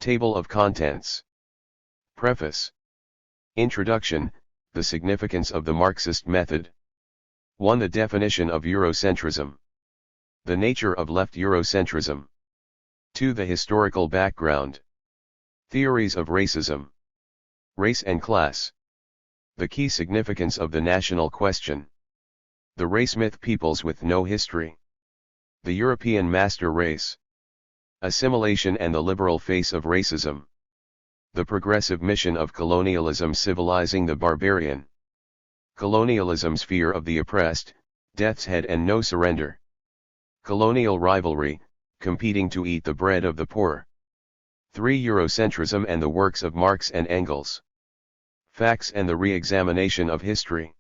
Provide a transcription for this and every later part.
Table of Contents. Preface. Introduction, the significance of the Marxist method. 1. The definition of eurocentrism. The nature of left eurocentrism. 2. The historical background. Theories of racism. Race and class. The key significance of the national question. The race myth, peoples with no history. The European master race. Assimilation and the liberal face of racism. The progressive mission of colonialism civilizing the barbarian. Colonialism's fear of the oppressed, death's head and no surrender. Colonial rivalry, competing to eat the bread of the poor. 3. Eurocentrism and the works of Marx and Engels. Facts and the re-examination of history.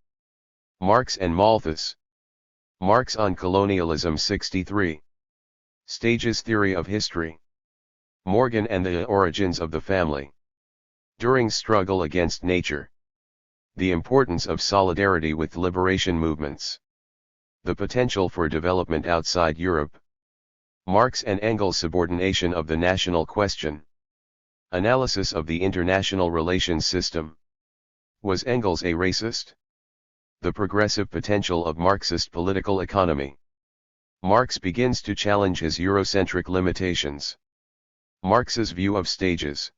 Marx and Malthus. Marx on colonialism 63. Stages theory of history. Morgan and the origins of the family. During struggle against nature. The importance of solidarity with liberation movements. The potential for development outside Europe. Marx and Engels' subordination of the national question. Analysis of the international relations system. Was Engels a racist? The progressive potential of Marxist political economy. Marx begins to challenge his Eurocentric limitations. Marx's view of stages.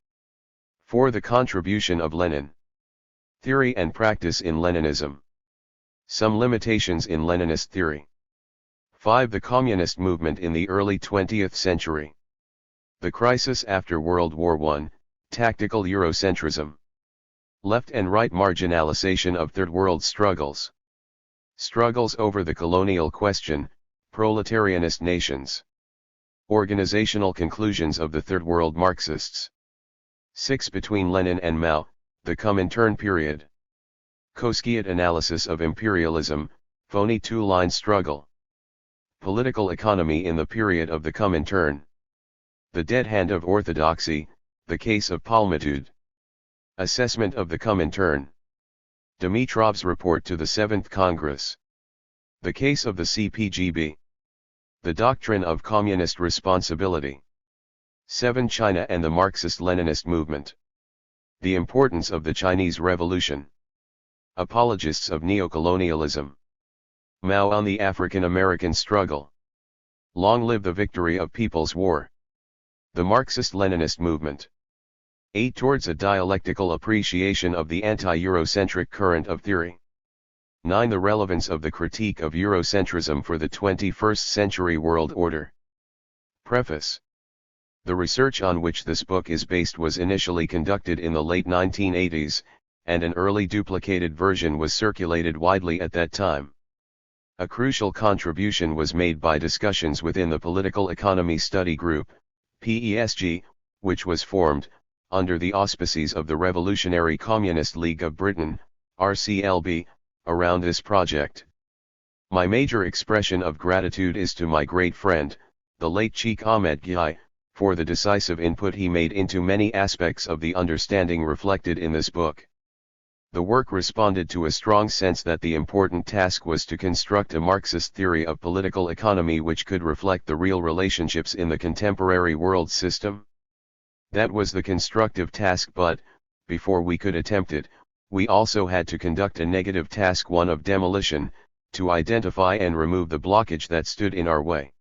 4. The contribution of Lenin. Theory and practice in Leninism. Some limitations in Leninist theory. 5. The communist movement in the early 20th century. The crisis after World War I, tactical Eurocentrism. Left and right marginalization of Third World struggles. Struggles over the colonial question, proletarianist nations. Organizational conclusions of the Third World Marxists. 6. Between Lenin and Mao, the Comintern period. Koskiat analysis of imperialism, phony two-line struggle. Political economy in the period of the Comintern. The dead hand of orthodoxy, the case of Palmitude. Assessment of the Comintern. Dimitrov's report to the 7th Congress. The case of the CPGB. The doctrine of communist responsibility. 7. China and the Marxist-Leninist movement. The importance of the Chinese Revolution. Apologists of neocolonialism. Mao on the African-American struggle. Long live the victory of People's War. The Marxist-Leninist movement. 8. Towards a dialectical appreciation of the anti-Eurocentric current of theory. 9. The relevance of the critique of Eurocentrism for the 21st century world order. Preface. The research on which this book is based was initially conducted in the late 1980s, and an early duplicated version was circulated widely at that time. A crucial contribution was made by discussions within the Political Economy Study Group, PESG, which was formed, under the auspices of the Revolutionary Communist League of Britain, RCLB, around this project. My major expression of gratitude is to my great friend, the late Sheikh Ahmed Ghai, for the decisive input he made into many aspects of the understanding reflected in this book. The work responded to a strong sense that the important task was to construct a Marxist theory of political economy which could reflect the real relationships in the contemporary world system. That was the constructive task, but, before we could attempt it, we also had to conduct a negative task, one of demolition, to identify and remove the blockage that stood in our way.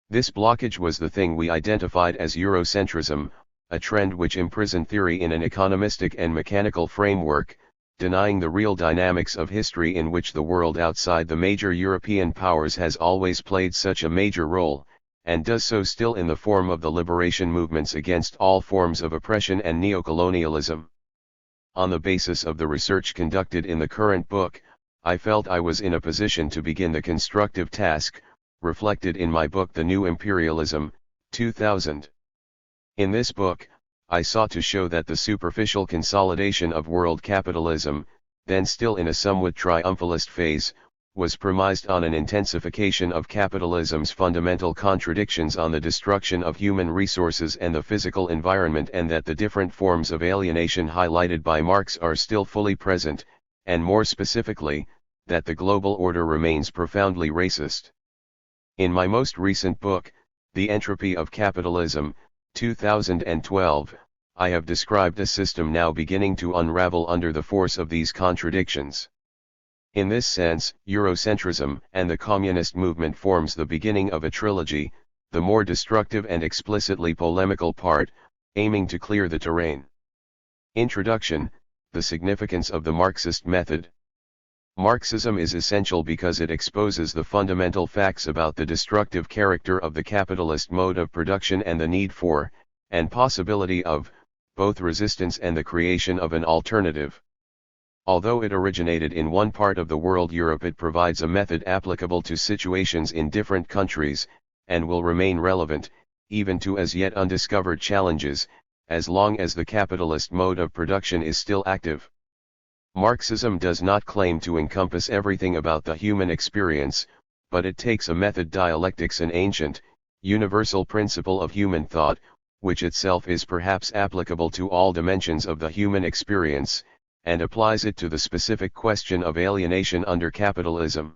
This blockage was the thing we identified as Eurocentrism, a trend which imprisoned theory in an economistic and mechanical framework, denying the real dynamics of history in which the world outside the major European powers has always played such a major role, and does so still in the form of the liberation movements against all forms of oppression and neocolonialism. On the basis of the research conducted in the current book, I felt I was in a position to begin the constructive task, reflected in my book The New Imperialism, 2000. In this book, I sought to show that the superficial consolidation of world capitalism, then still in a somewhat triumphalist phase, was premised on an intensification of capitalism's fundamental contradictions, on the destruction of human resources and the physical environment, and that the different forms of alienation highlighted by Marx are still fully present, and more specifically, that the global order remains profoundly racist. In my most recent book, The Entropy of Capitalism, 2012, I have described a system now beginning to unravel under the force of these contradictions. In this sense, eurocentrism and the communist movement forms the beginning of a trilogy, the more destructive and explicitly polemical part, aiming to clear the terrain. Introduction: the significance of the Marxist method. Marxism is essential because it exposes the fundamental facts about the destructive character of the capitalist mode of production and the need for, and possibility of, both resistance and the creation of an alternative. Although it originated in one part of the world, Europe, it provides a method applicable to situations in different countries, and will remain relevant, even to as yet undiscovered challenges, as long as the capitalist mode of production is still active. Marxism does not claim to encompass everything about the human experience, but it takes a method dialectics, an ancient, universal principle of human thought, which itself is perhaps applicable to all dimensions of the human experience, and applies it to the specific question of alienation under capitalism.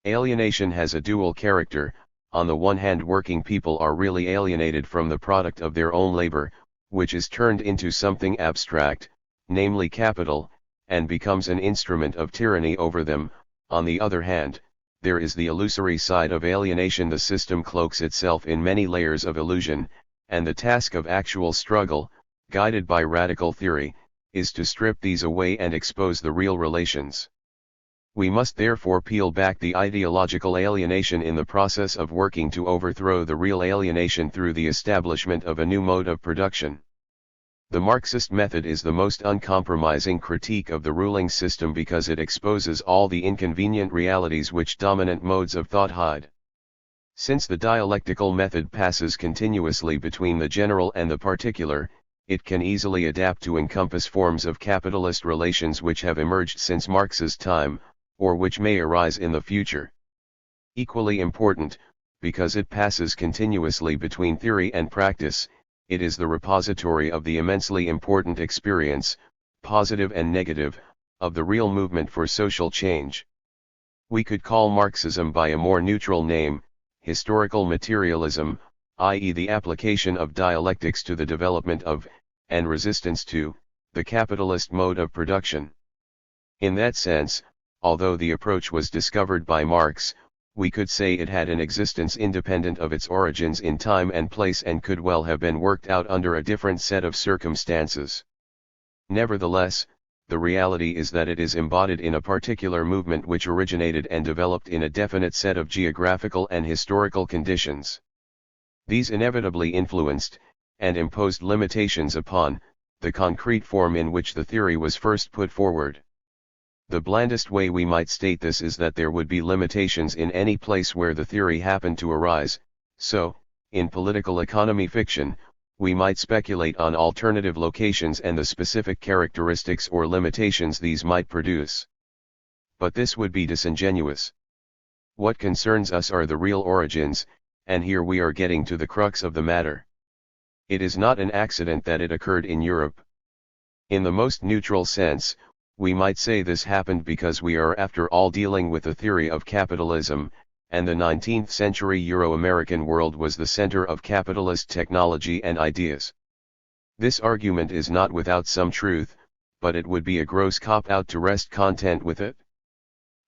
Alienation has a dual character. On the one hand, working people are really alienated from the product of their own labor, which is turned into something abstract, namely capital, and becomes an instrument of tyranny over them. On the other hand, there is the illusory side of alienation. The system cloaks itself in many layers of illusion, and the task of actual struggle, guided by radical theory, is to strip these away and expose the real relations. We must therefore peel back the ideological alienation in the process of working to overthrow the real alienation through the establishment of a new mode of production. The Marxist method is the most uncompromising critique of the ruling system because it exposes all the inconvenient realities which dominant modes of thought hide. Since the dialectical method passes continuously between the general and the particular, it can easily adapt to encompass forms of capitalist relations which have emerged since Marx's time, or which may arise in the future. Equally important, because it passes continuously between theory and practice, it is the repository of the immensely important experience, positive and negative, of the real movement for social change. We could call Marxism by a more neutral name, historical materialism, i.e. the application of dialectics to the development of, and resistance to, the capitalist mode of production. In that sense, although the approach was discovered by Marx, we could say it had an existence independent of its origins in time and place and could well have been worked out under a different set of circumstances. Nevertheless, the reality is that it is embodied in a particular movement which originated and developed in a definite set of geographical and historical conditions. These inevitably influenced, and imposed limitations upon, the concrete form in which the theory was first put forward. The blandest way we might state this is that there would be limitations in any place where the theory happened to arise, so, in political economy fiction, we might speculate on alternative locations and the specific characteristics or limitations these might produce. But this would be disingenuous. What concerns us are the real origins, and here we are getting to the crux of the matter. It is not an accident that it occurred in Europe. In the most neutral sense, we might say this happened because we are after all dealing with the theory of capitalism, and the 19th century Euro-American world was the center of capitalist technology and ideas. This argument is not without some truth, but it would be a gross cop-out to rest content with it.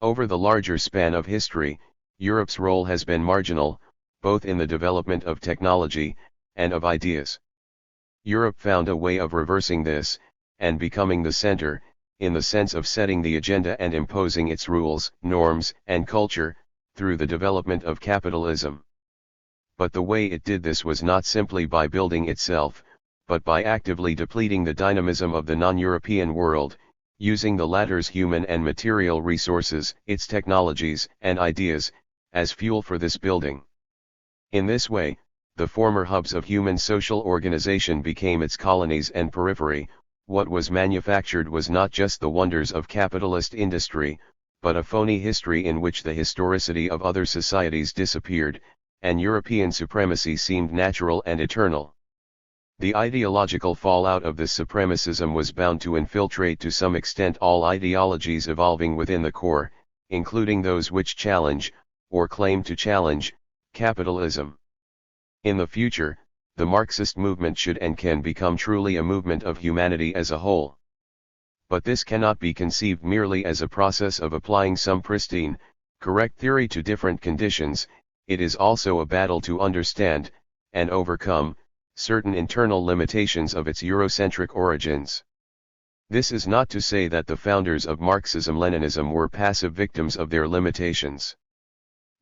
Over the larger span of history, Europe's role has been marginal, both in the development of technology, and of ideas. Europe found a way of reversing this, and becoming the center, in the sense of setting the agenda and imposing its rules, norms, and culture, through the development of capitalism. But the way it did this was not simply by building itself, but by actively depleting the dynamism of the non-European world, using the latter's human and material resources, its technologies and ideas, as fuel for this building. In this way, the former hubs of human social organization became its colonies and periphery. What was manufactured was not just the wonders of capitalist industry, but a phony history in which the historicity of other societies disappeared, and European supremacy seemed natural and eternal. The ideological fallout of this supremacism was bound to infiltrate to some extent all ideologies evolving within the core, including those which challenge, or claim to challenge, capitalism. In the future, the Marxist movement should and can become truly a movement of humanity as a whole. But this cannot be conceived merely as a process of applying some pristine, correct theory to different conditions. It is also a battle to understand, and overcome, certain internal limitations of its Eurocentric origins. This is not to say that the founders of Marxism-Leninism were passive victims of their limitations.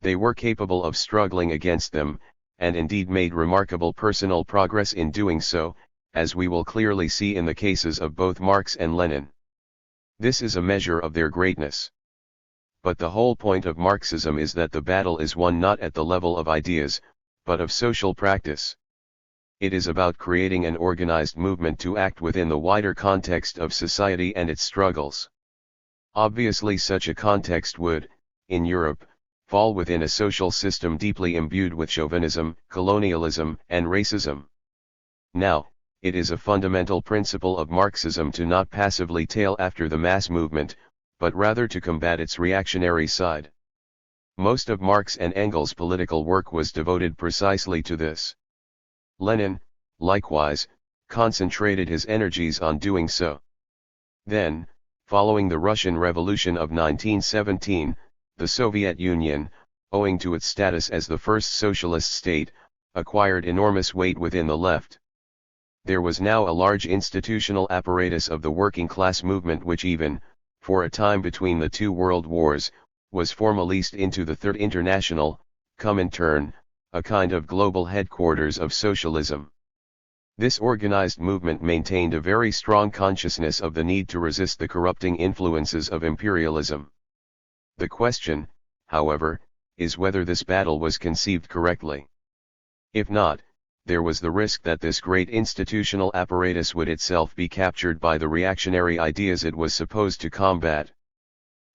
They were capable of struggling against them, and indeed made remarkable personal progress in doing so, as we will clearly see in the cases of both Marx and Lenin. This is a measure of their greatness. But the whole point of Marxism is that the battle is won not at the level of ideas, but of social practice. It is about creating an organized movement to act within the wider context of society and its struggles. Obviously, such a context would, in Europe, fall within a social system deeply imbued with chauvinism, colonialism, and racism. Now, it is a fundamental principle of Marxism to not passively tail after the mass movement, but rather to combat its reactionary side. Most of Marx and Engels' political work was devoted precisely to this. Lenin, likewise, concentrated his energies on doing so. Then, following the Russian Revolution of 1917, the Soviet Union, owing to its status as the first socialist state, acquired enormous weight within the left. There was now a large institutional apparatus of the working class movement which even, for a time between the two world wars, was formalized into the Third International, Comintern, a kind of global headquarters of socialism. This organized movement maintained a very strong consciousness of the need to resist the corrupting influences of imperialism. The question, however, is whether this battle was conceived correctly. If not, there was the risk that this great institutional apparatus would itself be captured by the reactionary ideas it was supposed to combat.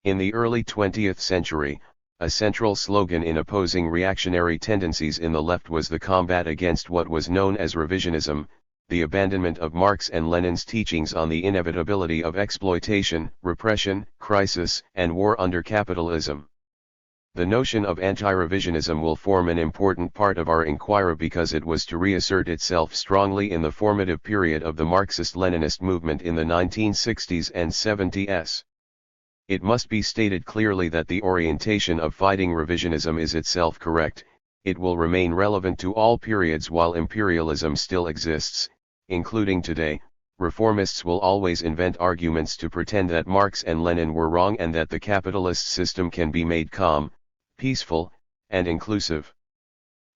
In the early 20th century, a central slogan in opposing reactionary tendencies in the left was the combat against what was known as revisionism, the abandonment of Marx and Lenin's teachings on the inevitability of exploitation, repression, crisis, and war under capitalism. The notion of anti-revisionism will form an important part of our inquiry because it was to reassert itself strongly in the formative period of the Marxist-Leninist movement in the 1960s and 70s. It must be stated clearly that the orientation of fighting revisionism is itself correct. It will remain relevant to all periods while imperialism still exists, including today. Reformists will always invent arguments to pretend that Marx and Lenin were wrong and that the capitalist system can be made calm, peaceful, and inclusive.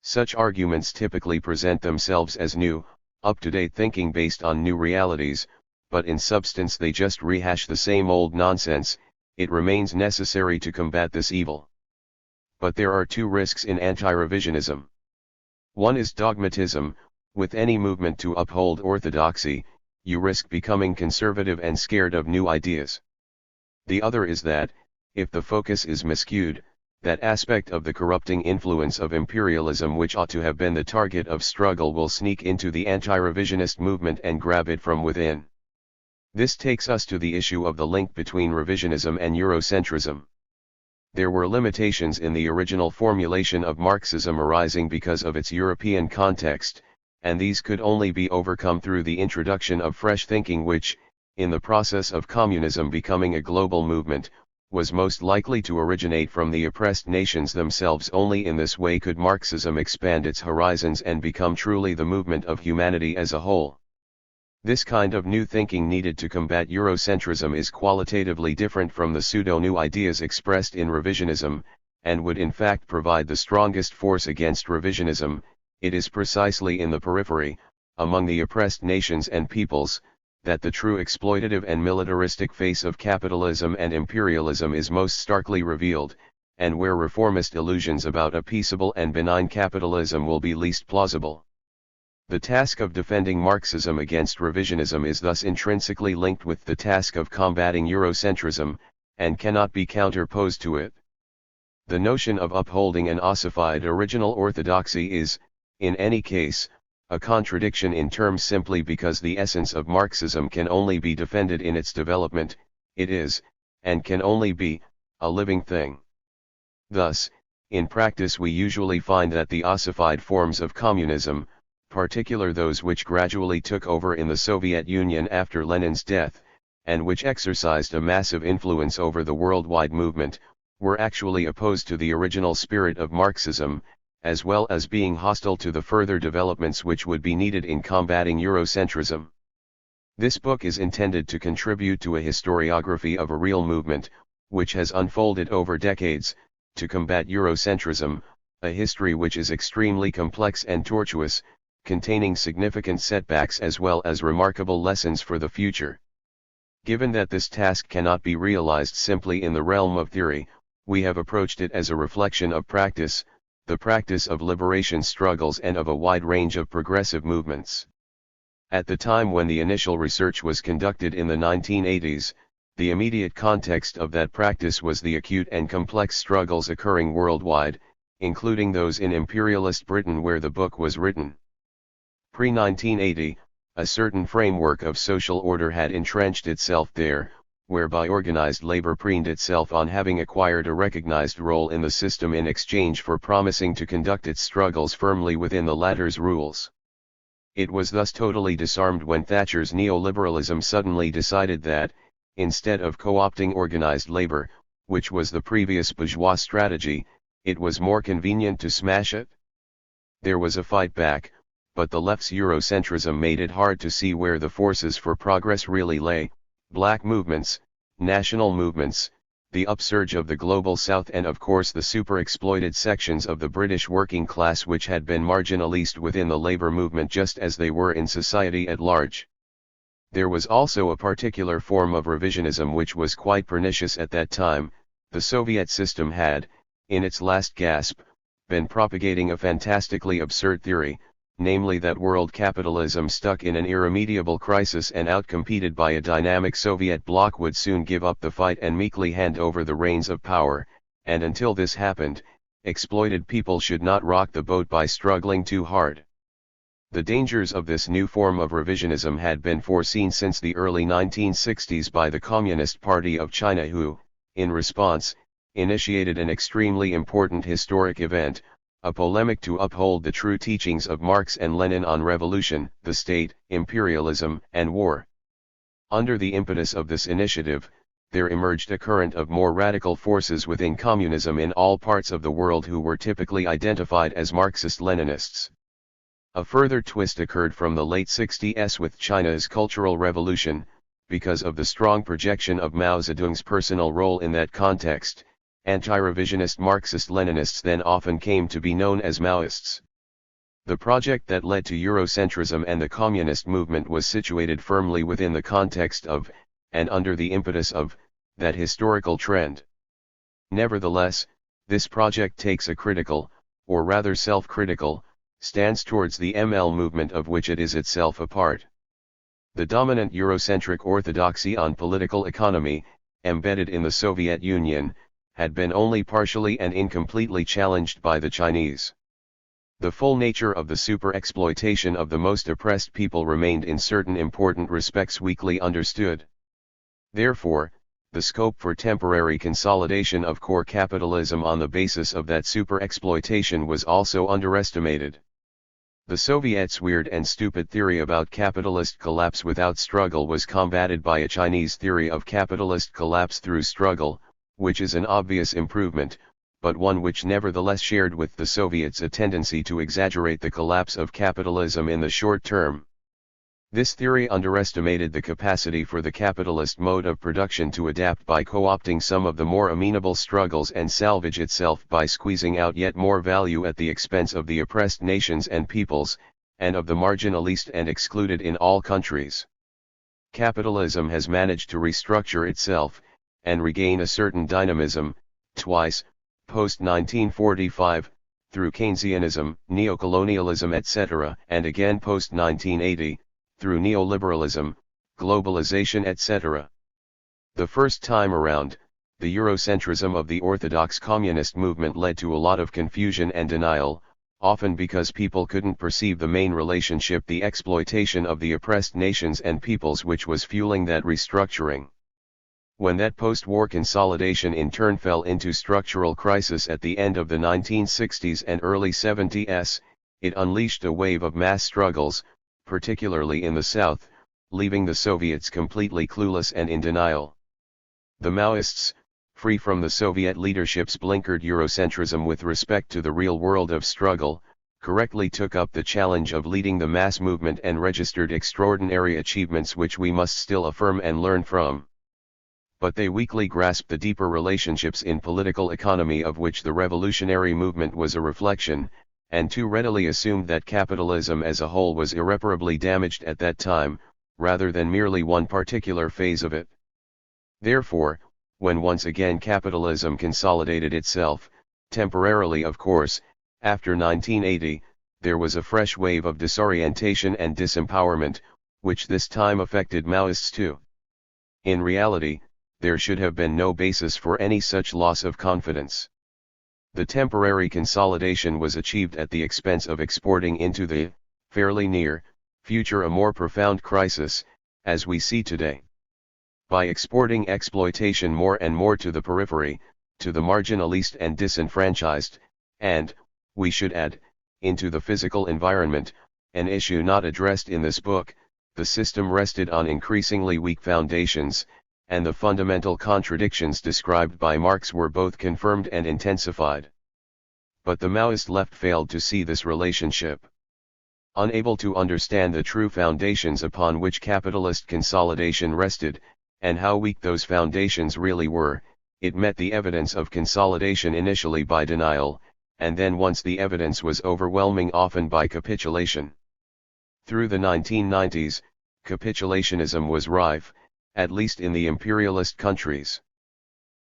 Such arguments typically present themselves as new, up-to-date thinking based on new realities, but in substance they just rehash the same old nonsense. It remains necessary to combat this evil. But there are two risks in anti-revisionism. One is dogmatism. With any movement to uphold orthodoxy, you risk becoming conservative and scared of new ideas. The other is that, if the focus is miscued, that aspect of the corrupting influence of imperialism which ought to have been the target of struggle will sneak into the anti-revisionist movement and grab it from within. This takes us to the issue of the link between revisionism and eurocentrism. There were limitations in the original formulation of Marxism arising because of its European context, and these could only be overcome through the introduction of fresh thinking which, in the process of communism becoming a global movement, was most likely to originate from the oppressed nations themselves. Only in this way could Marxism expand its horizons and become truly the movement of humanity as a whole. This kind of new thinking needed to combat Eurocentrism is qualitatively different from the pseudo-new ideas expressed in revisionism, and would in fact provide the strongest force against revisionism. It is precisely in the periphery, among the oppressed nations and peoples, that the true exploitative and militaristic face of capitalism and imperialism is most starkly revealed, and where reformist illusions about a peaceable and benign capitalism will be least plausible. The task of defending Marxism against revisionism is thus intrinsically linked with the task of combating Eurocentrism, and cannot be counterposed to it. The notion of upholding an ossified original orthodoxy is, in any case, a contradiction in terms simply because the essence of Marxism can only be defended in its development. It is, and can only be, a living thing. Thus, in practice we usually find that the ossified forms of communism, particular those which gradually took over in the Soviet Union after Lenin's death, and which exercised a massive influence over the worldwide movement, were actually opposed to the original spirit of Marxism, as well as being hostile to the further developments which would be needed in combating Eurocentrism. This book is intended to contribute to a historiography of a real movement, which has unfolded over decades, to combat Eurocentrism, a history which is extremely complex and tortuous, containing significant setbacks as well as remarkable lessons for the future. Given that this task cannot be realized simply in the realm of theory, we have approached it as a reflection of practice, the practice of liberation struggles and of a wide range of progressive movements. At the time when the initial research was conducted in the 1980s, the immediate context of that practice was the acute and complex struggles occurring worldwide, including those in imperialist Britain where the book was written. Pre-1980, a certain framework of social order had entrenched itself there, whereby organized labor preened itself on having acquired a recognized role in the system in exchange for promising to conduct its struggles firmly within the latter's rules. It was thus totally disarmed when Thatcher's neoliberalism suddenly decided that, instead of co-opting organized labor, which was the previous bourgeois strategy, it was more convenient to smash it. There was a fight back, but the left's Eurocentrism made it hard to see where the forces for progress really lay: black movements, national movements, the upsurge of the global south, and of course the super-exploited sections of the British working class which had been marginalized within the labour movement just as they were in society at large. There was also a particular form of revisionism which was quite pernicious at that time. The Soviet system had, in its last gasp, been propagating a fantastically absurd theory, namely that world capitalism stuck in an irremediable crisis and outcompeted by a dynamic Soviet bloc would soon give up the fight and meekly hand over the reins of power, and until this happened, exploited people should not rock the boat by struggling too hard. The dangers of this new form of revisionism had been foreseen since the early 1960s by the Communist Party of China who, in response, initiated an extremely important historic event, a polemic to uphold the true teachings of Marx and Lenin on revolution, the state, imperialism, and war. Under the impetus of this initiative, there emerged a current of more radical forces within communism in all parts of the world who were typically identified as Marxist-Leninists. A further twist occurred from the late 60s with China's Cultural Revolution, because of the strong projection of Mao Zedong's personal role in that context. Anti-revisionist Marxist-Leninists then often came to be known as Maoists. The project that led to Eurocentrism and the communist movement was situated firmly within the context of, and under the impetus of, that historical trend. Nevertheless, this project takes a critical, or rather self-critical, stance towards the ML movement of which it is itself a part. The dominant Eurocentric orthodoxy on political economy, embedded in the Soviet Union, had been only partially and incompletely challenged by the Chinese. The full nature of the super-exploitation of the most oppressed people remained in certain important respects weakly understood. Therefore, the scope for temporary consolidation of core capitalism on the basis of that super-exploitation was also underestimated. The Soviets' weird and stupid theory about capitalist collapse without struggle was combated by a Chinese theory of capitalist collapse through struggle, which is an obvious improvement, but one which nevertheless shared with the Soviets a tendency to exaggerate the collapse of capitalism in the short term. This theory underestimated the capacity for the capitalist mode of production to adapt by co-opting some of the more amenable struggles and salvage itself by squeezing out yet more value at the expense of the oppressed nations and peoples, and of the marginalized and excluded in all countries. Capitalism has managed to restructure itself, and regain a certain dynamism, twice, post-1945, through Keynesianism, neocolonialism etc., and again post-1980, through neoliberalism, globalization etc. The first time around, the Eurocentrism of the orthodox communist movement led to a lot of confusion and denial, often because people couldn't perceive the main relationship, the exploitation of the oppressed nations and peoples, which was fueling that restructuring. When that post-war consolidation in turn fell into structural crisis at the end of the 1960s and early 70s, it unleashed a wave of mass struggles, particularly in the South, leaving the Soviets completely clueless and in denial. The Maoists, free from the Soviet leadership's blinkered eurocentrism with respect to the real world of struggle, correctly took up the challenge of leading the mass movement and registered extraordinary achievements which we must still affirm and learn from. But they weakly grasped the deeper relationships in political economy of which the revolutionary movement was a reflection, and too readily assumed that capitalism as a whole was irreparably damaged at that time, rather than merely one particular phase of it. Therefore, when once again capitalism consolidated itself, temporarily of course, after 1980, there was a fresh wave of disorientation and disempowerment, which this time affected Maoists too. In reality, there should have been no basis for any such loss of confidence. The temporary consolidation was achieved at the expense of exporting into the, fairly near, future a more profound crisis, as we see today. By exporting exploitation more and more to the periphery, to the marginalized and disenfranchised, and, we should add, into the physical environment, an issue not addressed in this book, the system rested on increasingly weak foundations, and the fundamental contradictions described by Marx were both confirmed and intensified. But the Maoist left failed to see this relationship. Unable to understand the true foundations upon which capitalist consolidation rested, and how weak those foundations really were, it met the evidence of consolidation initially by denial, and then once the evidence was overwhelming often by capitulation. Through the 1990s, capitulationism was rife, at least in the imperialist countries.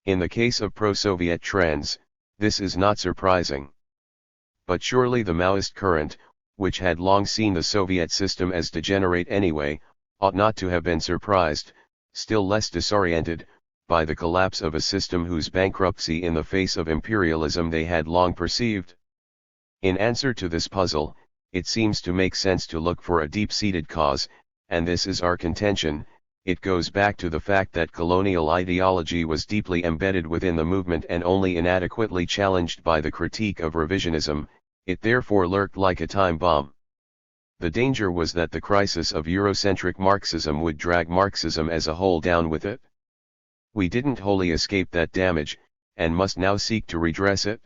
In the case of pro-Soviet trends, this is not surprising. But surely the Maoist current, which had long seen the Soviet system as degenerate anyway, ought not to have been surprised, still less disoriented, by the collapse of a system whose bankruptcy in the face of imperialism they had long perceived. In answer to this puzzle, it seems to make sense to look for a deep-seated cause, and this is our contention. It goes back to the fact that colonial ideology was deeply embedded within the movement and only inadequately challenged by the critique of revisionism. It therefore lurked like a time bomb. The danger was that the crisis of Eurocentric Marxism would drag Marxism as a whole down with it. We didn't wholly escape that damage, and must now seek to redress it.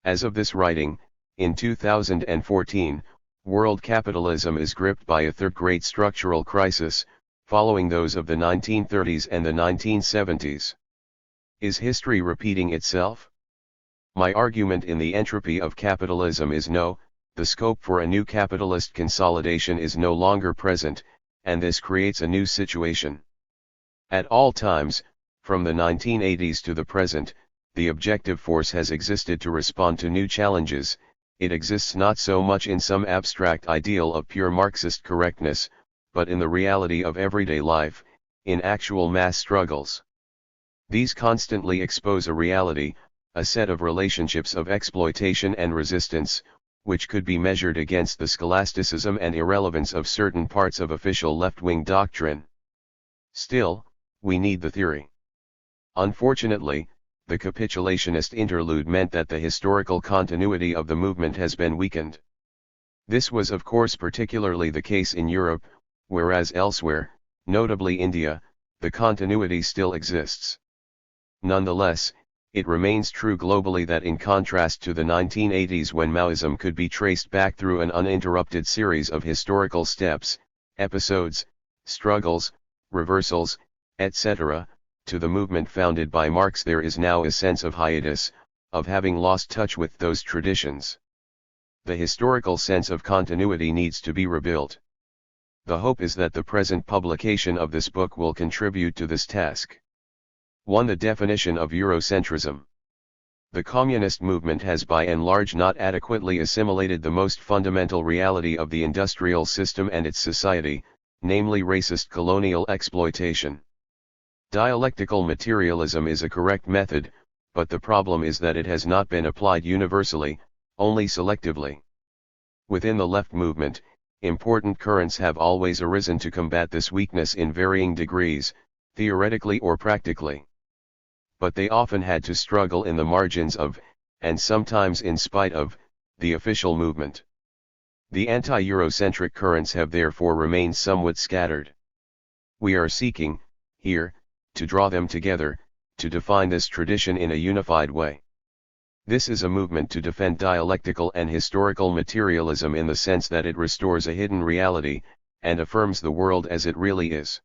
As of this writing, in 2014, world capitalism is gripped by a third great structural crisis, following those of the 1930s and the 1970s. Is history repeating itself? My argument in The Entropy of Capitalism is no, the scope for a new capitalist consolidation is no longer present, and this creates a new situation. At all times, from the 1980s to the present, the objective force has existed to respond to new challenges. It exists not so much in some abstract ideal of pure Marxist correctness, but in the reality of everyday life, in actual mass struggles. These constantly expose a reality, a set of relationships of exploitation and resistance, which could be measured against the scholasticism and irrelevance of certain parts of official left-wing doctrine. Still, we need the theory. Unfortunately, the capitulationist interlude meant that the historical continuity of the movement has been weakened. This was of course particularly the case in Europe, whereas elsewhere, notably India, the continuity still exists. Nonetheless, it remains true globally that in contrast to the 1980s when Maoism could be traced back through an uninterrupted series of historical steps, episodes, struggles, reversals, etc., to the movement founded by Marx there is now a sense of hiatus, of having lost touch with those traditions. The historical sense of continuity needs to be rebuilt. The hope is that the present publication of this book will contribute to this task. 1. The definition of Eurocentrism. The communist movement has by and large not adequately assimilated the most fundamental reality of the industrial system and its society, namely racist colonial exploitation. Dialectical materialism is a correct method, but the problem is that it has not been applied universally, only selectively. Within the left movement, important currents have always arisen to combat this weakness in varying degrees, theoretically or practically. But they often had to struggle in the margins of, and sometimes in spite of, the official movement. The anti-Eurocentric currents have therefore remained somewhat scattered. We are seeking, here, to draw them together, to define this tradition in a unified way. This is a movement to defend dialectical and historical materialism in the sense that it restores a hidden reality, and affirms the world as it really is.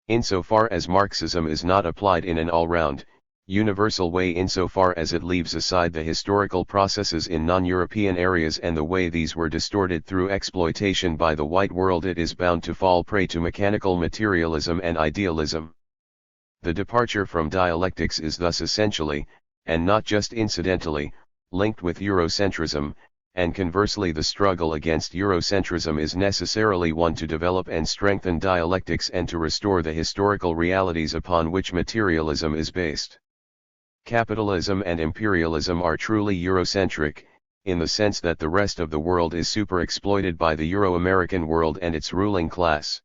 Insofar as Marxism is not applied in an all-round, universal way, insofar as it leaves aside the historical processes in non-European areas and the way these were distorted through exploitation by the white world, it is bound to fall prey to mechanical materialism and idealism. The departure from dialectics is thus essentially, and not just incidentally, linked with Eurocentrism, and conversely the struggle against Eurocentrism is necessarily one to develop and strengthen dialectics and to restore the historical realities upon which materialism is based. Capitalism and imperialism are truly Eurocentric, in the sense that the rest of the world is super-exploited by the Euro-American world and its ruling class.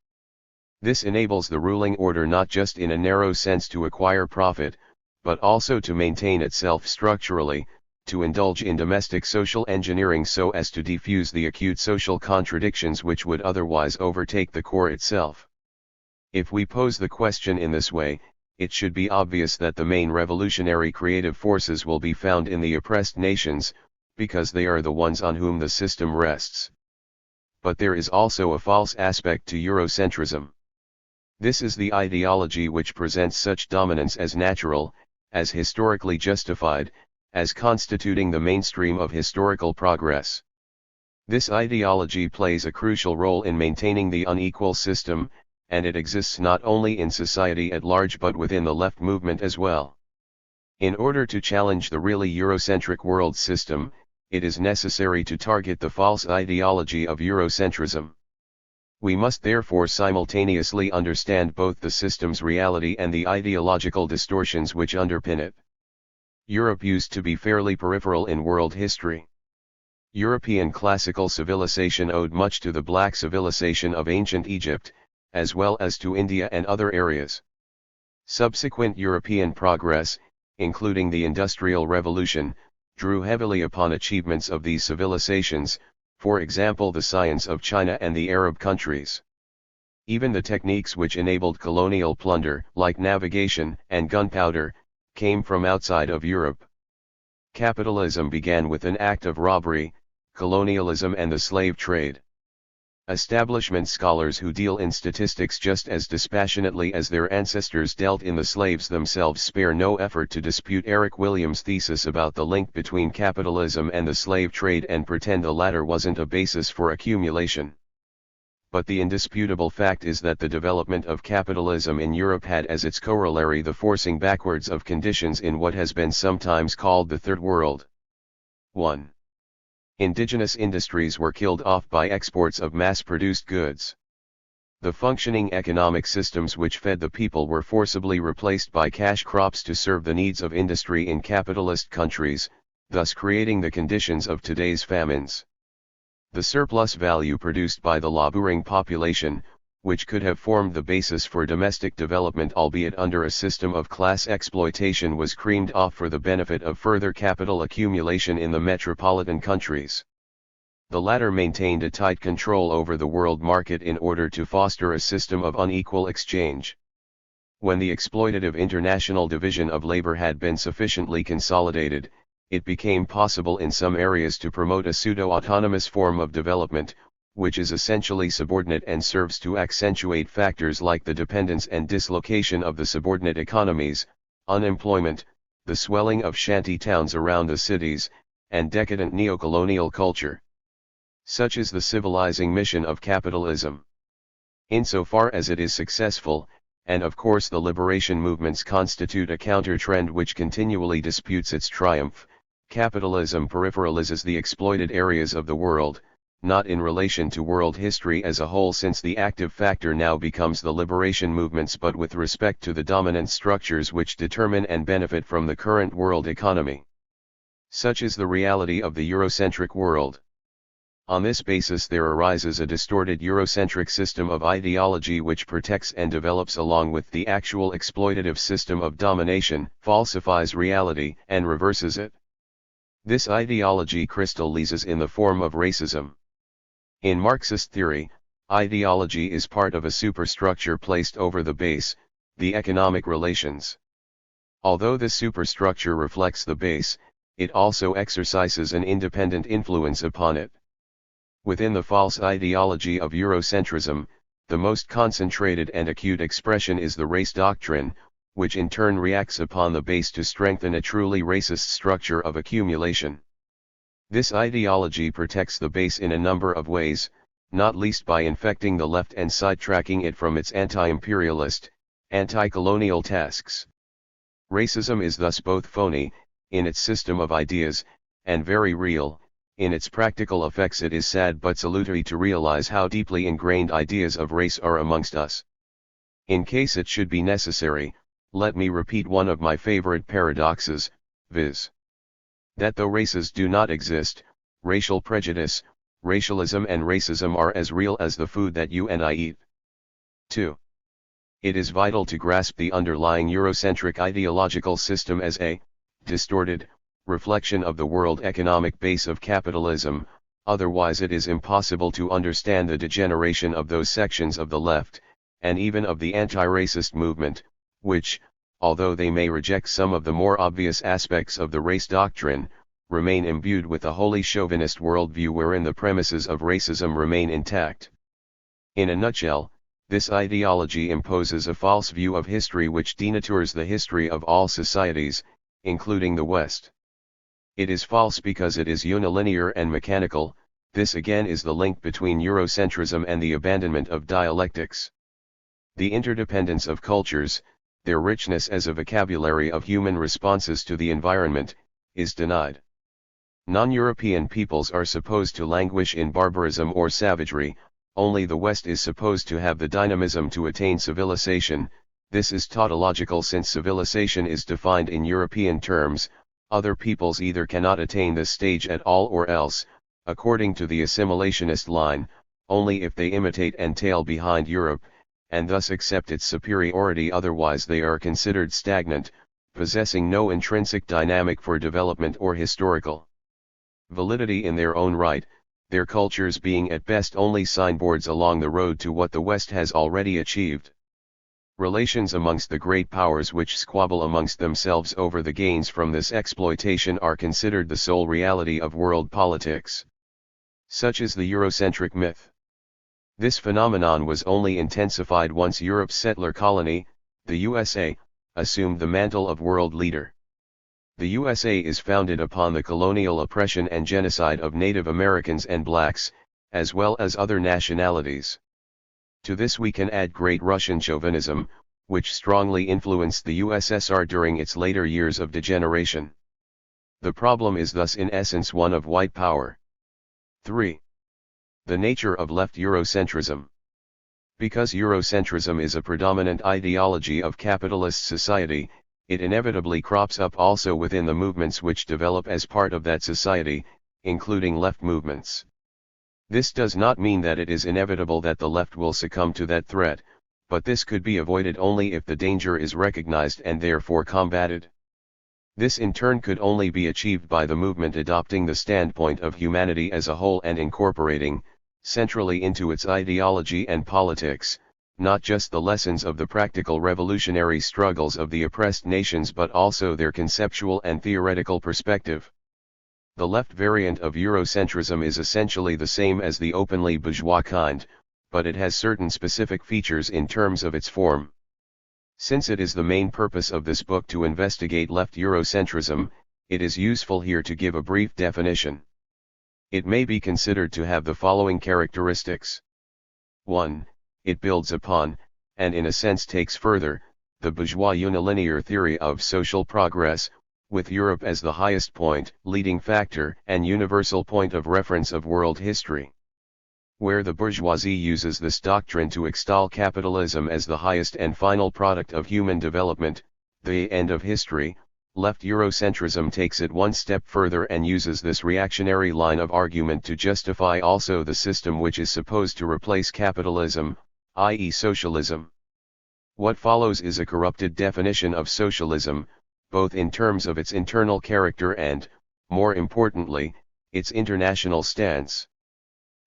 This enables the ruling order not just in a narrow sense to acquire profit, but also to maintain itself structurally, to indulge in domestic social engineering so as to defuse the acute social contradictions which would otherwise overtake the core itself. If we pose the question in this way, it should be obvious that the main revolutionary creative forces will be found in the oppressed nations, because they are the ones on whom the system rests. But there is also a false aspect to Eurocentrism. This is the ideology which presents such dominance as natural, as historically justified, as constituting the mainstream of historical progress. This ideology plays a crucial role in maintaining the unequal system, and it exists not only in society at large but within the left movement as well. In order to challenge the really Eurocentric world system, it is necessary to target the false ideology of Eurocentrism. We must therefore simultaneously understand both the system's reality and the ideological distortions which underpin it. Europe used to be fairly peripheral in world history. European classical civilization owed much to the black civilization of ancient Egypt, as well as to India and other areas. Subsequent European progress, including the Industrial Revolution, drew heavily upon achievements of these civilizations, for example the science of China and the Arab countries. Even the techniques which enabled colonial plunder, like navigation and gunpowder, came from outside of Europe. Capitalism began with an act of robbery, colonialism and the slave trade. Establishment scholars who deal in statistics just as dispassionately as their ancestors dealt in the slaves themselves spare no effort to dispute Eric Williams' thesis about the link between capitalism and the slave trade and pretend the latter wasn't a basis for accumulation. But the indisputable fact is that the development of capitalism in Europe had as its corollary the forcing backwards of conditions in what has been sometimes called the Third World. 1. Indigenous industries were killed off by exports of mass-produced goods. The functioning economic systems which fed the people were forcibly replaced by cash crops to serve the needs of industry in capitalist countries, thus creating the conditions of today's famines. The surplus value produced by the laboring population, which could have formed the basis for domestic development albeit under a system of class exploitation, was creamed off for the benefit of further capital accumulation in the metropolitan countries. The latter maintained a tight control over the world market in order to foster a system of unequal exchange. When the exploitative international division of labor had been sufficiently consolidated, it became possible in some areas to promote a pseudo-autonomous form of development, which is essentially subordinate and serves to accentuate factors like the dependence and dislocation of the subordinate economies, unemployment, the swelling of shanty towns around the cities, and decadent neocolonial culture. Such is the civilizing mission of capitalism. Insofar as it is successful, and of course the liberation movements constitute a counter-trend which continually disputes its triumph, capitalism peripheralizes the exploited areas of the world, not in relation to world history as a whole, since the active factor now becomes the liberation movements, but with respect to the dominant structures which determine and benefit from the current world economy. Such is the reality of the Eurocentric world. On this basis there arises a distorted Eurocentric system of ideology which protects and develops along with the actual exploitative system of domination, falsifies reality, and reverses it. This ideology crystallizes in the form of racism. In Marxist theory, ideology is part of a superstructure placed over the base, the economic relations. Although this superstructure reflects the base, it also exercises an independent influence upon it. Within the false ideology of Eurocentrism, the most concentrated and acute expression is the race doctrine, which in turn reacts upon the base to strengthen a truly racist structure of accumulation. This ideology protects the base in a number of ways, not least by infecting the left and sidetracking it from its anti-imperialist, anti-colonial tasks. Racism is thus both phony, in its system of ideas, and very real. In its practical effects it is sad but salutary to realize how deeply ingrained ideas of race are amongst us. In case it should be necessary, let me repeat one of my favorite paradoxes, viz. that though races do not exist, racial prejudice, racialism and racism are as real as the food that you and I eat. 2. It is vital to grasp the underlying Eurocentric ideological system as a distorted reflection of the world economic base of capitalism, otherwise it is impossible to understand the degeneration of those sections of the left, and even of the anti-racist movement, which, although they may reject some of the more obvious aspects of the race doctrine, remain imbued with a wholly chauvinist worldview wherein the premises of racism remain intact. In a nutshell, this ideology imposes a false view of history which denatures the history of all societies, including the West. It is false because it is unilinear and mechanical. This again is the link between Eurocentrism and the abandonment of dialectics. The interdependence of cultures, their richness as a vocabulary of human responses to the environment, is denied. Non-European peoples are supposed to languish in barbarism or savagery, only the West is supposed to have the dynamism to attain civilization. This is tautological since civilization is defined in European terms. Other peoples either cannot attain this stage at all or else, according to the assimilationist line, only if they imitate and tail behind Europe, and thus accept its superiority, otherwise they are considered stagnant, possessing no intrinsic dynamic for development or historical validity in their own right, their cultures being at best only signboards along the road to what the West has already achieved. Relations amongst the great powers which squabble amongst themselves over the gains from this exploitation are considered the sole reality of world politics. Such is the Eurocentric myth. This phenomenon was only intensified once Europe's settler colony, the USA, assumed the mantle of world leader. The USA is founded upon the colonial oppression and genocide of Native Americans and blacks, as well as other nationalities. To this we can add Great Russian chauvinism, which strongly influenced the USSR during its later years of degeneration. The problem is thus in essence one of white power. 3. The nature of left Eurocentrism. Because Eurocentrism is a predominant ideology of capitalist society, it inevitably crops up also within the movements which develop as part of that society, including left movements. This does not mean that it is inevitable that the left will succumb to that threat, but this could be avoided only if the danger is recognized and therefore combated. This in turn could only be achieved by the movement adopting the standpoint of humanity as a whole and incorporating, centrally into its ideology and politics, not just the lessons of the practical revolutionary struggles of the oppressed nations but also their conceptual and theoretical perspective. The left variant of Eurocentrism is essentially the same as the openly bourgeois kind, but it has certain specific features in terms of its form. Since it is the main purpose of this book to investigate left Eurocentrism, it is useful here to give a brief definition. It may be considered to have the following characteristics. 1. It builds upon, and in a sense takes further, the bourgeois unilinear theory of social progress, with Europe as the highest point, leading factor, and universal point of reference of world history. Where the bourgeoisie uses this doctrine to extol capitalism as the highest and final product of human development, the end of history, left Eurocentrism takes it one step further and uses this reactionary line of argument to justify also the system which is supposed to replace capitalism, i.e. socialism. What follows is a corrupted definition of socialism, both in terms of its internal character and, more importantly, its international stance.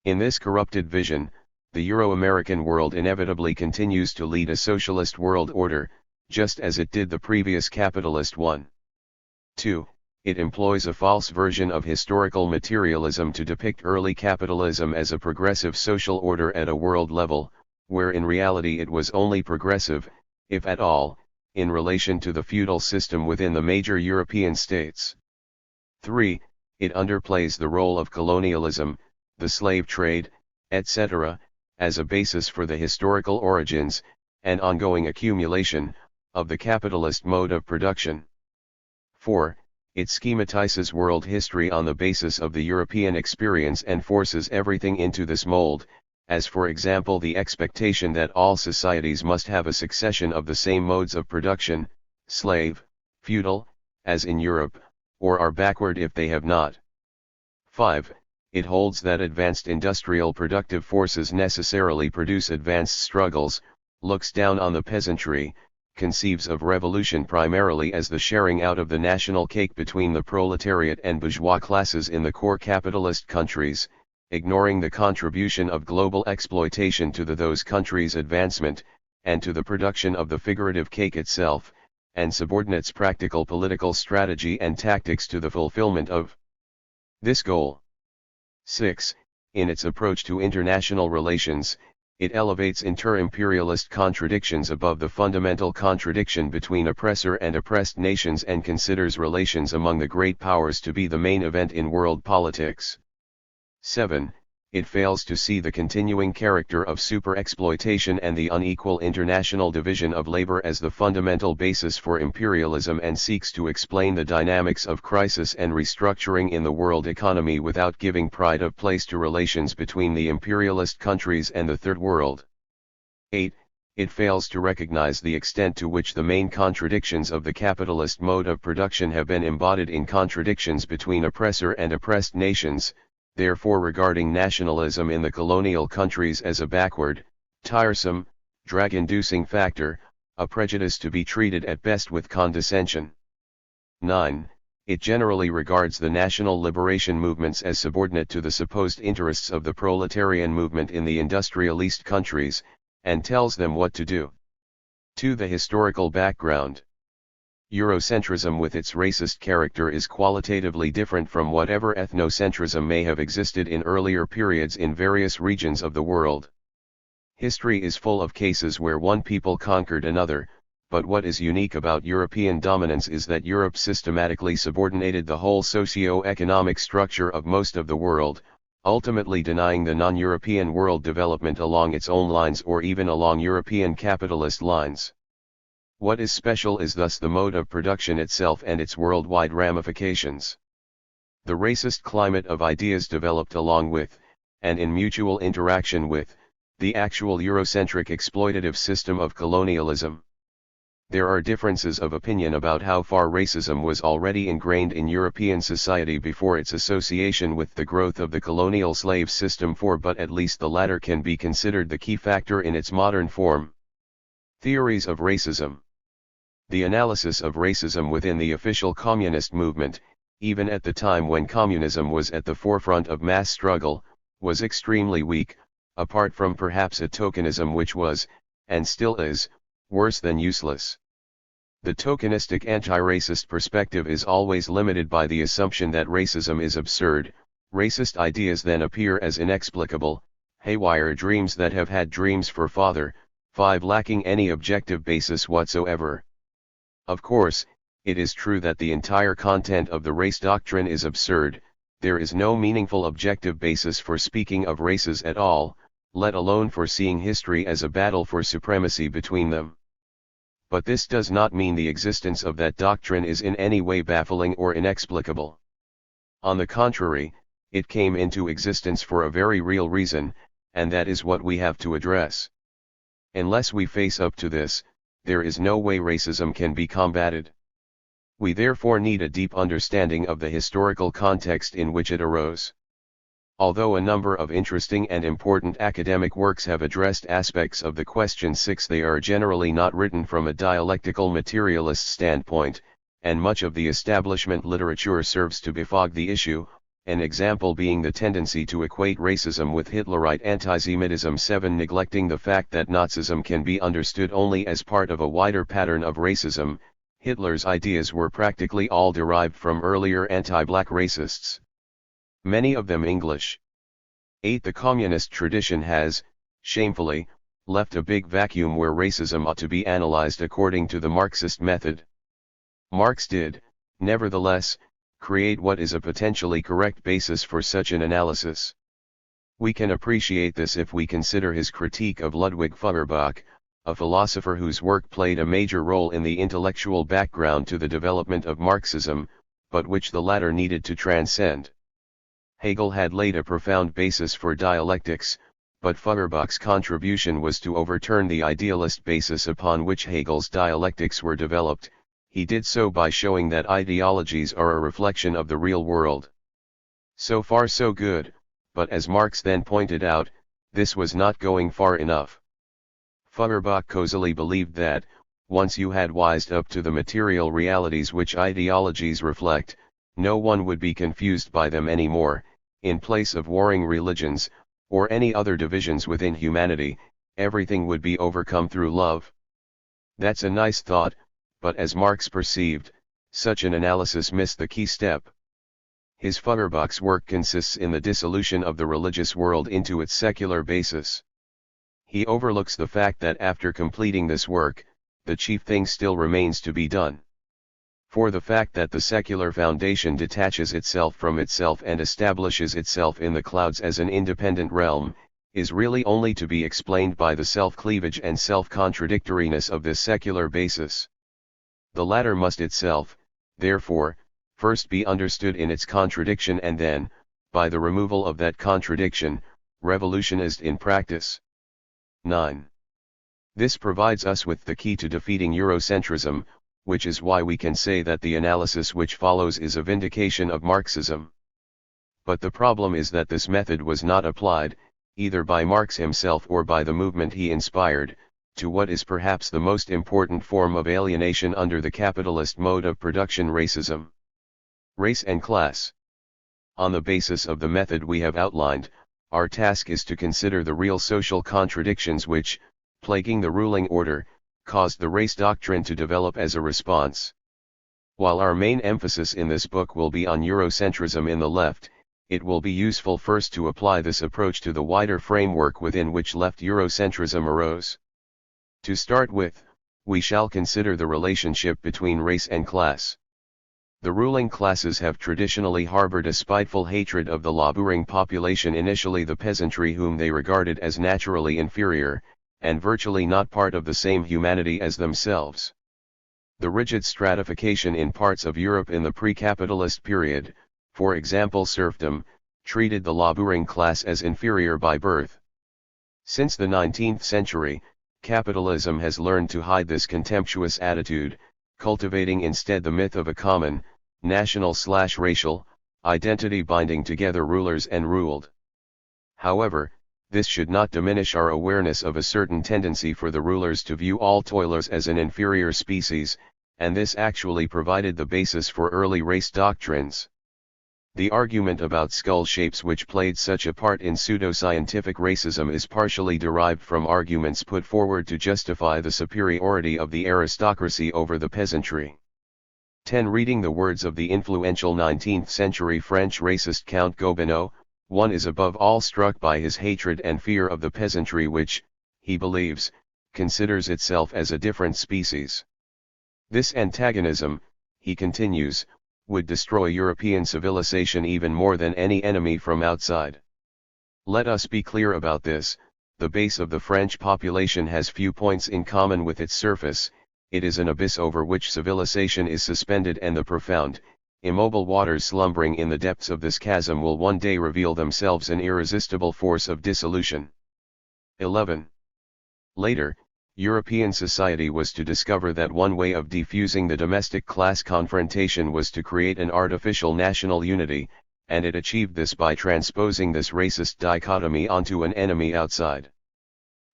In this corrupted vision, the Euro-American world inevitably continues to lead a socialist world order, just as it did the previous capitalist one. 2. It employs a false version of historical materialism to depict early capitalism as a progressive social order at a world level, where in reality it was only progressive, if at all, in relation to the feudal system within the major European states. 3. It underplays the role of colonialism, the slave trade, etc., as a basis for the historical origins, and ongoing accumulation, of the capitalist mode of production. 4. It schematizes world history on the basis of the European experience and forces everything into this mold, as for example the expectation that all societies must have a succession of the same modes of production, slave, feudal, as in Europe, or are backward if they have not. 5. It holds that advanced industrial productive forces necessarily produce advanced struggles, looks down on the peasantry, conceives of revolution primarily as the sharing out of the national cake between the proletariat and bourgeois classes in the core capitalist countries, ignoring the contribution of global exploitation to those countries' advancement, and to the production of the figurative cake itself, and subordinates practical political strategy and tactics to the fulfillment of this goal. 6. In its approach to international relations, it elevates inter-imperialist contradictions above the fundamental contradiction between oppressor and oppressed nations and considers relations among the great powers to be the main event in world politics. 7. It fails to see the continuing character of super-exploitation and the unequal international division of labor as the fundamental basis for imperialism and seeks to explain the dynamics of crisis and restructuring in the world economy without giving pride of place to relations between the imperialist countries and the Third World. 8. It fails to recognize the extent to which the main contradictions of the capitalist mode of production have been embodied in contradictions between oppressor and oppressed nations, therefore regarding nationalism in the colonial countries as a backward, tiresome, drag-inducing factor, a prejudice to be treated at best with condescension. 9. It generally regards the national liberation movements as subordinate to the supposed interests of the proletarian movement in the industrialist countries, and tells them what to do. 2. The historical background. Eurocentrism with its racist character is qualitatively different from whatever ethnocentrism may have existed in earlier periods in various regions of the world. History is full of cases where one people conquered another, but what is unique about European dominance is that Europe systematically subordinated the whole socio-economic structure of most of the world, ultimately denying the non-European world development along its own lines or even along European capitalist lines. What is special is thus the mode of production itself and its worldwide ramifications. The racist climate of ideas developed along with, and in mutual interaction with, the actual Eurocentric exploitative system of colonialism. There are differences of opinion about how far racism was already ingrained in European society before its association with the growth of the colonial slave system, but at least the latter can be considered the key factor in its modern form. Theories of racism. The analysis of racism within the official communist movement, even at the time when communism was at the forefront of mass struggle, was extremely weak, apart from perhaps a tokenism which was, and still is, worse than useless. The tokenistic anti-racist perspective is always limited by the assumption that racism is absurd. Racist ideas then appear as inexplicable, haywire dreams that have had dreams for father. 5. Lacking any objective basis whatsoever. Of course, it is true that the entire content of the race doctrine is absurd. There is no meaningful objective basis for speaking of races at all, let alone for seeing history as a battle for supremacy between them. But this does not mean the existence of that doctrine is in any way baffling or inexplicable. On the contrary, it came into existence for a very real reason, and that is what we have to address. Unless we face up to this, there is no way racism can be combated. We therefore need a deep understanding of the historical context in which it arose. Although a number of interesting and important academic works have addressed aspects of the question 6, they are generally not written from a dialectical materialist standpoint, and much of the establishment literature serves to befog the issue, an example being the tendency to equate racism with Hitlerite antisemitism. 7. Neglecting the fact that Nazism can be understood only as part of a wider pattern of racism, Hitler's ideas were practically all derived from earlier anti-black racists, many of them English. 8. The communist tradition has, shamefully, left a big vacuum where racism ought to be analyzed according to the Marxist method. Marx did, nevertheless, create what is a potentially correct basis for such an analysis. We can appreciate this if we consider his critique of Ludwig Feuerbach, a philosopher whose work played a major role in the intellectual background to the development of Marxism, but which the latter needed to transcend. Hegel had laid a profound basis for dialectics, but Feuerbach's contribution was to overturn the idealist basis upon which Hegel's dialectics were developed. He did so by showing that ideologies are a reflection of the real world. So far so good, but as Marx then pointed out, this was not going far enough. Feuerbach cozily believed that, once you had wised up to the material realities which ideologies reflect, no one would be confused by them anymore. In place of warring religions, or any other divisions within humanity, everything would be overcome through love. That's a nice thought, but as Marx perceived, such an analysis missed the key step. His Feuerbach's work consists in the dissolution of the religious world into its secular basis. He overlooks the fact that after completing this work, the chief thing still remains to be done. For the fact that the secular foundation detaches itself from itself and establishes itself in the clouds as an independent realm, is really only to be explained by the self-cleavage and self-contradictoriness of this secular basis. The latter must itself, therefore, first be understood in its contradiction and then, by the removal of that contradiction, revolutionized in practice. 9. This provides us with the key to defeating Eurocentrism, which is why we can say that the analysis which follows is a vindication of Marxism. But the problem is that this method was not applied, either by Marx himself or by the movement he inspired, to what is perhaps the most important form of alienation under the capitalist mode of production: racism. Race and class. On the basis of the method we have outlined, our task is to consider the real social contradictions which, plaguing the ruling order, caused the race doctrine to develop as a response. While our main emphasis in this book will be on Eurocentrism in the left, it will be useful first to apply this approach to the wider framework within which left Eurocentrism arose. To start with, we shall consider the relationship between race and class. The ruling classes have traditionally harbored a spiteful hatred of the laboring population, initially the peasantry, whom they regarded as naturally inferior, and virtually not part of the same humanity as themselves. The rigid stratification in parts of Europe in the pre-capitalist period, for example serfdom, treated the laboring class as inferior by birth. Since the 19th century, capitalism has learned to hide this contemptuous attitude, cultivating instead the myth of a common, national/racial, identity binding together rulers and ruled. However, this should not diminish our awareness of a certain tendency for the rulers to view all toilers as an inferior species, and this actually provided the basis for early race doctrines. The argument about skull shapes, which played such a part in pseudoscientific racism, is partially derived from arguments put forward to justify the superiority of the aristocracy over the peasantry. 10. Reading the words of the influential 19th-century French racist Count Gobineau, one is above all struck by his hatred and fear of the peasantry which, he believes, considers itself as a different species. This antagonism, he continues, would destroy European civilization even more than any enemy from outside. Let us be clear about this: the base of the French population has few points in common with its surface. It is an abyss over which civilization is suspended, and the profound, immobile waters slumbering in the depths of this chasm will one day reveal themselves an irresistible force of dissolution. 11. Later, European society was to discover that one way of defusing the domestic class confrontation was to create an artificial national unity, and it achieved this by transposing this racist dichotomy onto an enemy outside.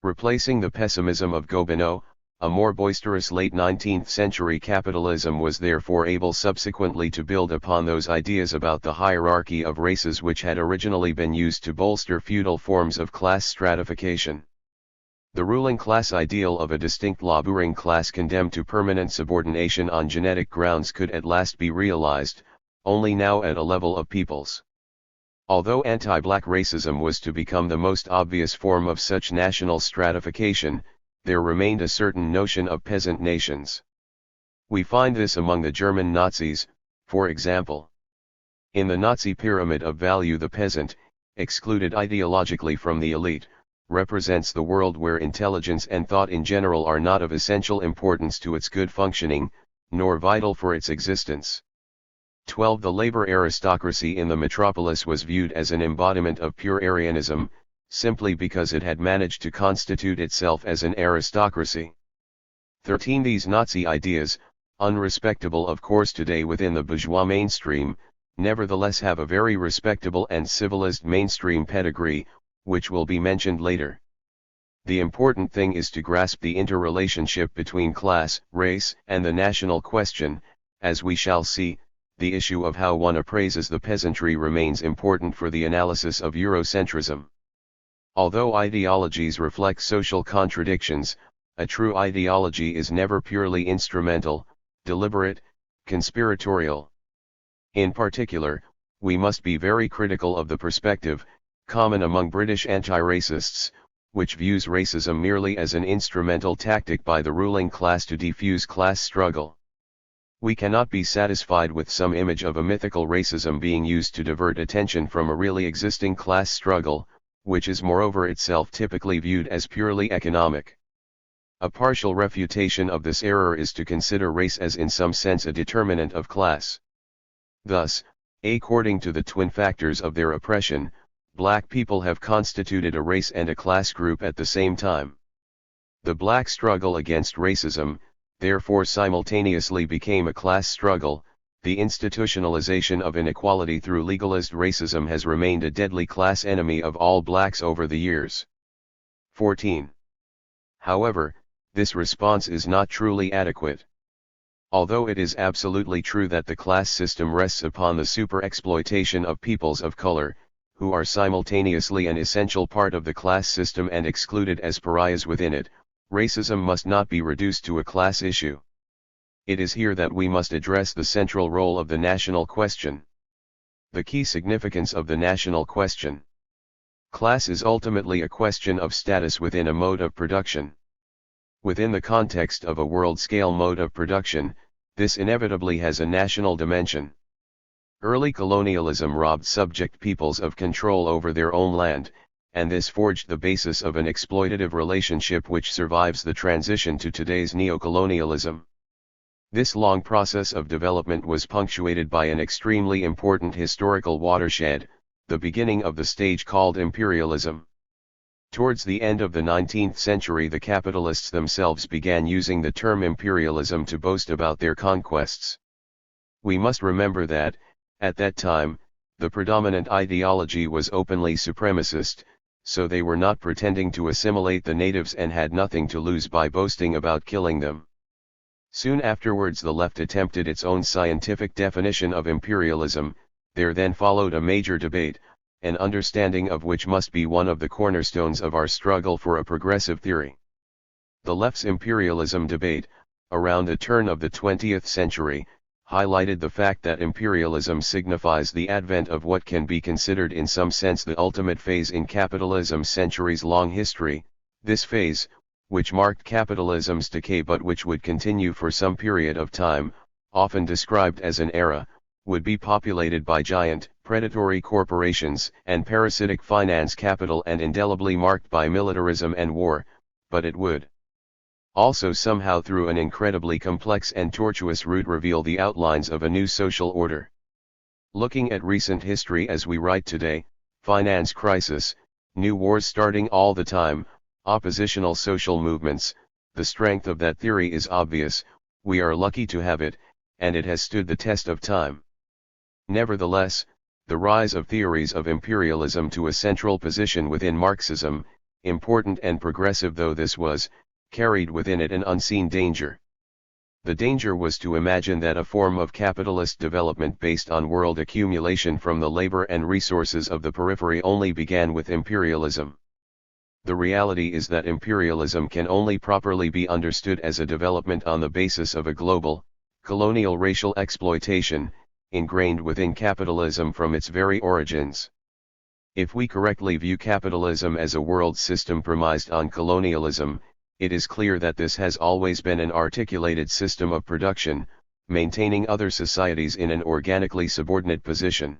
Replacing the pessimism of Gobineau, A more boisterous late 19th century capitalism was therefore able subsequently to build upon those ideas about the hierarchy of races which had originally been used to bolster feudal forms of class stratification. The ruling class ideal of a distinct laboring class condemned to permanent subordination on genetic grounds could at last be realized, only now at a level of peoples. Although anti-black racism was to become the most obvious form of such national stratification, there remained a certain notion of peasant nations. We find this among the German Nazis, for example. In the Nazi pyramid of value, the peasant, excluded ideologically from the elite, represents the world where intelligence and thought in general are not of essential importance to its good functioning, nor vital for its existence. 12. The labor aristocracy in the metropolis was viewed as an embodiment of pure Aryanism, simply because it had managed to constitute itself as an aristocracy. 13. These Nazi ideas, unrespectable of course today within the bourgeois mainstream, nevertheless have a very respectable and civilized mainstream pedigree, which will be mentioned later. The important thing is to grasp the interrelationship between class, race, and the national question. As we shall see, the issue of how one appraises the peasantry remains important for the analysis of Eurocentrism. Although ideologies reflect social contradictions, a true ideology is never purely instrumental, deliberate, conspiratorial. In particular, we must be very critical of the perspective, common among British anti-racists, which views racism merely as an instrumental tactic by the ruling class to defuse class struggle. We cannot be satisfied with some image of a mythical racism being used to divert attention from a really existing class struggle, which is moreover itself typically viewed as purely economic. A partial refutation of this error is to consider race as in some sense a determinant of class. Thus, according to the twin factors of their oppression, black people have constituted a race and a class group at the same time. The black struggle against racism, therefore simultaneously became a class struggle. The institutionalization of inequality through legalist racism has remained a deadly class enemy of all blacks over the years. 14. However, this response is not truly adequate. Although it is absolutely true that the class system rests upon the super-exploitation of peoples of color, who are simultaneously an essential part of the class system and excluded as pariahs within it, racism must not be reduced to a class issue. It is here that we must address the central role of the national question. The key significance of the national question. Class is ultimately a question of status within a mode of production. Within the context of a world-scale mode of production, this inevitably has a national dimension. Early colonialism robbed subject peoples of control over their own land, and this forged the basis of an exploitative relationship which survives the transition to today's neocolonialism. This long process of development was punctuated by an extremely important historical watershed, the beginning of the stage called imperialism. Towards the end of the 19th century, the capitalists themselves began using the term imperialism to boast about their conquests. We must remember that, at that time, the predominant ideology was openly supremacist, so they were not pretending to assimilate the natives and had nothing to lose by boasting about killing them. Soon afterwards the left attempted its own scientific definition of imperialism. There then followed a major debate, an understanding of which must be one of the cornerstones of our struggle for a progressive theory. The left's imperialism debate, around the turn of the 20th century, highlighted the fact that imperialism signifies the advent of what can be considered in some sense the ultimate phase in capitalism's centuries-long history. This phase, which marked capitalism's decay but which would continue for some period of time, often described as an era, would be populated by giant, predatory corporations and parasitic finance capital and indelibly marked by militarism and war, but it would also somehow through an incredibly complex and tortuous route reveal the outlines of a new social order. Looking at recent history as we write today, finance crisis, new wars starting all the time, oppositional social movements, the strength of that theory is obvious. We are lucky to have it, and it has stood the test of time. Nevertheless, the rise of theories of imperialism to a central position within Marxism, important and progressive though this was, carried within it an unseen danger. The danger was to imagine that a form of capitalist development based on world accumulation from the labor and resources of the periphery only began with imperialism. The reality is that imperialism can only properly be understood as a development on the basis of a global, colonial racial exploitation, ingrained within capitalism from its very origins. If we correctly view capitalism as a world system premised on colonialism, it is clear that this has always been an articulated system of production, maintaining other societies in an organically subordinate position.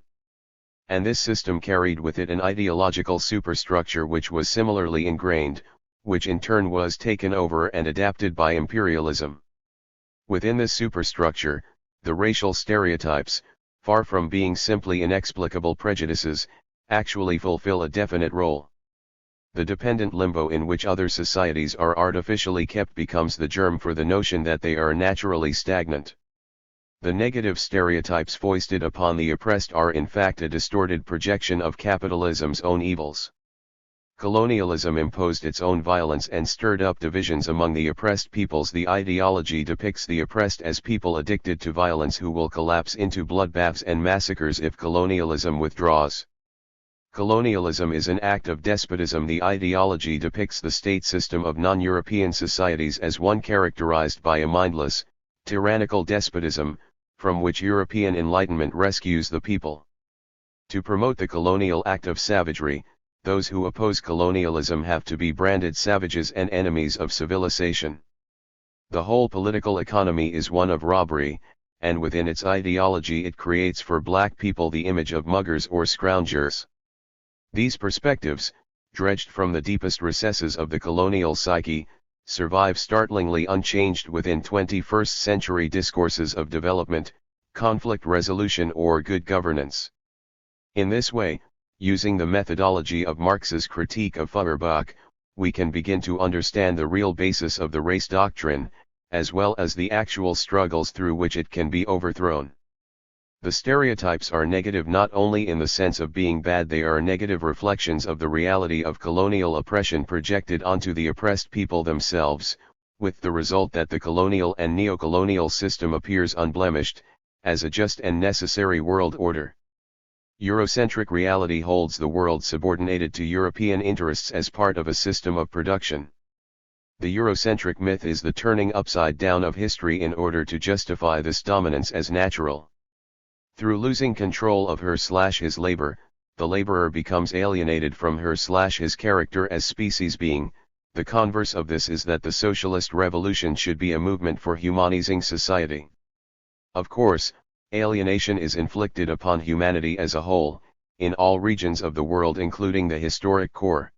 And this system carried with it an ideological superstructure which was similarly ingrained, which in turn was taken over and adapted by imperialism. Within this superstructure, the racial stereotypes, far from being simply inexplicable prejudices, actually fulfill a definite role. The dependent limbo in which other societies are artificially kept becomes the germ for the notion that they are naturally stagnant. The negative stereotypes foisted upon the oppressed are in fact a distorted projection of capitalism's own evils. Colonialism imposed its own violence and stirred up divisions among the oppressed peoples. The ideology depicts the oppressed as people addicted to violence who will collapse into bloodbaths and massacres if colonialism withdraws. Colonialism is an act of despotism. The ideology depicts the state system of non-European societies as one characterized by a mindless, tyrannical despotism, from which European enlightenment rescues the people. To promote the colonial act of savagery, those who oppose colonialism have to be branded savages and enemies of civilization. The whole political economy is one of robbery, and within its ideology it creates for black people the image of muggers or scroungers. These perspectives, dredged from the deepest recesses of the colonial psyche, survive startlingly unchanged within 21st century discourses of development, conflict resolution or good governance. In this way, using the methodology of Marx's critique of Feuerbach, we can begin to understand the real basis of the race doctrine, as well as the actual struggles through which it can be overthrown. The stereotypes are negative not only in the sense of being bad, they are negative reflections of the reality of colonial oppression projected onto the oppressed people themselves, with the result that the colonial and neo-colonial system appears unblemished, as a just and necessary world order. Eurocentric reality holds the world subordinated to European interests as part of a system of production. The Eurocentric myth is the turning upside down of history in order to justify this dominance as natural. Through losing control of her/his labor, the laborer becomes alienated from her/his character as species being. The converse of this is that the socialist revolution should be a movement for humanizing society. Of course, alienation is inflicted upon humanity as a whole, in all regions of the world including the historic core.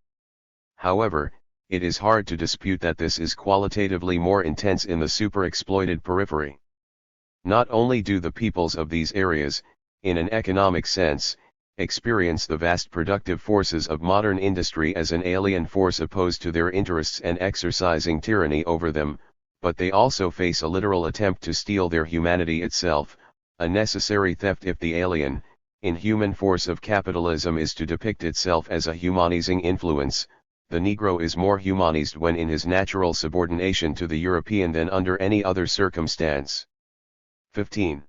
However, it is hard to dispute that this is qualitatively more intense in the superexploited periphery. Not only do the peoples of these areas, in an economic sense, experience the vast productive forces of modern industry as an alien force opposed to their interests and exercising tyranny over them, but they also face a literal attempt to steal their humanity itself, a necessary theft if the alien, inhuman force of capitalism is to depict itself as a humanizing influence. The Negro is more humanized when in his natural subordination to the European than under any other circumstance. 15.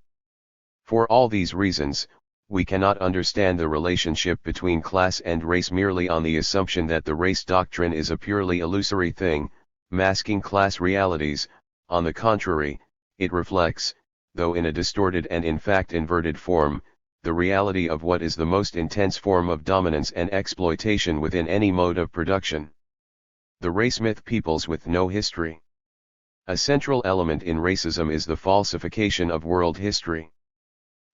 For all these reasons, we cannot understand the relationship between class and race merely on the assumption that the race doctrine is a purely illusory thing, masking class realities. On the contrary, it reflects, though in a distorted and in fact inverted form, the reality of what is the most intense form of dominance and exploitation within any mode of production. The race myth peoples with no history. A central element in racism is the falsification of world history.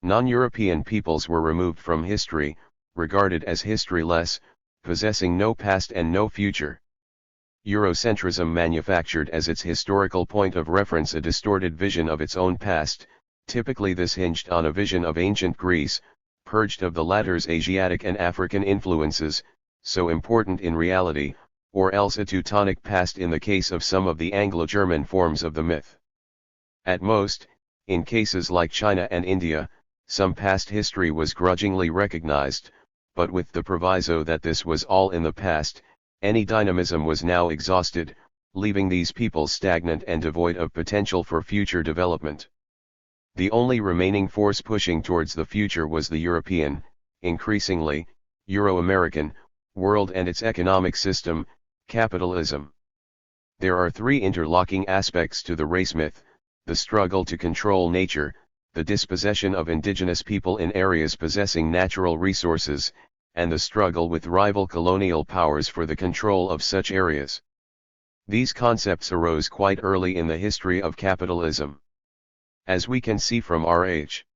Non-European peoples were removed from history, regarded as historyless, possessing no past and no future. Eurocentrism manufactured as its historical point of reference a distorted vision of its own past. Typically this hinged on a vision of ancient Greece, purged of the latter's Asiatic and African influences, so important in reality, or else a Teutonic past in the case of some of the Anglo-German forms of the myth. At most, in cases like China and India, some past history was grudgingly recognized, but with the proviso that this was all in the past. Any dynamism was now exhausted, leaving these peoples stagnant and devoid of potential for future development. The only remaining force pushing towards the future was the European, increasingly, Euro-American, world and its economic system, capitalism. There are three interlocking aspects to the race myth: the struggle to control nature, the dispossession of indigenous people in areas possessing natural resources, and the struggle with rival colonial powers for the control of such areas. These concepts arose quite early in the history of capitalism. As we can see from R.H.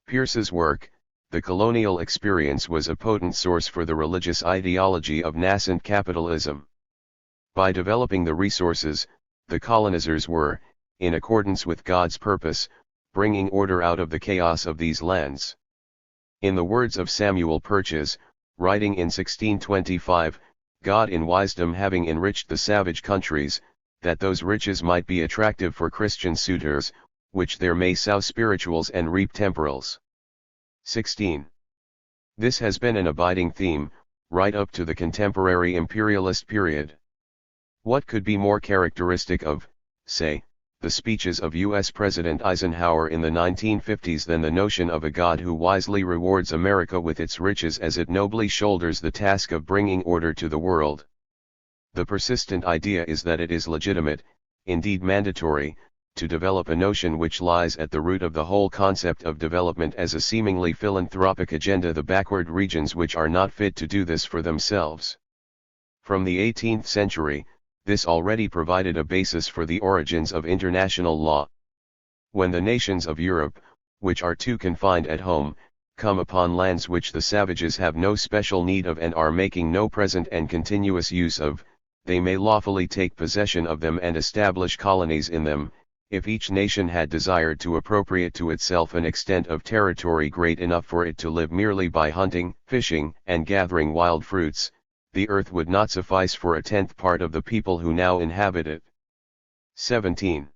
Pierce's work, the colonial experience was a potent source for the religious ideology of nascent capitalism. By developing the resources, the colonizers were, in accordance with God's purpose, bringing order out of the chaos of these lands. In the words of Samuel Purchas, writing in 1625, God in wisdom having enriched the savage countries, that those riches might be attractive for Christian suitors, which there may sow spirituals and reap temporals. 16. This has been an abiding theme, right up to the contemporary imperialist period. What could be more characteristic of, say, the speeches of U.S. President Eisenhower in the 1950s than the notion of a God who wisely rewards America with its riches as it nobly shoulders the task of bringing order to the world? The persistent idea is that it is legitimate, indeed mandatory, to develop a notion which lies at the root of the whole concept of development as a seemingly philanthropic agenda, the backward regions which are not fit to do this for themselves. From the 18th century, this already provided a basis for the origins of international law. When the nations of Europe, which are too confined at home, come upon lands which the savages have no special need of and are making no present and continuous use of, they may lawfully take possession of them and establish colonies in them, if each nation had desired to appropriate to itself an extent of territory great enough for it to live merely by hunting, fishing, and gathering wild fruits. The earth would not suffice for a tenth part of the people who now inhabit it. 17.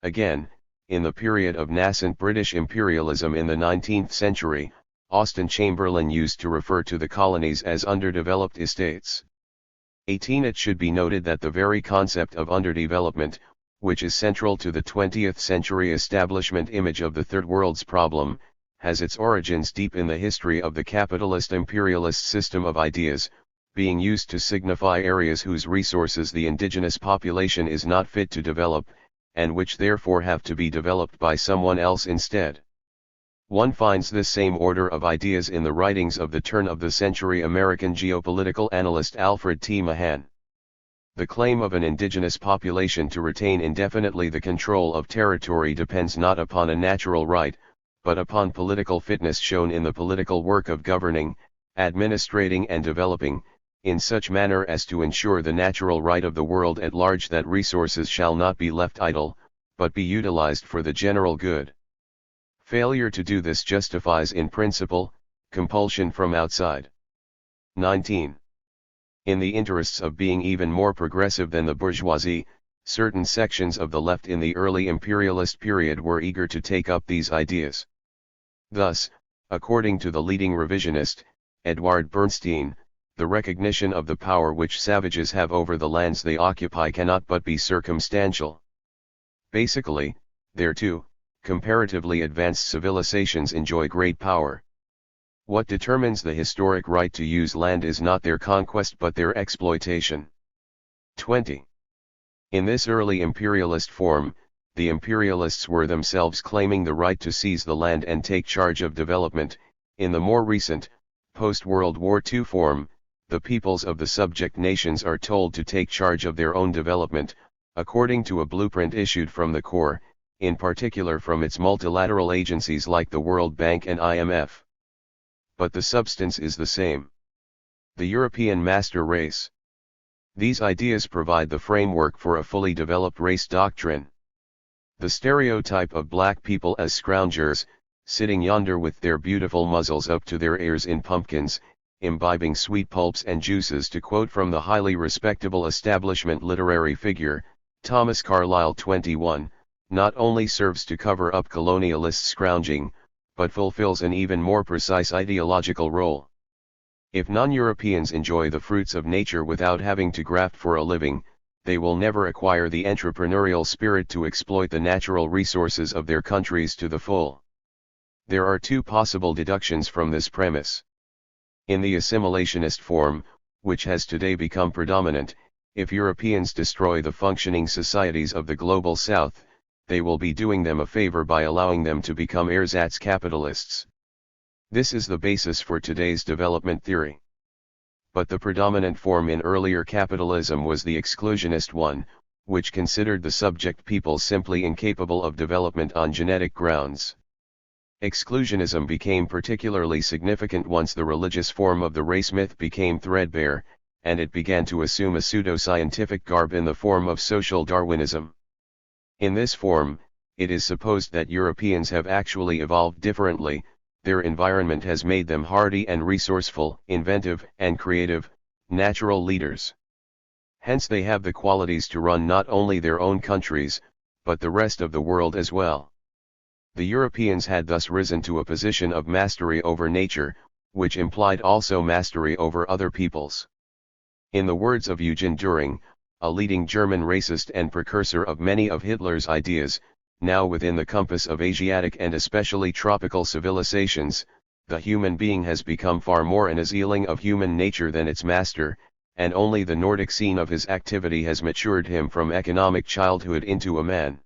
Again, in the period of nascent British imperialism in the 19th century, Austen Chamberlain used to refer to the colonies as underdeveloped estates. 18. It should be noted that the very concept of underdevelopment, which is central to the 20th century establishment image of the Third World's problem, has its origins deep in the history of the capitalist imperialist system of ideas, being used to signify areas whose resources the indigenous population is not fit to develop, and which therefore have to be developed by someone else instead. One finds this same order of ideas in the writings of the turn-of-the-century American geopolitical analyst Alfred T. Mahan. The claim of an indigenous population to retain indefinitely the control of territory depends not upon a natural right, but upon political fitness shown in the political work of governing, administrating and developing, in such manner as to ensure the natural right of the world at large that resources shall not be left idle, but be utilized for the general good. Failure to do this justifies in principle, compulsion from outside. 19. In the interests of being even more progressive than the bourgeoisie, certain sections of the left in the early imperialist period were eager to take up these ideas. Thus, according to the leading revisionist, Edward Bernstein, the recognition of the power which savages have over the lands they occupy cannot but be circumstantial. Basically, there too, comparatively advanced civilizations enjoy great power. What determines the historic right to use land is not their conquest but their exploitation. 20. In this early imperialist form, the imperialists were themselves claiming the right to seize the land and take charge of development. In the more recent, post-World War II form, the peoples of the subject nations are told to take charge of their own development, according to a blueprint issued from the core, in particular from its multilateral agencies like the World Bank and IMF. But the substance is the same. The European master race. These ideas provide the framework for a fully developed race doctrine. The stereotype of black people as scroungers, sitting yonder with their beautiful muzzles up to their ears in pumpkins, imbibing sweet pulps and juices, to quote from the highly respectable establishment literary figure, Thomas Carlyle 21, not only serves to cover up colonialist scrounging, but fulfills an even more precise ideological role. If non-Europeans enjoy the fruits of nature without having to graft for a living, they will never acquire the entrepreneurial spirit to exploit the natural resources of their countries to the full. There are two possible deductions from this premise. In the assimilationist form, which has today become predominant, if Europeans destroy the functioning societies of the global south, they will be doing them a favor by allowing them to become ersatz capitalists. This is the basis for today's development theory. But the predominant form in earlier capitalism was the exclusionist one, which considered the subject peoples simply incapable of development on genetic grounds. Exclusionism became particularly significant once the religious form of the race myth became threadbare, and it began to assume a pseudo-scientific garb in the form of social Darwinism. In this form, it is supposed that Europeans have actually evolved differently. Their environment has made them hardy and resourceful, inventive and creative, natural leaders. Hence they have the qualities to run not only their own countries, but the rest of the world as well. The Europeans had thus risen to a position of mastery over nature, which implied also mastery over other peoples. In the words of Eugen Düring, a leading German racist and precursor of many of Hitler's ideas, now within the compass of Asiatic and especially tropical civilizations, the human being has become far more an asyling of human nature than its master, and only the Nordic scene of his activity has matured him from economic childhood into a man.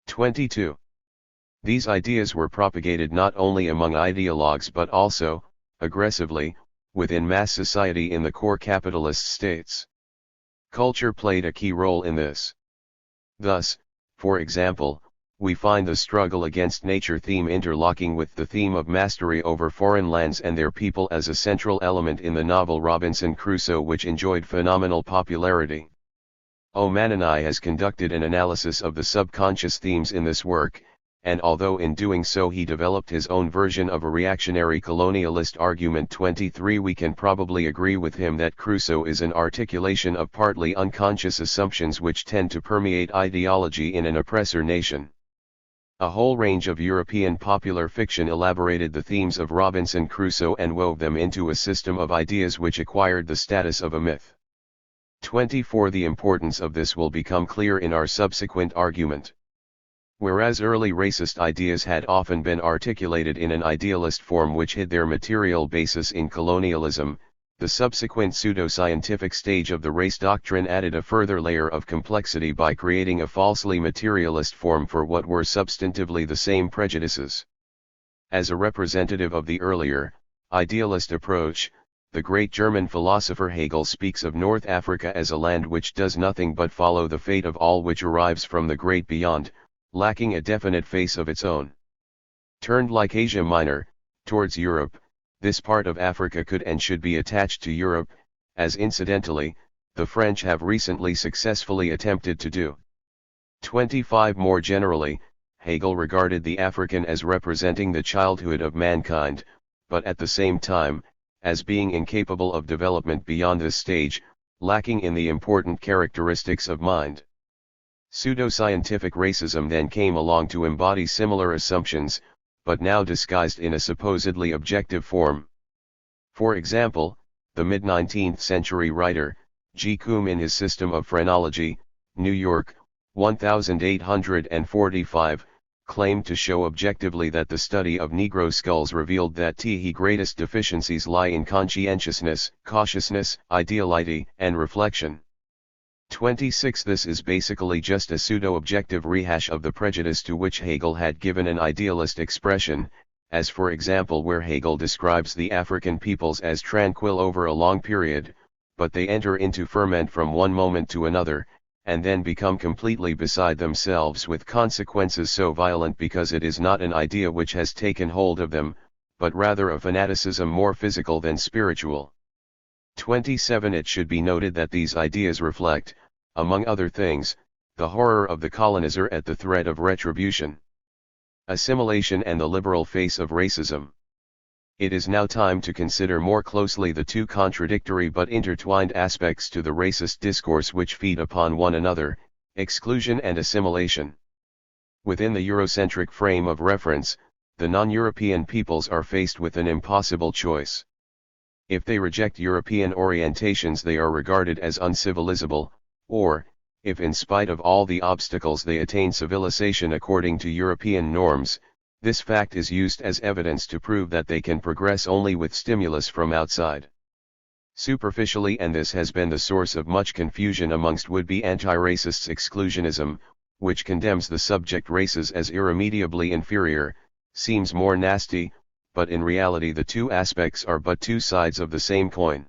22. These ideas were propagated not only among ideologues but also, aggressively, within mass society in the core capitalist states. Culture played a key role in this. Thus, for example, we find the struggle against nature theme interlocking with the theme of mastery over foreign lands and their people as a central element in the novel Robinson Crusoe, which enjoyed phenomenal popularity. O'Mananai has conducted an analysis of the subconscious themes in this work, and although in doing so he developed his own version of a reactionary colonialist argument 23, we can probably agree with him that Crusoe is an articulation of partly unconscious assumptions which tend to permeate ideology in an oppressor nation. A whole range of European popular fiction elaborated the themes of Robinson Crusoe and wove them into a system of ideas which acquired the status of a myth. 24. The importance of this will become clear in our subsequent argument. Whereas early racist ideas had often been articulated in an idealist form which hid their material basis in colonialism, the subsequent pseudo-scientific stage of the race doctrine added a further layer of complexity by creating a falsely materialist form for what were substantively the same prejudices. As a representative of the earlier, idealist approach, the great German philosopher Hegel speaks of North Africa as a land which does nothing but follow the fate of all which arrives from the great beyond, lacking a definite face of its own. Turned like Asia Minor, towards Europe, this part of Africa could and should be attached to Europe, as incidentally, the French have recently successfully attempted to do. 25. More generally, Hegel regarded the African as representing the childhood of mankind, but at the same time, as being incapable of development beyond this stage, lacking in the important characteristics of mind. Pseudo-scientific racism then came along to embody similar assumptions, but now disguised in a supposedly objective form. For example, the mid-19th century writer, G. Kuhn in his System of Phrenology, New York, 1845, claimed to show objectively that the study of Negro skulls revealed that the greatest deficiencies lie in conscientiousness, cautiousness, ideality, and reflection. 26. This is basically just a pseudo-objective rehash of the prejudice to which Hegel had given an idealist expression, as for example where Hegel describes the African peoples as tranquil over a long period, but they enter into ferment from one moment to another, and then become completely beside themselves with consequences so violent because it is not an idea which has taken hold of them, but rather a fanaticism more physical than spiritual. 27. It should be noted that these ideas reflect, among other things, the horror of the colonizer at the threat of retribution, assimilation and the liberal face of racism. It is now time to consider more closely the two contradictory but intertwined aspects to the racist discourse which feed upon one another, exclusion and assimilation. Within the Eurocentric frame of reference, the non-European peoples are faced with an impossible choice. If they reject European orientations, they are regarded as uncivilizable, Or, if in spite of all the obstacles they attain civilization according to European norms, this fact is used as evidence to prove that they can progress only with stimulus from outside. Superficially, and this has been the source of much confusion amongst would-be anti-racists, exclusionism, which condemns the subject races as irremediably inferior, seems more nasty, but in reality the two aspects are but two sides of the same coin.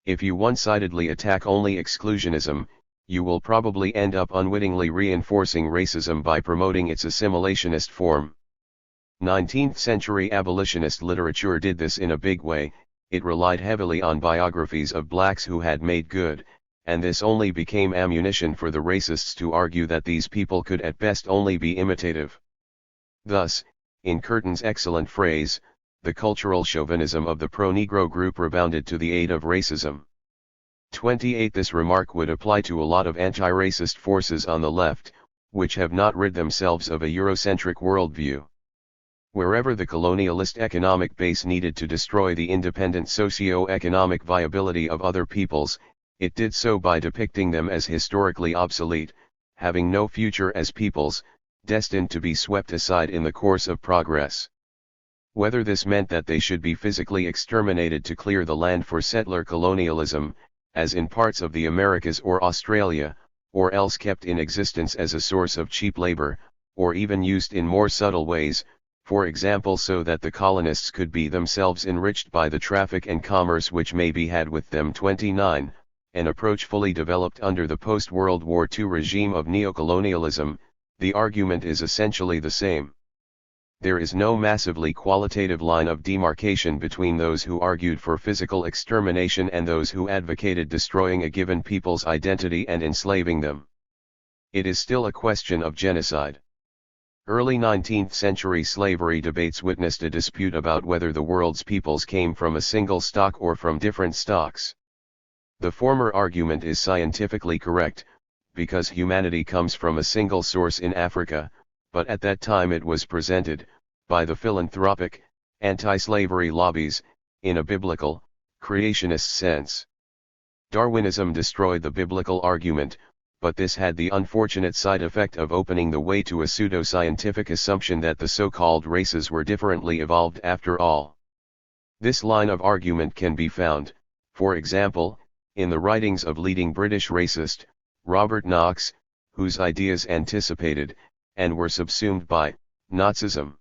If you one-sidedly attack only exclusionism, you will probably end up unwittingly reinforcing racism by promoting its assimilationist form. 19th century abolitionist literature did this in a big way. It relied heavily on biographies of blacks who had made good, and this only became ammunition for the racists to argue that these people could at best only be imitative. Thus, in Curtin's excellent phrase, the cultural chauvinism of the pro-Negro group rebounded to the aid of racism. 28. This remark would apply to a lot of anti-racist forces on the left, which have not rid themselves of a Eurocentric worldview. Wherever the colonialist economic base needed to destroy the independent socio-economic viability of other peoples, it did so by depicting them as historically obsolete, having no future as peoples, destined to be swept aside in the course of progress. Whether this meant that they should be physically exterminated to clear the land for settler colonialism, as in parts of the Americas or Australia, or else kept in existence as a source of cheap labor, or even used in more subtle ways, for example so that the colonists could be themselves enriched by the traffic and commerce which may be had with them. 29. An approach fully developed under the post-World War II regime of neocolonialism, the argument is essentially the same. There is no massively qualitative line of demarcation between those who argued for physical extermination and those who advocated destroying a given people's identity and enslaving them. It is still a question of genocide. Early 19th century slavery debates witnessed a dispute about whether the world's peoples came from a single stock or from different stocks. The former argument is scientifically correct, because humanity comes from a single source in Africa, but at that time it was presented, by the philanthropic, anti-slavery lobbies, in a biblical, creationist sense. Darwinism destroyed the biblical argument, but this had the unfortunate side effect of opening the way to a pseudo-scientific assumption that the so-called races were differently evolved after all. This line of argument can be found, for example, in the writings of leading British racist, Robert Knox, whose ideas anticipated, and were subsumed by, Nazism.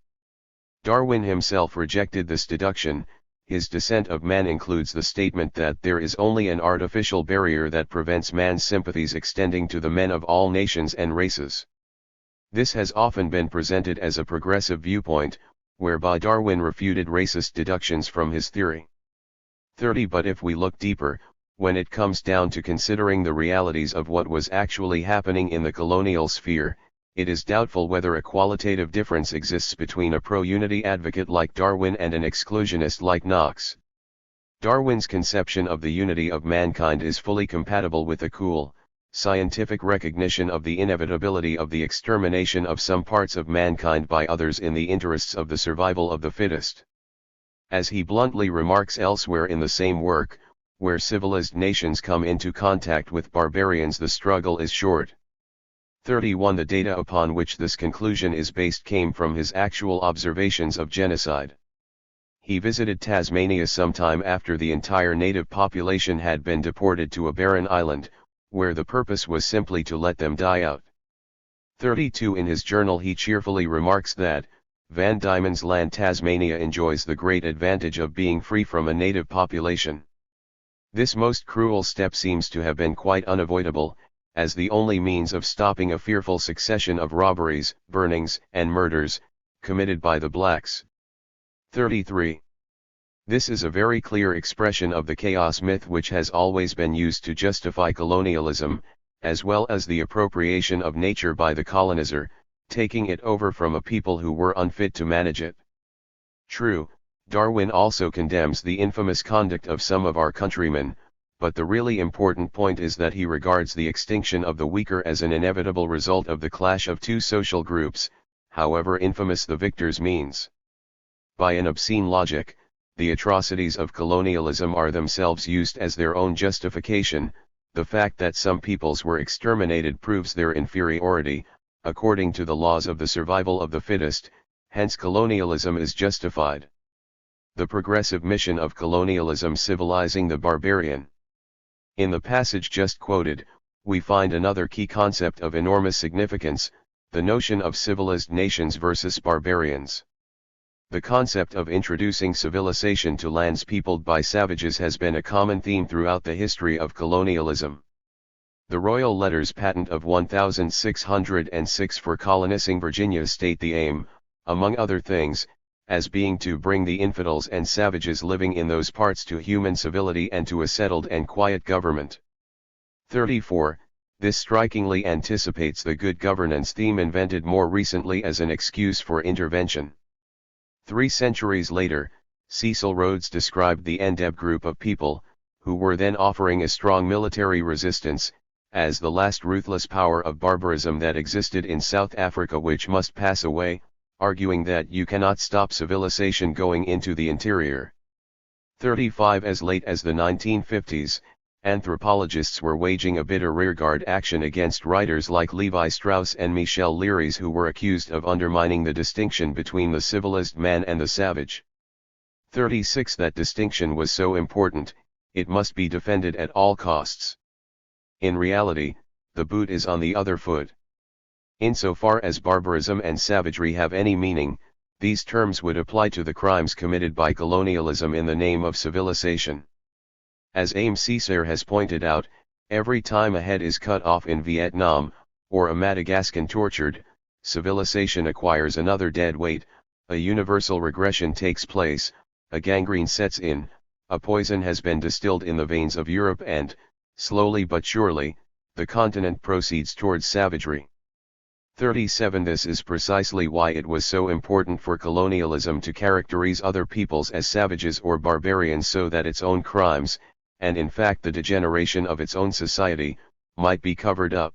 Darwin himself rejected this deduction. His Descent of Man includes the statement that there is only an artificial barrier that prevents man's sympathies extending to the men of all nations and races. This has often been presented as a progressive viewpoint, whereby Darwin refuted racist deductions from his theory. 30. But if we look deeper, when it comes down to considering the realities of what was actually happening in the colonial sphere, it is doubtful whether a qualitative difference exists between a pro-unity advocate like Darwin and an exclusionist like Knox. Darwin's conception of the unity of mankind is fully compatible with a cool, scientific recognition of the inevitability of the extermination of some parts of mankind by others in the interests of the survival of the fittest. As he bluntly remarks elsewhere in the same work, where civilized nations come into contact with barbarians, the struggle is short. 31. The data upon which this conclusion is based came from his actual observations of genocide. He visited Tasmania sometime after the entire native population had been deported to a barren island, where the purpose was simply to let them die out. 32. In his journal he cheerfully remarks that, Van Diemen's Land Tasmania enjoys the great advantage of being free from a native population. This most cruel step seems to have been quite unavoidable, as the only means of stopping a fearful succession of robberies, burnings, and murders, committed by the blacks. 33. This is a very clear expression of the chaos myth which has always been used to justify colonialism, as well as the appropriation of nature by the colonizer, taking it over from a people who were unfit to manage it. True, Darwin also condemns the infamous conduct of some of our countrymen, but the really important point is that he regards the extinction of the weaker as an inevitable result of the clash of two social groups, however infamous the victor's means. By an obscene logic, the atrocities of colonialism are themselves used as their own justification, The fact that some peoples were exterminated proves their inferiority, according to the laws of the survival of the fittest, hence colonialism is justified. The progressive mission of colonialism civilizing the barbarian. In the passage just quoted, we find another key concept of enormous significance, the notion of civilized nations versus barbarians. The concept of introducing civilization to lands peopled by savages has been a common theme throughout the history of colonialism. The Royal Letters Patent of 1606 for colonizing Virginia state the aim, among other things, as being to bring the infidels and savages living in those parts to human civility and to a settled and quiet government. 34. This strikingly anticipates the good governance theme invented more recently as an excuse for intervention. 3 centuries later, Cecil Rhodes described the Ndeb group of people, who were then offering a strong military resistance, as the last ruthless power of barbarism that existed in South Africa which must pass away, arguing that you cannot stop civilization going into the interior. 35. As late as the 1950s, anthropologists were waging a bitter rearguard action against writers like Levi Strauss and Michel Leiris who were accused of undermining the distinction between the civilized man and the savage. 36. That distinction was so important, it must be defended at all costs. In reality, the boot is on the other foot. Insofar as barbarism and savagery have any meaning, these terms would apply to the crimes committed by colonialism in the name of civilization. As Aimé Césaire has pointed out, every time a head is cut off in Vietnam, or a Madagascan tortured, civilization acquires another dead weight, a universal regression takes place, a gangrene sets in, a poison has been distilled in the veins of Europe and, slowly but surely, the continent proceeds towards savagery. 37. This is precisely why it was so important for colonialism to characterize other peoples as savages or barbarians so that its own crimes, and in fact the degeneration of its own society, might be covered up.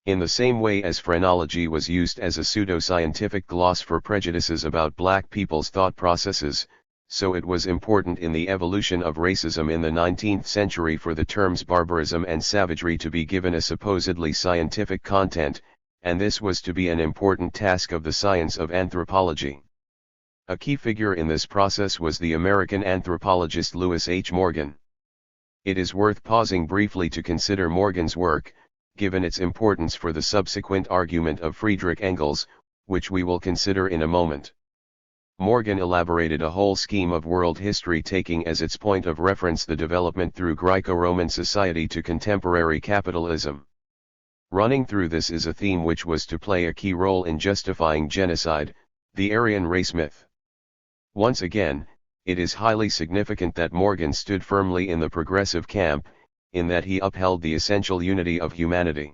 In the same way as phrenology was used as a pseudo-scientific gloss for prejudices about black people's thought processes, so it was important in the evolution of racism in the 19th century for the terms barbarism and savagery to be given a supposedly scientific content, and this was to be an important task of the science of anthropology. A key figure in this process was the American anthropologist Lewis H. Morgan. It is worth pausing briefly to consider Morgan's work, given its importance for the subsequent argument of Friedrich Engels, which we will consider in a moment. Morgan elaborated a whole scheme of world history taking as its point of reference the development through Greco-Roman society to contemporary capitalism. Running through this is a theme which was to play a key role in justifying genocide, the Aryan race myth. Once again, it is highly significant that Morgan stood firmly in the progressive camp, in that he upheld the essential unity of humanity.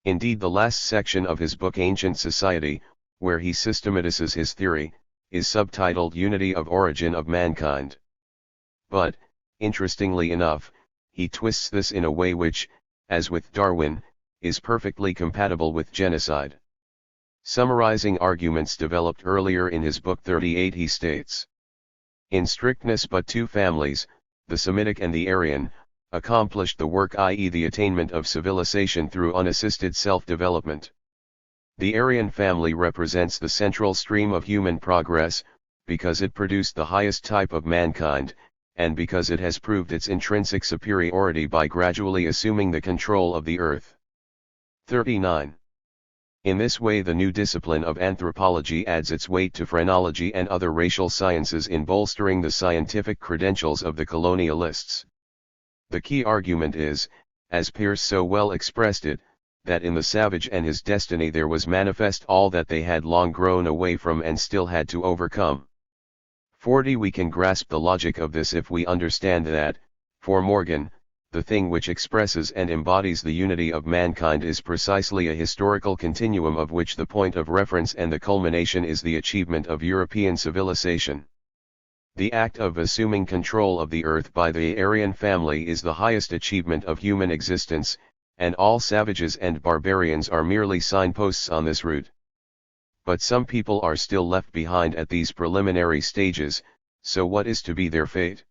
Indeed, the last section of his book Ancient Society, where he systematizes his theory, is subtitled Unity of Origin of Mankind. But, interestingly enough, he twists this in a way which, as with Darwin, is perfectly compatible with genocide. Summarizing arguments developed earlier in his book 38, he states, in strictness but 2 families, the Semitic and the Aryan, accomplished the work, i.e. the attainment of civilization through unassisted self-development. The Aryan family represents the central stream of human progress, because it produced the highest type of mankind, and because it has proved its intrinsic superiority by gradually assuming the control of the earth. 39. In this way the new discipline of anthropology adds its weight to phrenology and other racial sciences in bolstering the scientific credentials of the colonialists. The key argument is, as Peirce so well expressed it, that in the savage and his destiny there was manifest all that they had long grown away from and still had to overcome. 40. We can grasp the logic of this if we understand that, for Morgan, the thing which expresses and embodies the unity of mankind is precisely a historical continuum of which the point of reference and the culmination is the achievement of European civilization. The act of assuming control of the earth by the Aryan family is the highest achievement of human existence, and all savages and barbarians are merely signposts on this route. But some people are still left behind at these preliminary stages, so what is to be their fate?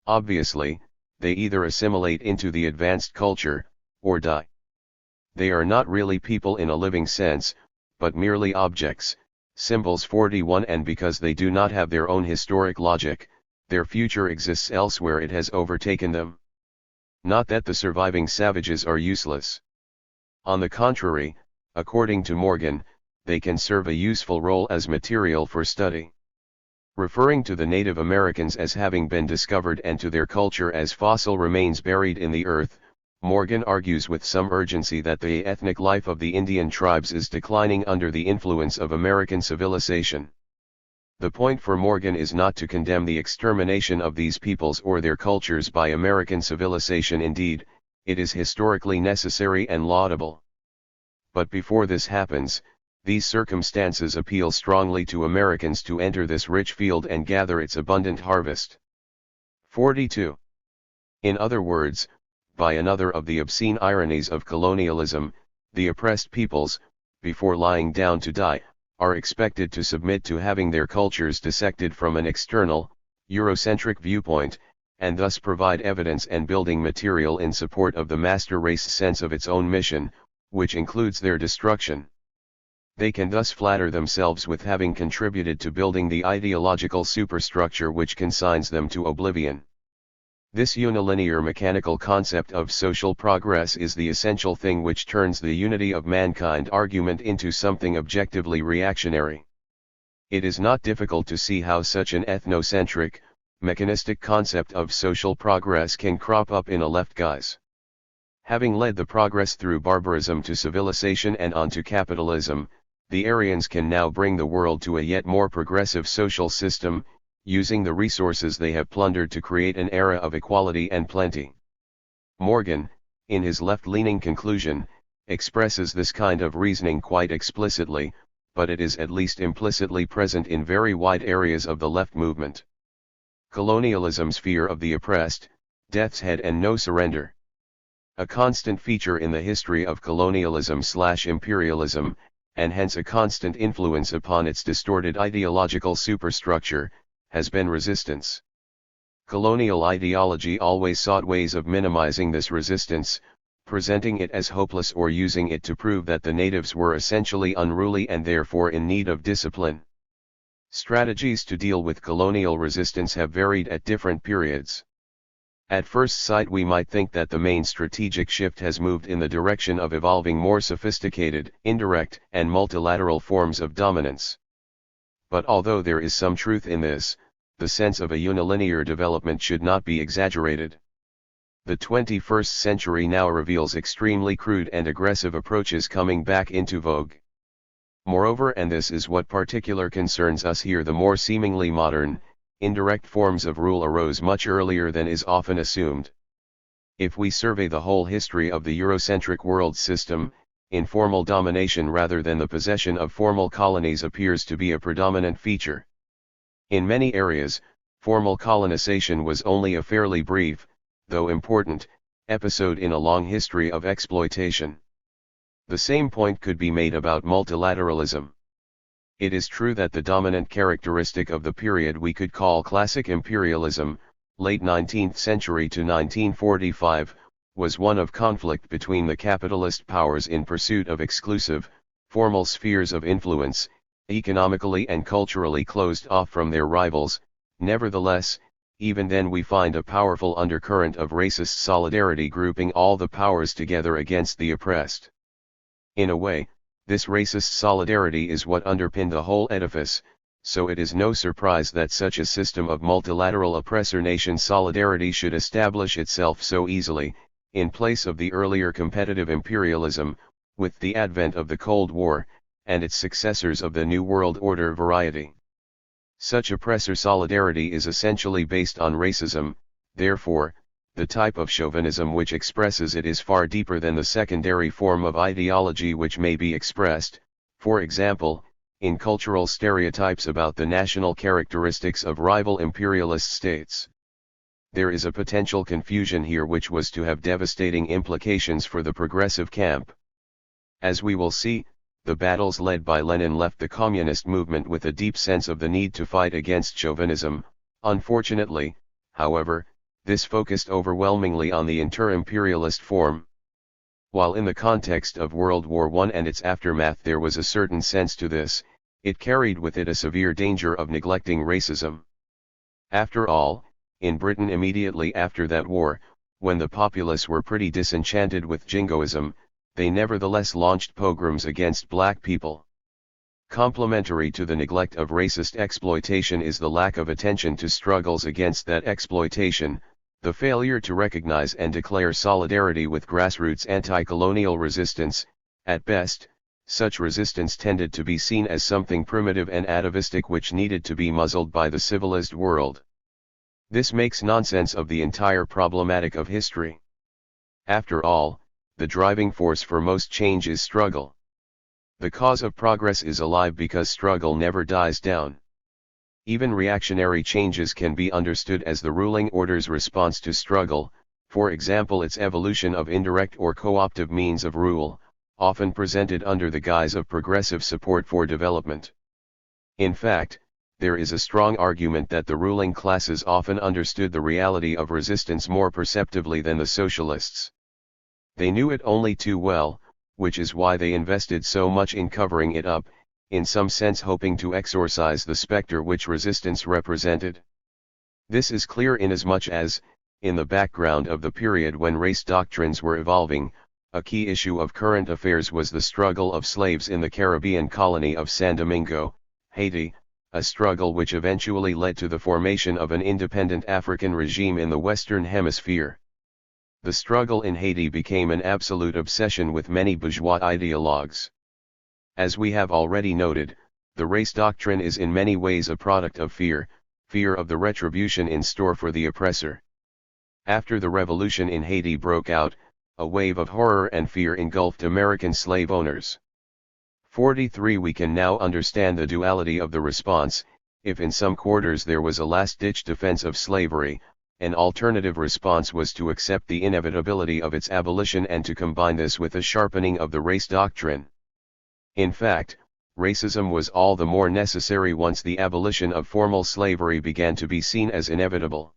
Obviously, they either assimilate into the advanced culture, or die. They are not really people in a living sense, but merely objects, symbols. 41 And because they do not have their own historic logic, their future exists elsewhere, it has overtaken them. Not that the surviving savages are useless. On the contrary, according to Morgan, they can serve a useful role as material for study. Referring to the Native Americans as having been discovered and to their culture as fossil remains buried in the earth, Morgan argues with some urgency that the ethnic life of the Indian tribes is declining under the influence of American civilization. The point for Morgan is not to condemn the extermination of these peoples or their cultures by American civilization. Indeed, it is historically necessary and laudable. But before this happens, these circumstances appeal strongly to Americans to enter this rich field and gather its abundant harvest. 42. In other words, by another of the obscene ironies of colonialism, the oppressed peoples, before lying down to die, are expected to submit to having their cultures dissected from an external, Eurocentric viewpoint, and thus provide evidence and building material in support of the master race sense of its own mission, which includes their destruction. They can thus flatter themselves with having contributed to building the ideological superstructure which consigns them to oblivion. This unilinear mechanical concept of social progress is the essential thing which turns the unity of mankind argument into something objectively reactionary. It is not difficult to see how such an ethnocentric, mechanistic concept of social progress can crop up in a left guise. Having led the progress through barbarism to civilization and on to capitalism, the Aryans can now bring the world to a yet more progressive social system, using the resources they have plundered to create an era of equality and plenty. Morgan, in his left-leaning conclusion, expresses this kind of reasoning quite explicitly, but it is at least implicitly present in very wide areas of the left movement. Colonialism's fear of the oppressed, death's head and no surrender. A constant feature in the history of colonialism/imperialism, and hence a constant influence upon its distorted ideological superstructure, has been resistance. Colonial ideology always sought ways of minimizing this resistance, presenting it as hopeless or using it to prove that the natives were essentially unruly and therefore in need of discipline. Strategies to deal with colonial resistance have varied at different periods. At first sight we might think that the main strategic shift has moved in the direction of evolving more sophisticated, indirect, and multilateral forms of dominance. But although there is some truth in this, the sense of a unilinear development should not be exaggerated. The 21st century now reveals extremely crude and aggressive approaches coming back into vogue. Moreover, and this is what particularly concerns us here, the more seemingly modern, indirect forms of rule arose much earlier than is often assumed. If we survey the whole history of the Eurocentric world system, informal domination rather than the possession of formal colonies appears to be a predominant feature. In many areas, formal colonization was only a fairly brief, though important, episode in a long history of exploitation. The same point could be made about multilateralism. It is true that the dominant characteristic of the period we could call classic imperialism, late 19th century to 1945, was one of conflict between the capitalist powers in pursuit of exclusive, formal spheres of influence, economically and culturally closed off from their rivals. Nevertheless, even then we find a powerful undercurrent of racist solidarity grouping all the powers together against the oppressed. In a way, this racist solidarity is what underpinned the whole edifice, so it is no surprise that such a system of multilateral oppressor-nation solidarity should establish itself so easily, in place of the earlier competitive imperialism, with the advent of the Cold War, and its successors of the New World Order variety. Such oppressor solidarity is essentially based on racism, therefore, the type of chauvinism which expresses it is far deeper than the secondary form of ideology which may be expressed, for example, in cultural stereotypes about the national characteristics of rival imperialist states. There is a potential confusion here which was to have devastating implications for the progressive camp. As we will see, the battles led by Lenin left the communist movement with a deep sense of the need to fight against chauvinism. Unfortunately, however, this focused overwhelmingly on the inter-imperialist form. While in the context of World War I and its aftermath there was a certain sense to this, it carried with it a severe danger of neglecting racism. After all, in Britain immediately after that war, when the populace were pretty disenchanted with jingoism, they nevertheless launched pogroms against black people. Complementary to the neglect of racist exploitation is the lack of attention to struggles against that exploitation, the failure to recognize and declare solidarity with grassroots anti-colonial resistance. At best, such resistance tended to be seen as something primitive and atavistic which needed to be muzzled by the civilized world. This makes nonsense of the entire problematic of history. After all, the driving force for most change is struggle. The cause of progress is alive because struggle never dies down. Even reactionary changes can be understood as the ruling order's response to struggle, for example its evolution of indirect or co-optive means of rule, often presented under the guise of progressive support for development. In fact, there is a strong argument that the ruling classes often understood the reality of resistance more perceptively than the socialists. They knew it only too well, which is why they invested so much in covering it up, in some sense hoping to exorcise the specter which resistance represented. This is clear inasmuch as, in the background of the period when race doctrines were evolving, a key issue of current affairs was the struggle of slaves in the Caribbean colony of San Domingo, Haiti, a struggle which eventually led to the formation of an independent African regime in the Western Hemisphere. The struggle in Haiti became an absolute obsession with many bourgeois ideologues. As we have already noted, the race doctrine is in many ways a product of fear of the retribution in store for the oppressor. After the revolution in Haiti broke out, a wave of horror and fear engulfed American slave owners. 43 We can now understand the duality of the response. If in some quarters there was a last-ditch defense of slavery, an alternative response was to accept the inevitability of its abolition and to combine this with a sharpening of the race doctrine. In fact, racism was all the more necessary once the abolition of formal slavery began to be seen as inevitable.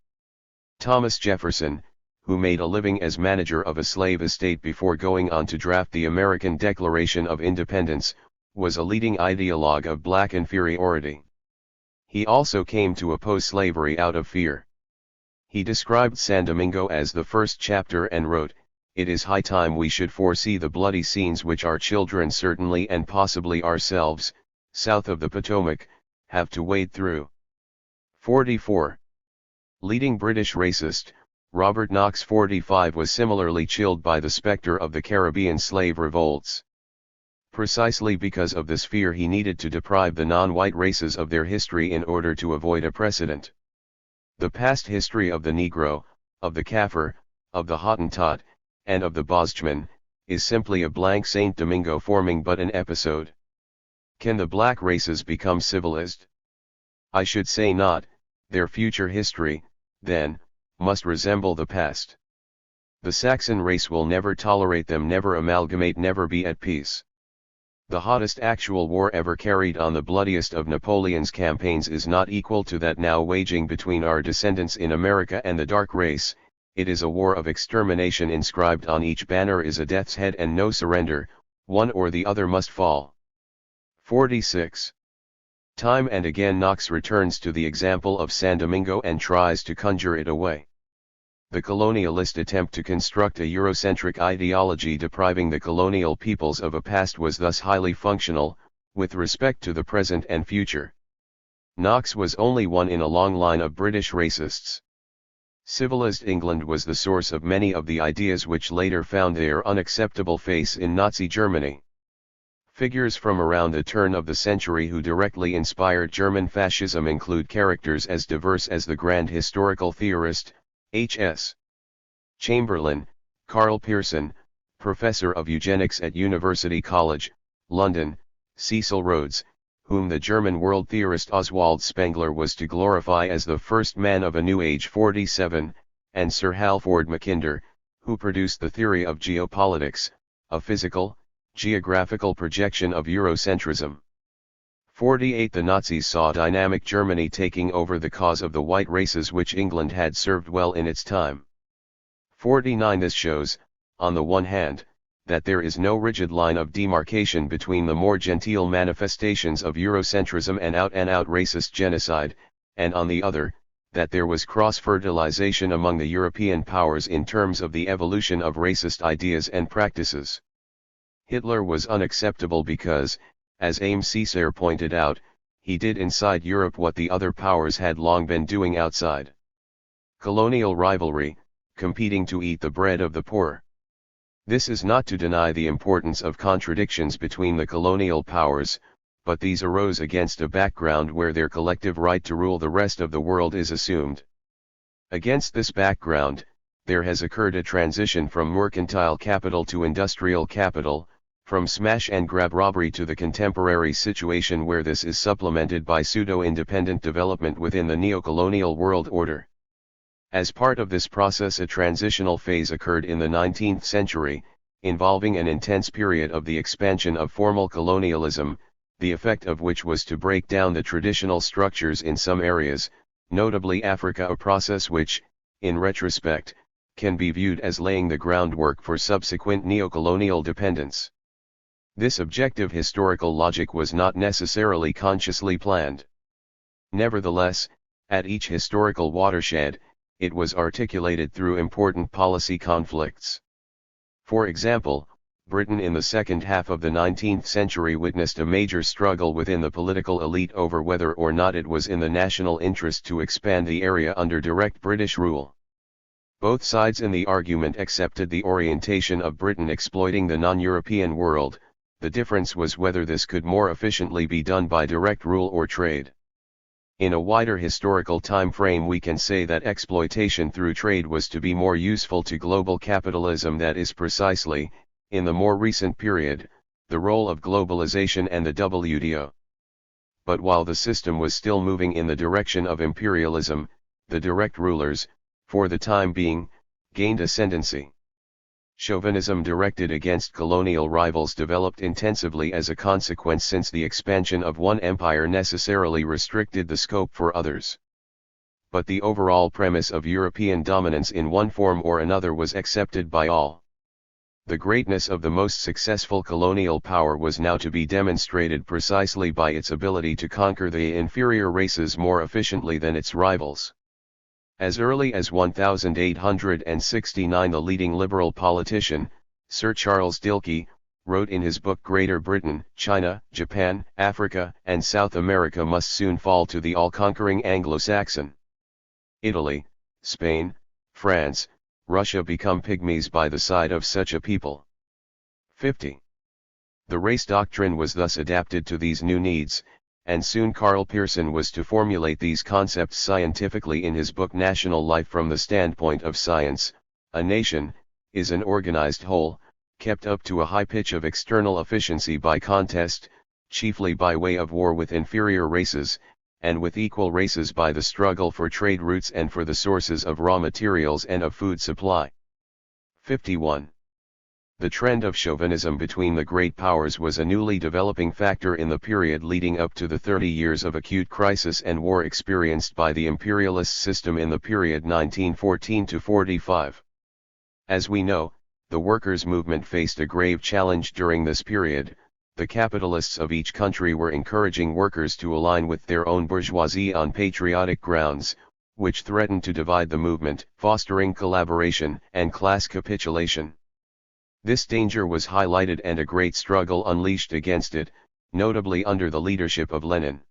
Thomas Jefferson, who made a living as manager of a slave estate before going on to draft the American Declaration of Independence, was a leading ideologue of black inferiority. He also came to oppose slavery out of fear. He described San Domingo as the first chapter and wrote, "It is high time we should foresee the bloody scenes which our children certainly and possibly ourselves, south of the Potomac, have to wade through." 44. Leading British racist, Robert Knox 45 was similarly chilled by the specter of the Caribbean slave revolts. Precisely because of this fear he needed to deprive the non-white races of their history in order to avoid a precedent. The past history of the Negro, of the Kaffir, of the Hottentot, and of the Bosjman, is simply a blank Saint Domingo forming but an episode. Can the black races become civilized? I should say not. Their future history, then, must resemble the past. The Saxon race will never tolerate them, never amalgamate, never be at peace. The hottest actual war ever carried on, the bloodiest of Napoleon's campaigns, is not equal to that now waging between our descendants in America and the dark race. It is a war of extermination. Inscribed on each banner is a death's head and no surrender, one or the other must fall. 46. Time and again Knox returns to the example of San Domingo and tries to conjure it away. The colonialist attempt to construct a Eurocentric ideology depriving the colonial peoples of a past was thus highly functional, with respect to the present and future. Knox was only one in a long line of British racists. Civilized England was the source of many of the ideas which later found their unacceptable face in Nazi Germany. Figures from around the turn of the century who directly inspired German fascism include characters as diverse as the grand historical theorist, H.S. Chamberlain, Karl Pearson, Professor of Eugenics at University College, London, Cecil Rhodes, whom the German world theorist Oswald Spengler was to glorify as the first man of a new age 47, and Sir Halford Mackinder, who produced the theory of geopolitics, a physical, geographical projection of Eurocentrism. 48 The Nazis saw dynamic Germany taking over the cause of the white races which England had served well in its time. 49 This shows, on the one hand, that there is no rigid line of demarcation between the more genteel manifestations of Eurocentrism and out-and-out racist genocide, and on the other, that there was cross-fertilization among the European powers in terms of the evolution of racist ideas and practices. Hitler was unacceptable because, as Aimé Césaire pointed out, he did inside Europe what the other powers had long been doing outside. Colonial rivalry, competing to eat the bread of the poor. This is not to deny the importance of contradictions between the colonial powers, but these arose against a background where their collective right to rule the rest of the world is assumed. Against this background, there has occurred a transition from mercantile capital to industrial capital, from smash-and-grab robbery to the contemporary situation where this is supplemented by pseudo-independent development within the neo-colonial world order. As part of this process, a transitional phase occurred in the 19th century, involving an intense period of the expansion of formal colonialism, the effect of which was to break down the traditional structures in some areas, notably Africa, a process which, in retrospect, can be viewed as laying the groundwork for subsequent neo-colonial dependence. This objective historical logic was not necessarily consciously planned. Nevertheless, at each historical watershed, it was articulated through important policy conflicts. For example, Britain in the second half of the 19th century witnessed a major struggle within the political elite over whether or not it was in the national interest to expand the area under direct British rule. Both sides in the argument accepted the orientation of Britain exploiting the non-European world. The difference was whether this could more efficiently be done by direct rule or trade. In a wider historical time frame, we can say that exploitation through trade was to be more useful to global capitalism. That is precisely, in the more recent period, the role of globalization and the WTO. But while the system was still moving in the direction of imperialism, the direct rulers, for the time being, gained ascendancy. Chauvinism directed against colonial rivals developed intensively as a consequence, since the expansion of one empire necessarily restricted the scope for others. But the overall premise of European dominance in one form or another was accepted by all. The greatness of the most successful colonial power was now to be demonstrated precisely by its ability to conquer the inferior races more efficiently than its rivals. As early as 1869, the leading liberal politician, Sir Charles Dilke, wrote in his book Greater Britain, China, Japan, Africa, and South America must soon fall to the all-conquering Anglo-Saxon. Italy, Spain, France, Russia become pygmies by the side of such a people. 50. The race doctrine was thus adapted to these new needs, and soon Karl Pearson was to formulate these concepts scientifically in his book National Life. From the standpoint of science, a nation is an organized whole, kept up to a high pitch of external efficiency by contest, chiefly by way of war with inferior races, and with equal races by the struggle for trade routes and for the sources of raw materials and of food supply. 51. The trend of chauvinism between the great powers was a newly developing factor in the period leading up to the 30 years of acute crisis and war experienced by the imperialist system in the period 1914 to 45. As we know, the workers' movement faced a grave challenge during this period. The capitalists of each country were encouraging workers to align with their own bourgeoisie on patriotic grounds, which threatened to divide the movement, fostering collaboration and class capitulation. This danger was highlighted and a great struggle unleashed against it, notably under the leadership of Lenin.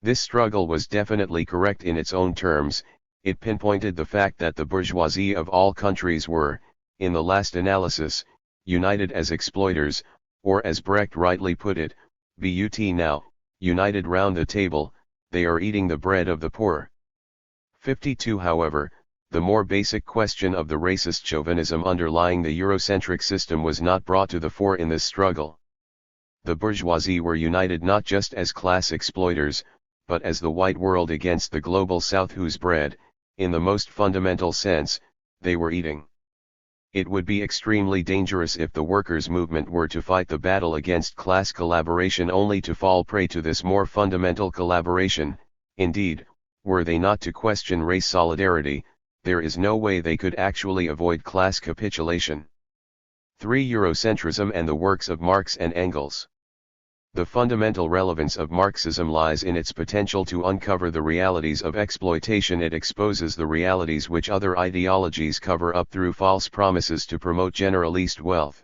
This struggle was definitely correct in its own terms. It pinpointed the fact that the bourgeoisie of all countries were, in the last analysis, united as exploiters, or as Brecht rightly put it, but now, united round the table, they are eating the bread of the poor. 52. However, the more basic question of the racist chauvinism underlying the Eurocentric system was not brought to the fore in this struggle. The bourgeoisie were united not just as class exploiters, but as the white world against the global South, whose bread, in the most fundamental sense, they were eating. It would be extremely dangerous if the workers' movement were to fight the battle against class collaboration only to fall prey to this more fundamental collaboration. Indeed, were they not to question race solidarity, there is no way they could actually avoid class capitulation. 3. Eurocentrism and the works of Marx and Engels. The fundamental relevance of Marxism lies in its potential to uncover the realities of exploitation. It exposes the realities which other ideologies cover up through false promises to promote generalist wealth.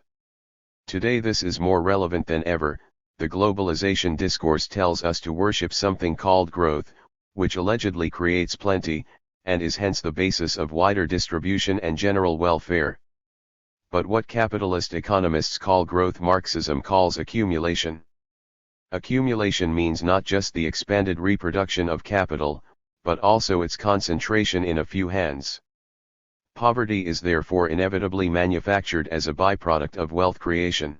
Today this is more relevant than ever. The globalization discourse tells us to worship something called growth, which allegedly creates plenty, and is hence the basis of wider distribution and general welfare. But what capitalist economists call growth, Marxism calls accumulation. Accumulation means not just the expanded reproduction of capital, but also its concentration in a few hands. Poverty is therefore inevitably manufactured as a byproduct of wealth creation.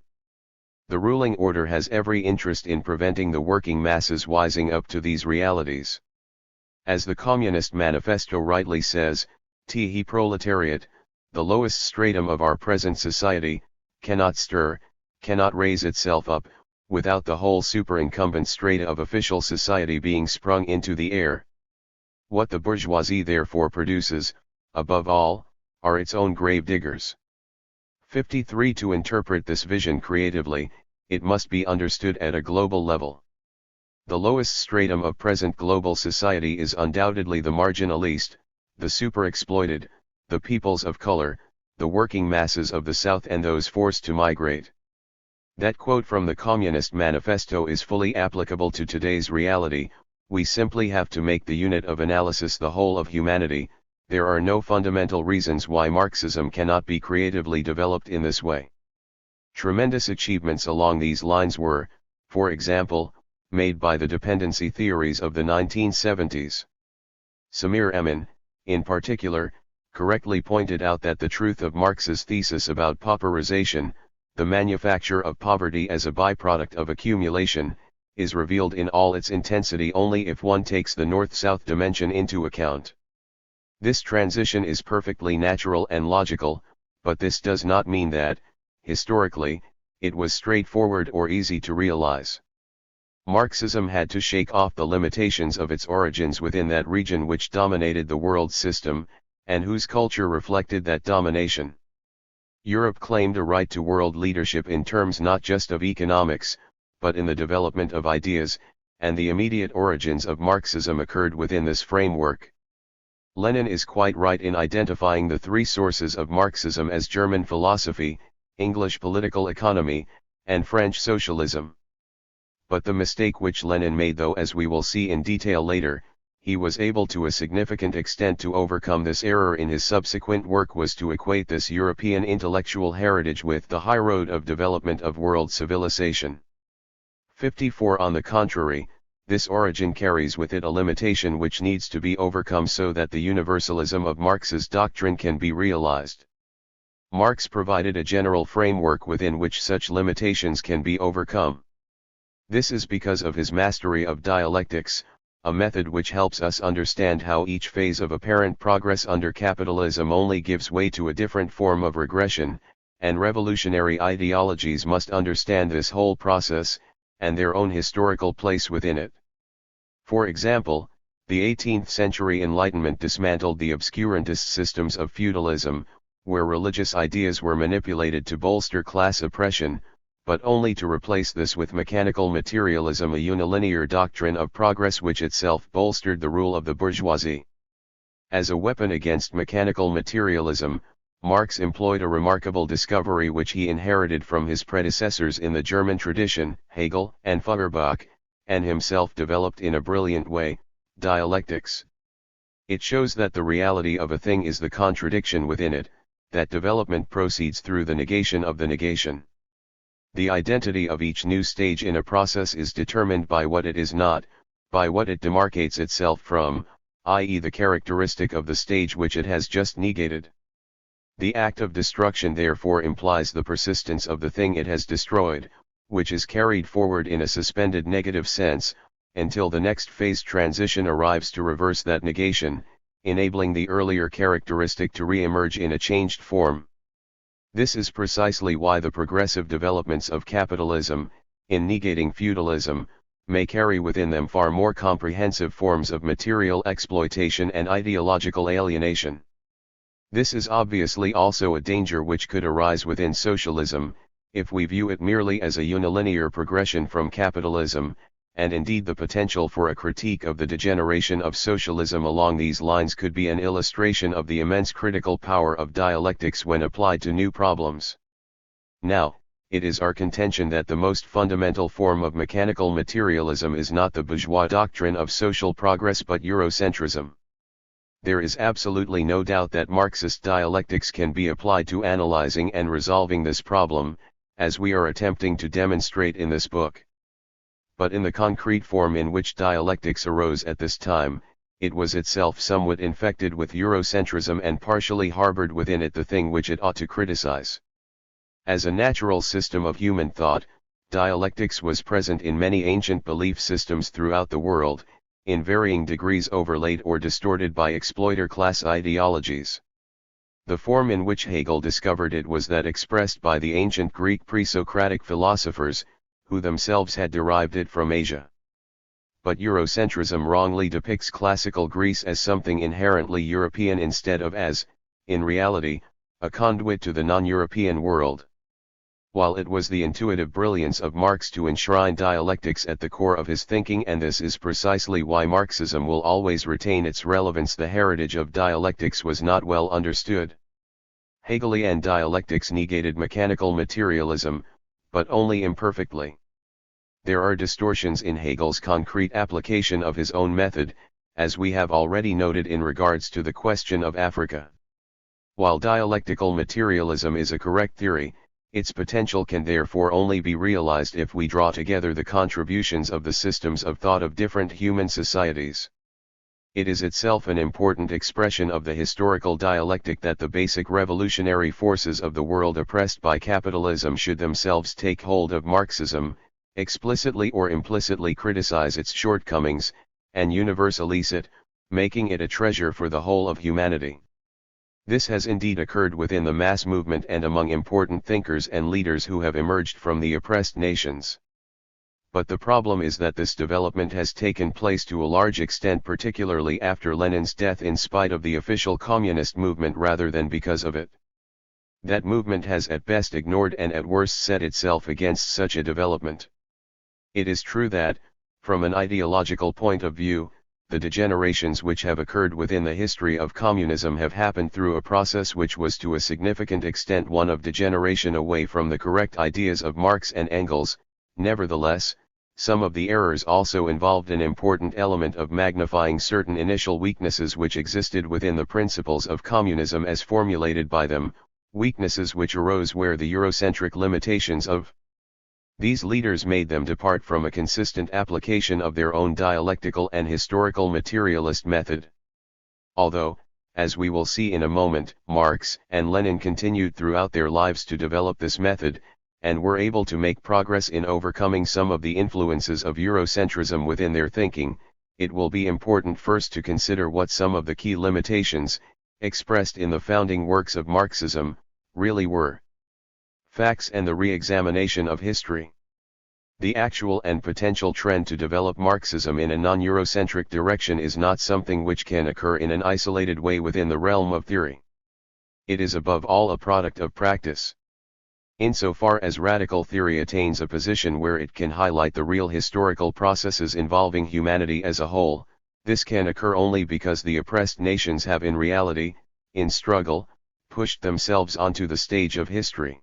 The ruling order has every interest in preventing the working masses wising up to these realities. As the Communist Manifesto rightly says, the proletariat, the lowest stratum of our present society, cannot stir, cannot raise itself up, without the whole superincumbent strata of official society being sprung into the air. What the bourgeoisie therefore produces, above all, are its own grave diggers. 53. To interpret this vision creatively, it must be understood at a global level. The lowest stratum of present global society is undoubtedly the marginalist, the superexploited, the peoples of color, the working masses of the South and those forced to migrate. That quote from the Communist Manifesto is fully applicable to today's reality. We simply have to make the unit of analysis the whole of humanity. There are no fundamental reasons why Marxism cannot be creatively developed in this way. Tremendous achievements along these lines were, for example, made by the dependency theories of the 1970s. Samir Emin, in particular, correctly pointed out that the truth of Marx's thesis about pauperization, the manufacture of poverty as a byproduct of accumulation, is revealed in all its intensity only if one takes the north-south dimension into account. This transition is perfectly natural and logical, but this does not mean that, historically, it was straightforward or easy to realize. Marxism had to shake off the limitations of its origins within that region which dominated the world system, and whose culture reflected that domination. Europe claimed a right to world leadership in terms not just of economics, but in the development of ideas, and the immediate origins of Marxism occurred within this framework. Lenin is quite right in identifying the three sources of Marxism as German philosophy, English political economy, and French socialism. But the mistake which Lenin made, though, as we will see in detail later, he was able to a significant extent to overcome this error in his subsequent work, was to equate this European intellectual heritage with the high road of development of world civilization. 54. On the contrary, this origin carries with it a limitation which needs to be overcome so that the universalism of Marx's doctrine can be realized. Marx provided a general framework within which such limitations can be overcome. This is because of his mastery of dialectics, a method which helps us understand how each phase of apparent progress under capitalism only gives way to a different form of regression, and revolutionary ideologies must understand this whole process, and their own historical place within it. For example, the 18th century Enlightenment dismantled the obscurantist systems of feudalism, where religious ideas were manipulated to bolster class oppression, but only to replace this with mechanical materialism, a unilinear doctrine of progress which itself bolstered the rule of the bourgeoisie. As a weapon against mechanical materialism, Marx employed a remarkable discovery which he inherited from his predecessors in the German tradition, Hegel and Feuerbach, and himself developed in a brilliant way, dialectics. It shows that the reality of a thing is the contradiction within it, that development proceeds through the negation of the negation. The identity of each new stage in a process is determined by what it is not, by what it demarcates itself from, i.e. the characteristic of the stage which it has just negated. The act of destruction therefore implies the persistence of the thing it has destroyed, which is carried forward in a suspended negative sense, until the next phase transition arrives to reverse that negation, enabling the earlier characteristic to re-emerge in a changed form. This is precisely why the progressive developments of capitalism, in negating feudalism, may carry within them far more comprehensive forms of material exploitation and ideological alienation. This is obviously also a danger which could arise within socialism, if we view it merely as a unilinear progression from capitalism, and indeed the potential for a critique of the degeneration of socialism along these lines could be an illustration of the immense critical power of dialectics when applied to new problems. Now, it is our contention that the most fundamental form of mechanical materialism is not the bourgeois doctrine of social progress but eurocentrism. There is absolutely no doubt that Marxist dialectics can be applied to analyzing and resolving this problem, as we are attempting to demonstrate in this book. But in the concrete form in which dialectics arose at this time, it was itself somewhat infected with eurocentrism and partially harbored within it the thing which it ought to criticize. As a natural system of human thought, dialectics was present in many ancient belief systems throughout the world, in varying degrees overlaid or distorted by exploiter class ideologies. The form in which Hegel discovered it was that expressed by the ancient Greek pre-Socratic philosophers, who themselves had derived it from Asia. But Eurocentrism wrongly depicts classical Greece as something inherently European instead of as, in reality, a conduit to the non-European world. While it was the intuitive brilliance of Marx to enshrine dialectics at the core of his thinking, and this is precisely why Marxism will always retain its relevance, the heritage of dialectics was not well understood. Hegelian dialectics negated mechanical materialism, but only imperfectly. There are distortions in Hegel's concrete application of his own method, as we have already noted in regards to the question of Africa. While dialectical materialism is a correct theory, its potential can therefore only be realized if we draw together the contributions of the systems of thought of different human societies. It is itself an important expression of the historical dialectic that the basic revolutionary forces of the world oppressed by capitalism should themselves take hold of Marxism, explicitly or implicitly criticize its shortcomings, and universalize it, making it a treasure for the whole of humanity. This has indeed occurred within the mass movement and among important thinkers and leaders who have emerged from the oppressed nations. But the problem is that this development has taken place to a large extent, particularly after Lenin's death, in spite of the official communist movement rather than because of it. That movement has at best ignored and at worst set itself against such a development. It is true that, from an ideological point of view, the degenerations which have occurred within the history of communism have happened through a process which was to a significant extent one of degeneration away from the correct ideas of Marx and Engels. Nevertheless, some of the errors also involved an important element of magnifying certain initial weaknesses which existed within the principles of communism as formulated by them, weaknesses which arose where the Eurocentric limitations of these leaders made them depart from a consistent application of their own dialectical and historical materialist method. Although, as we will see in a moment, Marx and Lenin continued throughout their lives to develop this method, and were able to make progress in overcoming some of the influences of Eurocentrism within their thinking, it will be important first to consider what some of the key limitations, expressed in the founding works of Marxism, really were. Facts and the re-examination of history. The actual and potential trend to develop Marxism in a non-Eurocentric direction is not something which can occur in an isolated way within the realm of theory. It is above all a product of practice. Insofar as radical theory attains a position where it can highlight the real historical processes involving humanity as a whole, this can occur only because the oppressed nations have in reality, in struggle, pushed themselves onto the stage of history.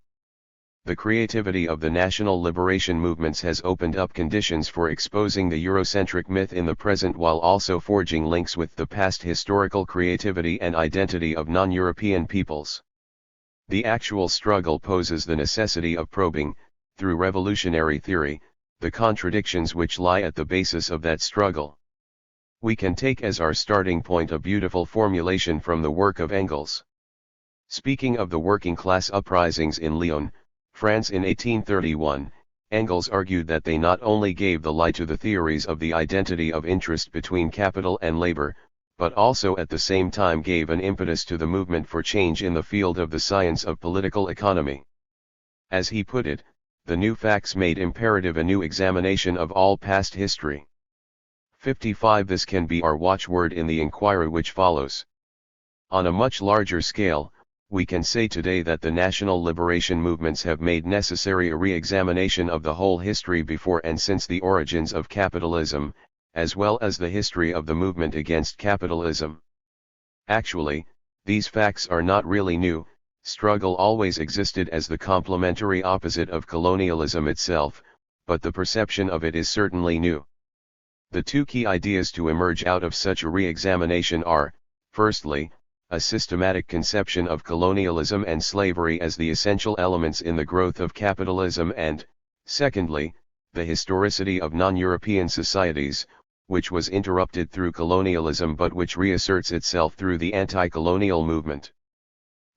The creativity of the national liberation movements has opened up conditions for exposing the Eurocentric myth in the present while also forging links with the past historical creativity and identity of non-European peoples. The actual struggle poses the necessity of probing, through revolutionary theory, the contradictions which lie at the basis of that struggle. We can take as our starting point a beautiful formulation from the work of Engels. Speaking of the working class uprisings in Lyon, France in 1831, Engels argued that they not only gave the lie to the theories of the identity of interest between capital and labor, but also at the same time gave an impetus to the movement for change in the field of the science of political economy. As he put it, the new facts made imperative a new examination of all past history. 55. This can be our watchword in the inquiry which follows. On a much larger scale, we can say today that the national liberation movements have made necessary a re-examination of the whole history before and since the origins of capitalism, as well as the history of the movement against capitalism. Actually, these facts are not really new. Struggle always existed as the complementary opposite of colonialism itself, but the perception of it is certainly new. The two key ideas to emerge out of such a re-examination are, firstly, a systematic conception of colonialism and slavery as the essential elements in the growth of capitalism and, secondly, the historicity of non-European societies, which was interrupted through colonialism but which reasserts itself through the anti-colonial movement.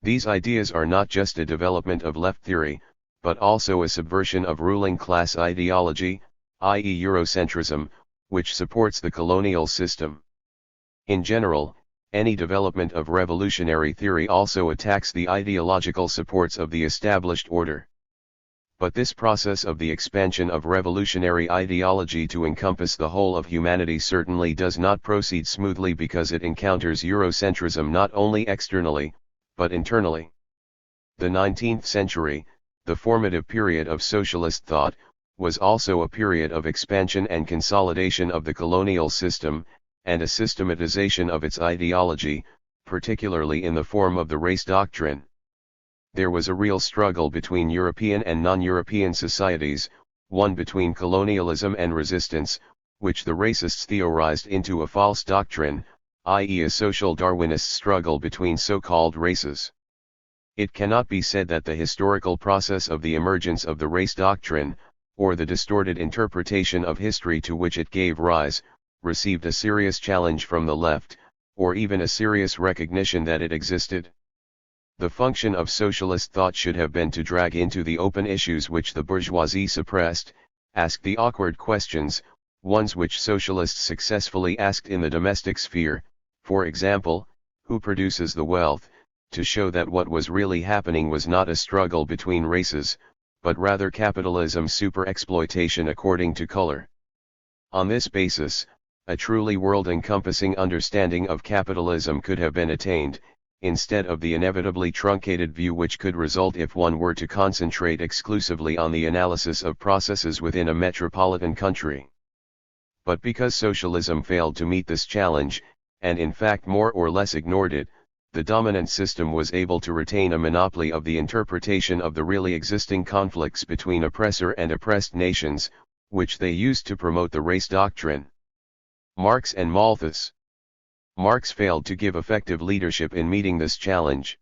These ideas are not just a development of left theory, but also a subversion of ruling class ideology, i.e. eurocentrism, which supports the colonial system. In general, any development of revolutionary theory also attacks the ideological supports of the established order. But this process of the expansion of revolutionary ideology to encompass the whole of humanity certainly does not proceed smoothly because it encounters eurocentrism not only externally, but internally. The 19th century, the formative period of socialist thought, was also a period of expansion and consolidation of the colonial system, and a systematization of its ideology, particularly in the form of the race doctrine. There was a real struggle between European and non-European societies, one between colonialism and resistance, which the racists theorized into a false doctrine, i.e. a social Darwinist struggle between so-called races. It cannot be said that the historical process of the emergence of the race doctrine, or the distorted interpretation of history to which it gave rise, received a serious challenge from the left, or even a serious recognition that it existed. The function of socialist thought should have been to drag into the open issues which the bourgeoisie suppressed, ask the awkward questions, ones which socialists successfully asked in the domestic sphere, for example, who produces the wealth, to show that what was really happening was not a struggle between races, but rather capitalism's super-exploitation according to color. On this basis, a truly world-encompassing understanding of capitalism could have been attained, instead of the inevitably truncated view which could result if one were to concentrate exclusively on the analysis of processes within a metropolitan country. But because socialism failed to meet this challenge, and in fact more or less ignored it, the dominant system was able to retain a monopoly of the interpretation of the really existing conflicts between oppressor and oppressed nations, which they used to promote the race doctrine. Marx and Malthus. Marx failed to give effective leadership in meeting this challenge.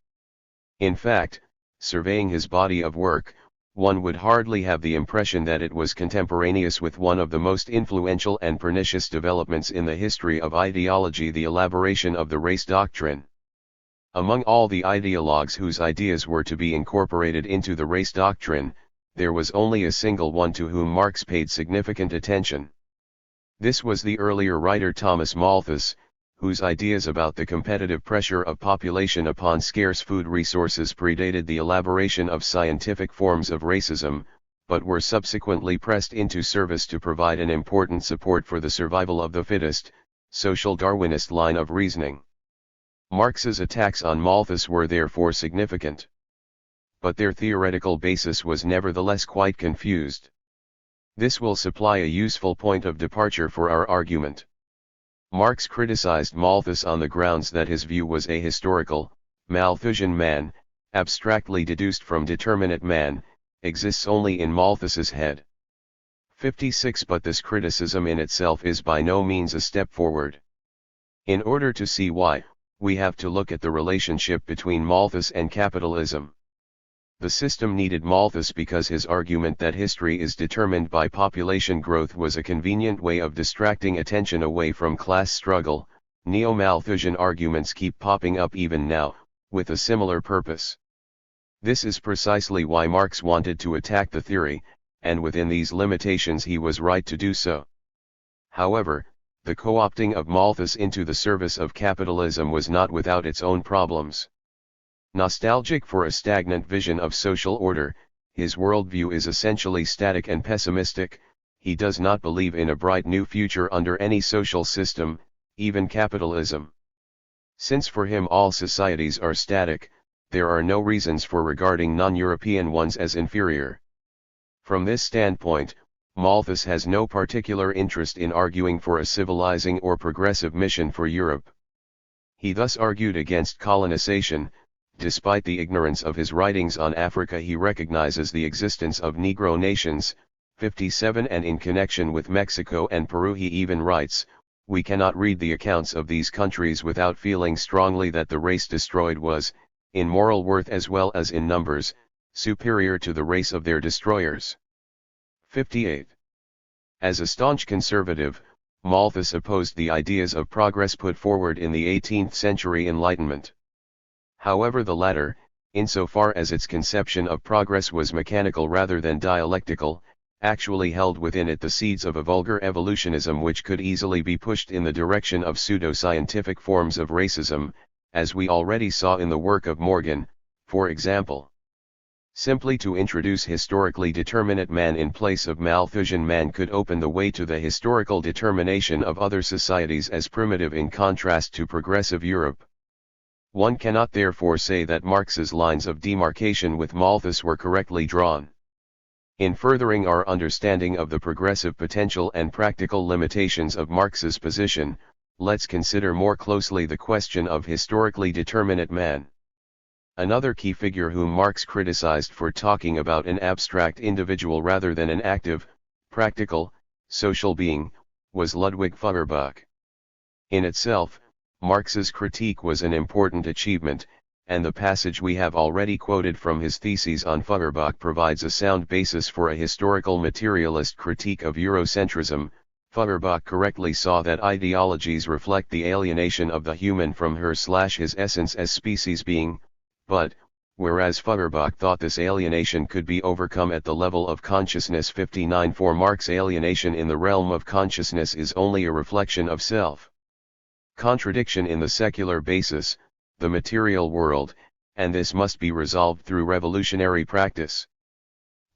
In fact, surveying his body of work, one would hardly have the impression that it was contemporaneous with one of the most influential and pernicious developments in the history of ideology, the elaboration of the race doctrine. Among all the ideologues whose ideas were to be incorporated into the race doctrine, there was only a single one to whom Marx paid significant attention. This was the earlier writer Thomas Malthus, whose ideas about the competitive pressure of population upon scarce food resources predated the elaboration of scientific forms of racism, but were subsequently pressed into service to provide an important support for the survival of the fittest, social Darwinist line of reasoning. Marx's attacks on Malthus were therefore significant. But their theoretical basis was nevertheless quite confused. This will supply a useful point of departure for our argument. Marx criticized Malthus on the grounds that his view was ahistorical. Malthusian man, abstractly deduced from determinate man, exists only in Malthus's head. 56. But this criticism in itself is by no means a step forward. In order to see why, we have to look at the relationship between Malthus and capitalism. The system needed Malthus because his argument that history is determined by population growth was a convenient way of distracting attention away from class struggle. Neo-Malthusian arguments keep popping up even now, with a similar purpose. This is precisely why Marx wanted to attack the theory, and within these limitations he was right to do so. However, the co-opting of Malthus into the service of capitalism was not without its own problems. Nostalgic for a stagnant vision of social order, his worldview is essentially static and pessimistic. He does not believe in a bright new future under any social system, even capitalism. Since for him all societies are static, there are no reasons for regarding non-European ones as inferior. From this standpoint, Malthus has no particular interest in arguing for a civilizing or progressive mission for Europe. He thus argued against colonization. Despite the ignorance of his writings on Africa, he recognizes the existence of Negro nations, 57, and in connection with Mexico and Peru he even writes, "We cannot read the accounts of these countries without feeling strongly that the race destroyed was, in moral worth as well as in numbers, superior to the race of their destroyers." 58. As a staunch conservative, Malthus opposed the ideas of progress put forward in the 18th century Enlightenment. However, the latter, insofar as its conception of progress was mechanical rather than dialectical, actually held within it the seeds of a vulgar evolutionism which could easily be pushed in the direction of pseudo-scientific forms of racism, as we already saw in the work of Morgan, for example. Simply to introduce historically determinate man in place of Malthusian man could open the way to the historical determination of other societies as primitive in contrast to progressive Europe. One cannot therefore say that Marx's lines of demarcation with Malthus were correctly drawn. In furthering our understanding of the progressive potential and practical limitations of Marx's position, let's consider more closely the question of historically determinate man. Another key figure whom Marx criticized for talking about an abstract individual rather than an active, practical, social being, was Ludwig Feuerbach. In itself, Marx's critique was an important achievement, and the passage we have already quoted from his theses on Feuerbach provides a sound basis for a historical materialist critique of Eurocentrism. Feuerbach correctly saw that ideologies reflect the alienation of the human from her/his essence as species being, but, whereas Feuerbach thought this alienation could be overcome at the level of consciousness, 59, for Marx alienation in the realm of consciousness is only a reflection of self. Contradiction in the secular basis, the material world, and this must be resolved through revolutionary practice.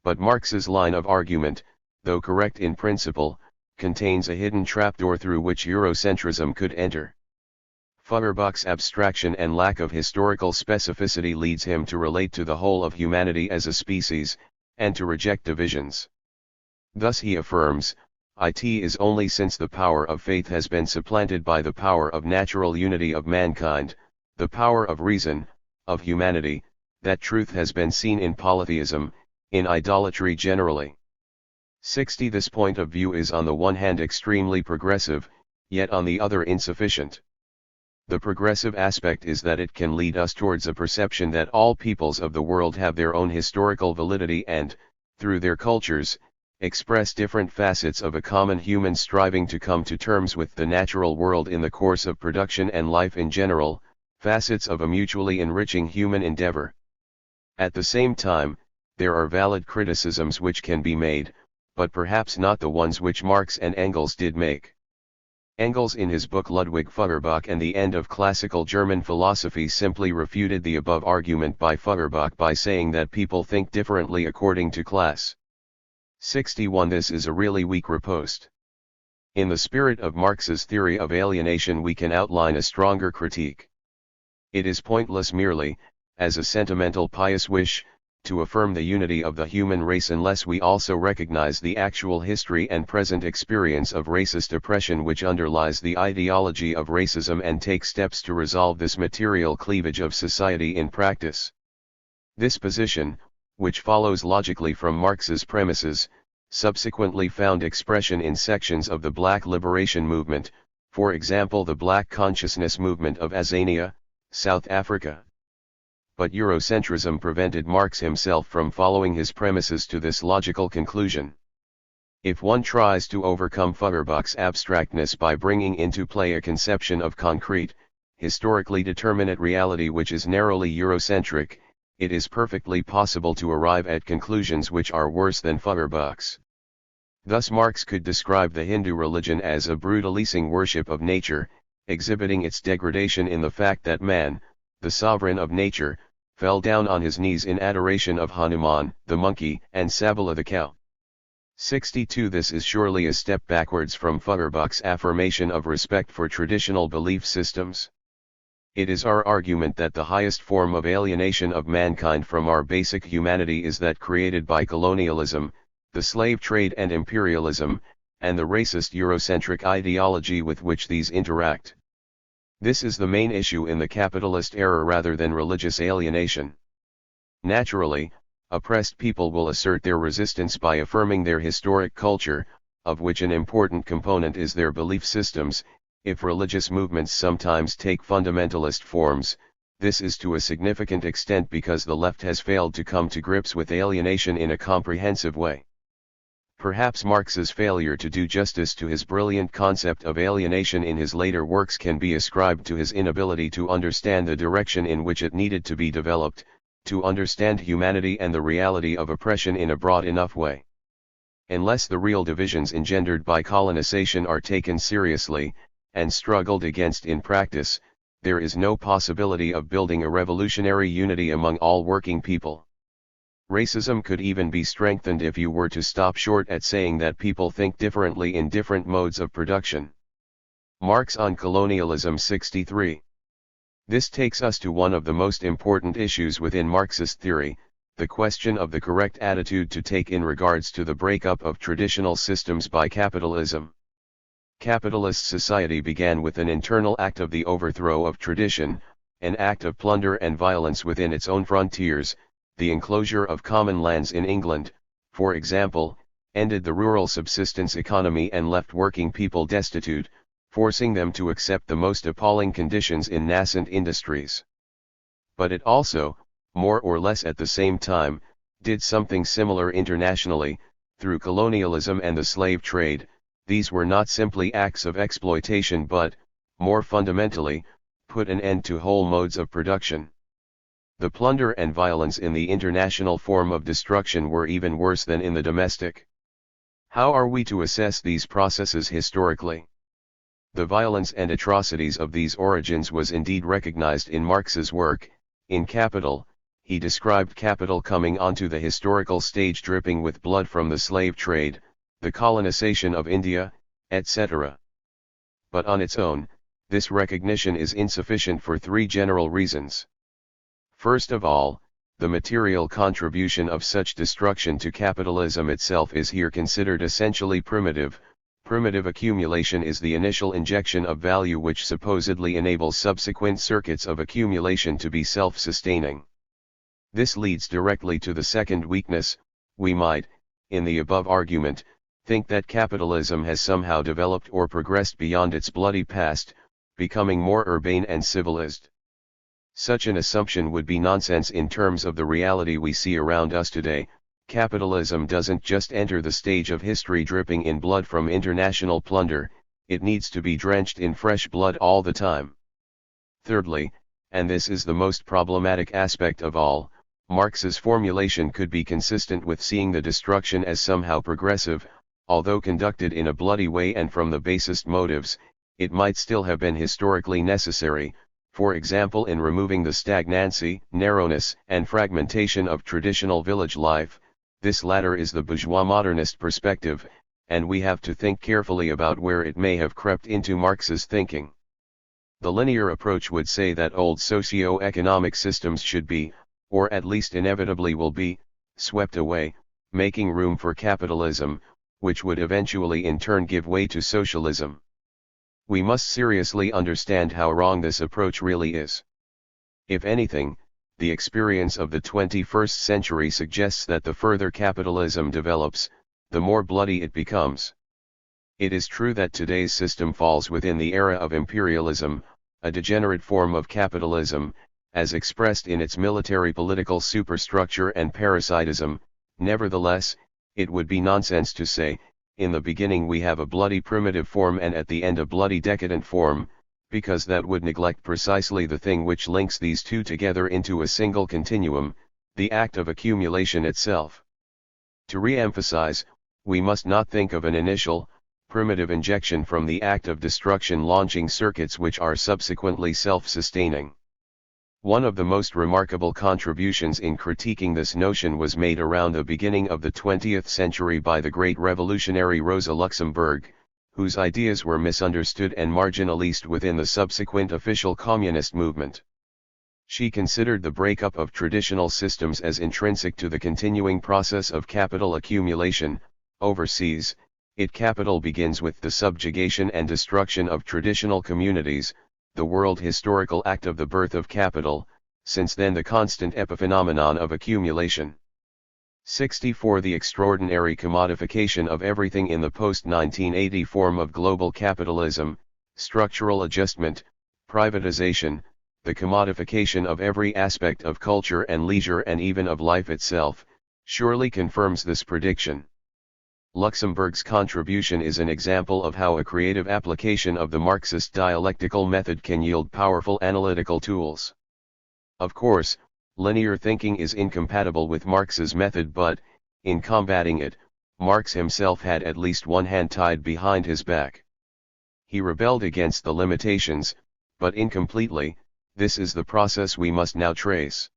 But Marx's line of argument, though correct in principle, contains a hidden trapdoor through which Eurocentrism could enter. Feuerbach's abstraction and lack of historical specificity leads him to relate to the whole of humanity as a species, and to reject divisions. Thus he affirms, "It is only since the power of faith has been supplanted by the power of natural unity of mankind, the power of reason, of humanity, that truth has been seen in polytheism, in idolatry generally." 60. This point of view is on the one hand extremely progressive, yet on the other insufficient. The progressive aspect is that it can lead us towards a perception that all peoples of the world have their own historical validity and, through their cultures, express different facets of a common human striving to come to terms with the natural world in the course of production and life in general, facets of a mutually enriching human endeavor. At the same time, there are valid criticisms which can be made, but perhaps not the ones which Marx and Engels did make. Engels in his book Ludwig Feuerbach and the End of Classical German Philosophy simply refuted the above argument by Feuerbach by saying that people think differently according to class. 61. This is a really weak riposte. In the spirit of Marx's theory of alienation we can outline a stronger critique. It is pointless merely, as a sentimental pious wish, to affirm the unity of the human race unless we also recognize the actual history and present experience of racist oppression which underlies the ideology of racism and take steps to resolve this material cleavage of society in practice. This position, which follows logically from Marx's premises, subsequently found expression in sections of the Black Liberation Movement, for example the Black Consciousness Movement of Azania, South Africa. But Eurocentrism prevented Marx himself from following his premises to this logical conclusion. If one tries to overcome Feuerbach's abstractness by bringing into play a conception of concrete, historically determinate reality which is narrowly Eurocentric, it is perfectly possible to arrive at conclusions which are worse than Feuerbach's. Thus Marx could describe the Hindu religion as a brutalizing worship of nature, exhibiting its degradation in the fact that man, the sovereign of nature, fell down on his knees in adoration of Hanuman, the monkey, and Sabala the cow. 62. This is surely a step backwards from Feuerbach's affirmation of respect for traditional belief systems. It is our argument that the highest form of alienation of mankind from our basic humanity is that created by colonialism, the slave trade and imperialism, and the racist Eurocentric ideology with which these interact. This is the main issue in the capitalist era rather than religious alienation. Naturally, oppressed people will assert their resistance by affirming their historic culture, of which an important component is their belief systems. If religious movements sometimes take fundamentalist forms, this is to a significant extent because the left has failed to come to grips with alienation in a comprehensive way. Perhaps Marx's failure to do justice to his brilliant concept of alienation in his later works can be ascribed to his inability to understand the direction in which it needed to be developed, to understand humanity and the reality of oppression in a broad enough way. Unless the real divisions engendered by colonization are taken seriously, and struggled against in practice, there is no possibility of building a revolutionary unity among all working people. Racism could even be strengthened if you were to stop short at saying that people think differently in different modes of production. Marx on Colonialism 63. This takes us to one of the most important issues within Marxist theory, the question of the correct attitude to take in regards to the breakup of traditional systems by capitalism. Capitalist society began with an internal act of the overthrow of tradition, an act of plunder and violence within its own frontiers. The enclosure of common lands in England, for example, ended the rural subsistence economy and left working people destitute, forcing them to accept the most appalling conditions in nascent industries. But it also, more or less at the same time, did something similar internationally, through colonialism and the slave trade. These were not simply acts of exploitation but, more fundamentally, put an end to whole modes of production. The plunder and violence in the international form of destruction were even worse than in the domestic. How are we to assess these processes historically? The violence and atrocities of these origins was indeed recognized in Marx's work. In Capital, he described capital coming onto the historical stage dripping with blood from the slave trade, the colonization of India, etc. But on its own, this recognition is insufficient for three general reasons. First of all, the material contribution of such destruction to capitalism itself is here considered essentially primitive. Primitive accumulation is the initial injection of value which supposedly enables subsequent circuits of accumulation to be self-sustaining. This leads directly to the second weakness. We might, in the above argument, think that capitalism has somehow developed or progressed beyond its bloody past, becoming more urbane and civilized. Such an assumption would be nonsense in terms of the reality we see around us today. Capitalism doesn't just enter the stage of history dripping in blood from international plunder, it needs to be drenched in fresh blood all the time. Thirdly, and this is the most problematic aspect of all, Marx's formulation could be consistent with seeing the destruction as somehow progressive. Although conducted in a bloody way and from the basest motives, it might still have been historically necessary, for example in removing the stagnancy, narrowness, and fragmentation of traditional village life. This latter is the bourgeois modernist perspective, and we have to think carefully about where it may have crept into Marx's thinking. The linear approach would say that old socio-economic systems should be, or at least inevitably will be, swept away, making room for capitalism, which would eventually in turn give way to socialism. We must seriously understand how wrong this approach really is. If anything, the experience of the 21st century suggests that the further capitalism develops, the more bloody it becomes. It is true that today's system falls within the era of imperialism, a degenerate form of capitalism, as expressed in its military-political superstructure and parasitism. Nevertheless, it would be nonsense to say, in the beginning we have a bloody primitive form and at the end a bloody decadent form, because that would neglect precisely the thing which links these two together into a single continuum, the act of accumulation itself. To re-emphasize, we must not think of an initial, primitive injection from the act of destruction launching circuits which are subsequently self-sustaining. One of the most remarkable contributions in critiquing this notion was made around the beginning of the 20th century by the great revolutionary Rosa Luxemburg, whose ideas were misunderstood and marginalized within the subsequent official communist movement. She considered the breakup of traditional systems as intrinsic to the continuing process of capital accumulation. Overseas, capital begins with the subjugation and destruction of traditional communities, the world historical act of the birth of capital, since then the constant epiphenomenon of accumulation. 64 The extraordinary commodification of everything in the post-1980 form of global capitalism, structural adjustment, privatization, the commodification of every aspect of culture and leisure and even of life itself, surely confirms this prediction. Luxemburg's contribution is an example of how a creative application of the Marxist dialectical method can yield powerful analytical tools. Of course, linear thinking is incompatible with Marx's method, but, in combating it, Marx himself had at least one hand tied behind his back. He rebelled against the limitations, but incompletely. This is the process we must now trace.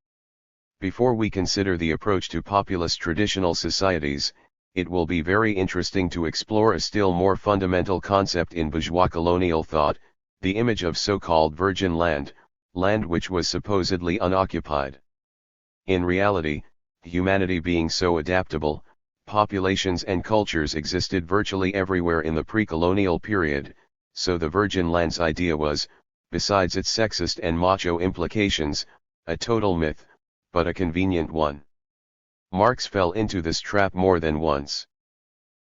Before we consider the approach to populist traditional societies, it will be very interesting to explore a still more fundamental concept in bourgeois colonial thought, the image of so-called virgin land, land which was supposedly unoccupied. In reality, humanity being so adaptable, populations and cultures existed virtually everywhere in the pre-colonial period, so the virgin lands idea was, besides its sexist and macho implications, a total myth, but a convenient one. Marx fell into this trap more than once.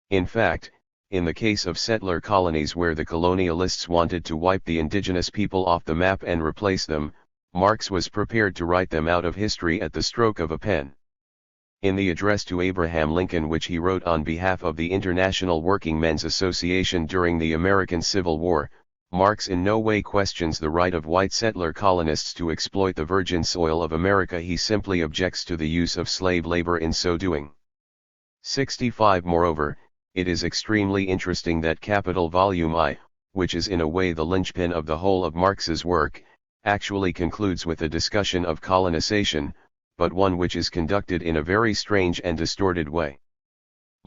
In fact, in the case of settler colonies where the colonialists wanted to wipe the indigenous people off the map and replace them, Marx was prepared to write them out of history at the stroke of a pen. In the address to Abraham Lincoln which he wrote on behalf of the International Working Men's Association during the American Civil War, Marx in no way questions the right of white settler colonists to exploit the virgin soil of America. He simply objects to the use of slave labor in so doing. 65 Moreover, it is extremely interesting that Capital Volume I, which is in a way the linchpin of the whole of Marx's work, actually concludes with a discussion of colonization, but one which is conducted in a very strange and distorted way.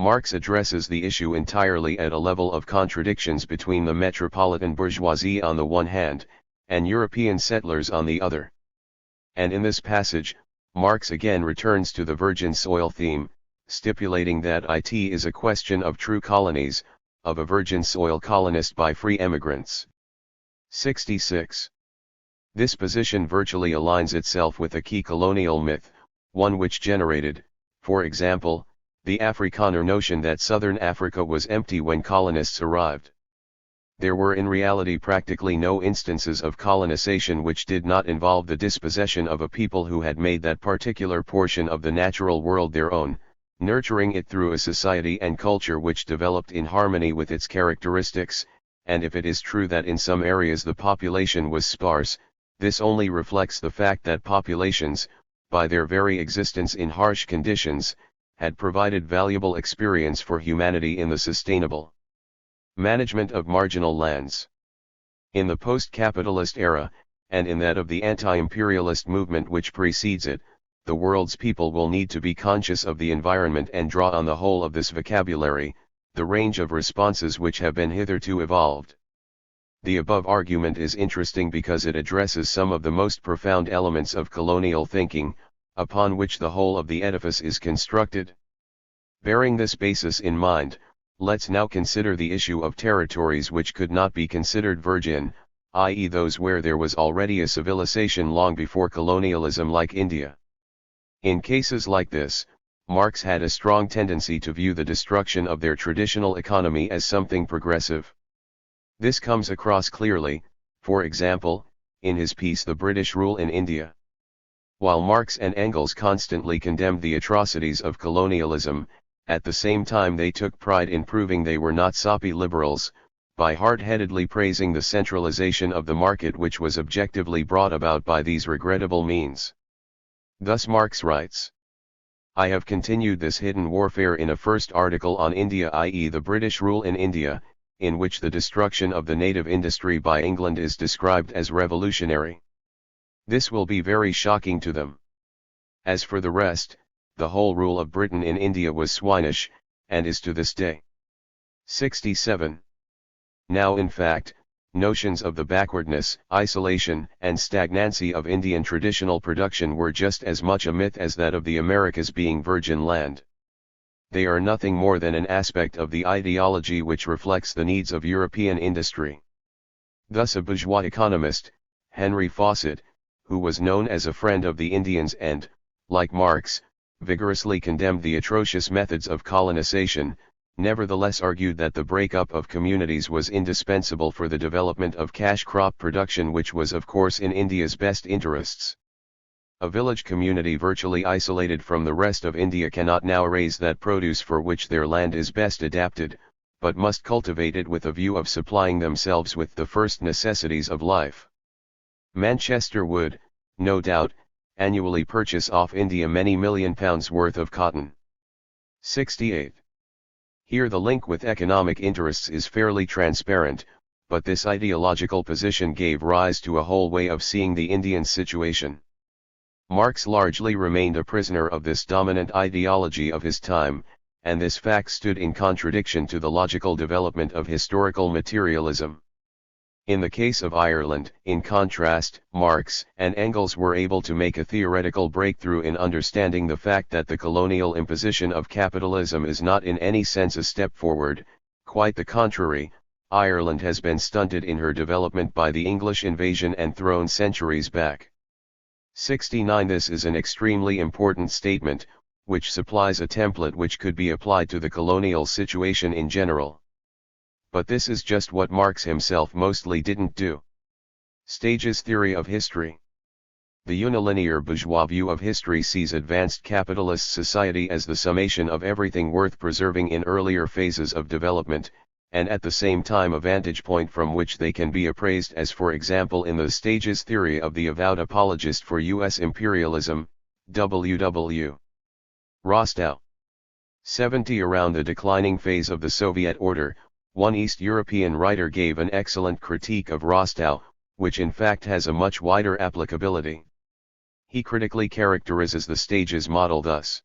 Marx addresses the issue entirely at a level of contradictions between the metropolitan bourgeoisie on the one hand, and European settlers on the other. And in this passage, Marx again returns to the virgin soil theme, stipulating that it is a question of true colonies, of a virgin soil colonized by free emigrants. 66. This position virtually aligns itself with a key colonial myth, one which generated, for example, the Afrikaner notion that southern Africa was empty when colonists arrived. There were in reality practically no instances of colonization which did not involve the dispossession of a people who had made that particular portion of the natural world their own, nurturing it through a society and culture which developed in harmony with its characteristics, and if it is true that in some areas the population was sparse, this only reflects the fact that populations, by their very existence in harsh conditions, had provided valuable experience for humanity in the sustainable management of marginal lands. In the post-capitalist era, and in that of the anti-imperialist movement which precedes it, the world's people will need to be conscious of the environment and draw on the whole of this vocabulary, the range of responses which have been hitherto evolved. The above argument is interesting because it addresses some of the most profound elements of colonial thinking, upon which the whole of the edifice is constructed. Bearing this basis in mind, let's now consider the issue of territories which could not be considered virgin, i.e. those where there was already a civilization long before colonialism, like India. In cases like this, Marx had a strong tendency to view the destruction of their traditional economy as something progressive. This comes across clearly, for example, in his piece The British Rule in India. While Marx and Engels constantly condemned the atrocities of colonialism, at the same time they took pride in proving they were not soppy liberals, by hard-headedly praising the centralization of the market which was objectively brought about by these regrettable means. Thus Marx writes, I have continued this hidden warfare in a first article on India, i.e. the British rule in India, in which the destruction of the native industry by England is described as revolutionary. This will be very shocking to them. As for the rest, the whole rule of Britain in India was swinish, and is to this day. 67. Now in fact, notions of the backwardness, isolation, and stagnancy of Indian traditional production were just as much a myth as that of the Americas being virgin land. They are nothing more than an aspect of the ideology which reflects the needs of European industry. Thus a bourgeois economist, Henry Fawcett, who was known as a friend of the Indians and, like Marx, vigorously condemned the atrocious methods of colonization, nevertheless argued that the breakup of communities was indispensable for the development of cash crop production, which was of course in India's best interests. A village community virtually isolated from the rest of India cannot now raise that produce for which their land is best adapted, but must cultivate it with a view of supplying themselves with the first necessities of life. Manchester would, no doubt, annually purchase off India many £1,000,000 worth of cotton. 68. Here the link with economic interests is fairly transparent, but this ideological position gave rise to a whole way of seeing the Indian situation. Marx largely remained a prisoner of this dominant ideology of his time, and this fact stood in contradiction to the logical development of historical materialism. In the case of Ireland, in contrast, Marx and Engels were able to make a theoretical breakthrough in understanding the fact that the colonial imposition of capitalism is not in any sense a step forward. Quite the contrary, Ireland has been stunted in her development by the English invasion and thrown centuries back. 69. This is an extremely important statement, which supplies a template which could be applied to the colonial situation in general. But this is just what Marx himself mostly didn't do. Stages theory of history. The unilinear bourgeois view of history sees advanced capitalist society as the summation of everything worth preserving in earlier phases of development, and at the same time a vantage point from which they can be appraised, as for example in the stages theory of the avowed apologist for U.S. imperialism, W.W. Rostow. 70. Around the declining phase of the Soviet order, one East European writer gave an excellent critique of Rostow, which in fact has a much wider applicability. He critically characterizes the stages model thus.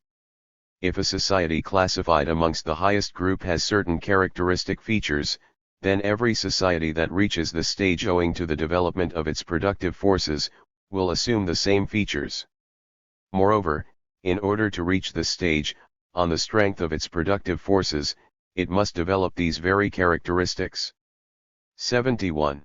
If a society classified amongst the highest group has certain characteristic features, then every society that reaches this stage owing to the development of its productive forces, will assume the same features. Moreover, in order to reach this stage, on the strength of its productive forces, it must develop these very characteristics. 71.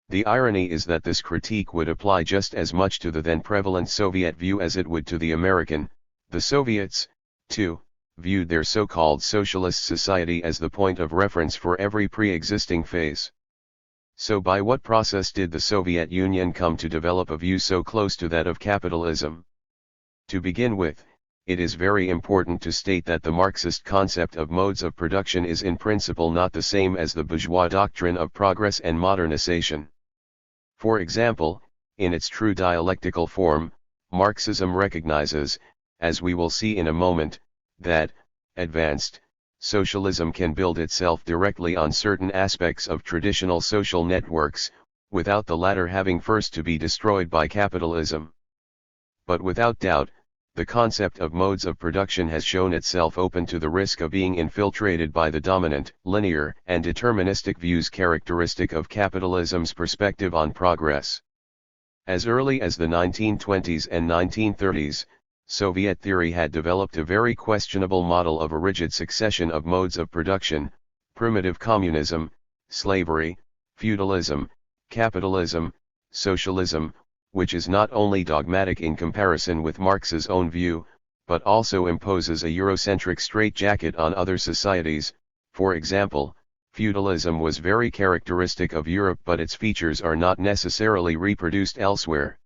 The irony is that this critique would apply just as much to the then prevalent Soviet view as it would to the American. The Soviets, too, viewed their so-called socialist society as the point of reference for every pre-existing phase. So by what process did the Soviet Union come to develop a view so close to that of capitalism? To begin with, it is very important to state that the Marxist concept of modes of production is in principle not the same as the bourgeois doctrine of progress and modernization. For example, in its true dialectical form, Marxism recognizes, as we will see in a moment, that advanced socialism can build itself directly on certain aspects of traditional social networks, without the latter having first to be destroyed by capitalism. But without doubt, the concept of modes of production has shown itself open to the risk of being infiltrated by the dominant, linear, and deterministic views characteristic of capitalism's perspective on progress. As early as the 1920s and 1930s, Soviet theory had developed a very questionable model of a rigid succession of modes of production: primitive communism, slavery, feudalism, capitalism, socialism, which is not only dogmatic in comparison with Marx's own view, but also imposes a Eurocentric straitjacket on other societies. For example, feudalism was very characteristic of Europe, but its features are not necessarily reproduced elsewhere.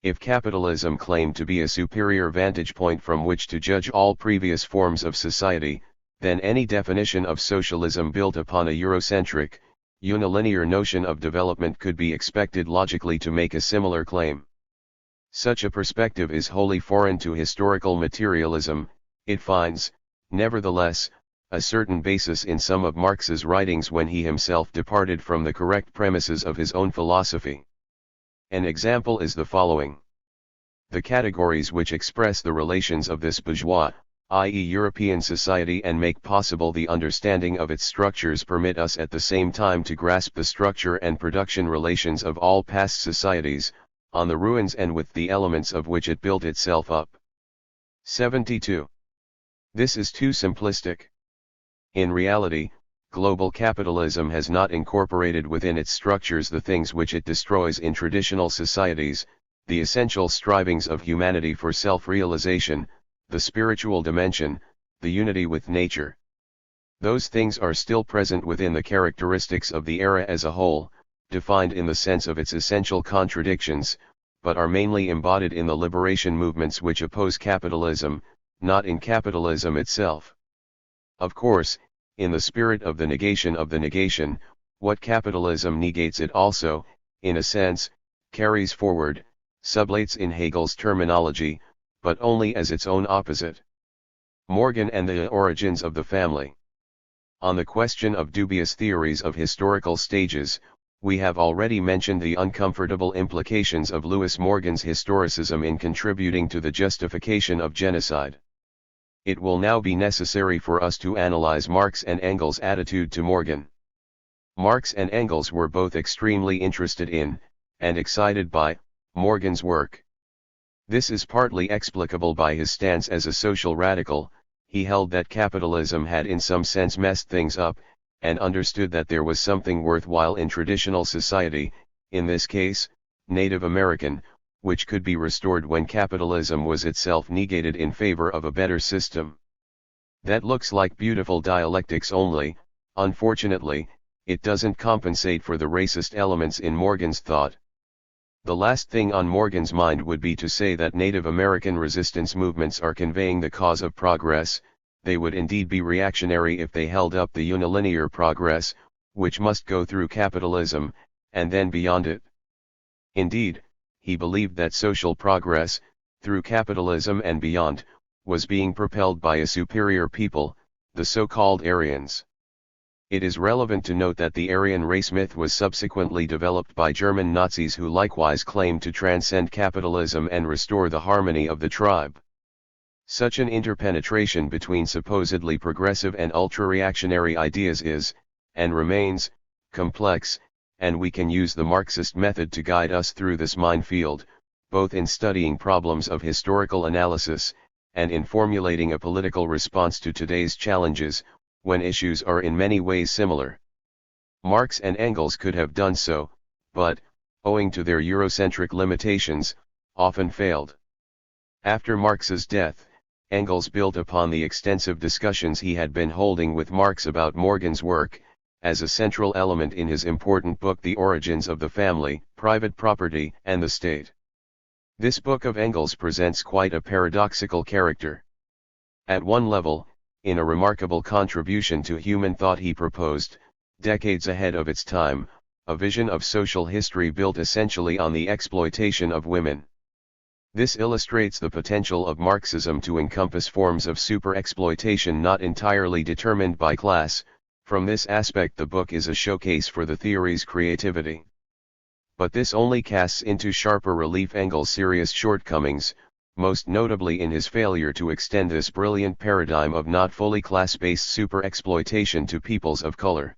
If capitalism claimed to be a superior vantage point from which to judge all previous forms of society, then any definition of socialism built upon a Eurocentric, unilinear notion of development could be expected logically to make a similar claim. Such a perspective is wholly foreign to historical materialism. It finds, nevertheless, a certain basis in some of Marx's writings when he himself departed from the correct premises of his own philosophy. An example is the following. The categories which express the relations of this bourgeois, i.e. European society, and make possible the understanding of its structures permit us at the same time to grasp the structure and production relations of all past societies, on the ruins and with the elements of which it built itself up. 72. This is too simplistic. In reality, global capitalism has not incorporated within its structures the things which it destroys in traditional societies, the essential strivings of humanity for self-realization, the spiritual dimension, the unity with nature. Those things are still present within the characteristics of the era as a whole, defined in the sense of its essential contradictions, but are mainly embodied in the liberation movements which oppose capitalism, not in capitalism itself. Of course, in the spirit of the negation, what capitalism negates it also, in a sense, carries forward, sublates in Hegel's terminology, but only as its own opposite. Morgan and the origins of the family. On the question of dubious theories of historical stages, we have already mentioned the uncomfortable implications of Lewis Morgan's historicism in contributing to the justification of genocide. It will now be necessary for us to analyze Marx and Engels' attitude to Morgan. Marx and Engels were both extremely interested in, and excited by, Morgan's work. This is partly explicable by his stance as a social radical. He held that capitalism had in some sense messed things up, and understood that there was something worthwhile in traditional society, in this case, Native American, which could be restored when capitalism was itself negated in favor of a better system. That looks like beautiful dialectics only. Unfortunately, it doesn't compensate for the racist elements in Morgan's thought. The last thing on Morgan's mind would be to say that Native American resistance movements are conveying the cause of progress. They would indeed be reactionary if they held up the unilinear progress, which must go through capitalism, and then beyond it. Indeed, he believed that social progress, through capitalism and beyond, was being propelled by a superior people, the so-called Aryans. It is relevant to note that the Aryan race myth was subsequently developed by German Nazis who likewise claimed to transcend capitalism and restore the harmony of the tribe. Such an interpenetration between supposedly progressive and ultra-reactionary ideas is, and remains, complex, and we can use the Marxist method to guide us through this minefield, both in studying problems of historical analysis, and in formulating a political response to today's challenges, when issues are in many ways similar. Marx and Engels could have done so, but, owing to their Eurocentric limitations, often failed. After Marx's death, Engels built upon the extensive discussions he had been holding with Marx about Morgan's work, as a central element in his important book The Origins of the Family, Private Property, and the State. This book of Engels presents quite a paradoxical character. At one level, in a remarkable contribution to human thought, he proposed, decades ahead of its time, a vision of social history built essentially on the exploitation of women. This illustrates the potential of Marxism to encompass forms of super-exploitation not entirely determined by class. From this aspect, the book is a showcase for the theory's creativity. But this only casts into sharper relief Engels' serious shortcomings, most notably in his failure to extend this brilliant paradigm of not fully class-based super-exploitation to peoples of color.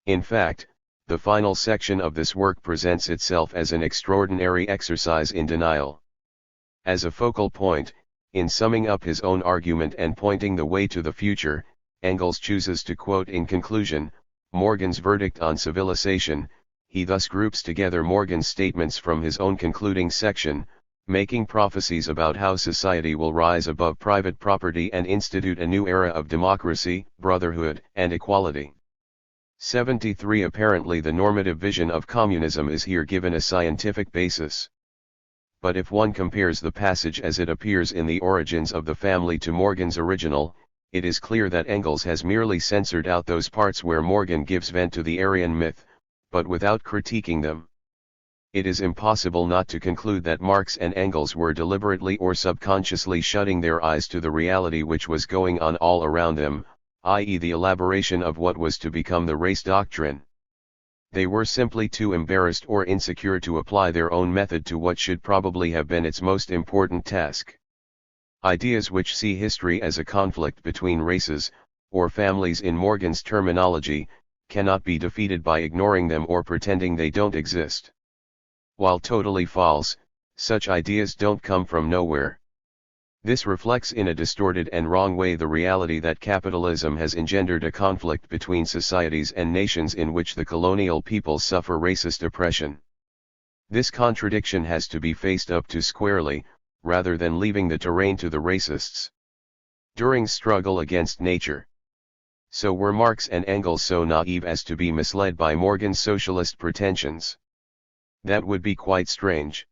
In fact, the final section of this work presents itself as an extraordinary exercise in denial. As a focal point, in summing up his own argument and pointing the way to the future, Engels chooses to quote in conclusion, Morgan's verdict on civilization. He thus groups together Morgan's statements from his own concluding section, making prophecies about how society will rise above private property and institute a new era of democracy, brotherhood, and equality. 73. Apparently the normative vision of communism is here given a scientific basis. But if one compares the passage as it appears in The Origins of the Family to Morgan's original, it is clear that Engels has merely censored out those parts where Morgan gives vent to the Aryan myth, but without critiquing them. It is impossible not to conclude that Marx and Engels were deliberately or subconsciously shutting their eyes to the reality which was going on all around them, i.e. the elaboration of what was to become the race doctrine. They were simply too embarrassed or insecure to apply their own method to what should probably have been its most important task. Ideas which see history as a conflict between races, or families in Morgan's terminology, cannot be defeated by ignoring them or pretending they don't exist. While totally false, such ideas don't come from nowhere. This reflects in a distorted and wrong way the reality that capitalism has engendered a conflict between societies and nations in which the colonial peoples suffer racist oppression. This contradiction has to be faced up to squarely, rather than leaving the terrain to the racists. During struggle against nature. So were Marx and Engels so naive as to be misled by Morgan's socialist pretensions? That would be quite strange.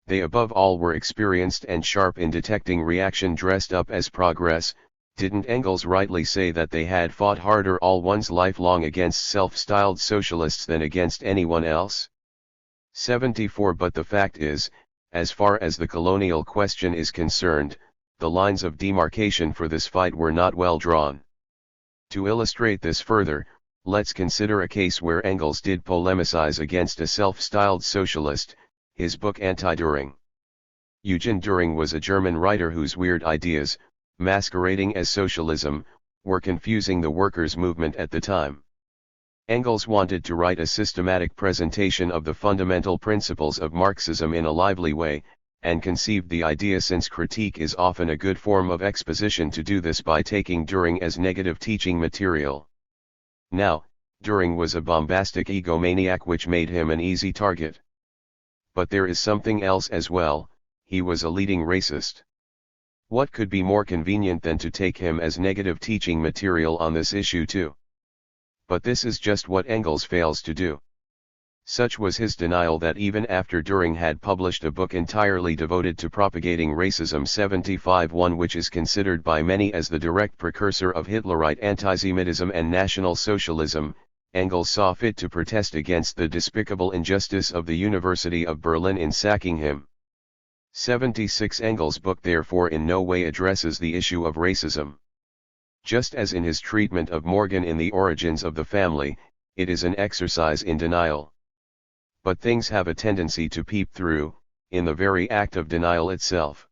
They above all were experienced and sharp in detecting reaction dressed up as progress. Didn't Engels rightly say that they had fought harder all one's life long against self-styled socialists than against anyone else? 74 But the fact is, as far as the colonial question is concerned, the lines of demarcation for this fight were not well drawn. To illustrate this further, let's consider a case where Engels did polemicize against a self-styled socialist, his book Anti-Düring. Eugen Düring was a German writer whose weird ideas, masquerading as socialism, were confusing the workers' movement at the time. Engels wanted to write a systematic presentation of the fundamental principles of Marxism in a lively way, and conceived the idea, since critique is often a good form of exposition, to do this by taking Düring as negative teaching material. Now, Düring was a bombastic egomaniac which made him an easy target. But there is something else as well: he was a leading racist. What could be more convenient than to take him as negative teaching material on this issue too? But this is just what Engels fails to do. Such was his denial that even after Düring had published a book entirely devoted to propagating racism, 75-1, which is considered by many as the direct precursor of Hitlerite antisemitism and National Socialism, Engels saw fit to protest against the despicable injustice of the University of Berlin in sacking him. 76 Engels' book therefore in no way addresses the issue of racism. Just as in his treatment of Morgan in The Origins of the Family, it is an exercise in denial. But things have a tendency to peep through, in the very act of denial itself.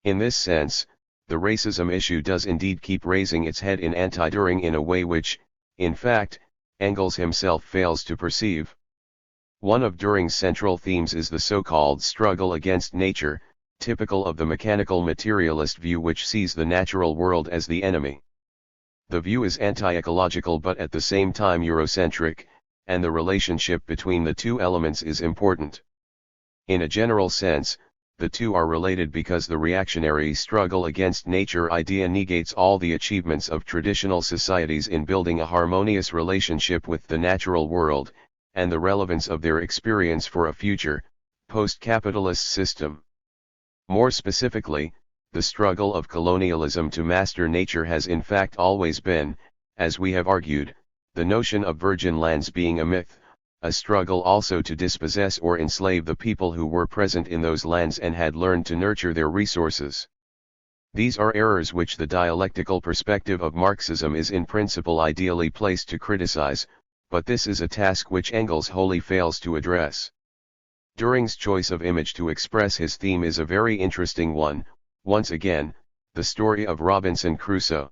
In this sense, the racism issue does indeed keep raising its head in Anti-Düring in a way which, in fact, Engels himself fails to perceive. One of Düring's central themes is the so-called struggle against nature, typical of the mechanical materialist view which sees the natural world as the enemy. The view is anti-ecological but at the same time Eurocentric, and the relationship between the two elements is important. In a general sense, the two are related because the reactionary struggle against nature idea negates all the achievements of traditional societies in building a harmonious relationship with the natural world, and the relevance of their experience for a future, post-capitalist system. More specifically, the struggle of colonialism to master nature has in fact always been, as we have argued, the notion of virgin lands being a myth, a struggle also to dispossess or enslave the people who were present in those lands and had learned to nurture their resources. These are errors which the dialectical perspective of Marxism is in principle ideally placed to criticize, but this is a task which Engels wholly fails to address. Düring's choice of image to express his theme is a very interesting one, once again, the story of Robinson Crusoe.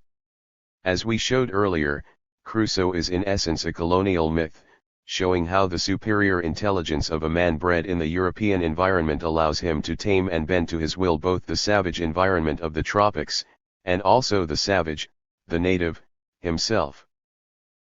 As we showed earlier, Crusoe is in essence a colonial myth, showing how the superior intelligence of a man bred in the European environment allows him to tame and bend to his will both the savage environment of the tropics, and also the savage, the native, himself.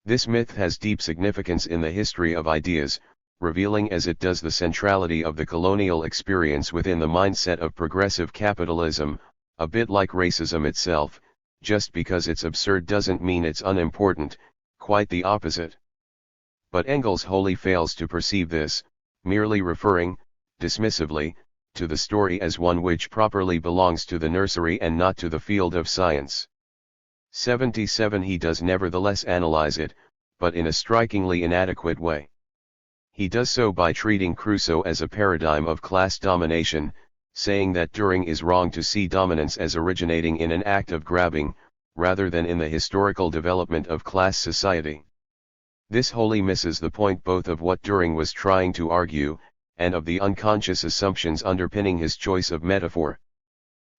This myth has deep significance in the history of ideas, revealing as it does the centrality of the colonial experience within the mindset of progressive capitalism, a bit like racism itself. Just because it's absurd doesn't mean it's unimportant, quite the opposite. But Engels wholly fails to perceive this, merely referring, dismissively, to the story as one which properly belongs to the nursery and not to the field of science. 77 He does nevertheless analyze it, but in a strikingly inadequate way. He does so by treating Crusoe as a paradigm of class domination, saying that Turing is wrong to see dominance as originating in an act of grabbing, rather than in the historical development of class society. This wholly misses the point both of what Turing was trying to argue, and of the unconscious assumptions underpinning his choice of metaphor.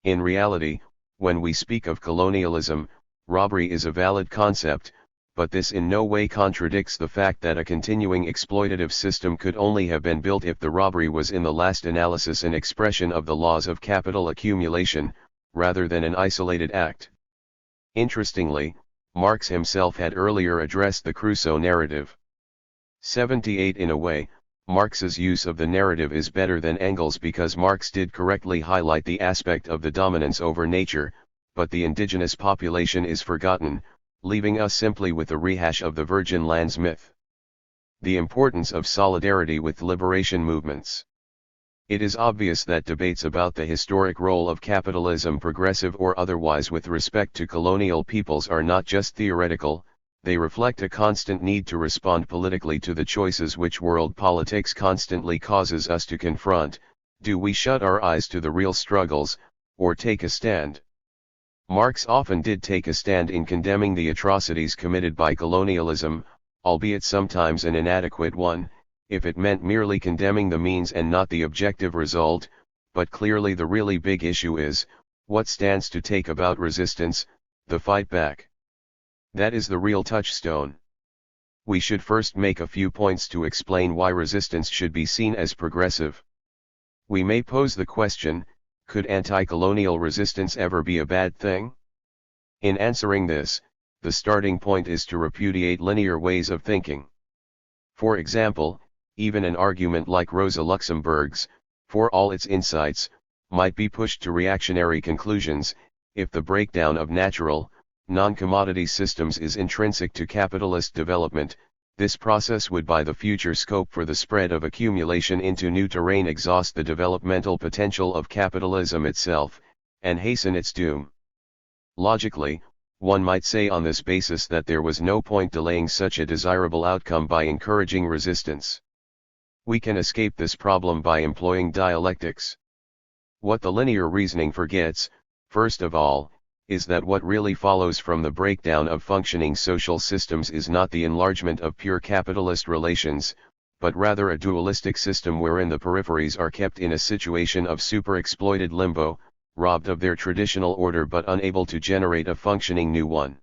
In reality, when we speak of colonialism, robbery is a valid concept, but this in no way contradicts the fact that a continuing exploitative system could only have been built if the robbery was in the last analysis an expression of the laws of capital accumulation, rather than an isolated act. Interestingly, Marx himself had earlier addressed the Crusoe narrative. 78 In a way, Marx's use of the narrative is better than Engels because Marx did correctly highlight the aspect of the dominance over nature, but the indigenous population is forgotten, leaving us simply with a rehash of the Virgin Lands myth. The importance of solidarity with liberation movements. It is obvious that debates about the historic role of capitalism, progressive or otherwise, with respect to colonial peoples are not just theoretical, they reflect a constant need to respond politically to the choices which world politics constantly causes us to confront. Do we shut our eyes to the real struggles, or take a stand? Marx often did take a stand in condemning the atrocities committed by colonialism, albeit sometimes an inadequate one, if it meant merely condemning the means and not the objective result, but clearly the really big issue is, what stands to take about resistance, the fight back. That is the real touchstone. We should first make a few points to explain why resistance should be seen as progressive. We may pose the question, could anti-colonial resistance ever be a bad thing? In answering this, the starting point is to repudiate linear ways of thinking. For example, even an argument like Rosa Luxemburg's, for all its insights, might be pushed to reactionary conclusions, if the breakdown of natural, non-commodity systems is intrinsic to capitalist development. This process would by the future scope for the spread of accumulation into new terrain exhaust the developmental potential of capitalism itself, and hasten its doom. Logically, one might say on this basis that there was no point delaying such a desirable outcome by encouraging resistance. We can escape this problem by employing dialectics. What the linear reasoning forgets, first of all, is that what really follows from the breakdown of functioning social systems is not the enlargement of pure capitalist relations, but rather a dualistic system wherein the peripheries are kept in a situation of super-exploited limbo, robbed of their traditional order but unable to generate a functioning new one.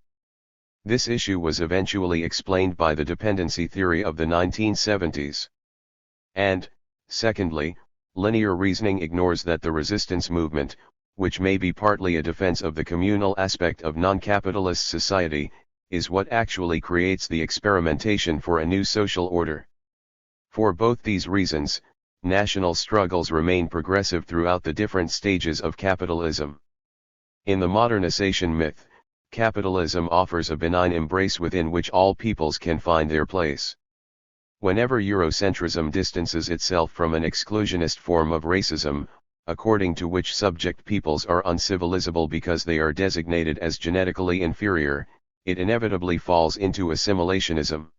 This issue was eventually explained by the dependency theory of the 1970s. And, secondly, linear reasoning ignores that the resistance movement, which may be partly a defense of the communal aspect of non-capitalist society, is what actually creates the experimentation for a new social order. For both these reasons, national struggles remain progressive throughout the different stages of capitalism. In the modernization myth, capitalism offers a benign embrace within which all peoples can find their place. Whenever eurocentrism distances itself from an exclusionist form of racism, according to which subject peoples are uncivilizable because they are designated as genetically inferior, it inevitably falls into assimilationism.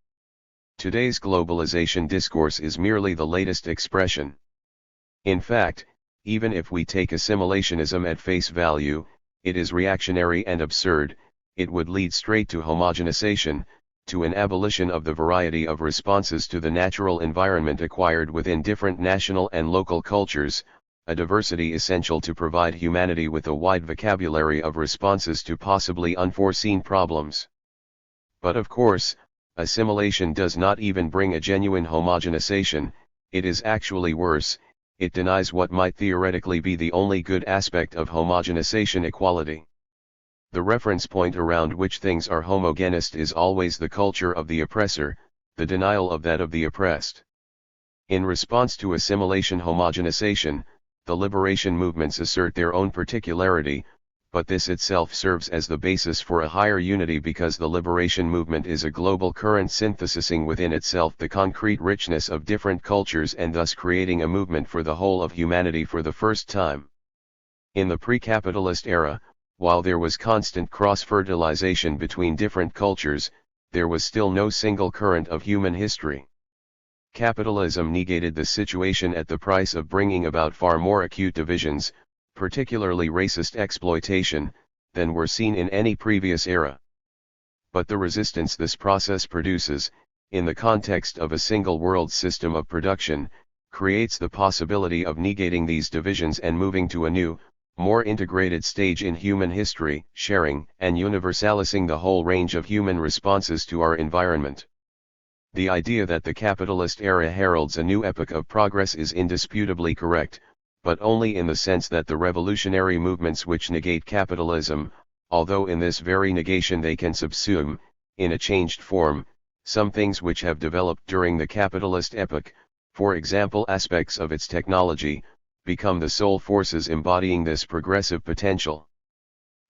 Today's globalization discourse is merely the latest expression. In fact, even if we take assimilationism at face value, it is reactionary and absurd. It would lead straight to homogenization, to an abolition of the variety of responses to the natural environment acquired within different national and local cultures, a diversity essential to provide humanity with a wide vocabulary of responses to possibly unforeseen problems. But of course, assimilation does not even bring a genuine homogenization. It is actually worse, it denies what might theoretically be the only good aspect of homogenization: equality. The reference point around which things are homogenized is always the culture of the oppressor, the denial of that of the oppressed. In response to assimilation homogenization, the liberation movements assert their own particularity, but this itself serves as the basis for a higher unity because the liberation movement is a global current synthesizing within itself the concrete richness of different cultures and thus creating a movement for the whole of humanity for the first time. In the pre-capitalist era, while there was constant cross-fertilization between different cultures, there was still no single current of human history. Capitalism negated the situation at the price of bringing about far more acute divisions, particularly racist exploitation, than were seen in any previous era. But the resistance this process produces, in the context of a single world system of production, creates the possibility of negating these divisions and moving to a new, more integrated stage in human history, sharing and universalizing the whole range of human responses to our environment. The idea that the capitalist era heralds a new epoch of progress is indisputably correct, but only in the sense that the revolutionary movements which negate capitalism, although in this very negation they can subsume, in a changed form, some things which have developed during the capitalist epoch, for example aspects of its technology, become the sole forces embodying this progressive potential.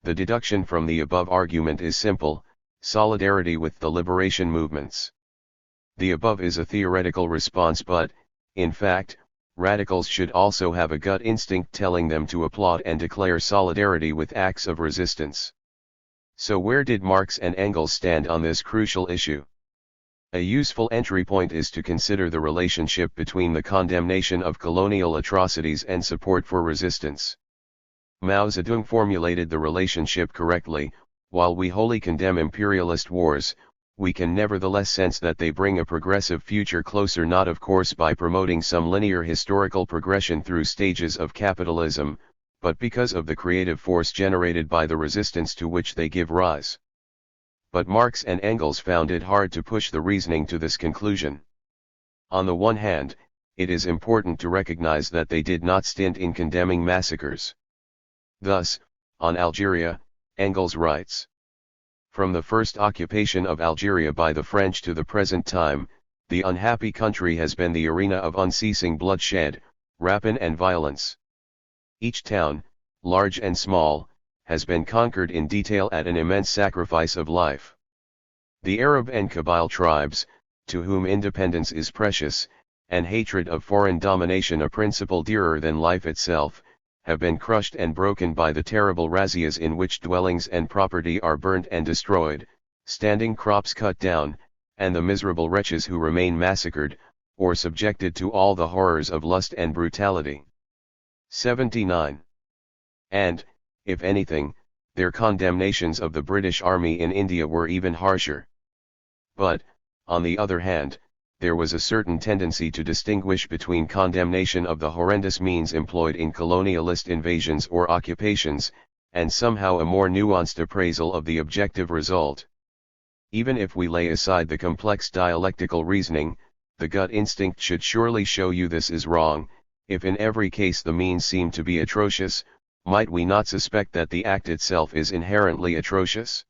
The deduction from the above argument is simple: solidarity with the liberation movements. The above is a theoretical response, but, in fact, radicals should also have a gut instinct telling them to applaud and declare solidarity with acts of resistance. So where did Marx and Engels stand on this crucial issue? A useful entry point is to consider the relationship between the condemnation of colonial atrocities and support for resistance. Mao Zedong formulated the relationship correctly: while we wholly condemn imperialist wars, we can nevertheless sense that they bring a progressive future closer, not of course by promoting some linear historical progression through stages of capitalism, but because of the creative force generated by the resistance to which they give rise. But Marx and Engels found it hard to push the reasoning to this conclusion. On the one hand, it is important to recognize that they did not stint in condemning massacres. Thus, on Algeria, Engels writes: "From the first occupation of Algeria by the French to the present time, the unhappy country has been the arena of unceasing bloodshed, rapine and violence. Each town, large and small, has been conquered in detail at an immense sacrifice of life. The Arab and Kabyle tribes, to whom independence is precious, and hatred of foreign domination a principle dearer than life itself, have been crushed and broken by the terrible razzias in which dwellings and property are burnt and destroyed, standing crops cut down, and the miserable wretches who remain massacred, or subjected to all the horrors of lust and brutality." 79. And, if anything, their condemnations of the British Army in India were even harsher. But, on the other hand, there was a certain tendency to distinguish between condemnation of the horrendous means employed in colonialist invasions or occupations, and somehow a more nuanced appraisal of the objective result. Even if we lay aside the complex dialectical reasoning, the gut instinct should surely show you this is wrong. If in every case the means seem to be atrocious, might we not suspect that the act itself is inherently atrocious?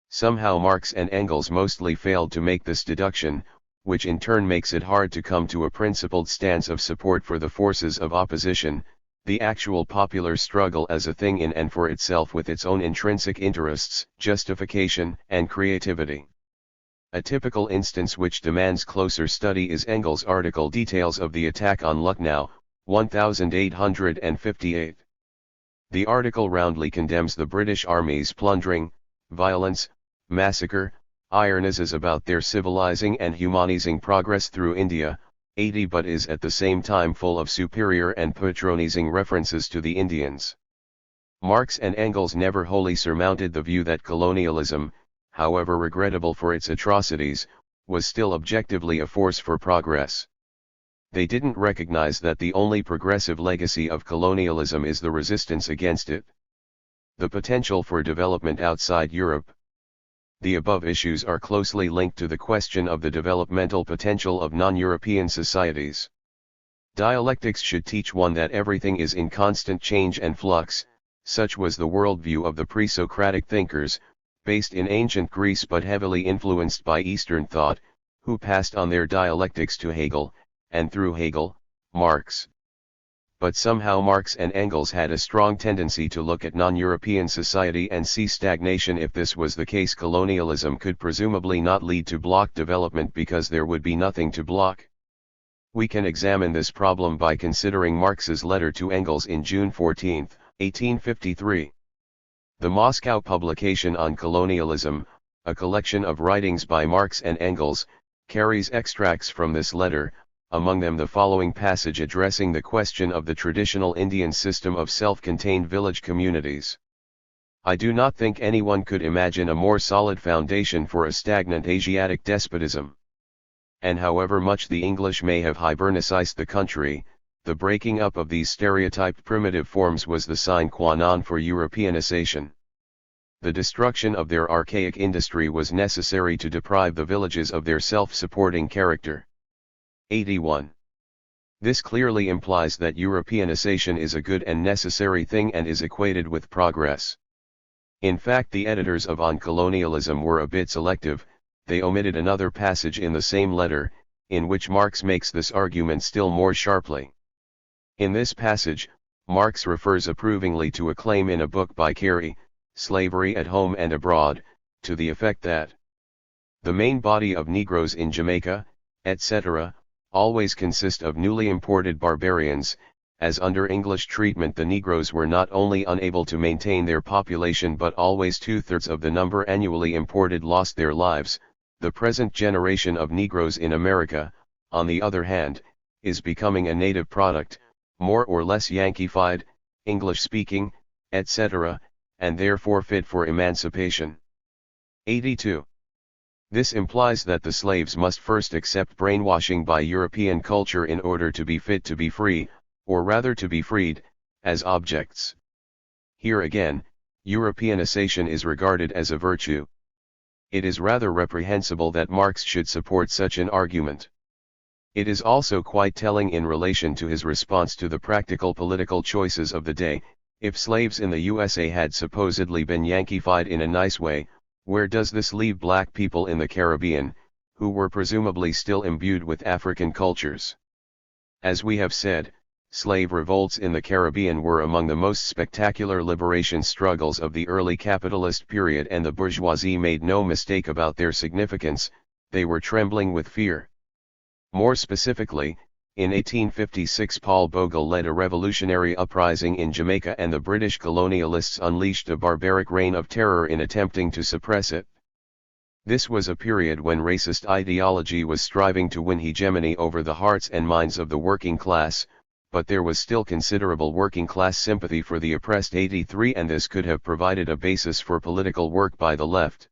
Somehow Marx and Engels mostly failed to make this deduction, which in turn makes it hard to come to a principled stance of support for the forces of opposition, the actual popular struggle as a thing in and for itself with its own intrinsic interests, justification, and creativity. A typical instance which demands closer study is Engels' article Details of the Attack on Lucknow, 1858. The article roundly condemns the British Army's plundering, violence, massacre, ironizes about their civilizing and humanizing progress through India, 80, but is at the same time full of superior and patronizing references to the Indians. Marx and Engels never wholly surmounted the view that colonialism, however regrettable for its atrocities, was still objectively a force for progress. They didn't recognize that the only progressive legacy of colonialism is the resistance against it. The potential for development outside Europe. The above issues are closely linked to the question of the developmental potential of non-European societies. Dialectics should teach one that everything is in constant change and flux. Such was the worldview of the pre-Socratic thinkers, based in ancient Greece but heavily influenced by Eastern thought, who passed on their dialectics to Hegel, and through Hegel, Marx. But somehow Marx and Engels had a strong tendency to look at non-European society and see stagnation. If this was the case, colonialism could presumably not lead to bloc development because there would be nothing to block. We can examine this problem by considering Marx's letter to Engels in June 14, 1853. The Moscow publication on colonialism, a collection of writings by Marx and Engels, carries extracts from this letter, among them the following passage addressing the question of the traditional Indian system of self-contained village communities. I do not think anyone could imagine a more solid foundation for a stagnant Asiatic despotism. And however much the English may have hibernicized the country, the breaking up of these stereotyped primitive forms was the sine qua non for Europeanization. The destruction of their archaic industry was necessary to deprive the villages of their self-supporting character. 81. This clearly implies that Europeanization is a good and necessary thing and is equated with progress. In fact, the editors of On Colonialism were a bit selective. They omitted another passage in the same letter, in which Marx makes this argument still more sharply. In this passage, Marx refers approvingly to a claim in a book by Carey, Slavery at Home and Abroad, to the effect that the main body of Negroes in Jamaica, etc., always consist of newly imported barbarians, as under English treatment the Negroes were not only unable to maintain their population but always 2/3 of the number annually imported lost their lives. The present generation of Negroes in America, on the other hand, is becoming a native product, more or less Yankeefied, English-speaking, etc., and therefore fit for emancipation. 82. This implies that the slaves must first accept brainwashing by European culture in order to be fit to be free, or rather to be freed, as objects. Here again, Europeanization is regarded as a virtue. It is rather reprehensible that Marx should support such an argument. It is also quite telling in relation to his response to the practical political choices of the day. If slaves in the USA had supposedly been Yankeefied in a nice way, where does this leave black people in the Caribbean, who were presumably still imbued with African cultures? As we have said, slave revolts in the Caribbean were among the most spectacular liberation struggles of the early capitalist period, and the bourgeoisie made no mistake about their significance. They were trembling with fear. More specifically, in 1856 Paul Bogle led a revolutionary uprising in Jamaica, and the British colonialists unleashed a barbaric reign of terror in attempting to suppress it. This was a period when racist ideology was striving to win hegemony over the hearts and minds of the working class, but there was still considerable working class sympathy for the oppressed. 83 And this could have provided a basis for political work by the left.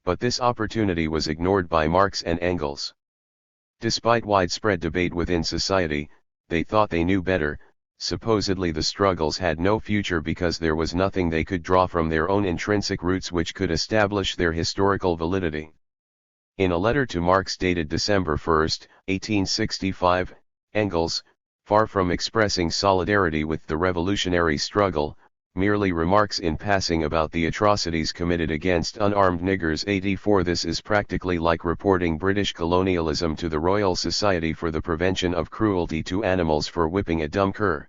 But this opportunity was ignored by Marx and Engels. Despite widespread debate within society, they thought they knew better. Supposedly the struggles had no future because there was nothing they could draw from their own intrinsic roots which could establish their historical validity. In a letter to Marx dated December 1, 1865, Engels, far from expressing solidarity with the revolutionary struggle, merely remarks in passing about the atrocities committed against unarmed niggers. 84 This is practically like reporting British colonialism to the Royal Society for the Prevention of Cruelty to Animals for whipping a dumb cur.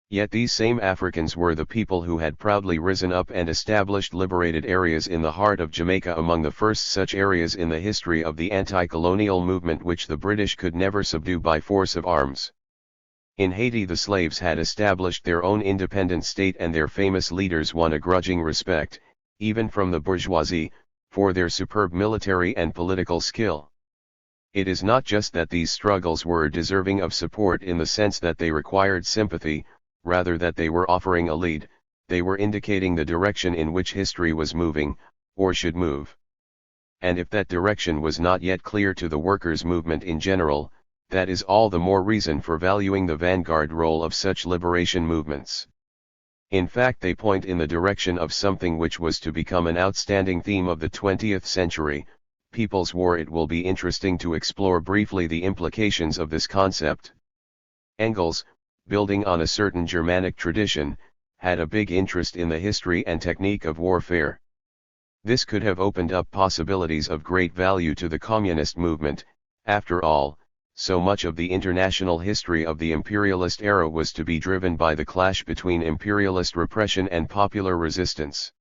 Yet these same Africans were the people who had proudly risen up and established liberated areas in the heart of Jamaica, among the first such areas in the history of the anti-colonial movement, which the British could never subdue by force of arms. In Haiti the slaves had established their own independent state, and their famous leaders won a grudging respect, even from the bourgeoisie, for their superb military and political skill. It is not just that these struggles were deserving of support in the sense that they required sympathy, rather that they were offering a lead. They were indicating the direction in which history was moving, or should move. And if that direction was not yet clear to the workers' movement in general, that is all the more reason for valuing the vanguard role of such liberation movements. In fact, they point in the direction of something which was to become an outstanding theme of the 20th century, people's war. It will be interesting to explore briefly the implications of this concept. Engels, building on a certain Germanic tradition, had a big interest in the history and technique of warfare. This could have opened up possibilities of great value to the communist movement. After all, so much of the international history of the imperialist era was to be driven by the clash between imperialist repression and popular resistance.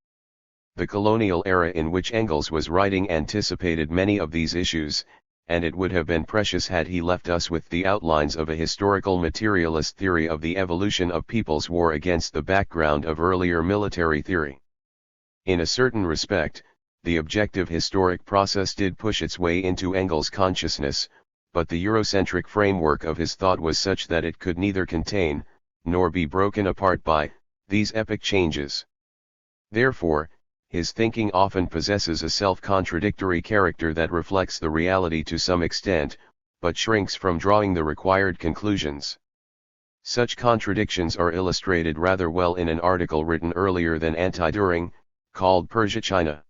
The colonial era in which Engels was writing anticipated many of these issues, and it would have been precious had he left us with the outlines of a historical materialist theory of the evolution of people's war against the background of earlier military theory. In a certain respect, the objective historic process did push its way into Engels' consciousness, but the Eurocentric framework of his thought was such that it could neither contain, nor be broken apart by, these epoch changes. Therefore, his thinking often possesses a self-contradictory character that reflects the reality to some extent, but shrinks from drawing the required conclusions. Such contradictions are illustrated rather well in an article written earlier than Anti-Düring, called Persia-China.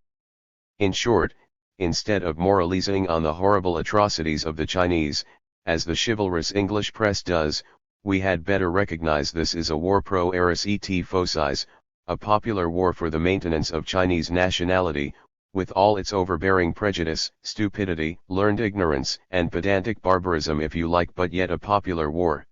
In short, instead of moralizing on the horrible atrocities of the Chinese, as the chivalrous English press does, we had better recognize this is a war pro eris et focis, a popular war for the maintenance of Chinese nationality, with all its overbearing prejudice, stupidity, learned ignorance, and pedantic barbarism if you like, but yet a popular war.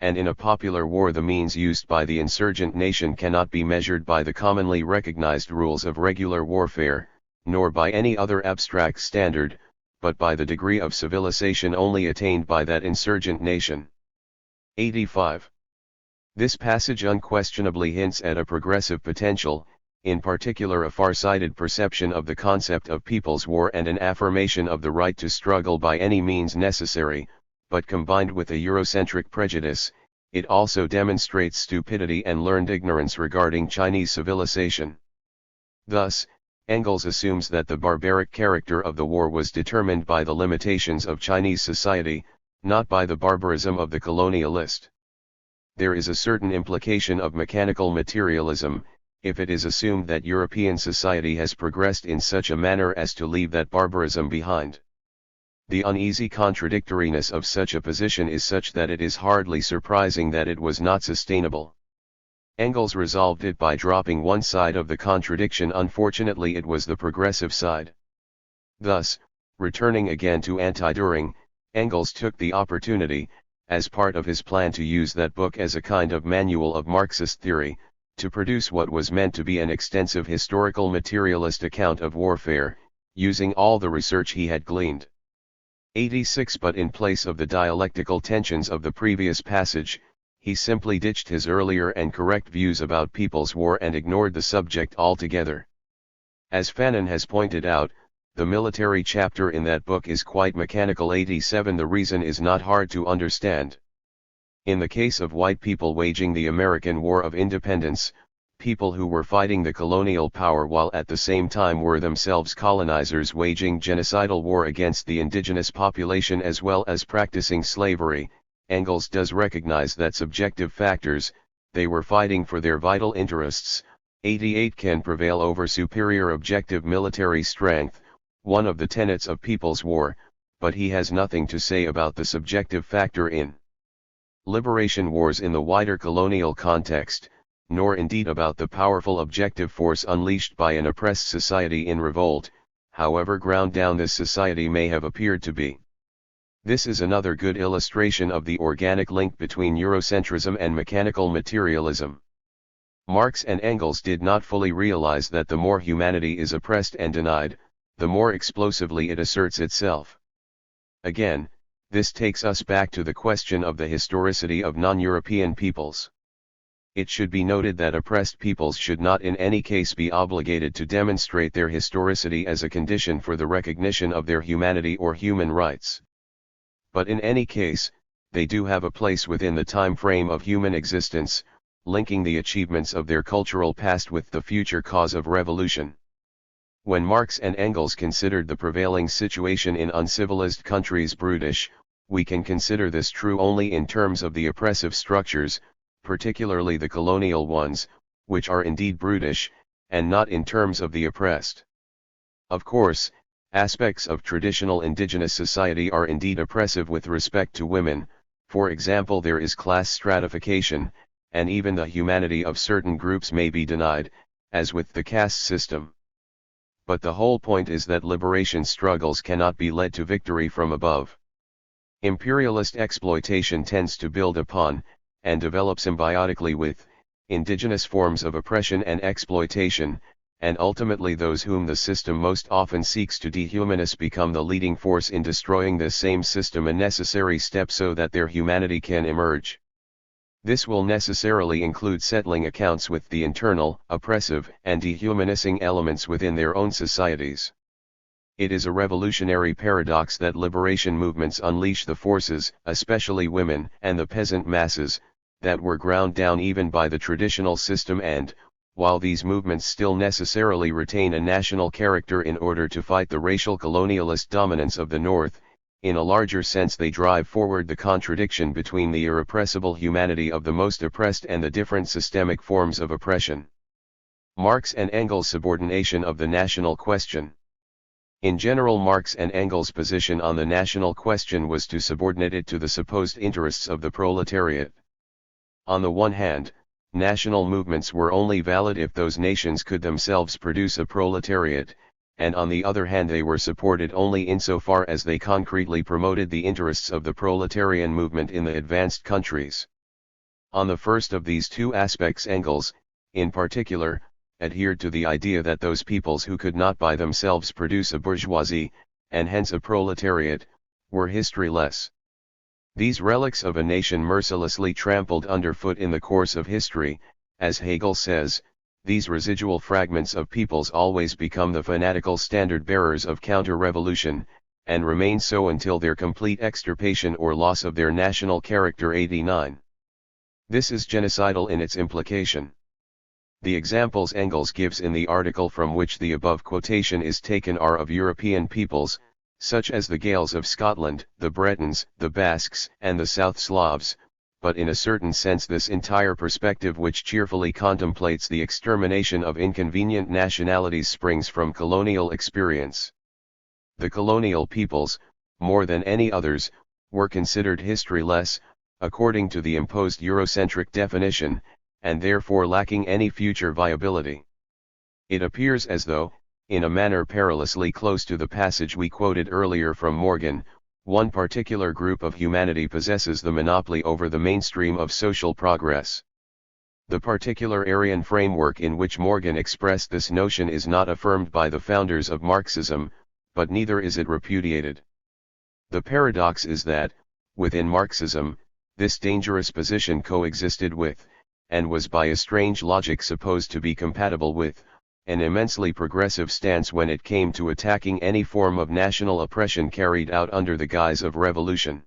And in a popular war the means used by the insurgent nation cannot be measured by the commonly recognized rules of regular warfare, nor by any other abstract standard, but by the degree of civilization only attained by that insurgent nation. 85. This passage unquestionably hints at a progressive potential, in particular a far-sighted perception of the concept of people's war and an affirmation of the right to struggle by any means necessary, but combined with a Eurocentric prejudice, it also demonstrates stupidity and learned ignorance regarding Chinese civilization. Thus, Engels assumes that the barbaric character of the war was determined by the limitations of Chinese society, not by the barbarism of the colonialist. There is a certain implication of mechanical materialism, if it is assumed that European society has progressed in such a manner as to leave that barbarism behind. The uneasy contradictoriness of such a position is such that it is hardly surprising that it was not sustainable. Engels resolved it by dropping one side of the contradiction. Unfortunately, it was the progressive side. Thus, returning again to Anti-Düring, Engels took the opportunity, as part of his plan to use that book as a kind of manual of Marxist theory, to produce what was meant to be an extensive historical materialist account of warfare, using all the research he had gleaned. 86. But in place of the dialectical tensions of the previous passage, he simply ditched his earlier and correct views about people's war and ignored the subject altogether. As Fanon has pointed out, the military chapter in that book is quite mechanical. 87. The reason is not hard to understand. In the case of white people waging the American War of Independence, people who were fighting the colonial power while at the same time were themselves colonizers waging genocidal war against the indigenous population as well as practicing slavery, Engels does recognize that subjective factors, they were fighting for their vital interests, 88 can prevail over superior objective military strength, one of the tenets of people's war, but he has nothing to say about the subjective factor in liberation wars in the wider colonial context, nor indeed about the powerful objective force unleashed by an oppressed society in revolt, however ground down this society may have appeared to be. This is another good illustration of the organic link between Eurocentrism and mechanical materialism. Marx and Engels did not fully realize that the more humanity is oppressed and denied, the more explosively it asserts itself. Again, this takes us back to the question of the historicity of non-European peoples. It should be noted that oppressed peoples should not in any case be obligated to demonstrate their historicity as a condition for the recognition of their humanity or human rights. But in any case, they do have a place within the time frame of human existence, linking the achievements of their cultural past with the future cause of revolution. When Marx and Engels considered the prevailing situation in uncivilized countries brutish, we can consider this true only in terms of the oppressive structures, particularly the colonial ones, which are indeed brutish, and not in terms of the oppressed. Of course, aspects of traditional indigenous society are indeed oppressive with respect to women, for example there is class stratification, and even the humanity of certain groups may be denied, as with the caste system. But the whole point is that liberation struggles cannot be led to victory from above. Imperialist exploitation tends to build upon, and develop symbiotically with, indigenous forms of oppression and exploitation, and ultimately those whom the system most often seeks to dehumanize become the leading force in destroying this same system, a necessary step so that their humanity can emerge. This will necessarily include settling accounts with the internal, oppressive, and dehumanizing elements within their own societies. It is a revolutionary paradox that liberation movements unleash the forces, especially women and the peasant masses, that were ground down even by the traditional system and, while these movements still necessarily retain a national character in order to fight the racial colonialist dominance of the North, in a larger sense they drive forward the contradiction between the irrepressible humanity of the most oppressed and the different systemic forms of oppression. Marx and Engels' subordination of the national question. In general, Marx and Engels' position on the national question was to subordinate it to the supposed interests of the proletariat. On the one hand, national movements were only valid if those nations could themselves produce a proletariat, and on the other hand they were supported only insofar as they concretely promoted the interests of the proletarian movement in the advanced countries. On the first of these two aspects Engels, in particular, adhered to the idea that those peoples who could not by themselves produce a bourgeoisie, and hence a proletariat, were historyless. These relics of a nation mercilessly trampled underfoot in the course of history, as Hegel says, these residual fragments of peoples always become the fanatical standard-bearers of counter-revolution, and remain so until their complete extirpation or loss of their national character. 89. This is genocidal in its implication. The examples Engels gives in the article from which the above quotation is taken are of European peoples, such as the Gaels of Scotland, the Bretons, the Basques, and the South Slavs, but in a certain sense this entire perspective which cheerfully contemplates the extermination of inconvenient nationalities springs from colonial experience. The colonial peoples, more than any others, were considered historyless, according to the imposed Eurocentric definition, and therefore lacking any future viability. It appears as though, in a manner perilously close to the passage we quoted earlier from Morgan, one particular group of humanity possesses the monopoly over the mainstream of social progress. The particular Aryan framework in which Morgan expressed this notion is not affirmed by the founders of Marxism, but neither is it repudiated. The paradox is that, within Marxism, this dangerous position coexisted with, and was by a strange logic supposed to be compatible with, an immensely progressive stance when it came to attacking any form of national oppression carried out under the guise of revolution.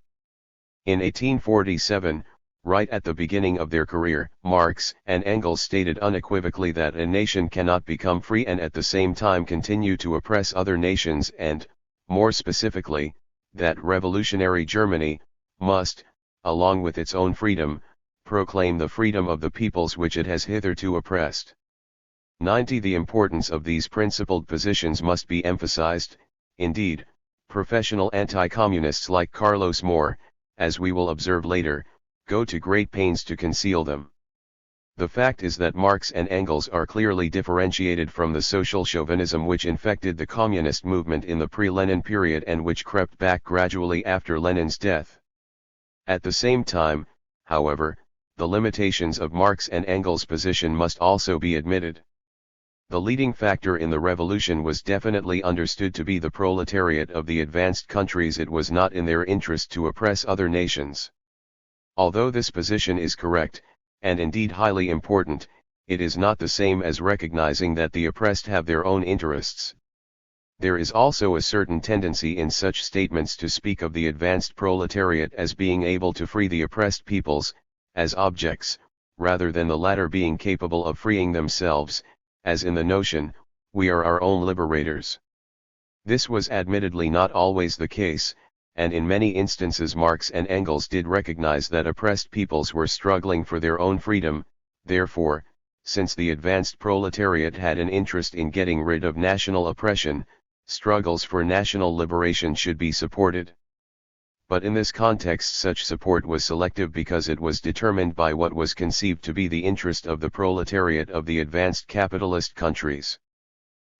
In 1847, right at the beginning of their career, Marx and Engels stated unequivocally that a nation cannot become free and at the same time continue to oppress other nations and, more specifically, that revolutionary Germany must, along with its own freedom, proclaim the freedom of the peoples which it has hitherto oppressed. 90. The importance of these principled positions must be emphasized. Indeed, professional anti-communists like Carlos Moore, as we will observe later, go to great pains to conceal them. The fact is that Marx and Engels are clearly differentiated from the social chauvinism which infected the communist movement in the pre-Lenin period and which crept back gradually after Lenin's death. At the same time, however, the limitations of Marx and Engels' position must also be admitted. The leading factor in the revolution was definitely understood to be the proletariat of the advanced countries. It was not in their interest to oppress other nations. Although this position is correct, and indeed highly important, it is not the same as recognizing that the oppressed have their own interests. There is also a certain tendency in such statements to speak of the advanced proletariat as being able to free the oppressed peoples, as objects, rather than the latter being capable of freeing themselves, as in the notion, we are our own liberators. This was admittedly not always the case, and in many instances Marx and Engels did recognize that oppressed peoples were struggling for their own freedom. Therefore, since the advanced proletariat had an interest in getting rid of national oppression, struggles for national liberation should be supported. But in this context such support was selective because it was determined by what was conceived to be the interest of the proletariat of the advanced capitalist countries.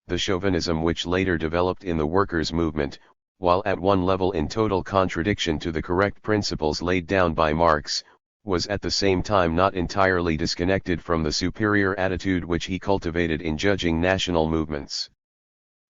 The chauvinism which later developed in the workers' movement, while at one level in total contradiction to the correct principles laid down by Marx, was at the same time not entirely disconnected from the superior attitude which he cultivated in judging national movements.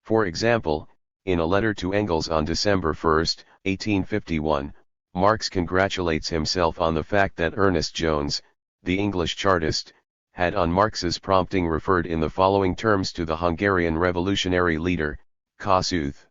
For example, in a letter to Engels on December 1, 1851, Marx congratulates himself on the fact that Ernest Jones, the English Chartist, had on Marx's prompting referred in the following terms to the Hungarian revolutionary leader, Kossuth.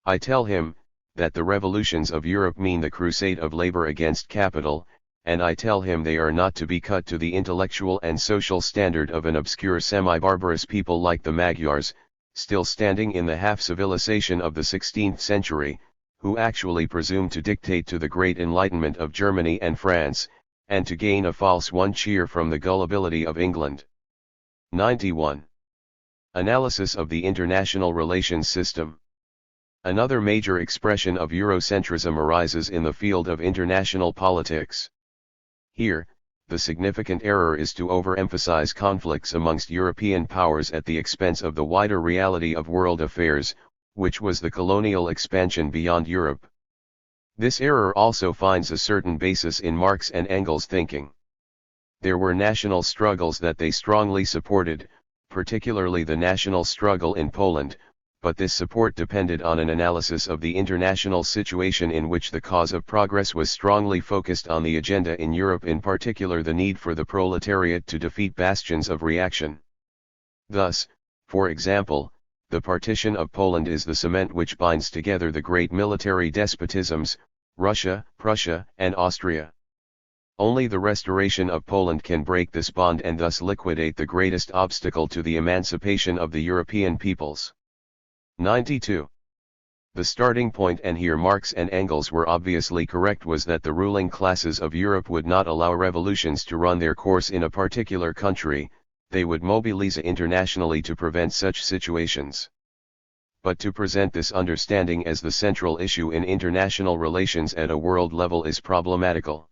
I tell him, that the revolutions of Europe mean the crusade of labor against capital, and I tell him they are not to be cut to the intellectual and social standard of an obscure semi-barbarous people like the Magyars, still standing in the half-civilization of the 16th century, who actually presume to dictate to the great enlightenment of Germany and France, and to gain a false one cheer from the gullibility of England. 91. Analysis of the international relations system. Another major expression of Eurocentrism arises in the field of international politics. Here, the significant error is to overemphasize conflicts amongst European powers at the expense of the wider reality of world affairs, which was the colonial expansion beyond Europe. This error also finds a certain basis in Marx and Engels' thinking. There were national struggles that they strongly supported, particularly the national struggle in Poland, but this support depended on an analysis of the international situation in which the cause of progress was strongly focused on the agenda in Europe, in particular the need for the proletariat to defeat bastions of reaction. Thus, for example, the partition of Poland is the cement which binds together the great military despotisms, Russia, Prussia, and Austria. Only the restoration of Poland can break this bond and thus liquidate the greatest obstacle to the emancipation of the European peoples. 92. The starting point, and here Marx and Engels were obviously correct, was that the ruling classes of Europe would not allow revolutions to run their course in a particular country, they would mobilize internationally to prevent such situations. But to present this understanding as the central issue in international relations at a world level is problematical.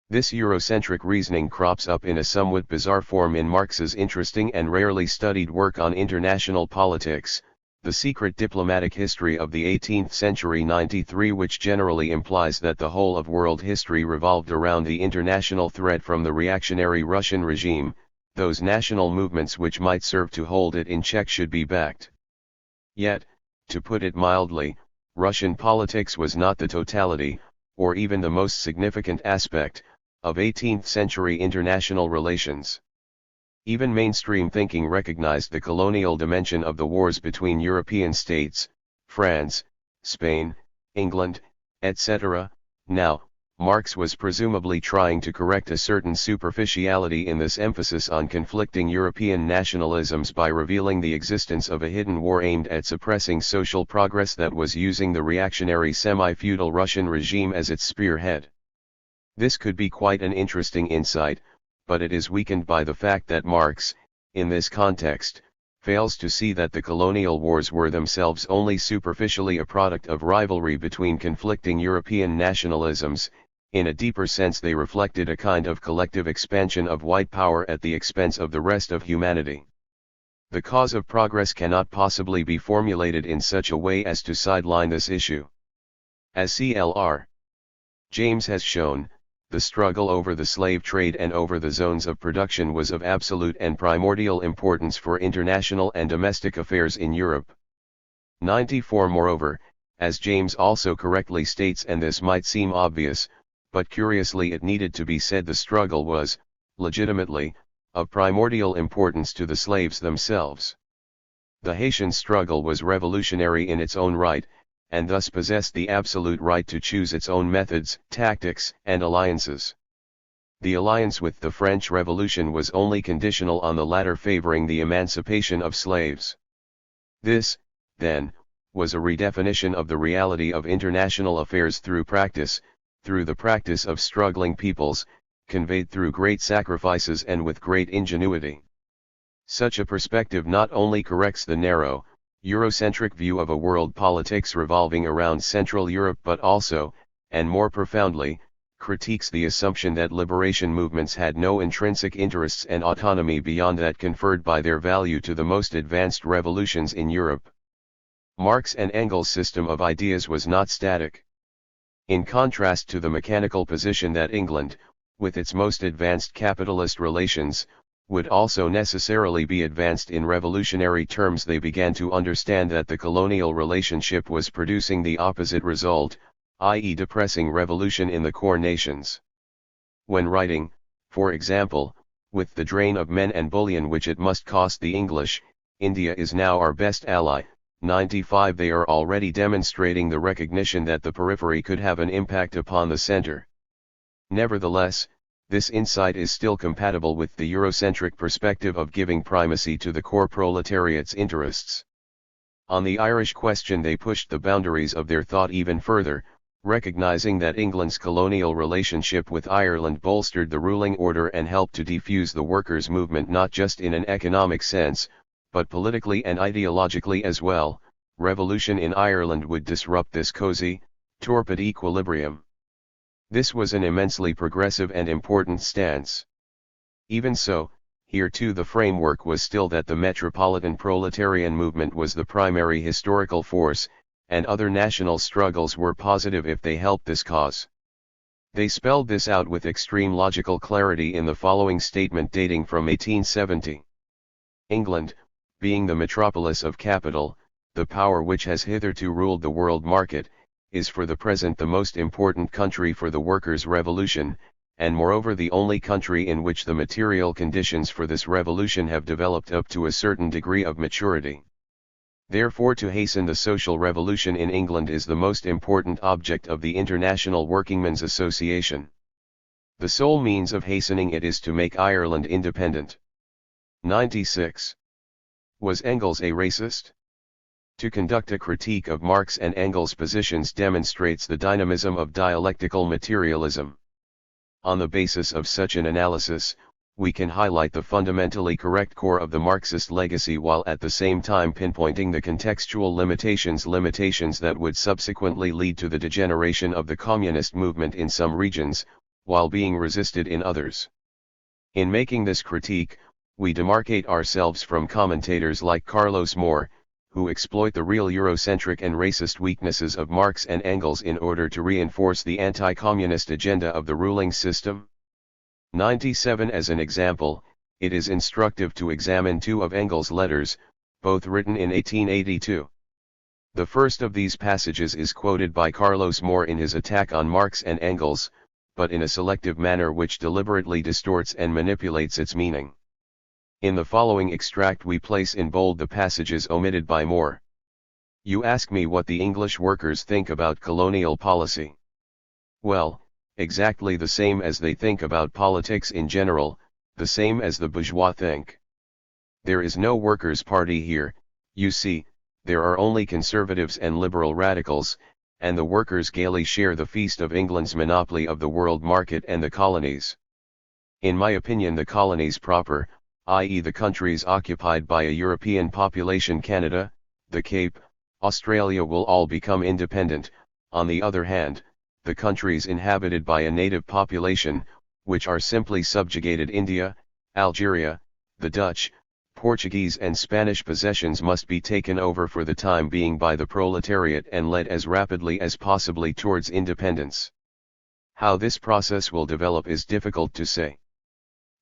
This Eurocentric reasoning crops up in a somewhat bizarre form in Marx's interesting and rarely studied work on international politics, The Secret Diplomatic History of the 18th Century 93, which generally implies that the whole of world history revolved around the international threat from the reactionary Russian regime. Those national movements which might serve to hold it in check should be backed. Yet, to put it mildly, Russian politics was not the totality, or even the most significant aspect, of 18th century international relations. Even mainstream thinking recognized the colonial dimension of the wars between European states, France, Spain, England, etc. Now, Marx was presumably trying to correct a certain superficiality in this emphasis on conflicting European nationalisms by revealing the existence of a hidden war aimed at suppressing social progress that was using the reactionary semi-feudal Russian regime as its spearhead. This could be quite an interesting insight, but it is weakened by the fact that Marx, in this context, fails to see that the colonial wars were themselves only superficially a product of rivalry between conflicting European nationalisms. In a deeper sense they reflected a kind of collective expansion of white power at the expense of the rest of humanity. The cause of progress cannot possibly be formulated in such a way as to sideline this issue. As C.L.R. James has shown, the struggle over the slave trade and over the zones of production was of absolute and primordial importance for international and domestic affairs in Europe. 94. Moreover, as James also correctly states, and this might seem obvious, but curiously it needed to be said, the struggle was, legitimately, of primordial importance to the slaves themselves. The Haitian struggle was revolutionary in its own right, and thus possessed the absolute right to choose its own methods, tactics, and alliances. The alliance with the French Revolution was only conditional on the latter favoring the emancipation of slaves. This, then, was a redefinition of the reality of international affairs through the practice of struggling peoples, conveyed through great sacrifices and with great ingenuity. Such a perspective not only corrects the narrow, Eurocentric view of a world politics revolving around Central Europe, but also, and more profoundly, critiques the assumption that liberation movements had no intrinsic interests and autonomy beyond that conferred by their value to the most advanced revolutions in Europe. Marx and Engels' system of ideas was not static. In contrast to the mechanical position that England, with its most advanced capitalist relations, would also necessarily be advanced in revolutionary terms, they began to understand that the colonial relationship was producing the opposite result, i.e. depressing revolution in the core nations. When writing, For example, with the drain of men and bullion which it must cost the English, India is now our best ally. 95 They are already demonstrating the recognition that the periphery could have an impact upon the center. Nevertheless, this insight is still compatible with the Eurocentric perspective of giving primacy to the core proletariat's interests. On the Irish question they pushed the boundaries of their thought even further, recognizing that England's colonial relationship with Ireland bolstered the ruling order and helped to defuse the workers' movement not just in an economic sense, but politically and ideologically as well. Revolution in Ireland would disrupt this cozy, torpid equilibrium. This was an immensely progressive and important stance. Even so, here too the framework was still that the metropolitan proletarian movement was the primary historical force, and other national struggles were positive if they helped this cause. They spelled this out with extreme logical clarity in the following statement dating from 1870. England, being the metropolis of capital, the power which has hitherto ruled the world market, is for the present the most important country for the workers' revolution, and moreover the only country in which the material conditions for this revolution have developed up to a certain degree of maturity. Therefore to hasten the social revolution in England is the most important object of the International Workingmen's Association. The sole means of hastening it is to make Ireland independent. 96. Was Engels a racist? To conduct a critique of Marx and Engels' positions demonstrates the dynamism of dialectical materialism. On the basis of such an analysis, we can highlight the fundamentally correct core of the Marxist legacy while at the same time pinpointing the contextual limitations that would subsequently lead to the degeneration of the communist movement in some regions, while being resisted in others. In making this critique, we demarcate ourselves from commentators like Carlos Moore, who exploit the real Eurocentric and racist weaknesses of Marx and Engels in order to reinforce the anti-communist agenda of the ruling system. 97 As an example, it is instructive to examine two of Engels' letters, both written in 1882. The first of these passages is quoted by Carlos Moore in his attack on Marx and Engels, but in a selective manner which deliberately distorts and manipulates its meaning. In the following extract we place in bold the passages omitted by Moore. You ask me what the English workers think about colonial policy. Well, exactly the same as they think about politics in general, the same as the bourgeois think. There is no workers' party here, you see, there are only conservatives and liberal radicals, and the workers gaily share the feast of England's monopoly of the world market and the colonies. In my opinion the colonies proper, i.e. the countries occupied by a European population, Canada, the Cape, Australia, will all become independent. On the other hand, the countries inhabited by a native population, which are simply subjugated, India, Algeria, the Dutch, Portuguese and Spanish possessions, must be taken over for the time being by the proletariat and led as rapidly as possibly towards independence. How this process will develop is difficult to say.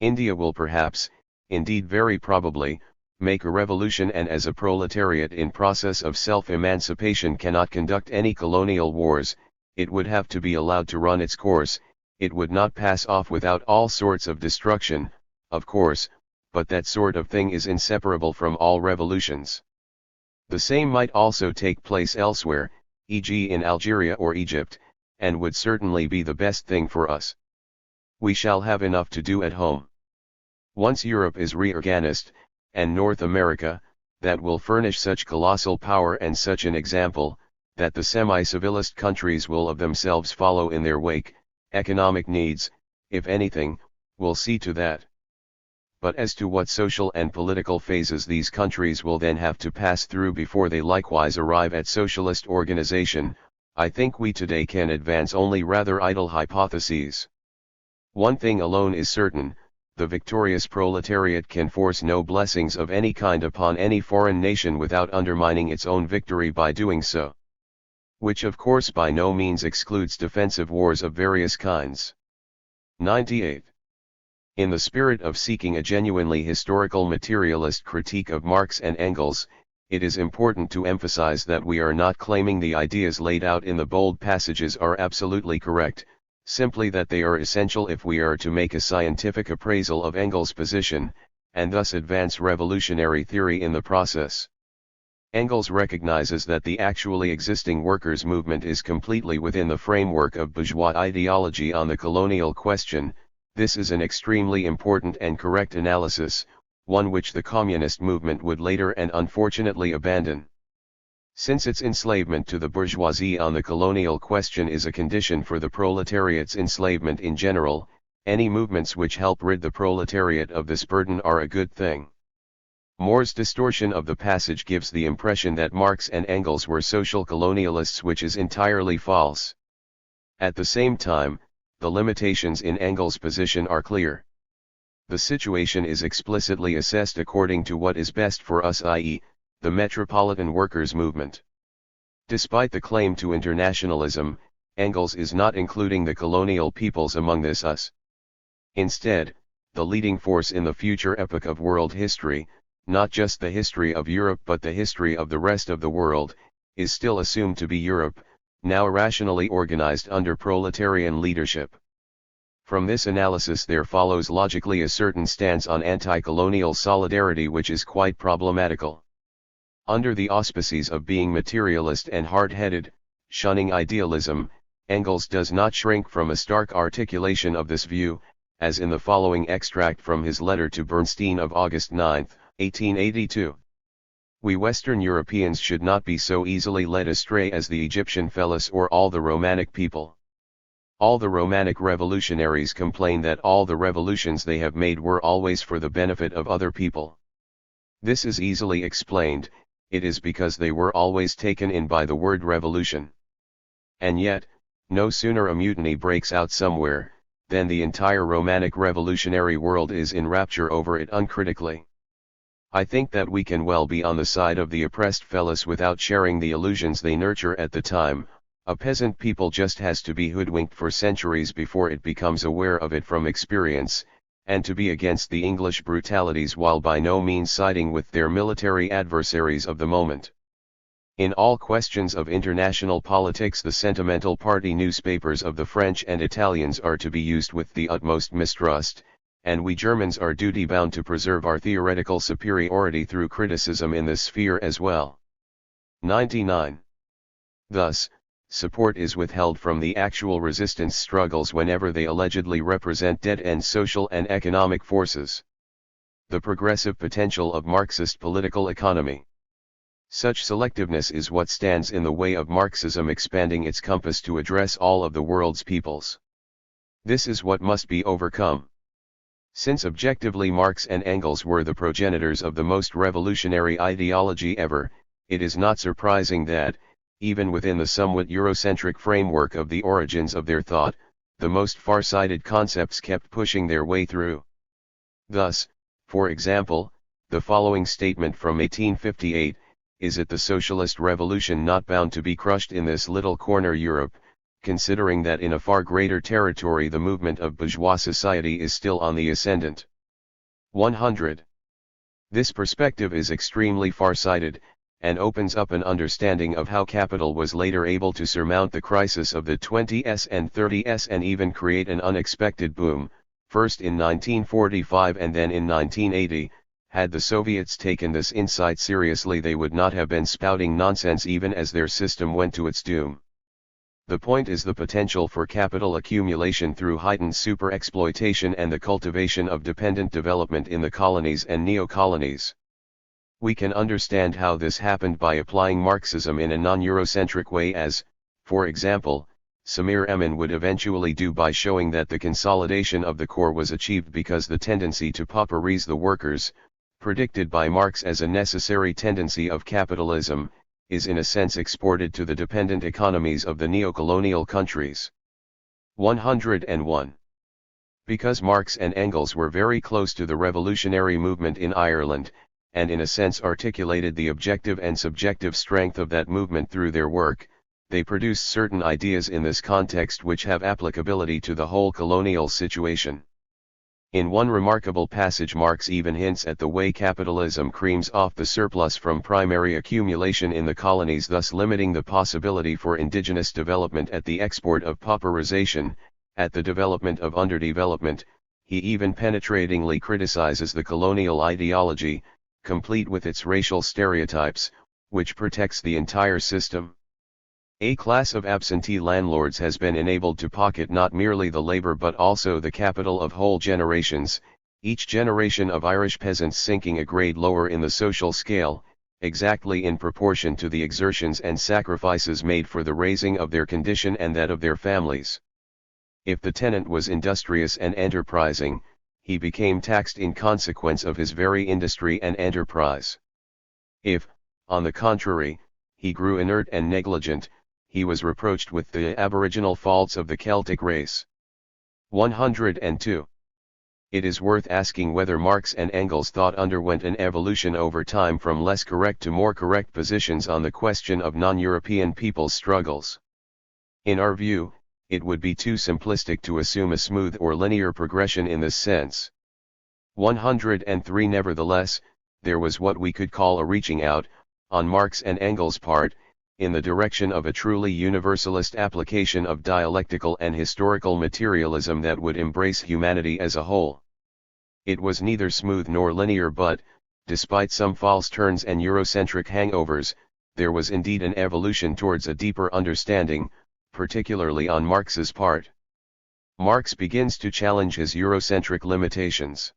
India will perhaps, indeed very probably, make a revolution, and as a proletariat in process of self-emancipation cannot conduct any colonial wars, it would have to be allowed to run its course. It would not pass off without all sorts of destruction, of course, but that sort of thing is inseparable from all revolutions. The same might also take place elsewhere, e.g. in Algeria or Egypt, and would certainly be the best thing for us. We shall have enough to do at home. Once Europe is reorganized, and North America, that will furnish such colossal power and such an example, that the semi-civilist countries will of themselves follow in their wake. Economic needs, if anything, will see to that. But as to what social and political phases these countries will then have to pass through before they likewise arrive at socialist organization, I think we today can advance only rather idle hypotheses. One thing alone is certain: the victorious proletariat can force no blessings of any kind upon any foreign nation without undermining its own victory by doing so. Which of course by no means excludes defensive wars of various kinds. 98. In the spirit of seeking a genuinely historical materialist critique of Marx and Engels, it is important to emphasize that we are not claiming the ideas laid out in the bold passages are absolutely correct. simply that they are essential if we are to make a scientific appraisal of Engels' position, and thus advance revolutionary theory in the process. Engels recognizes that the actually existing workers' movement is completely within the framework of bourgeois ideology on the colonial question. This is an extremely important and correct analysis, one which the communist movement would later and unfortunately abandon. Since its enslavement to the bourgeoisie on the colonial question is a condition for the proletariat's enslavement in general, any movements which help rid the proletariat of this burden are a good thing. Moore's distortion of the passage gives the impression that Marx and Engels were social colonialists, which is entirely false. At the same time, the limitations in Engels' position are clear. The situation is explicitly assessed according to what is best for us, i.e., the metropolitan workers' movement. Despite the claim to internationalism, Engels is not including the colonial peoples among this us. Instead, the leading force in the future epoch of world history, not just the history of Europe but the history of the rest of the world, is still assumed to be Europe, now rationally organized under proletarian leadership. From this analysis there follows logically a certain stance on anti-colonial solidarity which is quite problematical. Under the auspices of being materialist and hard-headed, shunning idealism, Engels does not shrink from a stark articulation of this view, as in the following extract from his letter to Bernstein of August 9, 1882. We Western Europeans should not be so easily led astray as the Egyptian Felus or all the Romanic people. All the Romanic revolutionaries complain that all the revolutions they have made were always for the benefit of other people. This is easily explained. It is because they were always taken in by the word revolution. And yet, no sooner a mutiny breaks out somewhere, than the entire Romanic revolutionary world is in rapture over it uncritically. I think that we can well be on the side of the oppressed Felus without sharing the illusions they nurture at the time. A peasant people just has to be hoodwinked for centuries before it becomes aware of it from experience, and to be against the English brutalities while by no means siding with their military adversaries of the moment. In all questions of international politics the sentimental party newspapers of the French and Italians are to be used with the utmost mistrust, and we Germans are duty-bound to preserve our theoretical superiority through criticism in this sphere as well. 99. Thus, support is withheld from the actual resistance struggles whenever they allegedly represent dead-end social and economic forces. The progressive potential of Marxist political economy. Such selectiveness is what stands in the way of Marxism expanding its compass to address all of the world's peoples. This is what must be overcome. Since objectively Marx and Engels were the progenitors of the most revolutionary ideology ever, it is not surprising that, even within the somewhat Eurocentric framework of the origins of their thought, the most far-sighted concepts kept pushing their way through. Thus, for example, the following statement from 1858, "Is it the socialist revolution not bound to be crushed in this little corner Europe, considering that in a far greater territory the movement of bourgeois society is still on the ascendant?" 100. This perspective is extremely far-sighted, and opens up an understanding of how capital was later able to surmount the crisis of the 20s and 30s and even create an unexpected boom, first in 1945 and then in 1980. Had the Soviets taken this insight seriously they would not have been spouting nonsense even as their system went to its doom. The point is the potential for capital accumulation through heightened super-exploitation and the cultivation of dependent development in the colonies and neo-colonies. We can understand how this happened by applying Marxism in a non-Eurocentric way as, for example, Samir Emin would eventually do by showing that the consolidation of the core was achieved because the tendency to pauperize the workers, predicted by Marx as a necessary tendency of capitalism, is in a sense exported to the dependent economies of the neo-colonial countries. 101. Because Marx and Engels were very close to the revolutionary movement in Ireland, and in a sense articulated the objective and subjective strength of that movement through their work, they produced certain ideas in this context which have applicability to the whole colonial situation. In one remarkable passage Marx even hints at the way capitalism creams off the surplus from primary accumulation in the colonies, thus limiting the possibility for indigenous development at the export of pauperization, at the development of underdevelopment, he even penetratingly criticizes the colonial ideology, complete with its racial stereotypes, which protects the entire system. A class of absentee landlords has been enabled to pocket not merely the labor but also the capital of whole generations, each generation of Irish peasants sinking a grade lower in the social scale, exactly in proportion to the exertions and sacrifices made for the raising of their condition and that of their families. If the tenant was industrious and enterprising, he became taxed in consequence of his very industry and enterprise. If, on the contrary, he grew inert and negligent, he was reproached with the aboriginal faults of the Celtic race. 102. It is worth asking whether Marx and Engels' thought underwent an evolution over time from less correct to more correct positions on the question of non-European peoples' struggles. In our view, it would be too simplistic to assume a smooth or linear progression in this sense. 103. Nevertheless, there was what we could call a reaching out, on Marx and Engels' part, in the direction of a truly universalist application of dialectical and historical materialism that would embrace humanity as a whole. It was neither smooth nor linear, but, despite some false turns and Eurocentric hangovers, there was indeed an evolution towards a deeper understanding, particularly on Marx's part. Marx begins to challenge his Eurocentric limitations.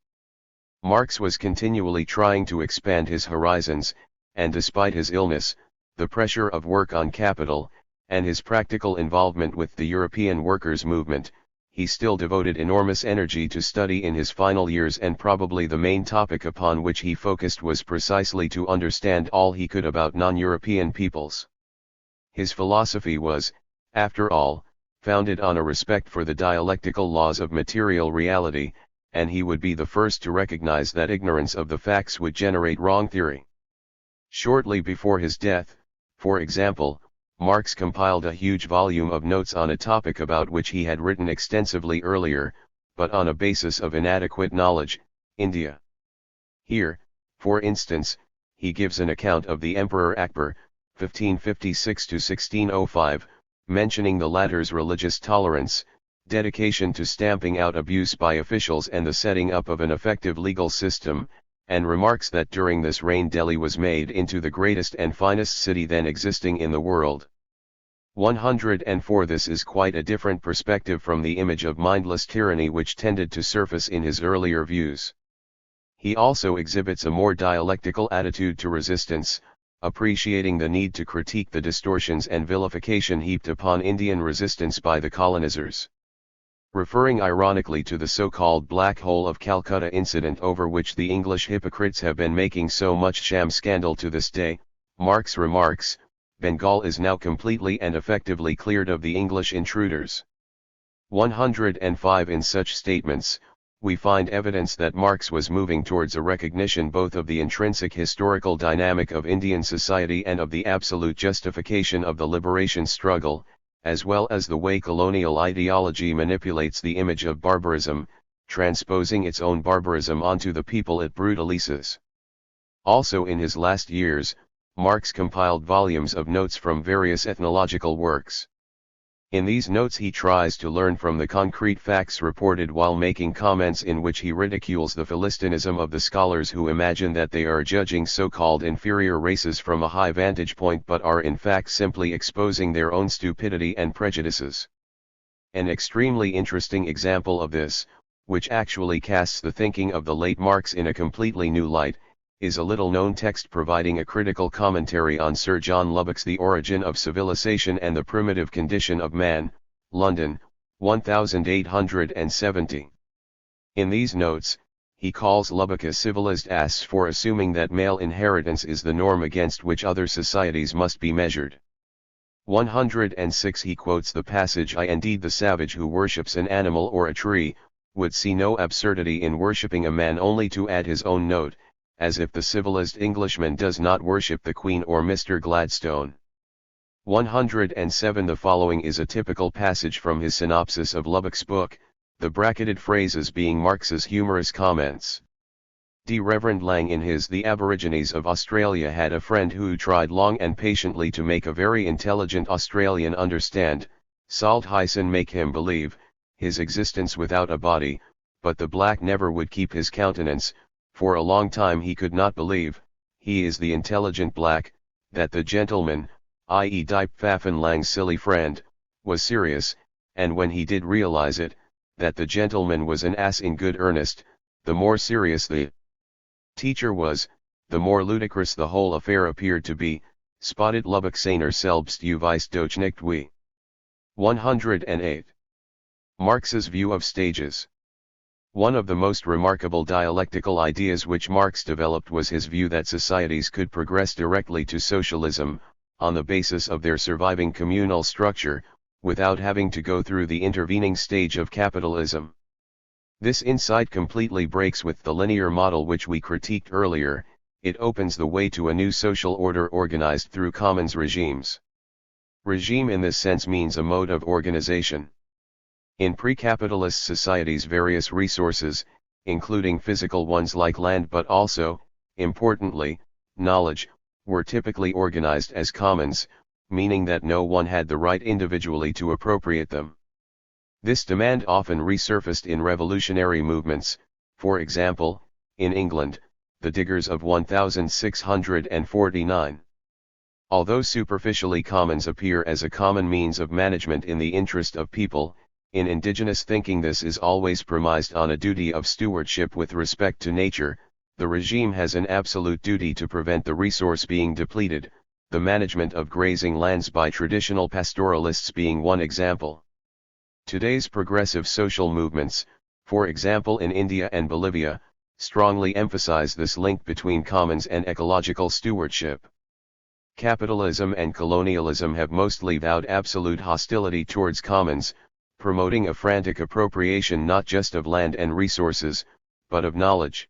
Marx was continually trying to expand his horizons, and despite his illness, the pressure of work on capital, and his practical involvement with the European workers' movement, he still devoted enormous energy to study in his final years, and probably the main topic upon which he focused was precisely to understand all he could about non-European peoples. His philosophy was, after all, founded on a respect for the dialectical laws of material reality, and he would be the first to recognize that ignorance of the facts would generate wrong theory. Shortly before his death, for example, Marx compiled a huge volume of notes on a topic about which he had written extensively earlier, but on a basis of inadequate knowledge, India. Here, for instance, he gives an account of the Emperor Akbar, 1556 to 1605, mentioning the latter's religious tolerance, dedication to stamping out abuse by officials and the setting up of an effective legal system, and remarks that during this reign Delhi was made into the greatest and finest city then existing in the world. 104. This is quite a different perspective from the image of mindless tyranny which tended to surface in his earlier views. He also exhibits a more dialectical attitude to resistance, appreciating the need to critique the distortions and vilification heaped upon Indian resistance by the colonizers. Referring ironically to the so-called Black Hole of Calcutta incident over which the English hypocrites have been making so much sham scandal to this day, Marx remarks, Bengal is now completely and effectively cleared of the English intruders. 105. In such statements, we find evidence that Marx was moving towards a recognition both of the intrinsic historical dynamic of Indian society and of the absolute justification of the liberation struggle, as well as the way colonial ideology manipulates the image of barbarism, transposing its own barbarism onto the people it brutalizes. Also in his last years, Marx compiled volumes of notes from various ethnological works. In these notes he tries to learn from the concrete facts reported while making comments in which he ridicules the Philistinism of the scholars who imagine that they are judging so-called inferior races from a high vantage point but are in fact simply exposing their own stupidity and prejudices. An extremely interesting example of this, which actually casts the thinking of the late Marx in a completely new light, is a little-known text providing a critical commentary on Sir John Lubbock's The Origin of Civilization and the Primitive Condition of Man, London, 1870. In these notes, he calls Lubbock a civilized ass for assuming that male inheritance is the norm against which other societies must be measured. 106. He quotes the passage, "I indeed the savage who worships an animal or a tree, would see no absurdity in worshipping a man," only to add his own note, as if the civilized Englishman does not worship the Queen or Mr. Gladstone. 107. The following is a typical passage from his synopsis of Lubbock's book, the bracketed phrases being Marx's humorous comments. D. Reverend Lang in his The Aborigines of Australia had a friend who tried long and patiently to make a very intelligent Australian understand, Salt Hyson make him believe, his existence without a body, but the black never would keep his countenance. For a long time he could not believe, he is the intelligent black, that the gentleman, i.e. die Pfaffen lang's silly friend, was serious, and when he did realize it, that the gentleman was an ass in good earnest, the more serious the teacher was, the more ludicrous the whole affair appeared to be. Spotted Lubbock seiner selbst u weiss doch nicht wie. 108. Marx's view of stages. One of the most remarkable dialectical ideas which Marx developed was his view that societies could progress directly to socialism, on the basis of their surviving communal structure, without having to go through the intervening stage of capitalism. This insight completely breaks with the linear model which we critiqued earlier. It opens the way to a new social order organized through commons regimes. Regime in this sense means a mode of organization. In pre-capitalist societies, various resources, including physical ones like land but also, importantly, knowledge, were typically organized as commons, meaning that no one had the right individually to appropriate them. This demand often resurfaced in revolutionary movements. For example, in England, the Diggers of 1649. Although superficially commons appear as a common means of management in the interest of people, in indigenous thinking this is always premised on a duty of stewardship with respect to nature. The regime has an absolute duty to prevent the resource being depleted, the management of grazing lands by traditional pastoralists being one example. Today's progressive social movements, for example in India and Bolivia, strongly emphasize this link between commons and ecological stewardship. Capitalism and colonialism have mostly vowed absolute hostility towards commons, promoting a frantic appropriation not just of land and resources, but of knowledge.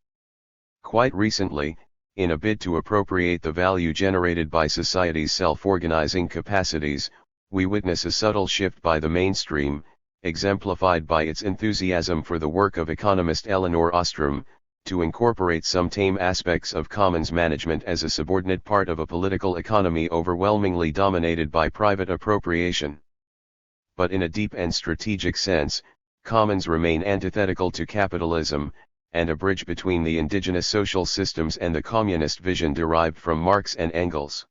Quite recently, in a bid to appropriate the value generated by society's self-organizing capacities, we witness a subtle shift by the mainstream, exemplified by its enthusiasm for the work of economist Elinor Ostrom, to incorporate some tame aspects of commons management as a subordinate part of a political economy overwhelmingly dominated by private appropriation. But in a deep and strategic sense, commons remain antithetical to capitalism, and a bridge between the indigenous social systems and the communist vision derived from Marx and Engels.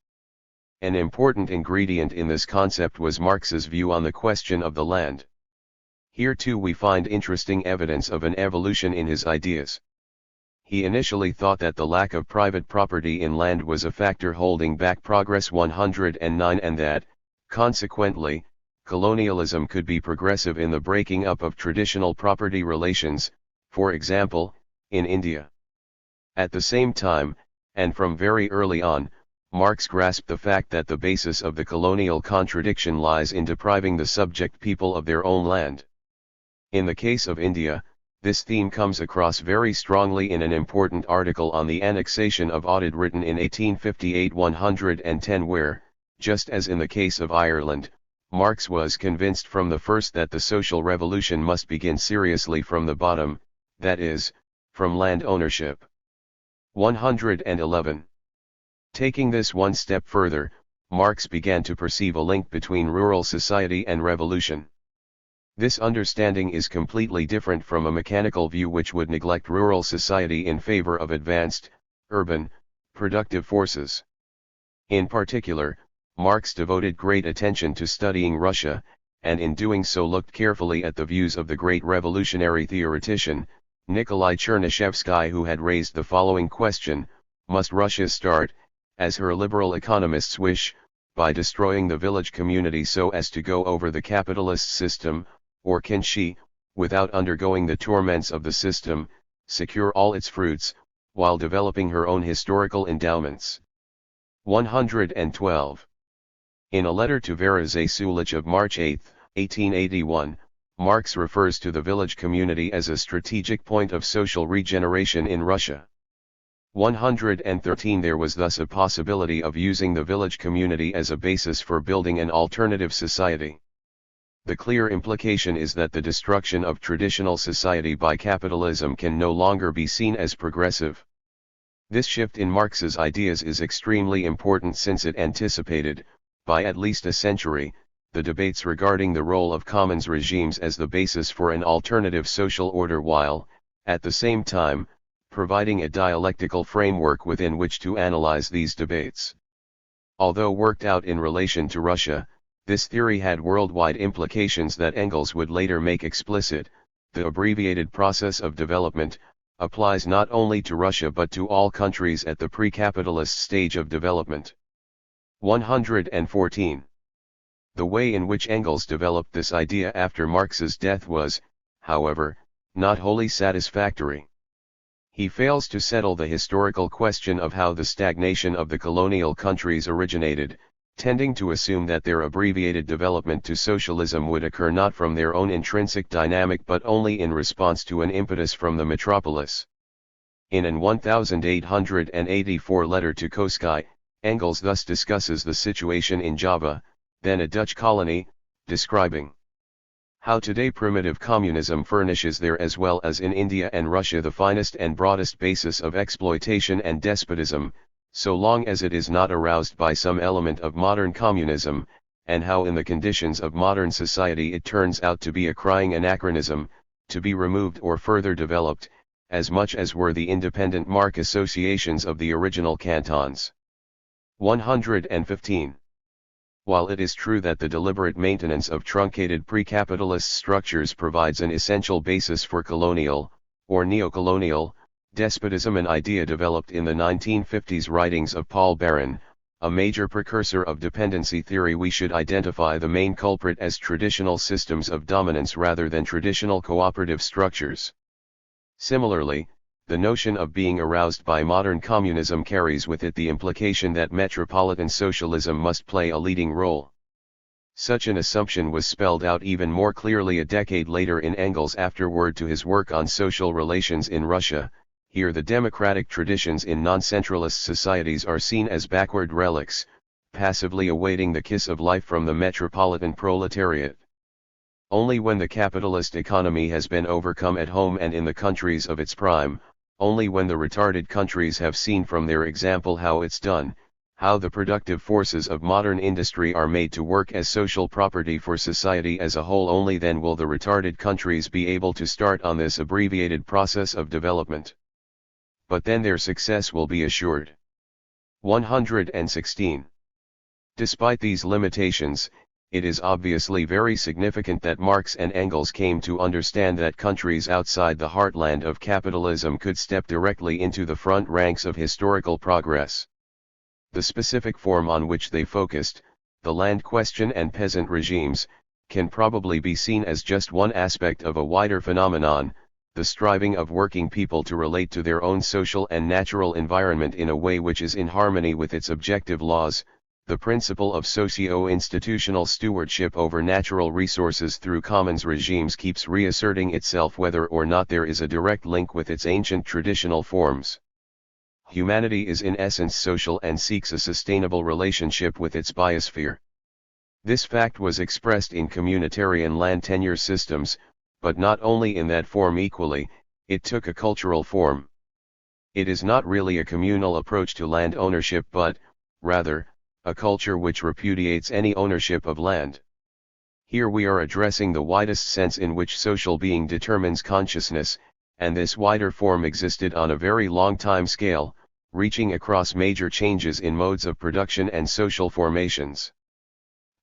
An important ingredient in this concept was Marx's view on the question of the land. Here too we find interesting evidence of an evolution in his ideas. He initially thought that the lack of private property in land was a factor holding back progress 109 and that, consequently, colonialism could be progressive in the breaking up of traditional property relations, for example, in India. At the same time, and from very early on, Marx grasped the fact that the basis of the colonial contradiction lies in depriving the subject people of their own land. In the case of India, this theme comes across very strongly in an important article on the annexation of Oudh written in 1858-110 where, just as in the case of Ireland, Marx was convinced from the first that the social revolution must begin seriously from the bottom, that is, from land ownership. 111. Taking this one step further, Marx began to perceive a link between rural society and revolution. This understanding is completely different from a mechanical view which would neglect rural society in favor of advanced, urban, productive forces. In particular, Marx devoted great attention to studying Russia, and in doing so looked carefully at the views of the great revolutionary theoretician, Nikolai Chernyshevsky, who had raised the following question: must Russia start, as her liberal economists wish, by destroying the village community so as to go over the capitalist system, or can she, without undergoing the torments of the system, secure all its fruits, while developing her own historical endowments? 112. In a letter to Vera Zasulich of March 8, 1881, Marx refers to the village community as a strategic point of social regeneration in Russia. 113. There was thus a possibility of using the village community as a basis for building an alternative society. The clear implication is that the destruction of traditional society by capitalism can no longer be seen as progressive. This shift in Marx's ideas is extremely important since it anticipated, by at least a century, the debates regarding the role of commons regimes as the basis for an alternative social order while, at the same time, providing a dialectical framework within which to analyze these debates. Although worked out in relation to Russia, this theory had worldwide implications that Engels would later make explicit. The abbreviated process of development applies not only to Russia but to all countries at the pre-capitalist stage of development. 114. The way in which Engels developed this idea after Marx's death was, however, not wholly satisfactory. He fails to settle the historical question of how the stagnation of the colonial countries originated, tending to assume that their abbreviated development to socialism would occur not from their own intrinsic dynamic but only in response to an impetus from the metropolis. In an 1884 letter to Koski, Engels thus discusses the situation in Java, then a Dutch colony, describing how today primitive communism furnishes there as well as in India and Russia the finest and broadest basis of exploitation and despotism, so long as it is not aroused by some element of modern communism, and how in the conditions of modern society it turns out to be a crying anachronism, to be removed or further developed, as much as were the independent mark associations of the original cantons. 115. While it is true that the deliberate maintenance of truncated pre-capitalist structures provides an essential basis for colonial, or neocolonial, despotism, an idea developed in the 1950s writings of Paul Baran, a major precursor of dependency theory, we should identify the main culprit as traditional systems of dominance rather than traditional cooperative structures. Similarly, the notion of being aroused by modern communism carries with it the implication that metropolitan socialism must play a leading role. Such an assumption was spelled out even more clearly a decade later in Engels' afterword to his work on social relations in Russia. Here the democratic traditions in non-centralist societies are seen as backward relics, passively awaiting the kiss of life from the metropolitan proletariat. Only when the capitalist economy has been overcome at home and in the countries of its prime, only when the retarded countries have seen from their example how it's done, how the productive forces of modern industry are made to work as social property for society as a whole, only then will the retarded countries be able to start on this abbreviated process of development. But then their success will be assured. 116. Despite these limitations, it is obviously very significant that Marx and Engels came to understand that countries outside the heartland of capitalism could step directly into the front ranks of historical progress. The specific form on which they focused, the land question and peasant regimes, can probably be seen as just one aspect of a wider phenomenon, the striving of working people to relate to their own social and natural environment in a way which is in harmony with its objective laws. The principle of socio-institutional stewardship over natural resources through commons regimes keeps reasserting itself whether or not there is a direct link with its ancient traditional forms. Humanity is in essence social and seeks a sustainable relationship with its biosphere. This fact was expressed in communitarian land tenure systems, but not only in that form equally, it took a cultural form. It is not really a communal approach to land ownership but, rather, a culture which repudiates any ownership of land. Here we are addressing the widest sense in which social being determines consciousness, and this wider form existed on a very long time scale, reaching across major changes in modes of production and social formations.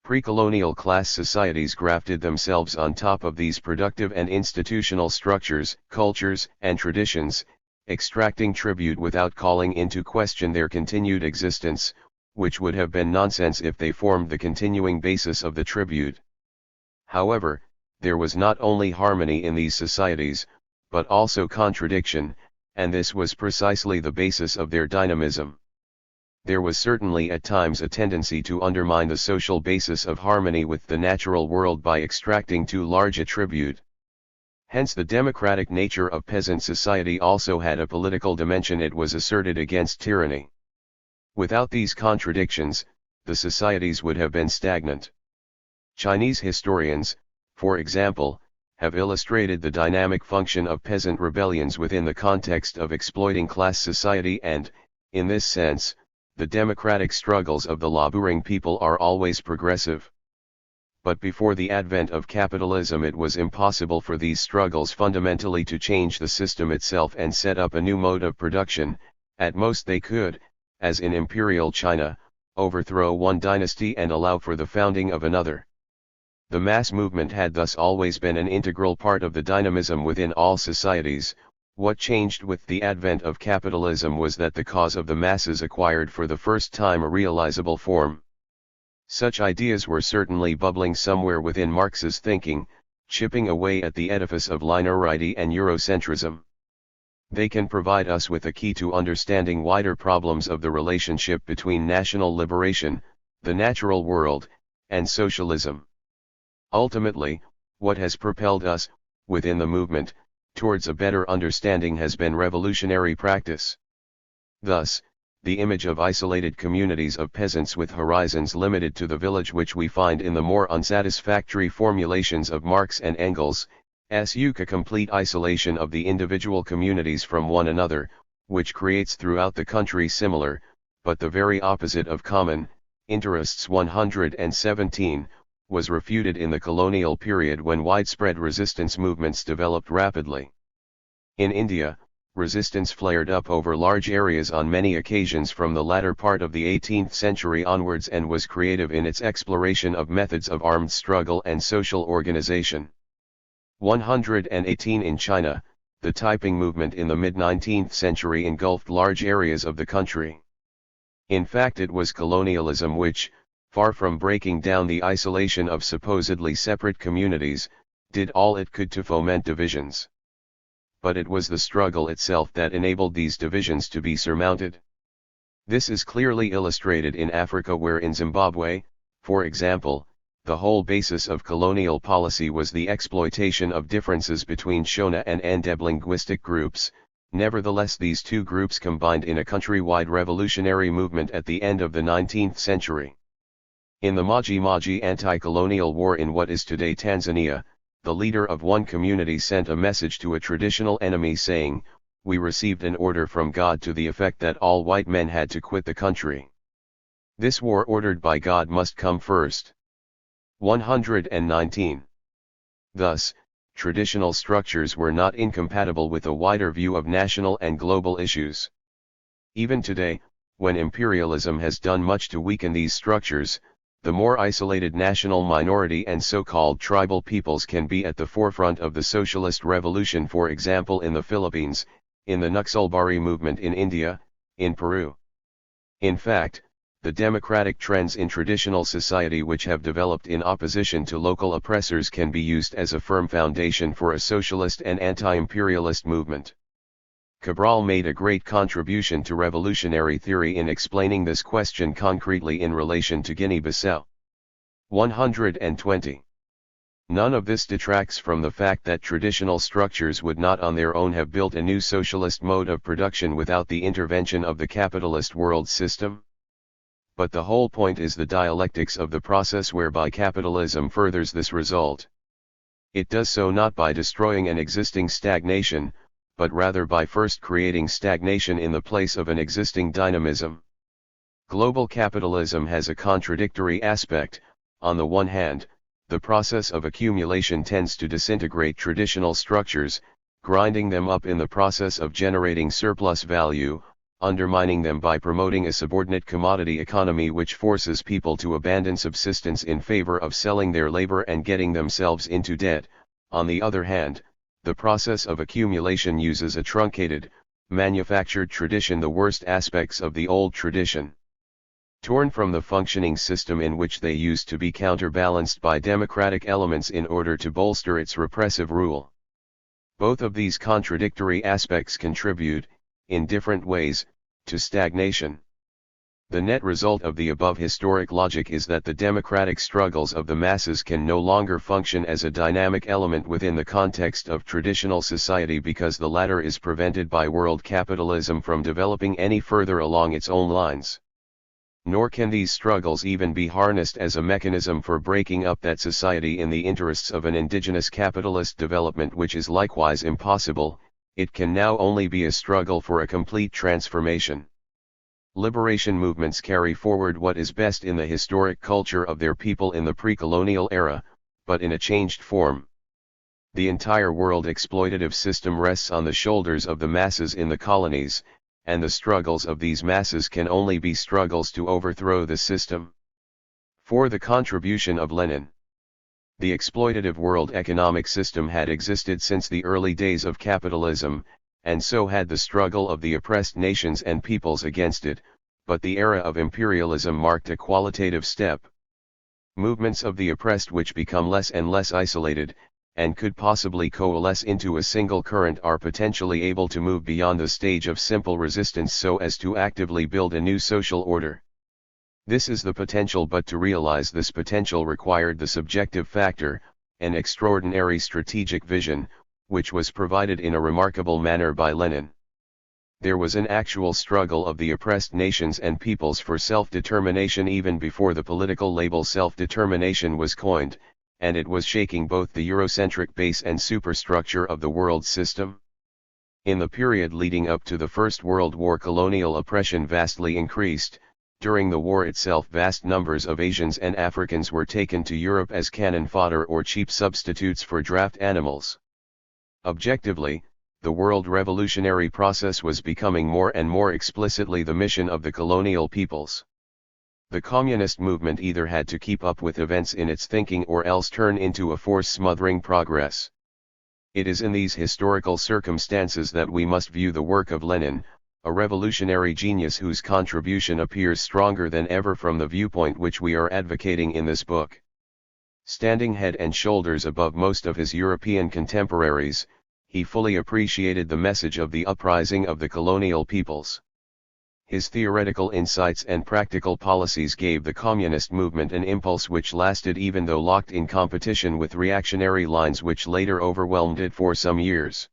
Pre-colonial class societies grafted themselves on top of these productive and institutional structures, cultures, and traditions, extracting tribute without calling into question their continued existence, which would have been nonsense if they formed the continuing basis of the tribute. However, there was not only harmony in these societies, but also contradiction, and this was precisely the basis of their dynamism. There was certainly at times a tendency to undermine the social basis of harmony with the natural world by extracting too large a tribute. Hence the democratic nature of peasant society also had a political dimension. It was asserted against tyranny. Without these contradictions, the societies would have been stagnant. Chinese historians, for example, have illustrated the dynamic function of peasant rebellions within the context of exploiting class society and, in this sense, the democratic struggles of the laboring people are always progressive. but before the advent of capitalism it was impossible for these struggles fundamentally to change the system itself and set up a new mode of production. At most they could, as in imperial China, overthrow one dynasty and allow for the founding of another. The mass movement had thus always been an integral part of the dynamism within all societies. What changed with the advent of capitalism was that the cause of the masses acquired for the first time a realizable form. Such ideas were certainly bubbling somewhere within Marx's thinking, chipping away at the edifice of linearity and eurocentrism. They can provide us with a key to understanding wider problems of the relationship between national liberation, the natural world, and socialism. Ultimately, what has propelled us, within the movement, towards a better understanding has been revolutionary practice. Thus, the image of isolated communities of peasants with horizons limited to the village which we find in the more unsatisfactory formulations of Marx and Engels, a complete isolation of the individual communities from one another, which creates throughout the country similar, but the very opposite of common, interests 117, was refuted in the colonial period when widespread resistance movements developed rapidly. In India, resistance flared up over large areas on many occasions from the latter part of the 18th century onwards and was creative in its exploration of methods of armed struggle and social organization. 118 In China, the Taiping movement in the mid-19th century engulfed large areas of the country. In fact, it was colonialism which, far from breaking down the isolation of supposedly separate communities, did all it could to foment divisions. But it was the struggle itself that enabled these divisions to be surmounted. This is clearly illustrated in Africa, where in Zimbabwe, for example, the whole basis of colonial policy was the exploitation of differences between Shona and Ndeb linguistic groups. Nevertheless, these two groups combined in a countrywide revolutionary movement at the end of the 19th century. In the Maji Maji anti-colonial war in what is today Tanzania, the leader of one community sent a message to a traditional enemy saying, "We received an order from God to the effect that all white men had to quit the country. This war ordered by God must come first." 119. Thus, traditional structures were not incompatible with a wider view of national and global issues. Even today, when imperialism has done much to weaken these structures, the more isolated national minority and so-called tribal peoples can be at the forefront of the socialist revolution, for example in the Philippines, in the Naxalbari movement in India, in Peru. In fact, the democratic trends in traditional society which have developed in opposition to local oppressors can be used as a firm foundation for a socialist and anti-imperialist movement. Cabral made a great contribution to revolutionary theory in explaining this question concretely in relation to Guinea-Bissau. 120. None of this detracts from the fact that traditional structures would not on their own have built a new socialist mode of production without the intervention of the capitalist world system. But the whole point is the dialectics of the process whereby capitalism furthers this result. It does so not by destroying an existing stagnation, but rather by first creating stagnation in the place of an existing dynamism. Global capitalism has a contradictory aspect. On the one hand, the process of accumulation tends to disintegrate traditional structures, grinding them up in the process of generating surplus value, undermining them by promoting a subordinate commodity economy which forces people to abandon subsistence in favor of selling their labor and getting themselves into debt. On the other hand, the process of accumulation uses a truncated, manufactured tradition, the worst aspects of the old tradition, torn from the functioning system in which they used to be counterbalanced by democratic elements in order to bolster its repressive rule. Both of these contradictory aspects contribute, in different ways, to stagnation. The net result of the above historic logic is that the democratic struggles of the masses can no longer function as a dynamic element within the context of traditional society because the latter is prevented by world capitalism from developing any further along its own lines. Nor can these struggles even be harnessed as a mechanism for breaking up that society in the interests of an indigenous capitalist development, which is likewise impossible. It can now only be a struggle for a complete transformation. Liberation movements carry forward what is best in the historic culture of their people in the pre-colonial era, but in a changed form. The entire world exploitative system rests on the shoulders of the masses in the colonies, and the struggles of these masses can only be struggles to overthrow the system. For the contribution of Lenin. The exploitative world economic system had existed since the early days of capitalism, and so had the struggle of the oppressed nations and peoples against it, but the era of imperialism marked a qualitative step. Movements of the oppressed which become less and less isolated, and could possibly coalesce into a single current are potentially able to move beyond the stage of simple resistance so as to actively build a new social order. This is the potential, but to realize this potential required the subjective factor, an extraordinary strategic vision, which was provided in a remarkable manner by Lenin. There was an actual struggle of the oppressed nations and peoples for self-determination even before the political label self-determination was coined, and it was shaking both the Eurocentric base and superstructure of the world system. In the period leading up to the First World War, colonial oppression vastly increased. During the war itself, vast numbers of Asians and Africans were taken to Europe as cannon fodder or cheap substitutes for draft animals. Objectively, the world revolutionary process was becoming more and more explicitly the mission of the colonial peoples. The communist movement either had to keep up with events in its thinking or else turn into a force smothering progress. It is in these historical circumstances that we must view the work of Lenin, a revolutionary genius whose contribution appears stronger than ever from the viewpoint which we are advocating in this book. Standing head and shoulders above most of his European contemporaries, he fully appreciated the message of the uprising of the colonial peoples. His theoretical insights and practical policies gave the communist movement an impulse which lasted even though locked in competition with reactionary lines which later overwhelmed it for some years.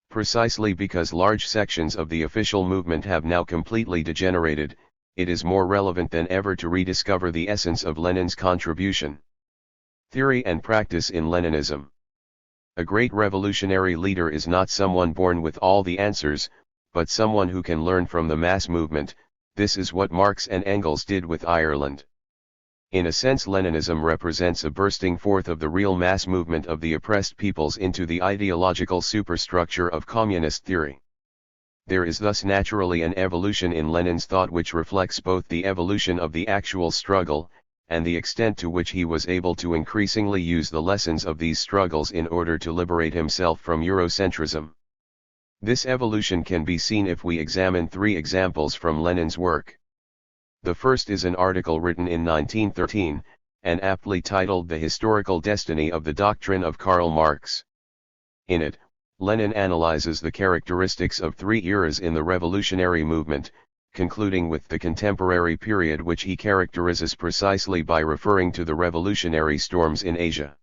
Precisely because large sections of the official movement have now completely degenerated, it is more relevant than ever to rediscover the essence of Lenin's contribution. Theory and practice in Leninism. A great revolutionary leader is not someone born with all the answers, but someone who can learn from the mass movement. This is what Marx and Engels did with Ireland. In a sense, Leninism represents a bursting forth of the real mass movement of the oppressed peoples into the ideological superstructure of communist theory. There is thus naturally an evolution in Lenin's thought which reflects both the evolution of the actual struggle, and the extent to which he was able to increasingly use the lessons of these struggles in order to liberate himself from Eurocentrism. This evolution can be seen if we examine three examples from Lenin's work. The first is an article written in 1913, and aptly titled The Historical Destiny of the Doctrine of Karl Marx. In it, Lenin analyzes the characteristics of three eras in the revolutionary movement, concluding with the contemporary period which he characterizes precisely by referring to the revolutionary storms in Asia.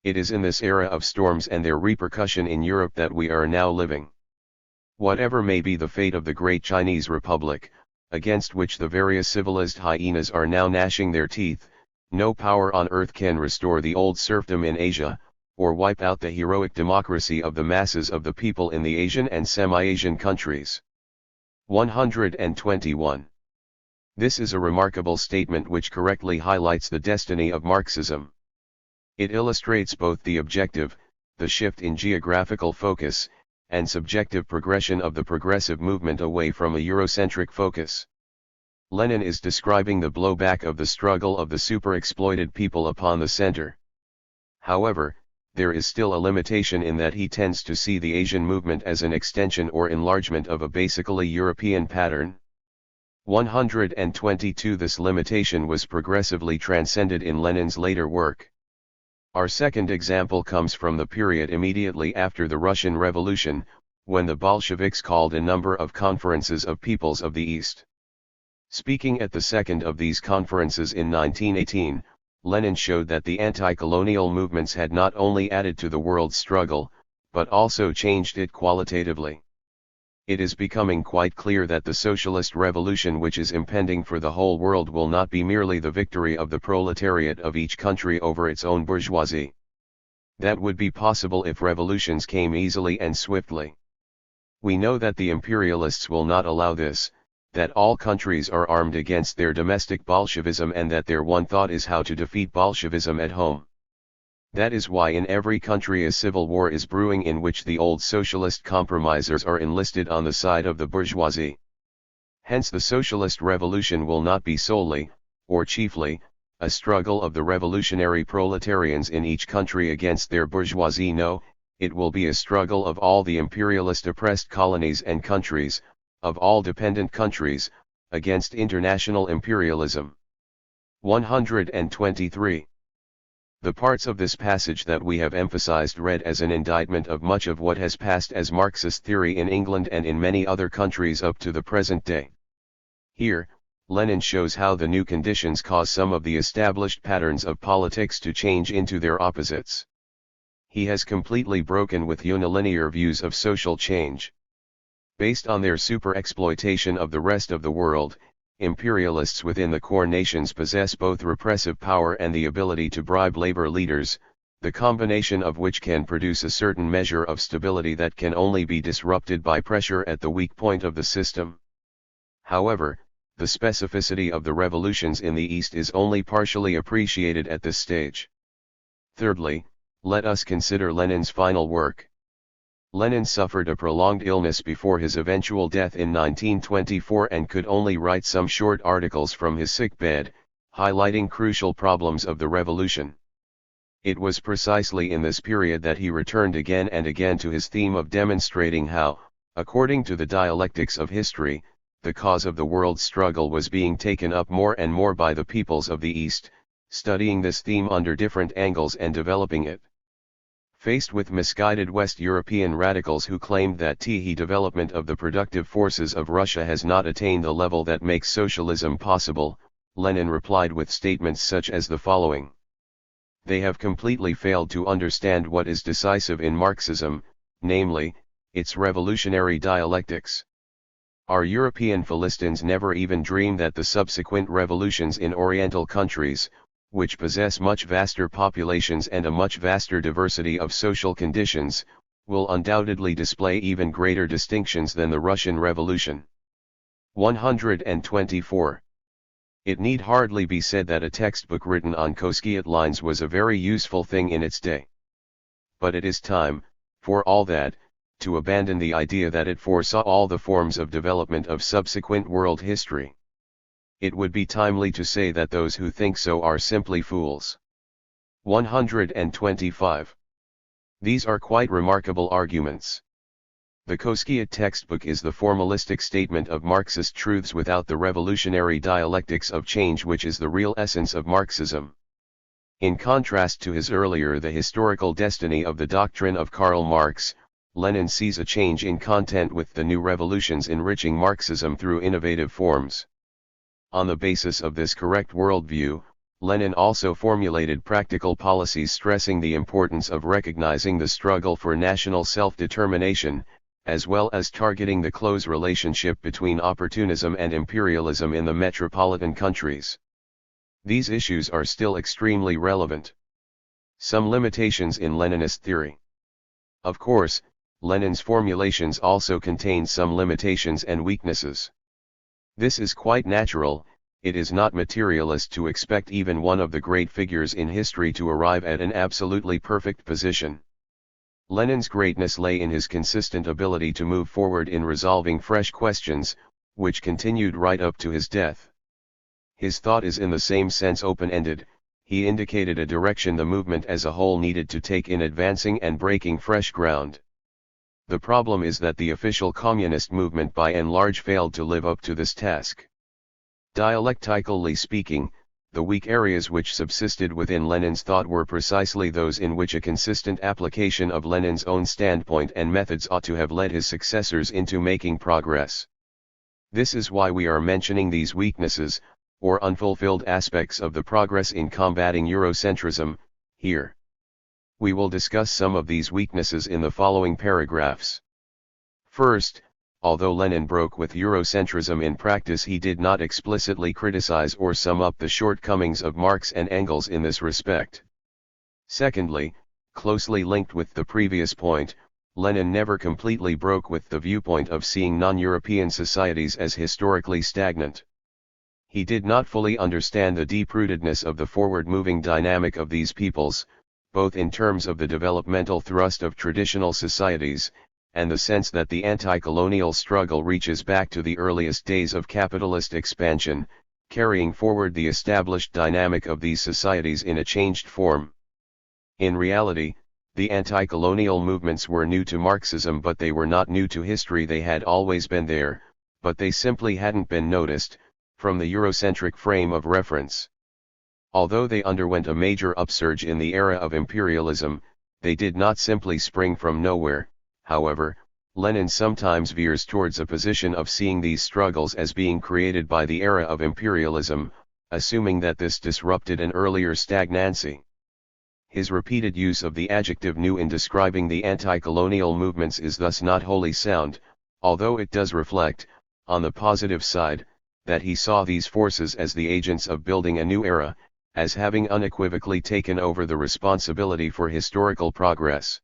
It is in this era of storms and their repercussion in Europe that we are now living. Whatever may be the fate of the great Chinese Republic, against which the various civilized hyenas are now gnashing their teeth, no power on earth can restore the old serfdom in Asia, or wipe out the heroic democracy of the masses of the people in the Asian and semi-Asian countries. 121. This is a remarkable statement which correctly highlights the destiny of Marxism. It illustrates both the objective, the shift in geographical focus, and subjective progression of the progressive movement away from a Eurocentric focus. Lenin is describing the blowback of the struggle of the super-exploited people upon the center. However, there is still a limitation in that he tends to see the Asian movement as an extension or enlargement of a basically European pattern. 122. This limitation was progressively transcended in Lenin's later work. Our second example comes from the period immediately after the Russian Revolution, when the Bolsheviks called a number of conferences of peoples of the East. Speaking at the second of these conferences in 1918, Lenin showed that the anti-colonial movements had not only added to the world's struggle, but also changed it qualitatively. It is becoming quite clear that the socialist revolution which is impending for the whole world will not be merely the victory of the proletariat of each country over its own bourgeoisie. That would be possible if revolutions came easily and swiftly. We know that the imperialists will not allow this. that all countries are armed against their domestic Bolshevism and that their one thought is how to defeat Bolshevism at home. That is why in every country a civil war is brewing in which the old socialist compromisers are enlisted on the side of the bourgeoisie. Hence the socialist revolution will not be solely, or chiefly, a struggle of the revolutionary proletarians in each country against their bourgeoisie. No, it will be a struggle of all the imperialist oppressed colonies and countries, of all dependent countries, against international imperialism. 123. The parts of this passage that we have emphasized read as an indictment of much of what has passed as Marxist theory in England and in many other countries up to the present day. Here, Lenin shows how the new conditions cause some of the established patterns of politics to change into their opposites. He has completely broken with unilinear views of social change. Based on their super-exploitation of the rest of the world, imperialists within the core nations possess both repressive power and the ability to bribe labor leaders, the combination of which can produce a certain measure of stability that can only be disrupted by pressure at the weak point of the system. However, the specificity of the revolutions in the East is only partially appreciated at this stage. Thirdly, let us consider Lenin's final work. Lenin suffered a prolonged illness before his eventual death in 1924 and could only write some short articles from his sickbed, highlighting crucial problems of the revolution. It was precisely in this period that he returned again and again to his theme of demonstrating how, according to the dialectics of history, the cause of the world's struggle was being taken up more and more by the peoples of the East, studying this theme under different angles and developing it. Faced with misguided West European radicals who claimed that the development of the productive forces of Russia has not attained the level that makes socialism possible, Lenin replied with statements such as the following. They have completely failed to understand what is decisive in Marxism, namely, its revolutionary dialectics. Our European Philistines never even dream that the subsequent revolutions in Oriental countries, which possess much vaster populations and a much vaster diversity of social conditions, will undoubtedly display even greater distinctions than the Russian Revolution. 124. It need hardly be said that a textbook written on Koskiot lines was a very useful thing in its day. But it is time, for all that, to abandon the idea that it foresaw all the forms of development of subsequent world history. It would be timely to say that those who think so are simply fools. 125. These are quite remarkable arguments. The Koskiot textbook is the formalistic statement of Marxist truths without the revolutionary dialectics of change which is the real essence of Marxism. In contrast to his earlier The Historical Destiny of the Doctrine of Karl Marx, Lenin sees a change in content with the new revolutions enriching Marxism through innovative forms. On the basis of this correct worldview, Lenin also formulated practical policies stressing the importance of recognizing the struggle for national self-determination, as well as targeting the close relationship between opportunism and imperialism in the metropolitan countries. These issues are still extremely relevant. Some limitations in Leninist theory. Of course, Lenin's formulations also contain some limitations and weaknesses. This is quite natural. It is not materialist to expect even one of the great figures in history to arrive at an absolutely perfect position. Lenin's greatness lay in his consistent ability to move forward in resolving fresh questions, which continued right up to his death. His thought is in the same sense open-ended. He indicated a direction the movement as a whole needed to take in advancing and breaking fresh ground. The problem is that the official communist movement by and large failed to live up to this task. Dialectically speaking, the weak areas which subsisted within Lenin's thought were precisely those in which a consistent application of Lenin's own standpoint and methods ought to have led his successors into making progress. This is why we are mentioning these weaknesses, or unfulfilled aspects of the progress in combating Eurocentrism, here. We will discuss some of these weaknesses in the following paragraphs. First, although Lenin broke with Eurocentrism in practice, he did not explicitly criticize or sum up the shortcomings of Marx and Engels in this respect. Secondly, closely linked with the previous point, Lenin never completely broke with the viewpoint of seeing non-European societies as historically stagnant. He did not fully understand the deep-rootedness of the forward-moving dynamic of these peoples, both in terms of the developmental thrust of traditional societies, and the sense that the anti-colonial struggle reaches back to the earliest days of capitalist expansion, carrying forward the established dynamic of these societies in a changed form. In reality, the anti-colonial movements were new to Marxism, but they were not new to history. They had always been there, but they simply hadn't been noticed, from the Eurocentric frame of reference. Although they underwent a major upsurge in the era of imperialism, they did not simply spring from nowhere. However, Lenin sometimes veers towards a position of seeing these struggles as being created by the era of imperialism, assuming that this disrupted an earlier stagnancy. His repeated use of the adjective new in describing the anti-colonial movements is thus not wholly sound, although it does reflect, on the positive side, that he saw these forces as the agents of building a new era, as having unequivocally taken over the responsibility for historical progress.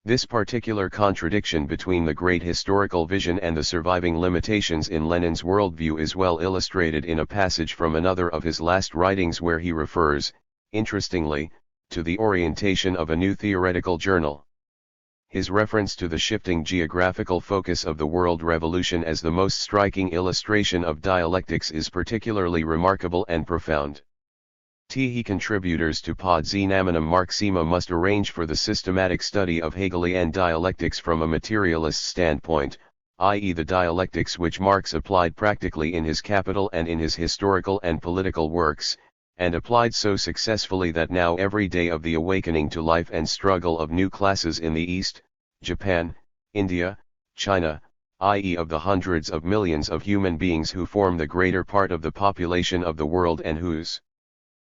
This particular contradiction between the great historical vision and the surviving limitations in Lenin's worldview is well illustrated in a passage from another of his last writings where he refers, interestingly, to the orientation of a new theoretical journal. His reference to the shifting geographical focus of the world revolution as the most striking illustration of dialectics is particularly remarkable and profound. He contributors to Pod Znamenem Marxima must arrange for the systematic study of Hegelian dialectics from a materialist standpoint, i.e. the dialectics which Marx applied practically in his Capital and in his historical and political works, and applied so successfully that now every day of the awakening to life and struggle of new classes in the East, Japan, India, China, i.e. of the hundreds of millions of human beings who form the greater part of the population of the world and whose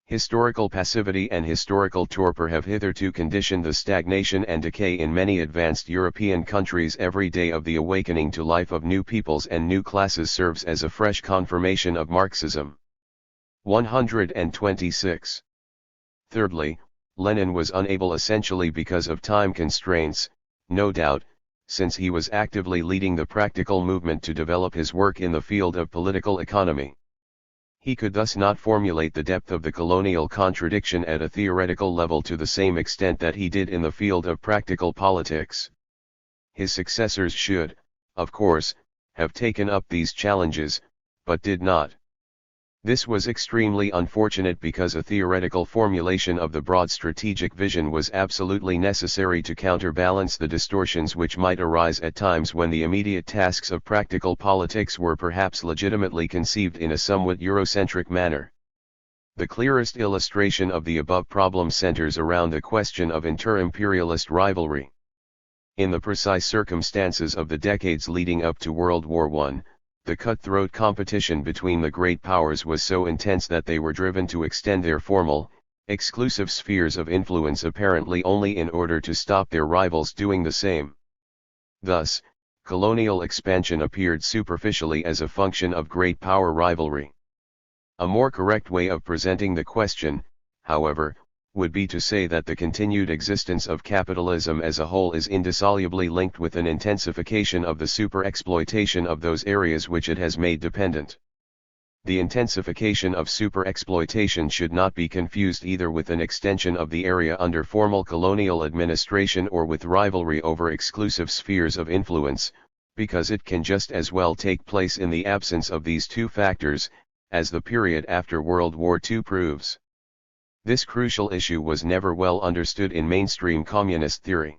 historical passivity and historical torpor have hitherto conditioned the stagnation and decay in many advanced European countries. Every day of the awakening to life of new peoples and new classes serves as a fresh confirmation of Marxism. 126. Thirdly, Lenin was unable essentially because of time constraints, no doubt, since he was actively leading the practical movement to develop his work in the field of political economy. He could thus not formulate the depth of the colonial contradiction at a theoretical level to the same extent that he did in the field of practical politics. His successors should, of course, have taken up these challenges, but did not. This was extremely unfortunate because a theoretical formulation of the broad strategic vision was absolutely necessary to counterbalance the distortions which might arise at times when the immediate tasks of practical politics were perhaps legitimately conceived in a somewhat Eurocentric manner. The clearest illustration of the above problem centers around the question of inter-imperialist rivalry. In the precise circumstances of the decades leading up to World War I, the cutthroat competition between the great powers was so intense that they were driven to extend their formal, exclusive spheres of influence apparently only in order to stop their rivals doing the same. Thus, colonial expansion appeared superficially as a function of great power rivalry. A more correct way of presenting the question, however, would be to say that the continued existence of capitalism as a whole is indissolubly linked with an intensification of the super-exploitation of those areas which it has made dependent. The intensification of super-exploitation should not be confused either with an extension of the area under formal colonial administration or with rivalry over exclusive spheres of influence, because it can just as well take place in the absence of these two factors, as the period after World War II proves. This crucial issue was never well understood in mainstream communist theory.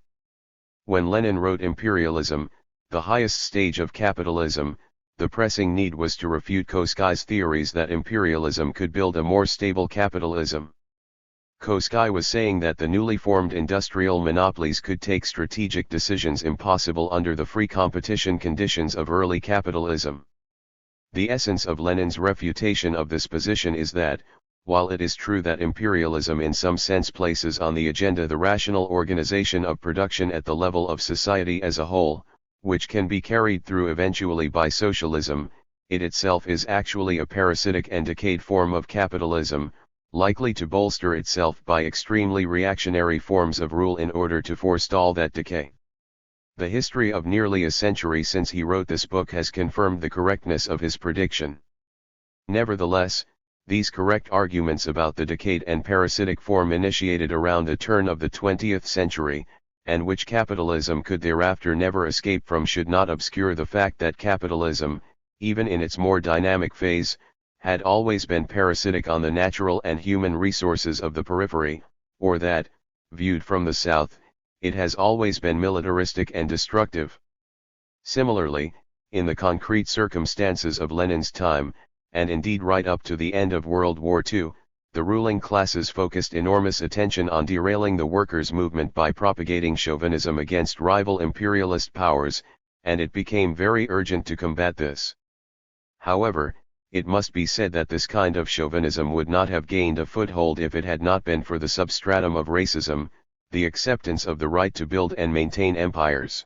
When Lenin wrote Imperialism, the highest stage of capitalism, the pressing need was to refute Koskai's theories that imperialism could build a more stable capitalism. Koskai was saying that the newly formed industrial monopolies could take strategic decisions impossible under the free competition conditions of early capitalism. The essence of Lenin's refutation of this position is that, while it is true that imperialism in some sense places on the agenda the rational organization of production at the level of society as a whole, which can be carried through eventually by socialism, it itself is actually a parasitic and decayed form of capitalism, likely to bolster itself by extremely reactionary forms of rule in order to forestall that decay. The history of nearly a century since he wrote this book has confirmed the correctness of his prediction. Nevertheless, these correct arguments about the decayed and parasitic form initiated around the turn of the 20th century, and which capitalism could thereafter never escape from, should not obscure the fact that capitalism, even in its more dynamic phase, had always been parasitic on the natural and human resources of the periphery, or that, viewed from the south, it has always been militaristic and destructive. Similarly, in the concrete circumstances of Lenin's time, and indeed right up to the end of World War II, the ruling classes focused enormous attention on derailing the workers' movement by propagating chauvinism against rival imperialist powers, and it became very urgent to combat this. However, it must be said that this kind of chauvinism would not have gained a foothold if it had not been for the substratum of racism, the acceptance of the right to build and maintain empires.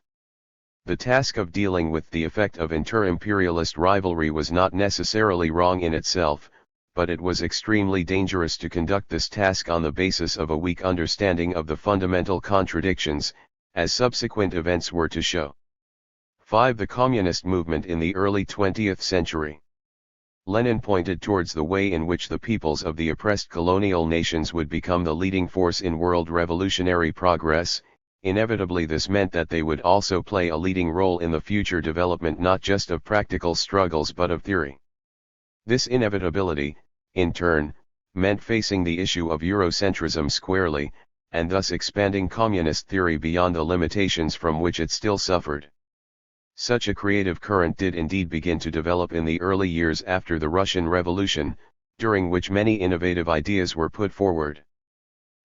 The task of dealing with the effect of inter-imperialist rivalry was not necessarily wrong in itself, but it was extremely dangerous to conduct this task on the basis of a weak understanding of the fundamental contradictions, as subsequent events were to show. 5. The communist movement in the early 20th century. Lenin pointed towards the way in which the peoples of the oppressed colonial nations would become the leading force in world revolutionary progress. Inevitably, this meant that they would also play a leading role in the future development not just of practical struggles but of theory. This inevitability, in turn, meant facing the issue of eurocentrism squarely, and thus expanding communist theory beyond the limitations from which it still suffered. Such a creative current did indeed begin to develop in the early years after the Russian Revolution, during which many innovative ideas were put forward.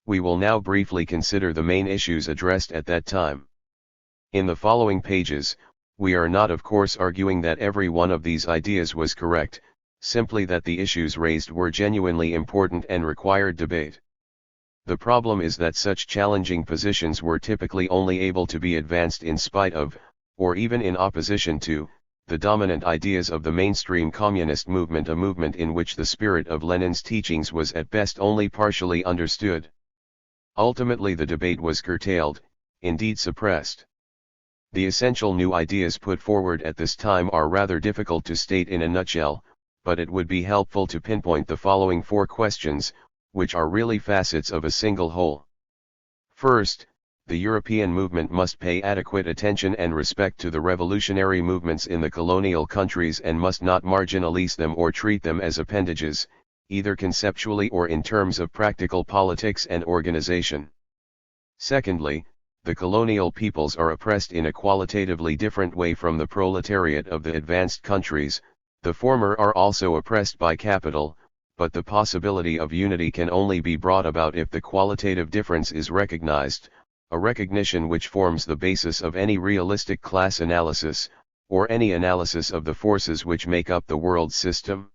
We will now briefly consider the main issues addressed at that time. In the following pages, we are not of course arguing that every one of these ideas was correct, simply that the issues raised were genuinely important and required debate. The problem is that such challenging positions were typically only able to be advanced in spite of, or even in opposition to, the dominant ideas of the mainstream communist movement, a movement in which the spirit of Lenin's teachings was at best only partially understood. Ultimately, the debate was curtailed, indeed suppressed. The essential new ideas put forward at this time are rather difficult to state in a nutshell, but it would be helpful to pinpoint the following 4 questions, which are really facets of a single whole. First, the European movement must pay adequate attention and respect to the revolutionary movements in the colonial countries and must not marginalize them or treat them as appendages, either conceptually or in terms of practical politics and organization. Secondly, the colonial peoples are oppressed in a qualitatively different way from the proletariat of the advanced countries. The former are also oppressed by capital, but the possibility of unity can only be brought about if the qualitative difference is recognized, a recognition which forms the basis of any realistic class analysis, or any analysis of the forces which make up the world system.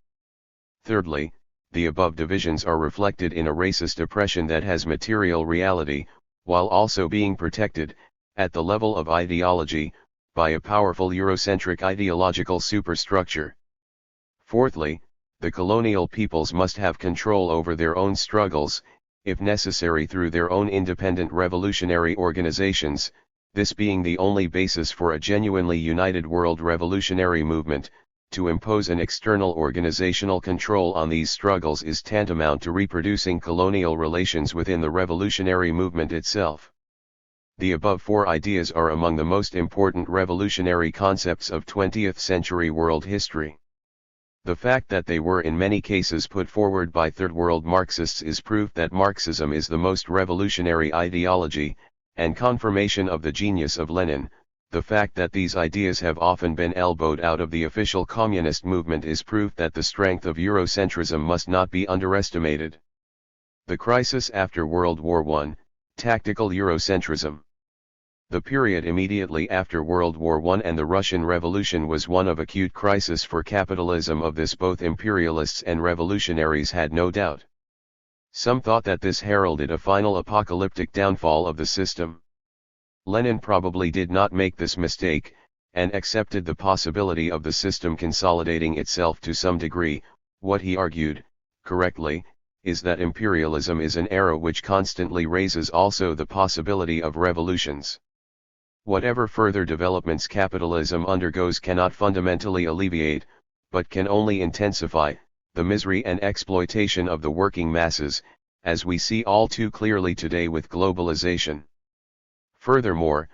Thirdly, the above divisions are reflected in a racist oppression that has material reality, while also being protected, at the level of ideology, by a powerful Eurocentric ideological superstructure. Fourthly, the colonial peoples must have control over their own struggles, if necessary through their own independent revolutionary organizations, this being the only basis for a genuinely united world revolutionary movement. To impose an external organizational control on these struggles is tantamount to reproducing colonial relations within the revolutionary movement itself. The above 4 ideas are among the most important revolutionary concepts of 20th century world history. The fact that they were in many cases put forward by Third World Marxists is proof that Marxism is the most revolutionary ideology, and confirmation of the genius of Lenin. The fact that these ideas have often been elbowed out of the official communist movement is proof that the strength of Eurocentrism must not be underestimated. The crisis after World War I, tactical Eurocentrism. The period immediately after World War I and the Russian Revolution was one of acute crisis for capitalism. Of this both imperialists and revolutionaries had no doubt. Some thought that this heralded a final apocalyptic downfall of the system. Lenin probably did not make this mistake, and accepted the possibility of the system consolidating itself to some degree. What he argued, correctly, is that imperialism is an era which constantly raises also the possibility of revolutions. Whatever further developments capitalism undergoes cannot fundamentally alleviate, but can only intensify, the misery and exploitation of the working masses, as we see all too clearly today with globalization. Furthermore,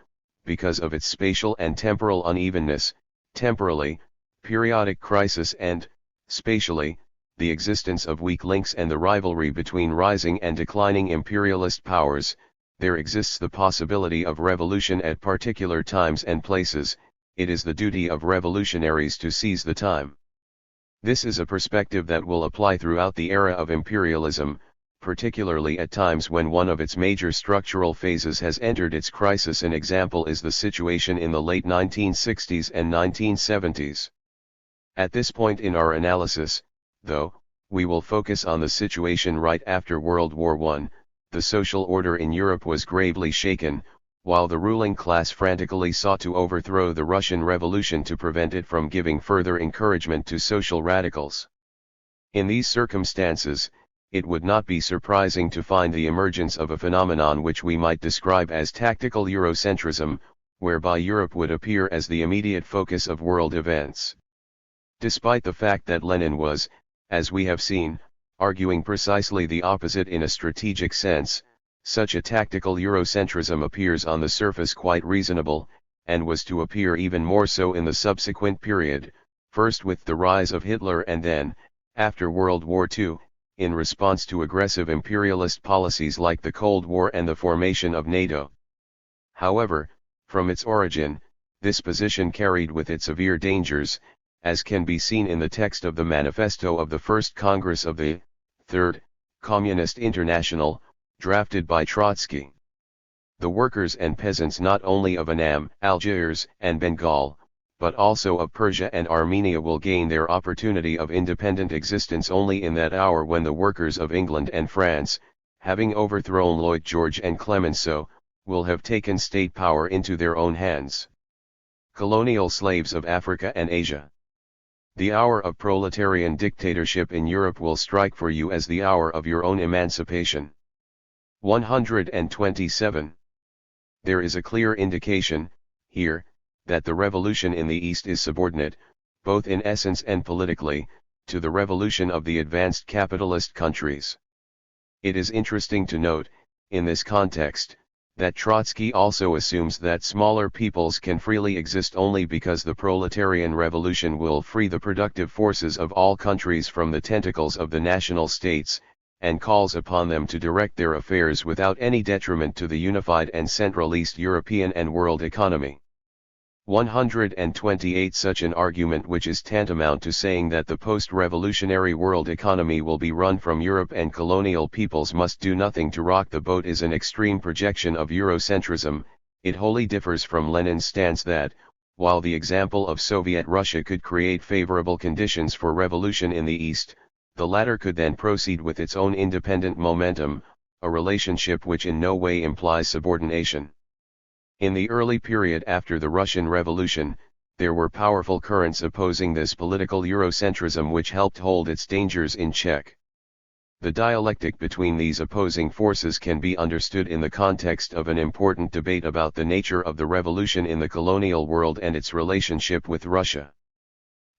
because of its spatial and temporal unevenness, temporally, periodic crisis and, spatially, the existence of weak links and the rivalry between rising and declining imperialist powers, there exists the possibility of revolution at particular times and places. It is the duty of revolutionaries to seize the time. This is a perspective that will apply throughout the era of imperialism, particularly at times when one of its major structural phases has entered its crisis. An example is the situation in the late 1960s and 1970s. At this point in our analysis, though, we will focus on the situation right after World War I. The social order in Europe was gravely shaken, while the ruling class frantically sought to overthrow the Russian Revolution to prevent it from giving further encouragement to social radicals. In these circumstances, it would not be surprising to find the emergence of a phenomenon which we might describe as tactical eurocentrism, whereby Europe would appear as the immediate focus of world events. Despite the fact that Lenin was, as we have seen, arguing precisely the opposite in a strategic sense, such a tactical eurocentrism appears on the surface quite reasonable, and was to appear even more so in the subsequent period, first with the rise of Hitler and then, after World War II, in response to aggressive imperialist policies like the Cold War and the formation of NATO. However, from its origin, this position carried with it severe dangers, as can be seen in the text of the manifesto of the First Congress of the Third Communist International, drafted by Trotsky. The workers and peasants not only of Annam, Algiers, and Bengal, but also of Persia and Armenia will gain their opportunity of independent existence only in that hour when the workers of England and France, having overthrown Lloyd George and Clemenceau, will have taken state power into their own hands. Colonial slaves of Africa and Asia. The hour of proletarian dictatorship in Europe will strike for you as the hour of your own emancipation. 127. There is a clear indication, here, that the revolution in the East is subordinate, both in essence and politically, to the revolution of the advanced capitalist countries. It is interesting to note, in this context, that Trotsky also assumes that smaller peoples can freely exist only because the proletarian revolution will free the productive forces of all countries from the tentacles of the national states, and calls upon them to direct their affairs without any detriment to the unified and Central East European and world economy. 128. Such an argument, which is tantamount to saying that the post-revolutionary world economy will be run from Europe and colonial peoples must do nothing to rock the boat, is an extreme projection of Eurocentrism. It wholly differs from Lenin's stance that, while the example of Soviet Russia could create favorable conditions for revolution in the East, the latter could then proceed with its own independent momentum, a relationship which in no way implies subordination. In the early period after the Russian Revolution, there were powerful currents opposing this political Eurocentrism which helped hold its dangers in check. The dialectic between these opposing forces can be understood in the context of an important debate about the nature of the revolution in the colonial world and its relationship with Russia.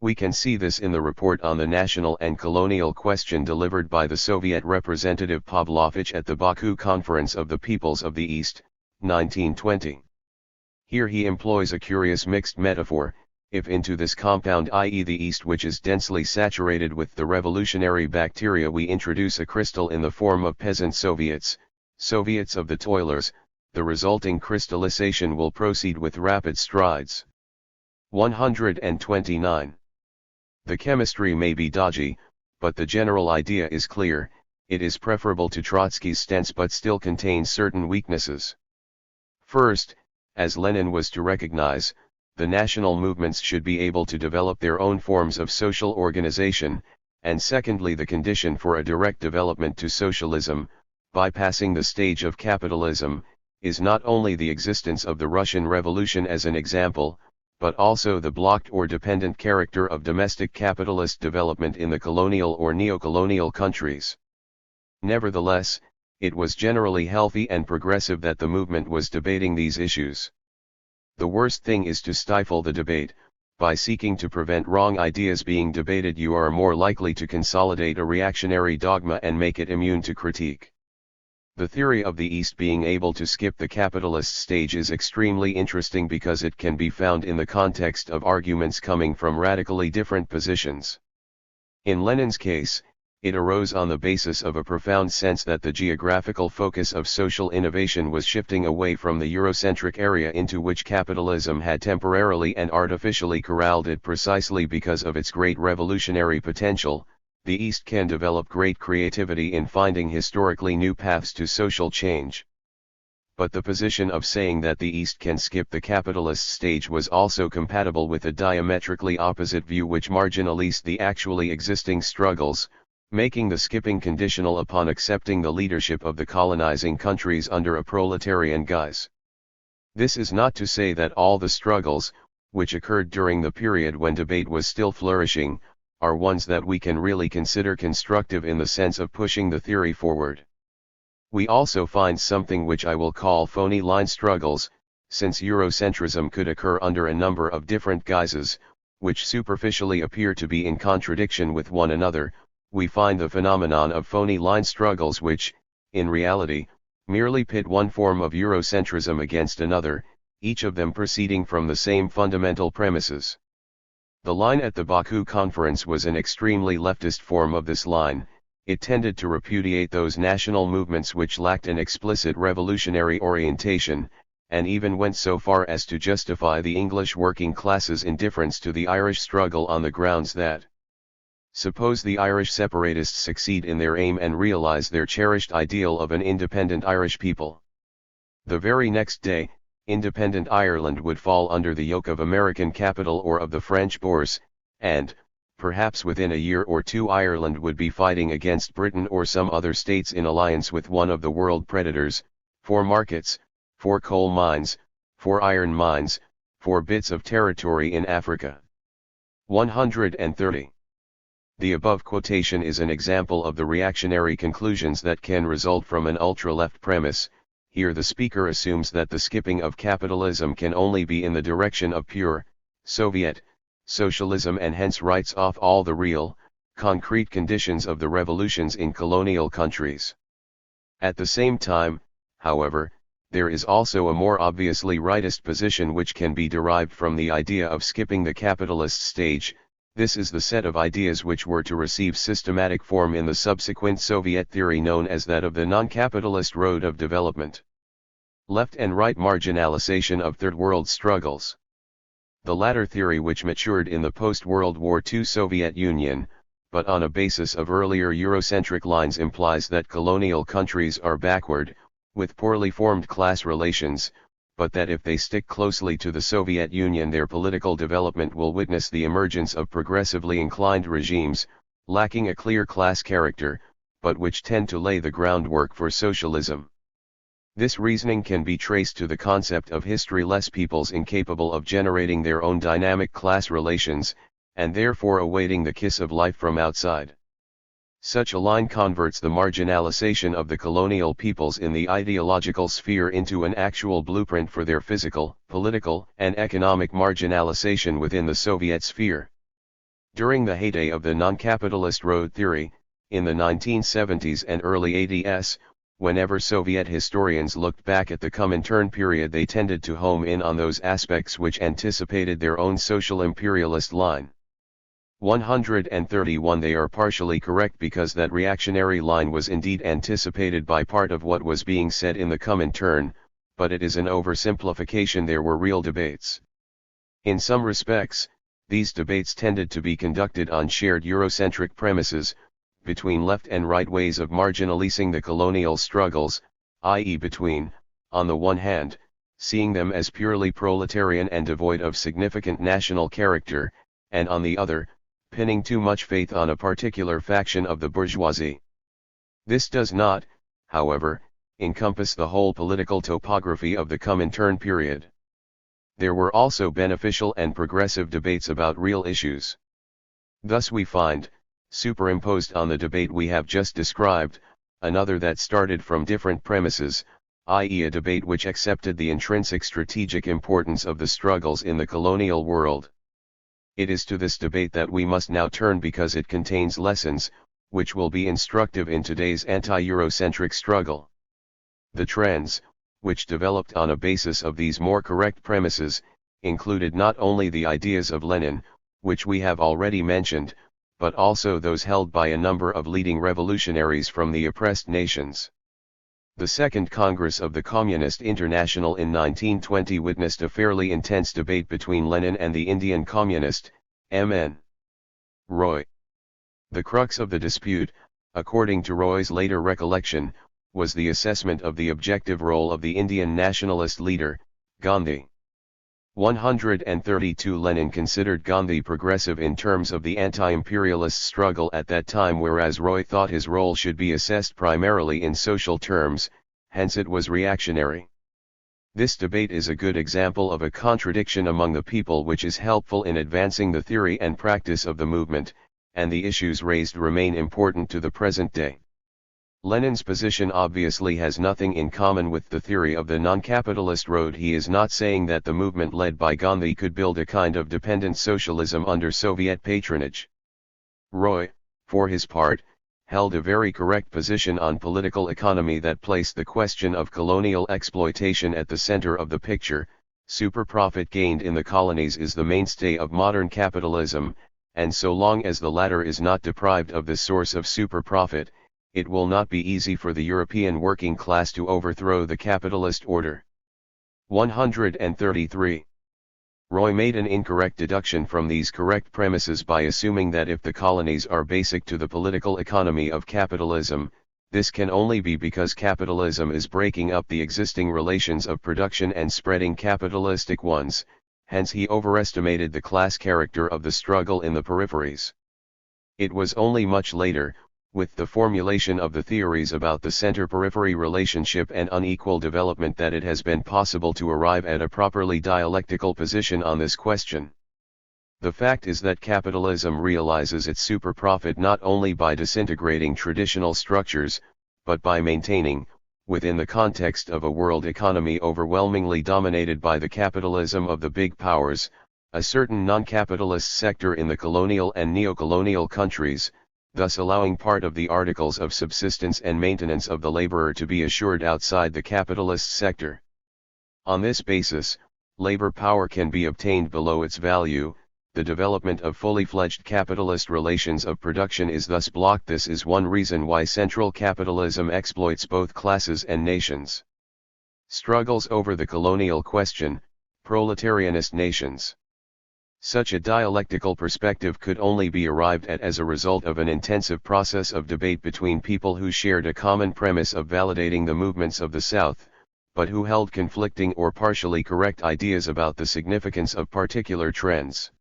We can see this in the report on the national and colonial question delivered by the Soviet representative Pavlovich at the Baku Conference of the Peoples of the East, 1920. Here he employs a curious mixed metaphor: if into this compound, i.e. the East, which is densely saturated with the revolutionary bacteria, we introduce a crystal in the form of peasant Soviets, Soviets of the toilers, the resulting crystallization will proceed with rapid strides. 129. The chemistry may be dodgy, but the general idea is clear. It is preferable to Trotsky's stance but still contains certain weaknesses. First, as Lenin was to recognize, the national movements should be able to develop their own forms of social organization, and secondly, the condition for a direct development to socialism, bypassing the stage of capitalism, is not only the existence of the Russian Revolution as an example, but also the blocked or dependent character of domestic capitalist development in the colonial or neo-colonial countries. Nevertheless, it was generally healthy and progressive that the movement was debating these issues. The worst thing is to stifle the debate. By seeking to prevent wrong ideas being debated, you are more likely to consolidate a reactionary dogma and make it immune to critique. The theory of the East being able to skip the capitalist stage is extremely interesting because it can be found in the context of arguments coming from radically different positions. In Lenin's case, it arose on the basis of a profound sense that the geographical focus of social innovation was shifting away from the Eurocentric area into which capitalism had temporarily and artificially corralled it precisely because of its great revolutionary potential. The East can develop great creativity in finding historically new paths to social change. But the position of saying that the East can skip the capitalist stage was also compatible with a diametrically opposite view which marginalized the actually existing struggles, making the skipping conditional upon accepting the leadership of the colonizing countries under a proletarian guise. This is not to say that all the struggles, which occurred during the period when debate was still flourishing, are ones that we can really consider constructive in the sense of pushing the theory forward. We also find something which I will call phony line struggles, since Eurocentrism could occur under a number of different guises, which superficially appear to be in contradiction with one another. We find the phenomenon of phony line struggles which, in reality, merely pit one form of Eurocentrism against another, each of them proceeding from the same fundamental premises. The line at the Baku conference was an extremely leftist form of this line. It tended to repudiate those national movements which lacked an explicit revolutionary orientation, and even went so far as to justify the English working classes' indifference to the Irish struggle on the grounds that, suppose the Irish separatists succeed in their aim and realize their cherished ideal of an independent Irish people, the very next day, independent Ireland would fall under the yoke of American capital or of the French Bourse, and, perhaps within a year or two, Ireland would be fighting against Britain or some other states in alliance with one of the world predators, for markets, for coal mines, for iron mines, for bits of territory in Africa. 130. The above quotation is an example of the reactionary conclusions that can result from an ultra-left premise. Here the speaker assumes that the skipping of capitalism can only be in the direction of pure, Soviet, socialism, and hence writes off all the real, concrete conditions of the revolutions in colonial countries. At the same time, however, there is also a more obviously rightist position which can be derived from the idea of skipping the capitalist stage. This is the set of ideas which were to receive systematic form in the subsequent Soviet theory known as that of the non-capitalist road of development. Left and right marginalization of Third World struggles. The latter theory, which matured in the post-World War II Soviet Union, but on a basis of earlier Eurocentric lines, implies that colonial countries are backward, with poorly formed class relations, but that if they stick closely to the Soviet Union their political development will witness the emergence of progressively inclined regimes, lacking a clear class character, but which tend to lay the groundwork for socialism. This reasoning can be traced to the concept of historyless peoples incapable of generating their own dynamic class relations, and therefore awaiting the kiss of life from outside. Such a line converts the marginalization of the colonial peoples in the ideological sphere into an actual blueprint for their physical, political, and economic marginalization within the Soviet sphere. During the heyday of the non-capitalist road theory, in the 1970s and early 80s, whenever Soviet historians looked back at the Comintern period, they tended to home in on those aspects which anticipated their own social imperialist line. 131. They are partially correct because that reactionary line was indeed anticipated by part of what was being said in the Comintern, but it is an oversimplification. There were real debates. In some respects, these debates tended to be conducted on shared Eurocentric premises, between left and right ways of marginalizing the colonial struggles, i.e. between, on the one hand, seeing them as purely proletarian and devoid of significant national character, and on the other, pinning too much faith on a particular faction of the bourgeoisie. This does not, however, encompass the whole political topography of the Comintern period. There were also beneficial and progressive debates about real issues. Thus we find, superimposed on the debate we have just described, another that started from different premises, i.e. a debate which accepted the intrinsic strategic importance of the struggles in the colonial world. It is to this debate that we must now turn because it contains lessons, which will be instructive in today's anti-Eurocentric struggle. The trends, which developed on a basis of these more correct premises, included not only the ideas of Lenin, which we have already mentioned, but also those held by a number of leading revolutionaries from the oppressed nations. The Second Congress of the Communist International in 1920 witnessed a fairly intense debate between Lenin and the Indian Communist, M.N. Roy. The crux of the dispute, according to Roy's later recollection, was the assessment of the objective role of the Indian nationalist leader, Gandhi. 132 Lenin considered Gandhi progressive in terms of the anti-imperialist struggle at that time, whereas Roy thought his role should be assessed primarily in social terms, hence it was reactionary. This debate is a good example of a contradiction among the people which is helpful in advancing the theory and practice of the movement, and the issues raised remain important to the present day. Lenin's position obviously has nothing in common with the theory of the non-capitalist road. He is not saying that the movement led by Gandhi could build a kind of dependent socialism under Soviet patronage. Roy, for his part, held a very correct position on political economy that placed the question of colonial exploitation at the center of the picture. Super profit gained in the colonies is the mainstay of modern capitalism, and so long as the latter is not deprived of this source of super profit, it will not be easy for the European working class to overthrow the capitalist order. 133. Roy made an incorrect deduction from these correct premises by assuming that if the colonies are basic to the political economy of capitalism, this can only be because capitalism is breaking up the existing relations of production and spreading capitalistic ones, hence he overestimated the class character of the struggle in the peripheries. It was only much later, with the formulation of the theories about the center-periphery relationship and unequal development, that it has been possible to arrive at a properly dialectical position on this question. The fact is that capitalism realizes its super profit not only by disintegrating traditional structures, but by maintaining, within the context of a world economy overwhelmingly dominated by the capitalism of the big powers, a certain non-capitalist sector in the colonial and neo-colonial countries, thus allowing part of the articles of subsistence and maintenance of the laborer to be assured outside the capitalist sector. On this basis, labor power can be obtained below its value. The development of fully fledged capitalist relations of production is thus blocked. This is one reason why central capitalism exploits both classes and nations. Struggles over the colonial question, proletarianist nations. Such a dialectical perspective could only be arrived at as a result of an intensive process of debate between people who shared a common premise of validating the movements of the South, but who held conflicting or partially correct ideas about the significance of particular trends.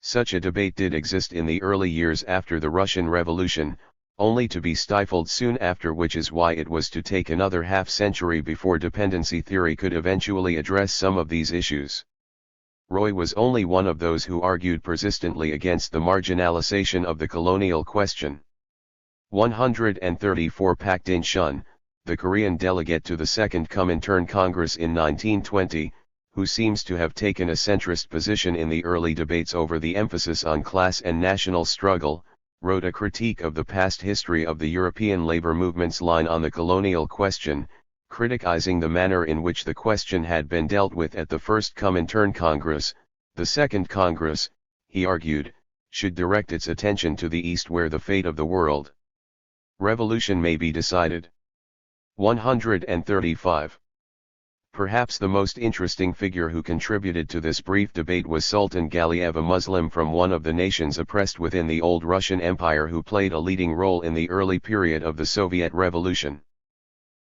Such a debate did exist in the early years after the Russian Revolution, only to be stifled soon after, which is why it was to take another half-century before dependency theory could eventually address some of these issues. Roy was only one of those who argued persistently against the marginalization of the colonial question. 134 Pak Din-shun, the Korean delegate to the Second Comintern Congress in 1920, who seems to have taken a centrist position in the early debates over the emphasis on class and national struggle, wrote a critique of the past history of the European labor movement's line on the colonial question, criticizing the manner in which the question had been dealt with at the First Comintern Congress. The Second Congress, he argued, should direct its attention to the East, where the fate of the world revolution may be decided. 135. Perhaps the most interesting figure who contributed to this brief debate was Sultan Galiev, a Muslim from one of the nations oppressed within the old Russian Empire, who played a leading role in the early period of the Soviet Revolution.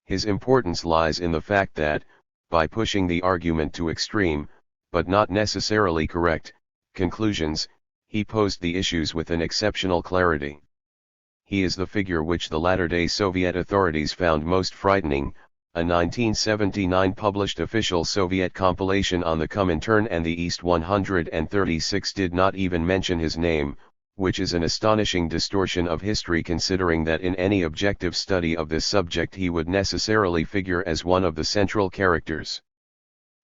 His importance lies in the fact that, by pushing the argument to extreme, but not necessarily correct, conclusions, he posed the issues with an exceptional clarity. He is the figure which the latter-day Soviet authorities found most frightening. A 1979 published official Soviet compilation on the Comintern and the East 136 did not even mention his name, which is an astonishing distortion of history considering that in any objective study of this subject he would necessarily figure as one of the central characters.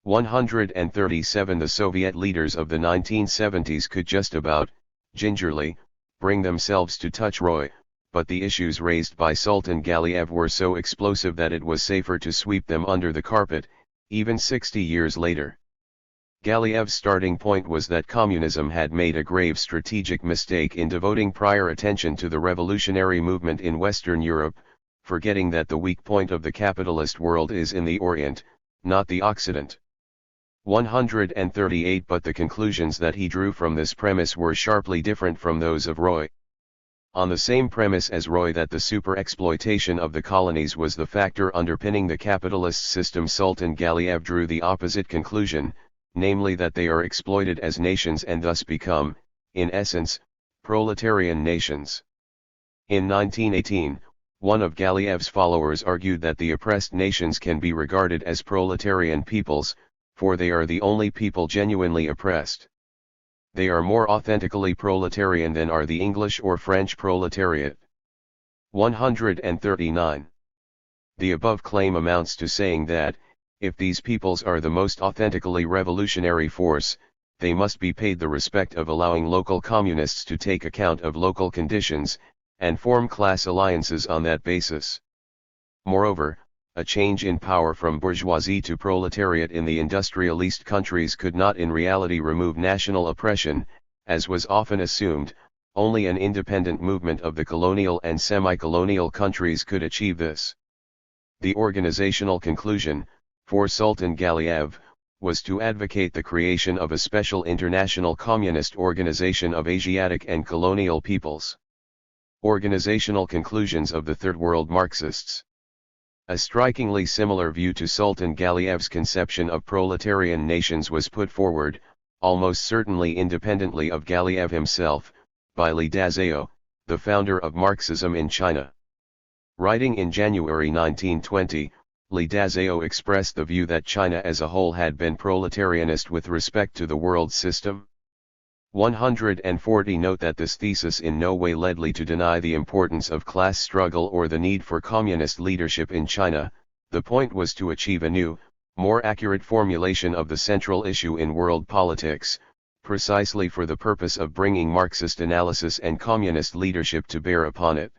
137 The Soviet leaders of the 1970s could just about, gingerly, bring themselves to touch Roy, but the issues raised by Sultan Galiev were so explosive that it was safer to sweep them under the carpet, even 60 years later. Galiev's starting point was that communism had made a grave strategic mistake in devoting prior attention to the revolutionary movement in Western Europe, forgetting that the weak point of the capitalist world is in the Orient, not the Occident. 138 But the conclusions that he drew from this premise were sharply different from those of Roy. On the same premise as Roy that the super-exploitation of the colonies was the factor underpinning the capitalist system, Sultan Galiev drew the opposite conclusion, namely that they are exploited as nations and thus become, in essence, proletarian nations. In 1918, one of Galiev's followers argued that the oppressed nations can be regarded as proletarian peoples, for they are the only people genuinely oppressed. They are more authentically proletarian than are the English or French proletariat. 139. The above claim amounts to saying that, if these peoples are the most authentically revolutionary force, they must be paid the respect of allowing local communists to take account of local conditions, and form class alliances on that basis. Moreover, a change in power from bourgeoisie to proletariat in the industrialist countries could not in reality remove national oppression, as was often assumed. Only an independent movement of the colonial and semi-colonial countries could achieve this. The organizational conclusion, for Sultan Galiev, was to advocate the creation of a special international communist organization of Asiatic and colonial peoples. Organizational conclusions of the Third World Marxists. A strikingly similar view to Sultan Galiev's conception of proletarian nations was put forward, almost certainly independently of Galiev himself, by Li Dazhao, the founder of Marxism in China. Writing in January 1920, Li Dazhao expressed the view that China as a whole had been proletarianist with respect to the world system. 140 Note that this thesis in no way led Li to deny the importance of class struggle or the need for communist leadership in China. The point was to achieve a new, more accurate formulation of the central issue in world politics, precisely for the purpose of bringing Marxist analysis and communist leadership to bear upon it.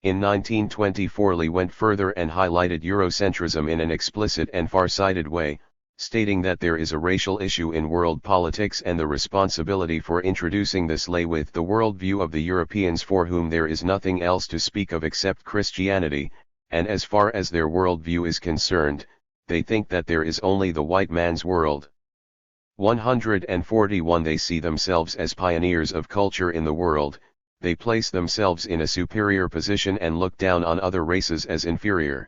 In 1924 Li went further and highlighted eurocentrism in an explicit and far-sighted way, stating that there is a racial issue in world politics and the responsibility for introducing this lay with the worldview of the Europeans, for whom there is nothing else to speak of except Christianity, and as far as their worldview is concerned, they think that there is only the white man's world. 141 They see themselves as pioneers of culture in the world, they place themselves in a superior position and look down on other races as inferior.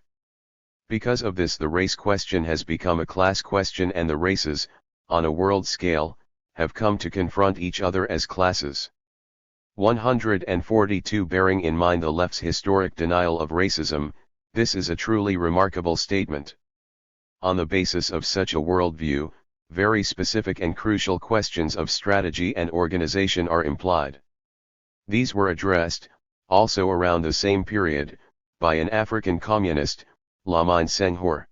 Because of this, the race question has become a class question, and the races, on a world scale, have come to confront each other as classes. 142 Bearing in mind the left's historic denial of racism, this is a truly remarkable statement. On the basis of such a worldview, very specific and crucial questions of strategy and organization are implied. These were addressed, also around the same period, by an African communist, Lamine Senghor.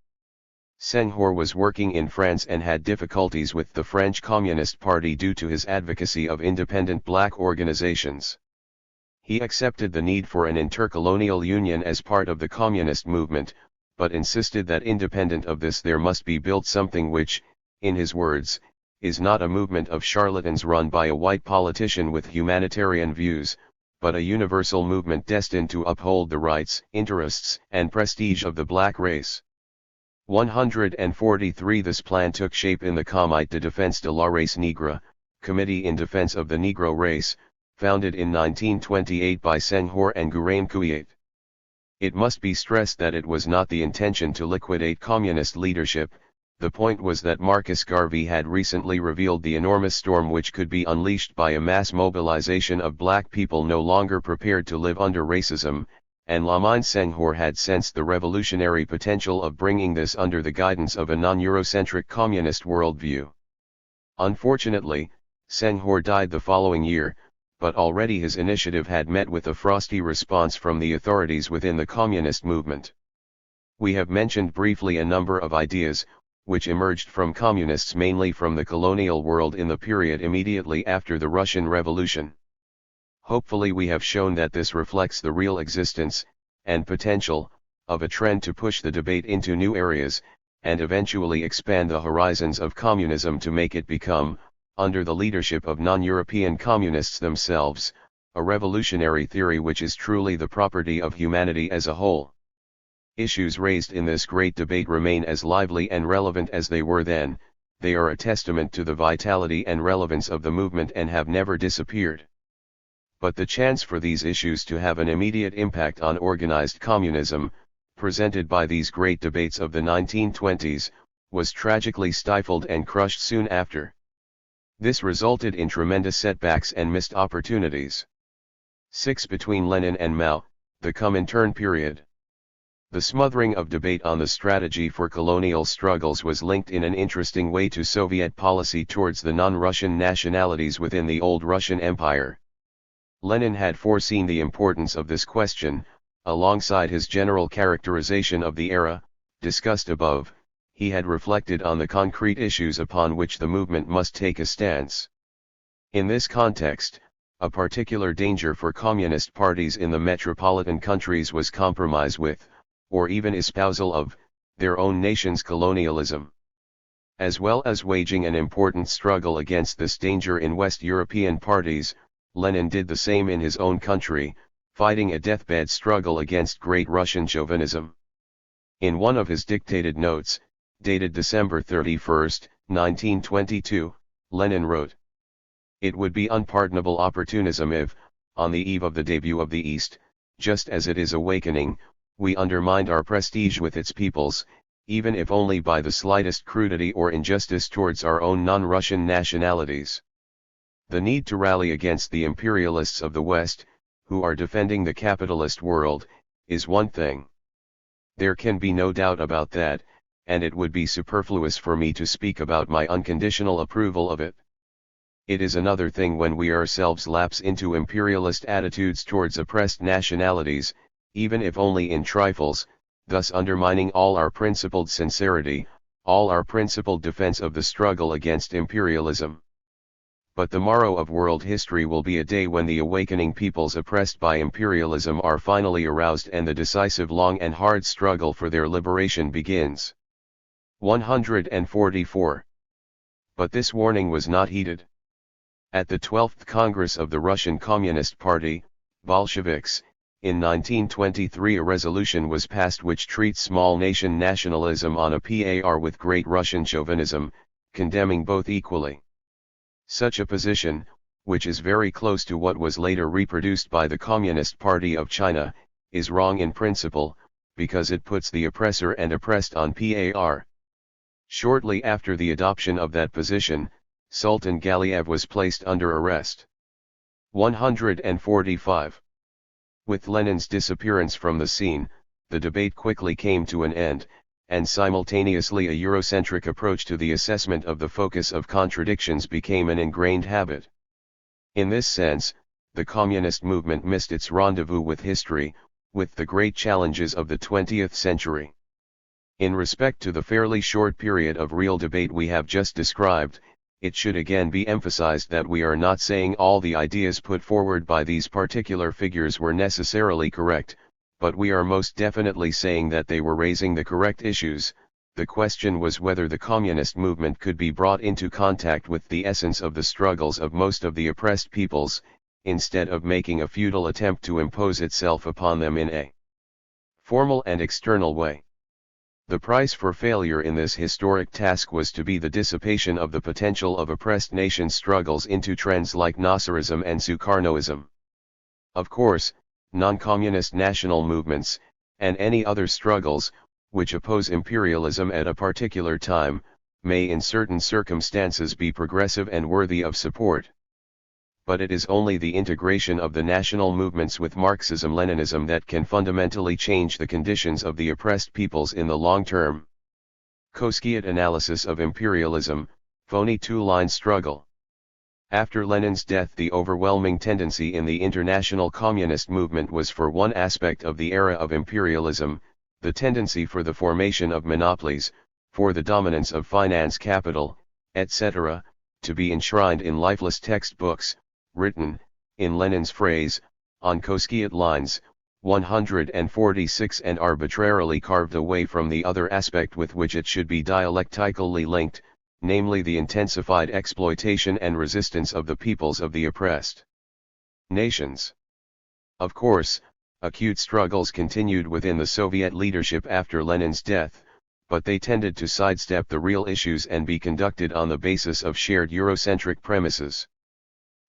Senghor was working in France and had difficulties with the French Communist Party due to his advocacy of independent black organizations. He accepted the need for an intercolonial union as part of the communist movement, but insisted that independent of this there must be built something which, in his words, is not a movement of charlatans run by a white politician with humanitarian views, but a universal movement destined to uphold the rights, interests, and prestige of the black race. 143 This plan took shape in the Comité de Défense de la Race Nègre, Committee in Defense of the Negro Race, founded in 1928 by Senghor and Guraim Kouiat. It must be stressed that it was not the intention to liquidate communist leadership. The point was that Marcus Garvey had recently revealed the enormous storm which could be unleashed by a mass mobilization of black people no longer prepared to live under racism, and Lamine Senghor had sensed the revolutionary potential of bringing this under the guidance of a non-Eurocentric communist worldview. Unfortunately, Senghor died the following year, but already his initiative had met with a frosty response from the authorities within the communist movement. We have mentioned briefly a number of ideas, which emerged from communists mainly from the colonial world in the period immediately after the Russian Revolution. Hopefully we have shown that this reflects the real existence, and potential, of a trend to push the debate into new areas, and eventually expand the horizons of communism to make it become, under the leadership of non-European communists themselves, a revolutionary theory which is truly the property of humanity as a whole. Issues raised in this great debate remain as lively and relevant as they were then. They are a testament to the vitality and relevance of the movement and have never disappeared. But the chance for these issues to have an immediate impact on organized communism, presented by these great debates of the 1920s, was tragically stifled and crushed soon after. This resulted in tremendous setbacks and missed opportunities. 6. Between Lenin and Mao, the Comintern period. The smothering of debate on the strategy for colonial struggles was linked in an interesting way to Soviet policy towards the non-Russian nationalities within the old Russian Empire. Lenin had foreseen the importance of this question. Alongside his general characterization of the era, discussed above, he had reflected on the concrete issues upon which the movement must take a stance. In this context, a particular danger for communist parties in the metropolitan countries was compromise with, or even espousal of, their own nation's colonialism. As well as waging an important struggle against this danger in West European parties, Lenin did the same in his own country, fighting a deathbed struggle against Great Russian chauvinism. In one of his dictated notes, dated December 31, 1922, Lenin wrote, "It would be unpardonable opportunism if, on the eve of the debut of the East, just as it is awakening, we undermined our prestige with its peoples, even if only by the slightest crudity or injustice towards our own non-Russian nationalities. The need to rally against the imperialists of the West, who are defending the capitalist world, is one thing. There can be no doubt about that, and it would be superfluous for me to speak about my unconditional approval of it. It is another thing when we ourselves lapse into imperialist attitudes towards oppressed nationalities, even if only in trifles, thus undermining all our principled sincerity, all our principled defense of the struggle against imperialism. But the morrow of world history will be a day when the awakening peoples oppressed by imperialism are finally aroused and the decisive long and hard struggle for their liberation begins." 144. But this warning was not heeded. At the 12th Congress of the Russian Communist Party, Bolsheviks, in 1923 a resolution was passed which treats small nation nationalism on a par with Great Russian chauvinism, condemning both equally. Such a position, which is very close to what was later reproduced by the Communist Party of China, is wrong in principle, because it puts the oppressor and oppressed on par. Shortly after the adoption of that position, Sultan Galiev was placed under arrest. 145. With Lenin's disappearance from the scene, the debate quickly came to an end, and simultaneously a Eurocentric approach to the assessment of the focus of contradictions became an ingrained habit. In this sense, the communist movement missed its rendezvous with history, with the great challenges of the 20th century. In respect to the fairly short period of real debate we have just described, it should again be emphasized that we are not saying all the ideas put forward by these particular figures were necessarily correct, but we are most definitely saying that they were raising the correct issues. The question was whether the communist movement could be brought into contact with the essence of the struggles of most of the oppressed peoples, instead of making a futile attempt to impose itself upon them in a formal and external way. The price for failure in this historic task was to be the dissipation of the potential of oppressed nation struggles into trends like Nasserism and Sukarnoism. Of course, non-communist national movements, and any other struggles, which oppose imperialism at a particular time, may in certain circumstances be progressive and worthy of support. But it is only the integration of the national movements with Marxism-Leninism that can fundamentally change the conditions of the oppressed peoples in the long term. Koskiat analysis of imperialism, phony two-line struggle. After Lenin's death, the overwhelming tendency in the international communist movement was for one aspect of the era of imperialism, the tendency for the formation of monopolies, for the dominance of finance capital, etc., to be enshrined in lifeless textbooks, written, in Lenin's phrase, on Koskiot lines, 146, and arbitrarily carved away from the other aspect with which it should be dialectically linked, namely the intensified exploitation and resistance of the peoples of the oppressed nations. Of course, acute struggles continued within the Soviet leadership after Lenin's death, but they tended to sidestep the real issues and be conducted on the basis of shared Eurocentric premises.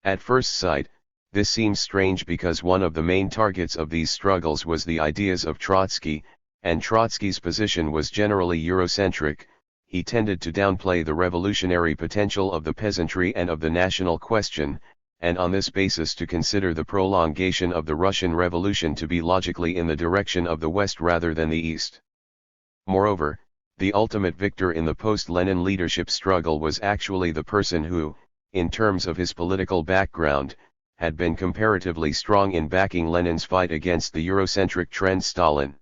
At first sight, this seems strange because one of the main targets of these struggles was the ideas of Trotsky, and Trotsky's position was generally Eurocentric. He tended to downplay the revolutionary potential of the peasantry and of the national question, and on this basis to consider the prolongation of the Russian Revolution to be logically in the direction of the West rather than the East. Moreover, the ultimate victor in the post-Lenin leadership struggle was actually the person who, in terms of his political background, had been comparatively strong in backing Lenin's fight against the Eurocentric trend, Stalin.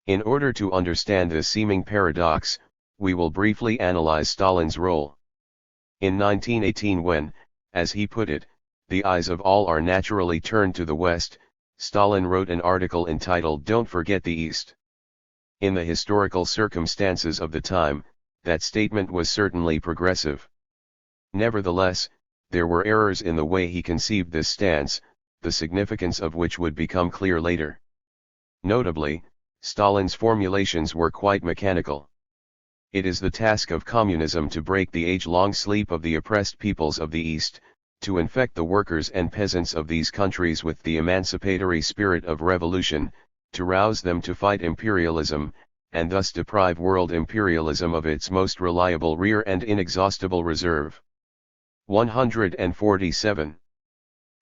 In order to understand this seeming paradox, we will briefly analyze Stalin's role. In 1918, when, as he put it, the eyes of all are naturally turned to the West, Stalin wrote an article entitled "Don't Forget the East." In the historical circumstances of the time, that statement was certainly progressive. Nevertheless, there were errors in the way he conceived this stance, the significance of which would become clear later. Notably, Stalin's formulations were quite mechanical. It is the task of communism to break the age-long sleep of the oppressed peoples of the East, to infect the workers and peasants of these countries with the emancipatory spirit of revolution, to rouse them to fight imperialism, and thus deprive world imperialism of its most reliable rear and inexhaustible reserve. 147.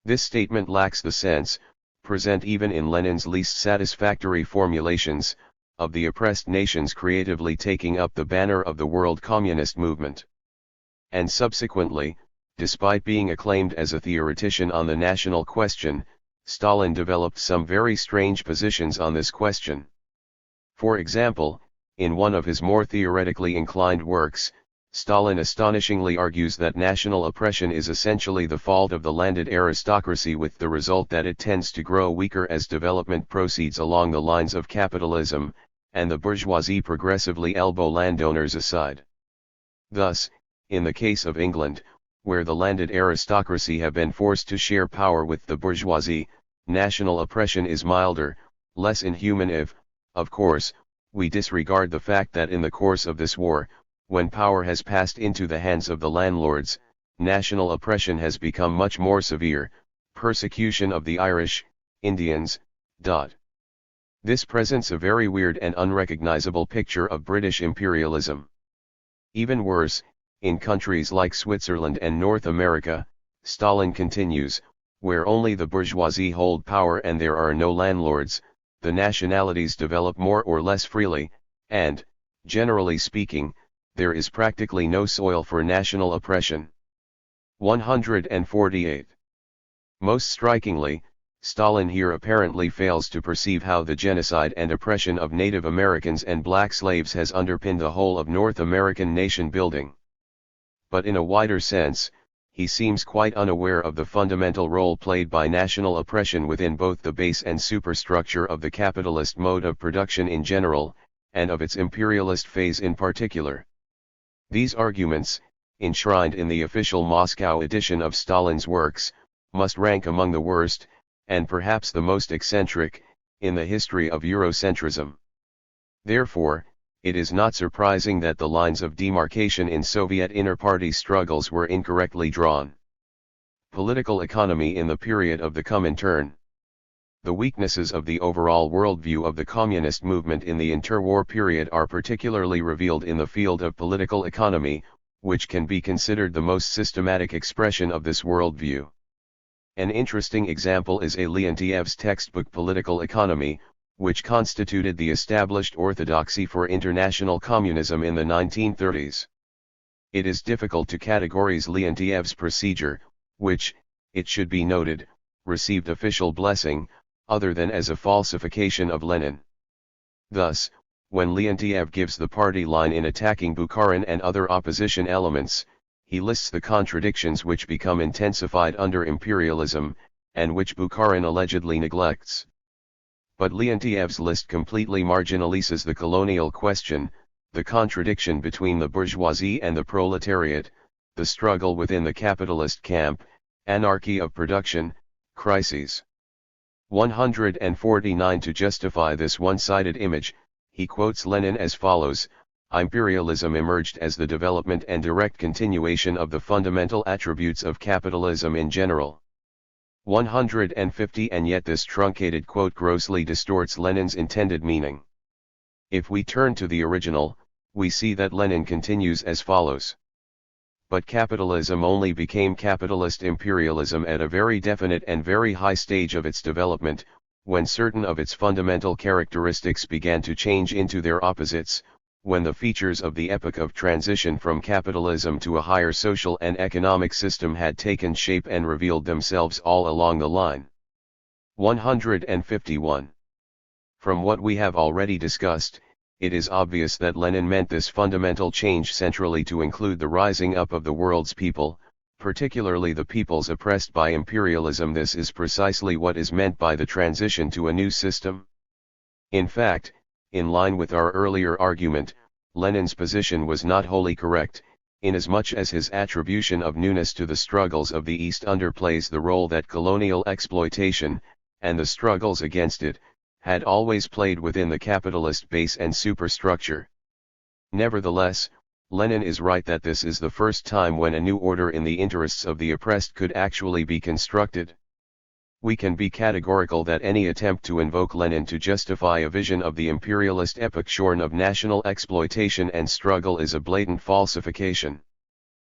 This statement lacks the sense, present even in Lenin's least satisfactory formulations, of the oppressed nations creatively taking up the banner of the world communist movement. And subsequently, despite being acclaimed as a theoretician on the national question, Stalin developed some very strange positions on this question. For example, in one of his more theoretically inclined works, Stalin astonishingly argues that national oppression is essentially the fault of the landed aristocracy, with the result that it tends to grow weaker as development proceeds along the lines of capitalism, and the bourgeoisie progressively elbow landowners aside. Thus, in the case of England, where the landed aristocracy have been forced to share power with the bourgeoisie, national oppression is milder, less inhuman if, of course, we disregard the fact that in the course of this war, when power has passed into the hands of the landlords, national oppression has become much more severe, persecution of the Irish, Indians. This presents a very weird and unrecognizable picture of British imperialism. Even worse, in countries like Switzerland and North America, Stalin continues, where only the bourgeoisie hold power and there are no landlords, the nationalities develop more or less freely, and, generally speaking, there is practically no soil for national oppression. 148. Most strikingly, Stalin here apparently fails to perceive how the genocide and oppression of Native Americans and black slaves has underpinned the whole of North American nation building. But in a wider sense, he seems quite unaware of the fundamental role played by national oppression within both the base and superstructure of the capitalist mode of production in general, and of its imperialist phase in particular. These arguments, enshrined in the official Moscow edition of Stalin's works, must rank among the worst, and perhaps the most eccentric, in the history of Eurocentrism. Therefore, it is not surprising that the lines of demarcation in Soviet inter-party struggles were incorrectly drawn. Political economy in the period of the Comintern. The weaknesses of the overall worldview of the communist movement in the interwar period are particularly revealed in the field of political economy, which can be considered the most systematic expression of this worldview. An interesting example is A. Leontiev's textbook Political Economy, which constituted the established orthodoxy for international communism in the 1930s. It is difficult to categorize Leontiev's procedure, which, it should be noted, received official blessing, other than as a falsification of Lenin. Thus, when Leontiev gives the party line in attacking Bukharin and other opposition elements, he lists the contradictions which become intensified under imperialism, and which Bukharin allegedly neglects. But Leontiev's list completely marginalizes the colonial question, the contradiction between the bourgeoisie and the proletariat, the struggle within the capitalist camp, anarchy of production, crises. 149. To justify this one-sided image, he quotes Lenin as follows: "Imperialism emerged as the development and direct continuation of the fundamental attributes of capitalism in general." 150. And yet this truncated quote grossly distorts Lenin's intended meaning. If we turn to the original, we see that Lenin continues as follows: "But capitalism only became capitalist imperialism at a very definite and very high stage of its development, when certain of its fundamental characteristics began to change into their opposites, when the features of the epoch of transition from capitalism to a higher social and economic system had taken shape and revealed themselves all along the line." 151. From what we have already discussed, it is obvious that Lenin meant this fundamental change centrally to include the rising up of the world's people, particularly the peoples oppressed by imperialism. This is precisely what is meant by the transition to a new system. In fact, in line with our earlier argument, Lenin's position was not wholly correct, inasmuch as his attribution of newness to the struggles of the East underplays the role that colonial exploitation, and the struggles against it, had always played within the capitalist base and superstructure. Nevertheless, Lenin is right that this is the first time when a new order in the interests of the oppressed could actually be constructed. We can be categorical that any attempt to invoke Lenin to justify a vision of the imperialist epoch shorn of national exploitation and struggle is a blatant falsification.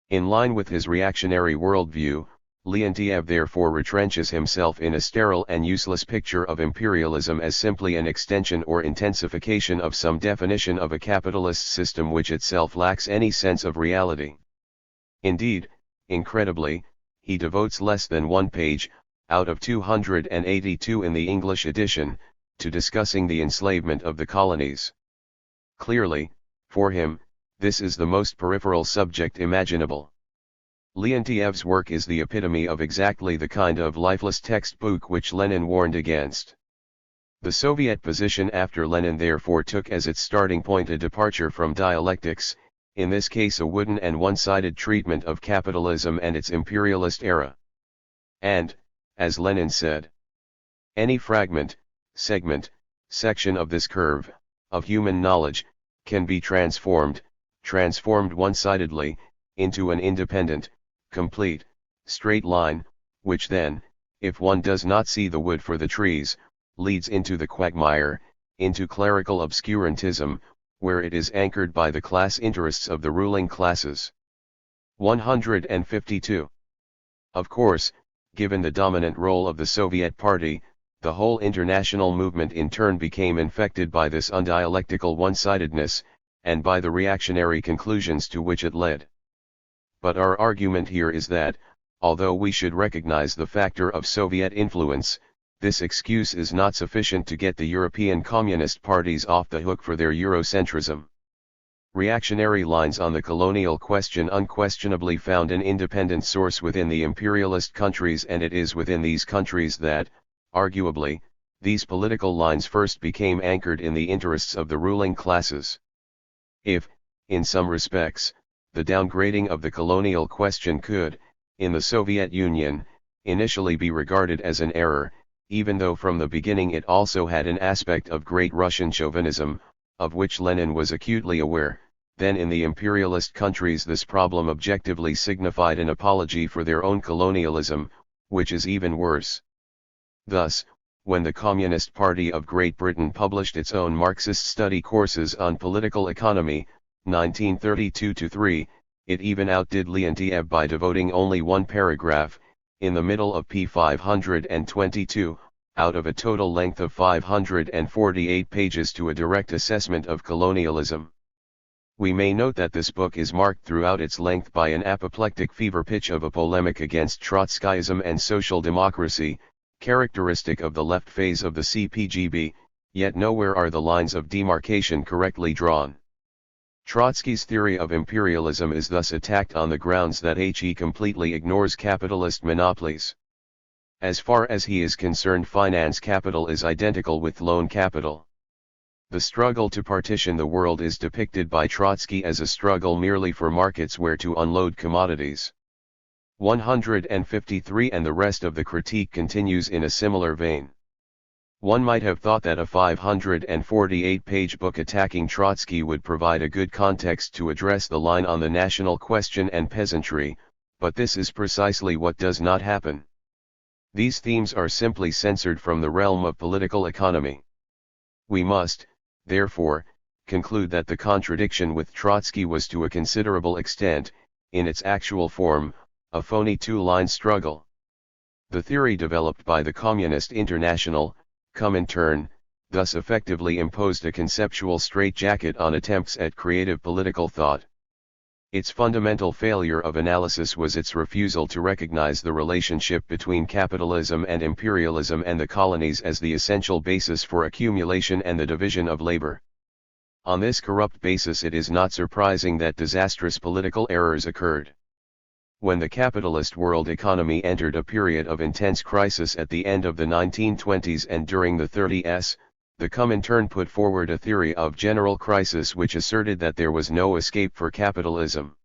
In line with his reactionary worldview, Leontiev therefore retrenches himself in a sterile and useless picture of imperialism as simply an extension or intensification of some definition of a capitalist system which itself lacks any sense of reality. Indeed, incredibly, he devotes less than one page, out of 282 in the English edition, to discussing the enslavement of the colonies. Clearly, for him, this is the most peripheral subject imaginable. Leontiev's work is the epitome of exactly the kind of lifeless textbook which Lenin warned against. The Soviet position after Lenin therefore took as its starting point a departure from dialectics, in this case a wooden and one-sided treatment of capitalism and its imperialist era. And, as Lenin said, "Any fragment, segment, section of this curve, of human knowledge, can be transformed one-sidedly, into an independent, complete, straight line, which then, if one does not see the wood for the trees, leads into the quagmire, into clerical obscurantism, where it is anchored by the class interests of the ruling classes." 152. Of course, given the dominant role of the Soviet Party, the whole international movement in turn became infected by this undialectical one-sidedness, and by the reactionary conclusions to which it led. But our argument here is that, although we should recognize the factor of Soviet influence, this excuse is not sufficient to get the European Communist parties off the hook for their Eurocentrism. Reactionary lines on the colonial question unquestionably found an independent source within the imperialist countries, and it is within these countries that, arguably, these political lines first became anchored in the interests of the ruling classes. If, in some respects, the downgrading of the colonial question could, in the Soviet Union, initially be regarded as an error, even though from the beginning it also had an aspect of great Russian chauvinism, of which Lenin was acutely aware, then in the imperialist countries this problem objectively signified an apology for their own colonialism, which is even worse. Thus, when the Communist Party of Great Britain published its own Marxist study courses on political economy, 1932-3, it even outdid Leontiev by devoting only one paragraph, in the middle of p. 522, out of a total length of 548 pages to a direct assessment of colonialism. We may note that this book is marked throughout its length by an apoplectic fever pitch of a polemic against Trotskyism and social democracy, characteristic of the left phase of the CPGB, yet nowhere are the lines of demarcation correctly drawn. Trotsky's theory of imperialism is thus attacked on the grounds that he completely ignores capitalist monopolies. As far as he is concerned, finance capital is identical with loan capital. The struggle to partition the world is depicted by Trotsky as a struggle merely for markets where to unload commodities. 153 and the rest of the critique continues in a similar vein. One might have thought that a 548-page book attacking Trotsky would provide a good context to address the line on the national question and peasantry, but this is precisely what does not happen. These themes are simply censored from the realm of political economy. We must, therefore, conclude that the contradiction with Trotsky was to a considerable extent, in its actual form, a phony two-line struggle. The theory developed by the Communist International, Comintern, thus effectively imposed a conceptual straitjacket on attempts at creative political thought. Its fundamental failure of analysis was its refusal to recognize the relationship between capitalism and imperialism and the colonies as the essential basis for accumulation and the division of labor. On this corrupt basis, it is not surprising that disastrous political errors occurred. When the capitalist world economy entered a period of intense crisis at the end of the 1920s and during the 30s, the Comintern put forward a theory of general crisis which asserted that there was no escape for capitalism.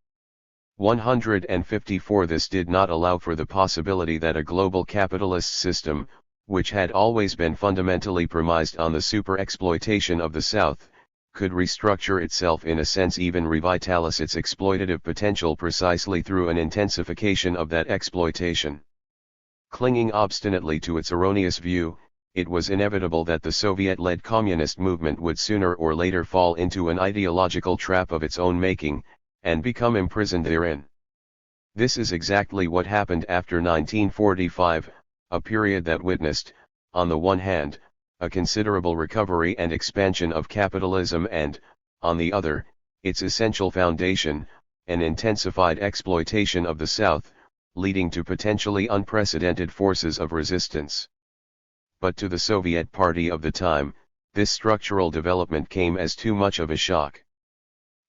154 This did not allow for the possibility that a global capitalist system, which had always been fundamentally premised on the super-exploitation of the South, could restructure itself, in a sense even revitalize its exploitative potential precisely through an intensification of that exploitation. Clinging obstinately to its erroneous view, it was inevitable that the Soviet-led communist movement would sooner or later fall into an ideological trap of its own making, and become imprisoned therein. This is exactly what happened after 1945, a period that witnessed, on the one hand, a considerable recovery and expansion of capitalism and, on the other, its essential foundation, an intensified exploitation of the South, leading to potentially unprecedented forces of resistance. But to the Soviet Party of the time, this structural development came as too much of a shock.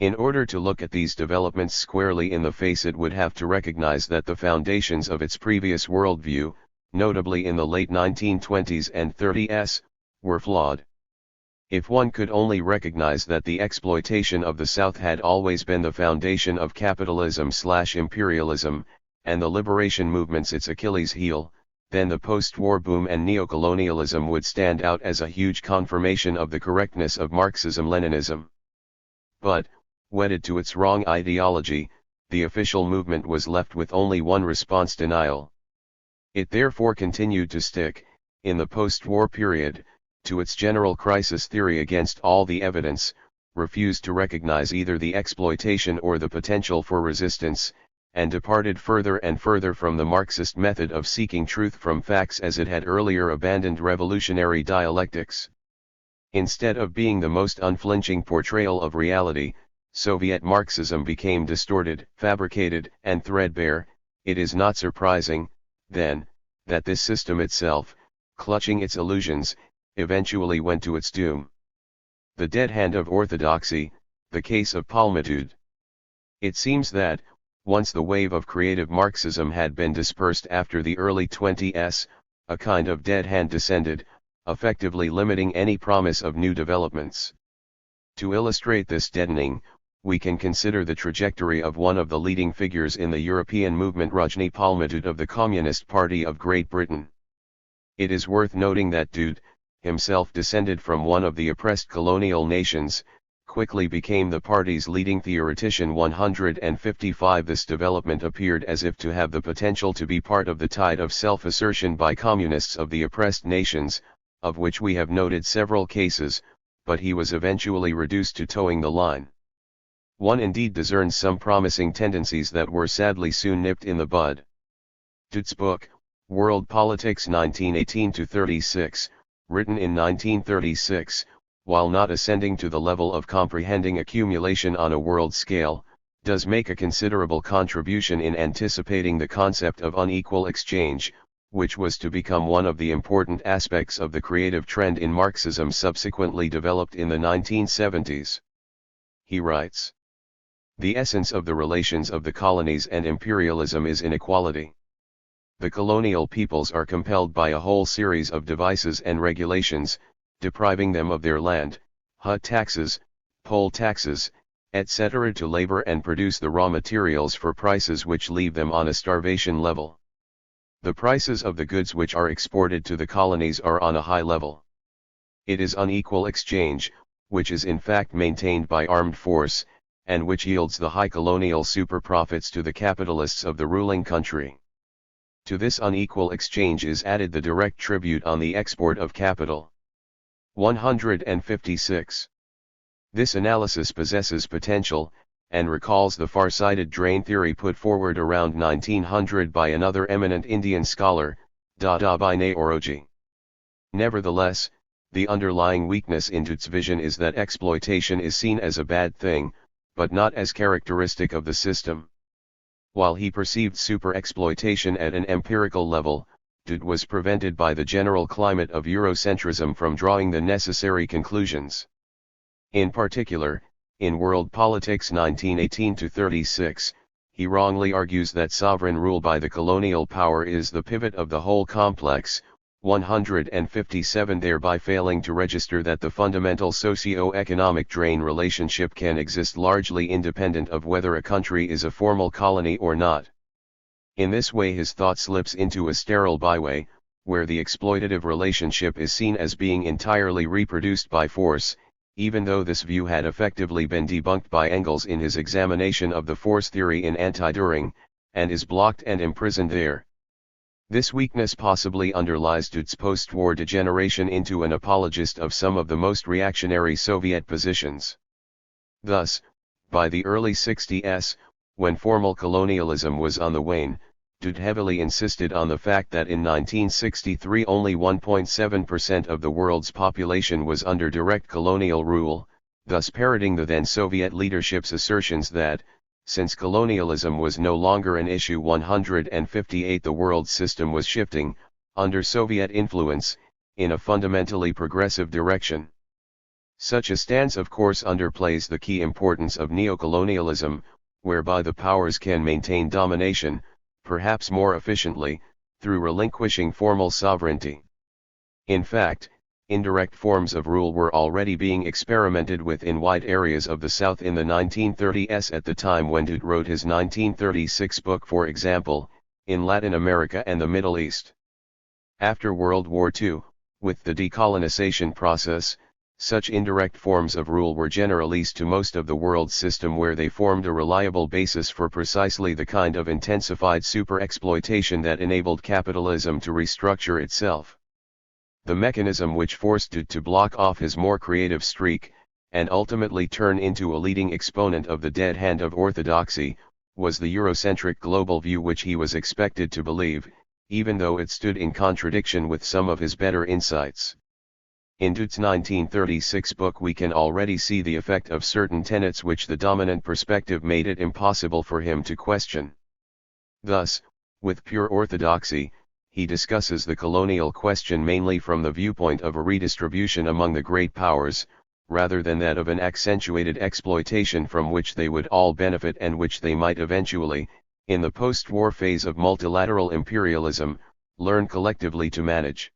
In order to look at these developments squarely in the face, it would have to recognize that the foundations of its previous worldview, notably in the late 1920s and 30s, were flawed. If one could only recognize that the exploitation of the South had always been the foundation of capitalism/imperialism, and the liberation movements its Achilles heel, then the post-war boom and neocolonialism would stand out as a huge confirmation of the correctness of Marxism-Leninism. But, wedded to its wrong ideology, the official movement was left with only one response: denial. It therefore continued to stick, in the post-war period, to its general crisis theory against all the evidence, refused to recognize either the exploitation or the potential for resistance, and departed further and further from the Marxist method of seeking truth from facts as it had earlier abandoned revolutionary dialectics. Instead of being the most unflinching portrayal of reality, Soviet Marxism became distorted, fabricated, and threadbare. It is not surprising, then, that this system itself, clutching its illusions, eventually went to its doom. The dead hand of orthodoxy, the case of palmitude. It seems that, once the wave of creative Marxism had been dispersed after the early 20s, a kind of dead hand descended, effectively limiting any promise of new developments. To illustrate this deadening, we can consider the trajectory of one of the leading figures in the European movement, Rajni Palmitude of the Communist Party of Great Britain. It is worth noting that Dude, himself descended from one of the oppressed colonial nations, quickly became the party's leading theoretician. 155 This development appeared as if to have the potential to be part of the tide of self-assertion by communists of the oppressed nations, of which we have noted several cases, but he was eventually reduced to towing the line. One indeed discerns some promising tendencies that were sadly soon nipped in the bud. Dude's book, World Politics 1918-36, written in 1936, while not ascending to the level of comprehending accumulation on a world scale, does make a considerable contribution in anticipating the concept of unequal exchange, which was to become one of the important aspects of the creative trend in Marxism subsequently developed in the 1970s. He writes, "The essence of the relations of the colonies and imperialism is inequality. The colonial peoples are compelled by a whole series of devices and regulations, depriving them of their land, hut taxes, poll taxes, etc. to labor and produce the raw materials for prices which leave them on a starvation level. The prices of the goods which are exported to the colonies are on a high level. It is unequal exchange, which is in fact maintained by armed force, and which yields the high colonial super profits to the capitalists of the ruling country. To this unequal exchange is added the direct tribute on the export of capital." 156. This analysis possesses potential, and recalls the far-sighted drain theory put forward around 1900 by another eminent Indian scholar, Dada Bine Oroji. Nevertheless, the underlying weakness in Dutt's vision is that exploitation is seen as a bad thing, but not as characteristic of the system. While he perceived super-exploitation at an empirical level, Dutt was prevented by the general climate of eurocentrism from drawing the necessary conclusions. In particular, in World Politics 1918-36, he wrongly argues that sovereign rule by the colonial power is the pivot of the whole complex, 157, thereby failing to register that the fundamental socio-economic drain relationship can exist largely independent of whether a country is a formal colony or not. In this way his thought slips into a sterile byway, where the exploitative relationship is seen as being entirely reproduced by force, even though this view had effectively been debunked by Engels in his examination of the force theory in Anti-Düring, and is blocked and imprisoned there. This weakness possibly underlies Dutt's post-war degeneration into an apologist of some of the most reactionary Soviet positions. Thus, by the early 60s, when formal colonialism was on the wane, Dutt heavily insisted on the fact that in 1963 only 1.7% of the world's population was under direct colonial rule, thus parroting the then Soviet leadership's assertions that, since colonialism was no longer an issue 158, the world system was shifting, under Soviet influence, in a fundamentally progressive direction. Such a stance of course underplays the key importance of neocolonialism, whereby the powers can maintain domination, perhaps more efficiently, through relinquishing formal sovereignty. In fact, indirect forms of rule were already being experimented with in wide areas of the South in the 1930s, at the time when Dutt wrote his 1936 book, for example, in Latin America and the Middle East. After World War II, with the decolonization process, such indirect forms of rule were generalized to most of the world system, where they formed a reliable basis for precisely the kind of intensified super-exploitation that enabled capitalism to restructure itself. The mechanism which forced Dutt to block off his more creative streak, and ultimately turn into a leading exponent of the dead hand of orthodoxy, was the Eurocentric global view which he was expected to believe, even though it stood in contradiction with some of his better insights. In Dutt's 1936 book we can already see the effect of certain tenets which the dominant perspective made it impossible for him to question. Thus, with pure orthodoxy, he discusses the colonial question mainly from the viewpoint of a redistribution among the great powers, rather than that of an accentuated exploitation from which they would all benefit and which they might eventually, in the post-war phase of multilateral imperialism, learn collectively to manage.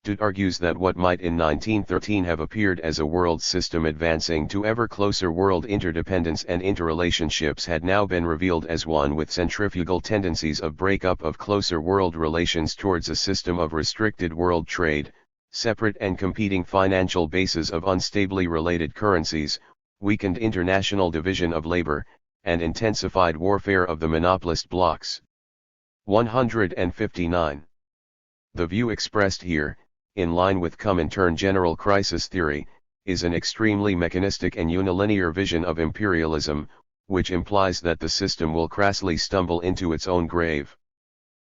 Dutt argues that what might in 1913 have appeared as a world system advancing to ever closer world interdependence and interrelationships had now been revealed as one with centrifugal tendencies of breakup of closer world relations towards a system of restricted world trade, separate and competing financial bases of unstably related currencies, weakened international division of labor, and intensified warfare of the monopolist blocs. 159. The view expressed here, in line with Comintern general crisis theory, is an extremely mechanistic and unilinear vision of imperialism, which implies that the system will crassly stumble into its own grave.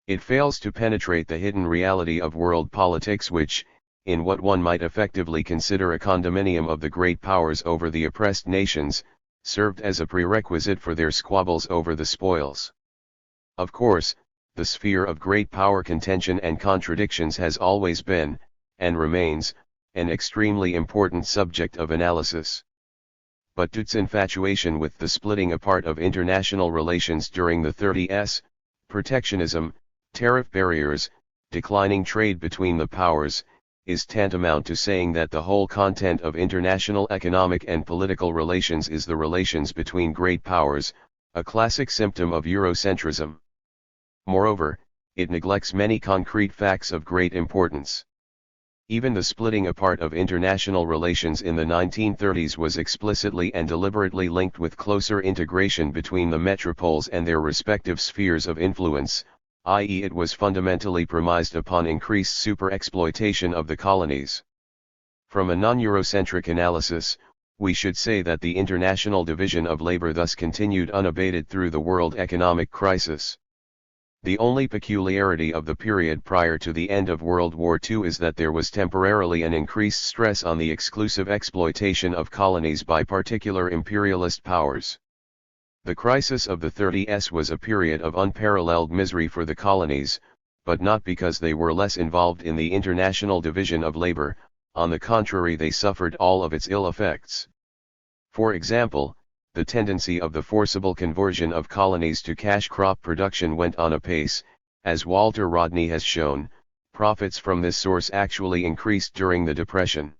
It fails to penetrate the hidden reality of world politics which, in what one might effectively consider a condominium of the great powers over the oppressed nations, served as a prerequisite for their squabbles over the spoils. Of course, the sphere of great power contention and contradictions has always been, and remains, an extremely important subject of analysis. But Dut's infatuation with the splitting apart of international relations during the 30s, protectionism, tariff barriers, declining trade between the powers, is tantamount to saying that the whole content of international economic and political relations is the relations between great powers, a classic symptom of eurocentrism. Moreover, it neglects many concrete facts of great importance. Even the splitting apart of international relations in the 1930s was explicitly and deliberately linked with closer integration between the metropoles and their respective spheres of influence, i.e., it was fundamentally premised upon increased super-exploitation of the colonies. From a non-Eurocentric analysis, we should say that the international division of labor thus continued unabated through the world economic crisis. The only peculiarity of the period prior to the end of World War II is that there was temporarily an increased stress on the exclusive exploitation of colonies by particular imperialist powers. The crisis of the 30s was a period of unparalleled misery for the colonies, but not because they were less involved in the international division of labor, on the contrary they suffered all of its ill effects. For example, the tendency of the forcible conversion of colonies to cash crop production went on apace. As Walter Rodney has shown, profits from this source actually increased during the Depression.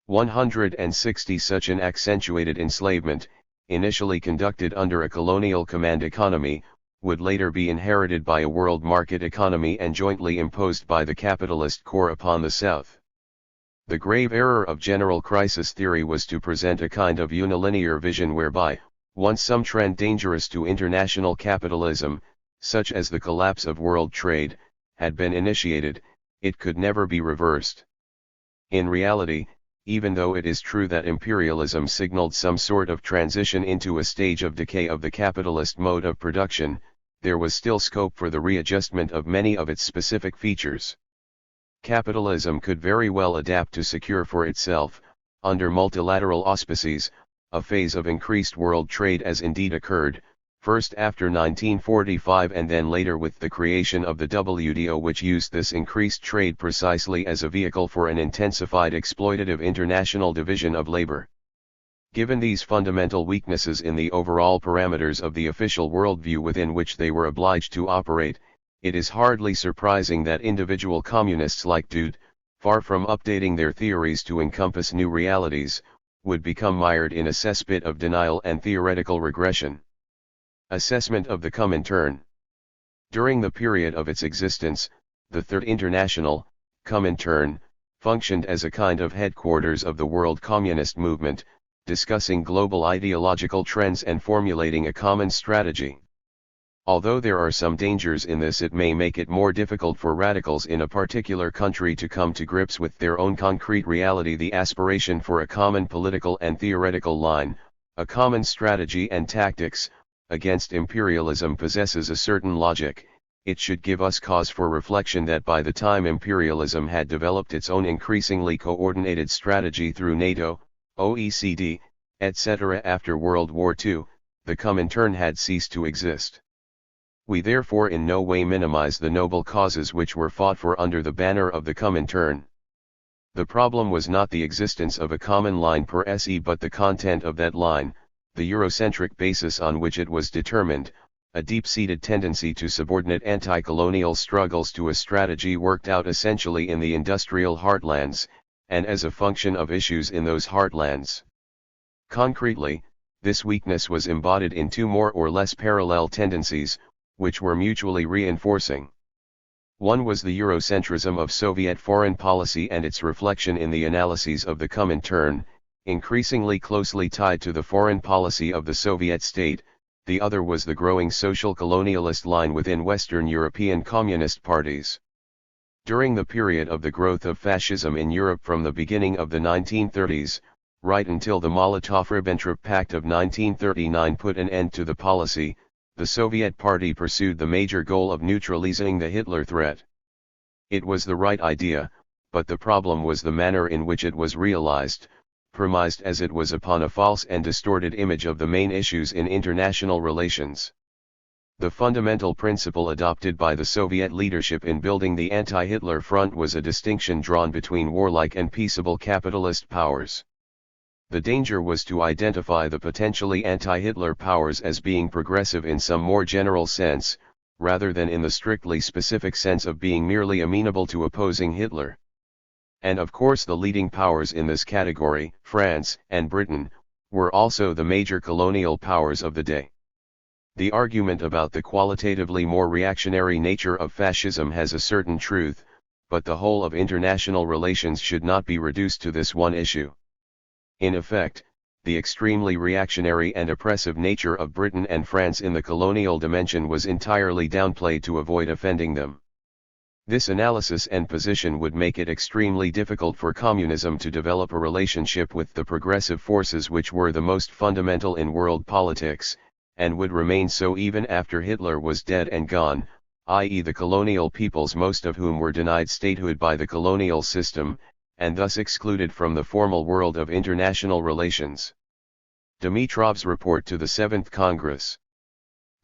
160 such an accentuated enslavement, initially conducted under a colonial command economy, would later be inherited by a world market economy and jointly imposed by the capitalist core upon the South. The grave error of general crisis theory was to present a kind of unilinear vision whereby, once some trend dangerous to international capitalism, such as the collapse of world trade, had been initiated, it could never be reversed. In reality, even though it is true that imperialism signaled some sort of transition into a stage of decay of the capitalist mode of production, there was still scope for the readjustment of many of its specific features. Capitalism could very well adapt to secure for itself, under multilateral auspices, a phase of increased world trade as indeed occurred, first after 1945 and then later with the creation of the WTO, which used this increased trade precisely as a vehicle for an intensified exploitative international division of labor. Given these fundamental weaknesses in the overall parameters of the official worldview within which they were obliged to operate, it is hardly surprising that individual communists like Dut, far from updating their theories to encompass new realities, would become mired in a cesspit of denial and theoretical regression. Assessment of the Comintern. During the period of its existence, the Third International, Comintern, functioned as a kind of headquarters of the world communist movement, discussing global ideological trends and formulating a common strategy. Although there are some dangers in this, it may make it more difficult for radicals in a particular country to come to grips with their own concrete reality. The aspiration for a common political and theoretical line, a common strategy and tactics, against imperialism possesses a certain logic. It should give us cause for reflection that by the time imperialism had developed its own increasingly coordinated strategy through NATO, OECD, etc. after World War II, the Comintern had ceased to exist. We therefore in no way minimize the noble causes which were fought for under the banner of the Comintern. The problem was not the existence of a common line per se but the content of that line, the Eurocentric basis on which it was determined, a deep-seated tendency to subordinate anti-colonial struggles to a strategy worked out essentially in the industrial heartlands, and as a function of issues in those heartlands. Concretely, this weakness was embodied in two more or less parallel tendencies, which were mutually reinforcing. One was the Eurocentrism of Soviet foreign policy and its reflection in the analyses of the Comintern, increasingly closely tied to the foreign policy of the Soviet state. The other was the growing social colonialist line within Western European communist parties. During the period of the growth of fascism in Europe from the beginning of the 1930s, right until the Molotov-Ribbentrop Pact of 1939 put an end to the policy, the Soviet Party pursued the major goal of neutralizing the Hitler threat. It was the right idea, but the problem was the manner in which it was realized, premised as it was upon a false and distorted image of the main issues in international relations. The fundamental principle adopted by the Soviet leadership in building the anti-Hitler front was a distinction drawn between warlike and peaceable capitalist powers. The danger was to identify the potentially anti-Hitler powers as being progressive in some more general sense, rather than in the strictly specific sense of being merely amenable to opposing Hitler. And of course the leading powers in this category, France and Britain, were also the major colonial powers of the day. The argument about the qualitatively more reactionary nature of fascism has a certain truth, but the whole of international relations should not be reduced to this one issue. In effect, the extremely reactionary and oppressive nature of Britain and France in the colonial dimension was entirely downplayed to avoid offending them. This analysis and position would make it extremely difficult for communism to develop a relationship with the progressive forces which were the most fundamental in world politics, and would remain so even after Hitler was dead and gone, i.e. the colonial peoples, most of whom were denied statehood by the colonial system, and thus excluded from the formal world of international relations. Dimitrov's report to the Seventh Congress.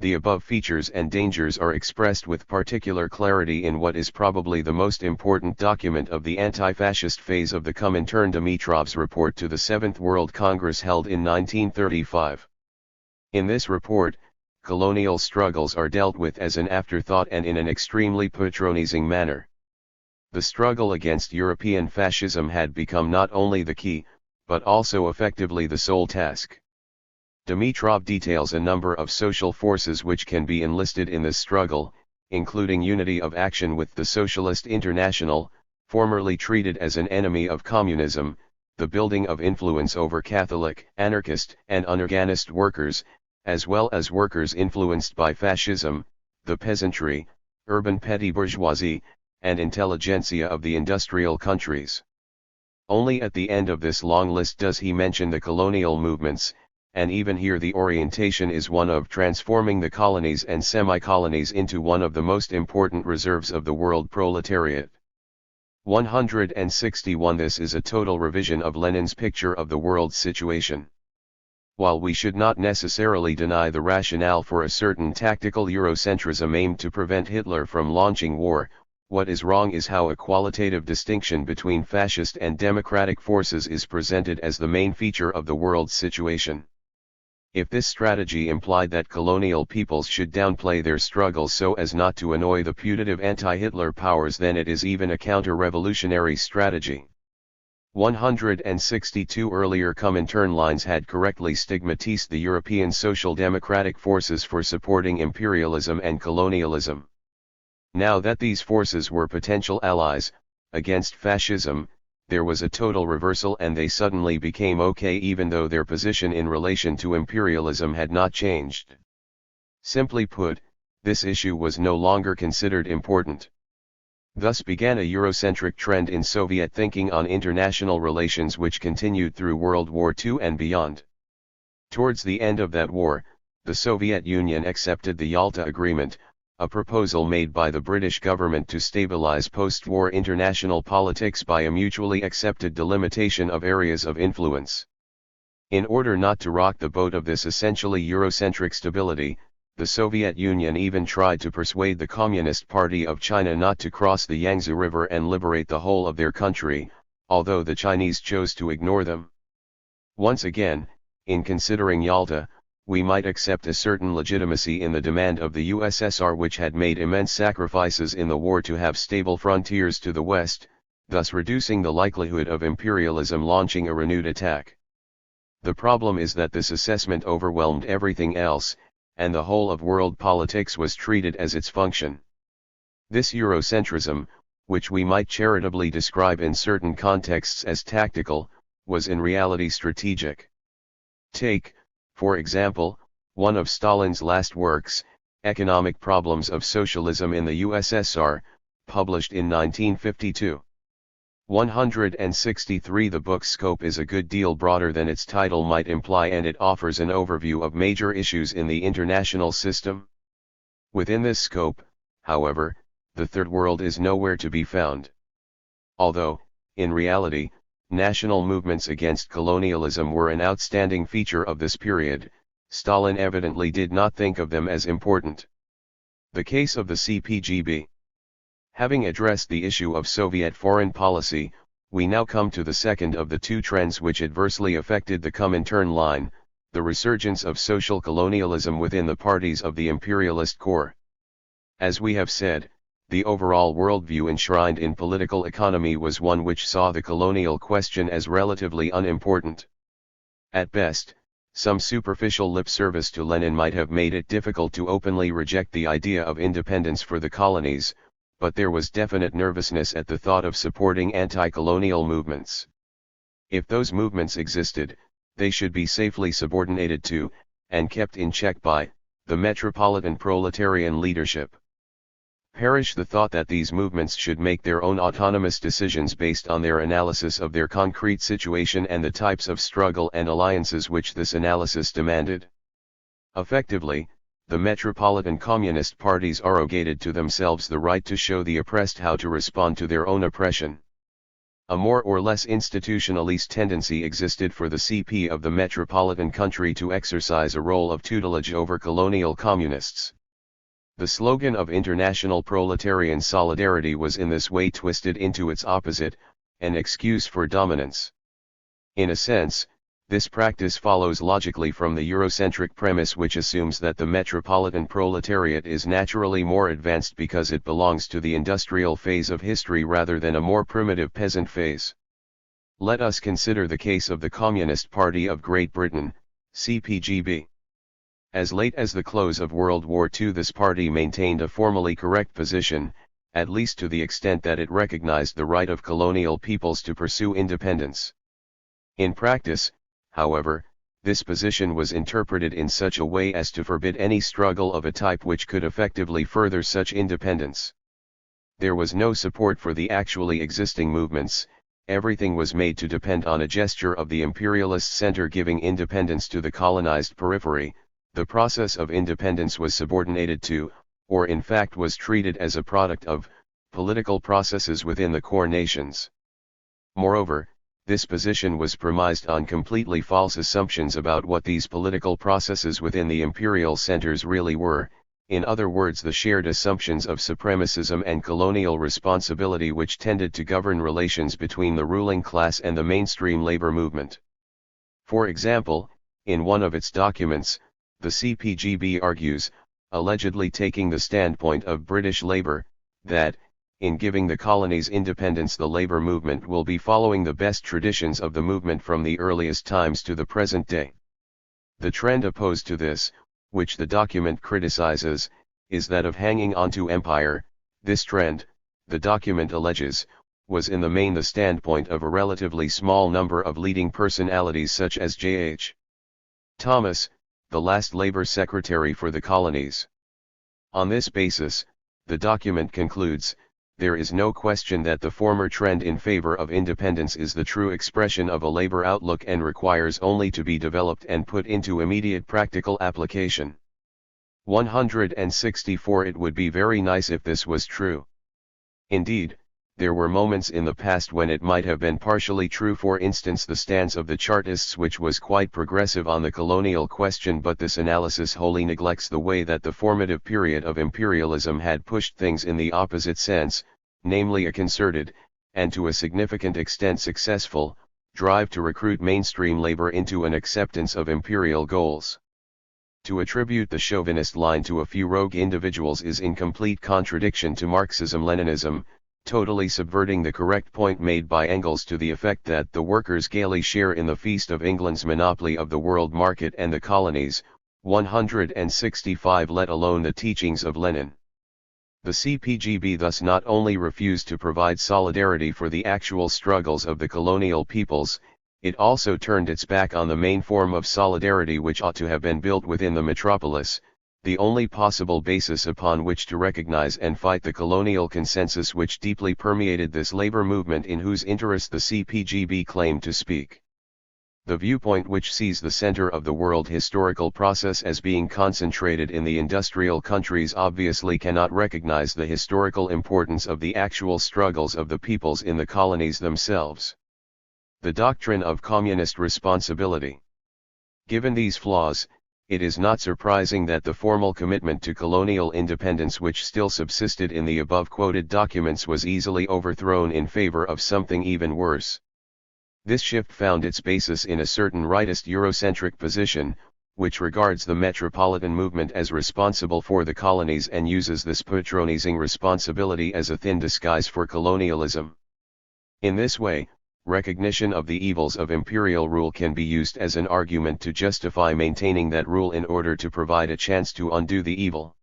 The above features and dangers are expressed with particular clarity in what is probably the most important document of the anti-fascist phase of the Comintern, Dimitrov's report to the Seventh World Congress held in 1935. In this report, colonial struggles are dealt with as an afterthought and in an extremely patronizing manner. The struggle against European fascism had become not only the key, but also effectively the sole task. Dimitrov details a number of social forces which can be enlisted in this struggle, including unity of action with the Socialist International, formerly treated as an enemy of communism, the building of influence over Catholic, anarchist and unorganized workers, as well as workers influenced by fascism, the peasantry, urban petty bourgeoisie, and intelligentsia of the industrial countries. Only at the end of this long list does he mention the colonial movements, and even here the orientation is one of transforming the colonies and semi-colonies into one of the most important reserves of the world proletariat. 161. This is a total revision of Lenin's picture of the world's situation. While we should not necessarily deny the rationale for a certain tactical Eurocentrism aimed to prevent Hitler from launching war, what is wrong is how a qualitative distinction between fascist and democratic forces is presented as the main feature of the world's situation. If this strategy implied that colonial peoples should downplay their struggles so as not to annoy the putative anti-Hitler powers, then it is even a counter-revolutionary strategy. 162. Earlier Comintern lines had correctly stigmatized the European social democratic forces for supporting imperialism and colonialism. Now that these forces were potential allies against fascism, there was a total reversal and they suddenly became okay even though their position in relation to imperialism had not changed. Simply put, this issue was no longer considered important. Thus began a Eurocentric trend in Soviet thinking on international relations which continued through World War II and beyond. Towards the end of that war, the Soviet Union accepted the Yalta Agreement, a proposal made by the British government to stabilize post-war international politics by a mutually accepted delimitation of areas of influence. In order not to rock the boat of this essentially Eurocentric stability, the Soviet Union even tried to persuade the Communist Party of China not to cross the Yangtze River and liberate the whole of their country, although the Chinese chose to ignore them. Once again, in considering Yalta, we might accept a certain legitimacy in the demand of the USSR, which had made immense sacrifices in the war to have stable frontiers to the west, thus reducing the likelihood of imperialism launching a renewed attack. The problem is that this assessment overwhelmed everything else, and the whole of world politics was treated as its function. This Eurocentrism, which we might charitably describe in certain contexts as tactical, was in reality strategic. Take, for example, one of Stalin's last works, Economic Problems of Socialism in the USSR, published in 1952. 163. The book's scope is a good deal broader than its title might imply, and it offers an overview of major issues in the international system. Within this scope, however, the Third World is nowhere to be found. although, in reality, national movements against colonialism were an outstanding feature of this period, Stalin evidently did not think of them as important. The case of the CPGB. Having addressed the issue of Soviet foreign policy, we now come to the second of the two trends which adversely affected the Comintern line, the resurgence of social colonialism within the parties of the imperialist core. As we have said, the overall worldview enshrined in political economy was one which saw the colonial question as relatively unimportant. At best, some superficial lip service to Lenin might have made it difficult to openly reject the idea of independence for the colonies, but there was definite nervousness at the thought of supporting anti-colonial movements. If those movements existed, they should be safely subordinated to, and kept in check by, the metropolitan proletarian leadership. Perish the thought that these movements should make their own autonomous decisions based on their analysis of their concrete situation and the types of struggle and alliances which this analysis demanded. Effectively, the metropolitan communist parties arrogated to themselves the right to show the oppressed how to respond to their own oppression. A more or less institutionalist tendency existed for the CP of the metropolitan country to exercise a role of tutelage over colonial communists. The slogan of international proletarian solidarity was in this way twisted into its opposite, an excuse for dominance. In a sense, this practice follows logically from the Eurocentric premise which assumes that the metropolitan proletariat is naturally more advanced because it belongs to the industrial phase of history rather than a more primitive peasant phase. Let us consider the case of the Communist Party of Great Britain, CPGB. As late as the close of World War II, this party maintained a formally correct position, at least to the extent that it recognized the right of colonial peoples to pursue independence. In practice, however, this position was interpreted in such a way as to forbid any struggle of a type which could effectively further such independence. There was no support for the actually existing movements, everything was made to depend on a gesture of the imperialist center giving independence to the colonized periphery. The process of independence was subordinated to, or in fact was treated as a product of, political processes within the core nations. Moreover, this position was premised on completely false assumptions about what these political processes within the imperial centers really were, in other words the shared assumptions of supremacism and colonial responsibility which tended to govern relations between the ruling class and the mainstream labor movement. For example, in one of its documents, the CPGB argues, allegedly taking the standpoint of British Labour, that, in giving the colonies independence the labour movement will be following the best traditions of the movement from the earliest times to the present day. The trend opposed to this, which the document criticizes, is that of hanging on to empire. This trend, the document alleges, was in the main the standpoint of a relatively small number of leading personalities such as J.H. Thomas, the last Labour Secretary for the colonies. On this basis, the document concludes, there is no question that the former trend in favor of independence is the true expression of a labor outlook and requires only to be developed and put into immediate practical application. 164 It would be very nice if this was true. Indeed, there were moments in the past when it might have been partially true, for instance the stance of the Chartists which was quite progressive on the colonial question, but this analysis wholly neglects the way that the formative period of imperialism had pushed things in the opposite sense, namely a concerted, and to a significant extent successful, drive to recruit mainstream labor into an acceptance of imperial goals. To attribute the chauvinist line to a few rogue individuals is in complete contradiction to Marxism-Leninism, totally subverting the correct point made by Engels to the effect that the workers gaily share in the feast of England's monopoly of the world market and the colonies. 165 Let alone the teachings of Lenin. The CPGB thus not only refused to provide solidarity for the actual struggles of the colonial peoples, it also turned its back on the main form of solidarity which ought to have been built within the metropolis, the only possible basis upon which to recognize and fight the colonial consensus which deeply permeated this labor movement in whose interest the CPGB claimed to speak. The viewpoint which sees the center of the world historical process as being concentrated in the industrial countries obviously cannot recognize the historical importance of the actual struggles of the peoples in the colonies themselves. The doctrine of communist responsibility. Given these flaws, it is not surprising that the formal commitment to colonial independence which still subsisted in the above-quoted documents was easily overthrown in favor of something even worse. This shift found its basis in a certain rightist Eurocentric position, which regards the metropolitan movement as responsible for the colonies and uses this patronizing responsibility as a thin disguise for colonialism. In this way, recognition of the evils of imperial rule can be used as an argument to justify maintaining that rule in order to provide a chance to undo the evil.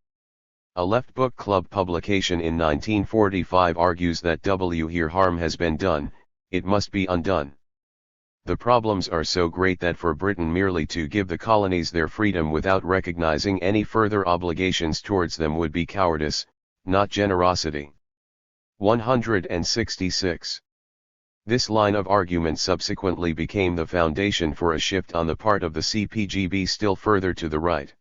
A Left Book Club publication in 1945 argues that here harm has been done, it must be undone. The problems are so great that for Britain merely to give the colonies their freedom without recognizing any further obligations towards them would be cowardice, not generosity. 166. This line of argument subsequently became the foundation for a shift on the part of the CPGB still further to the right.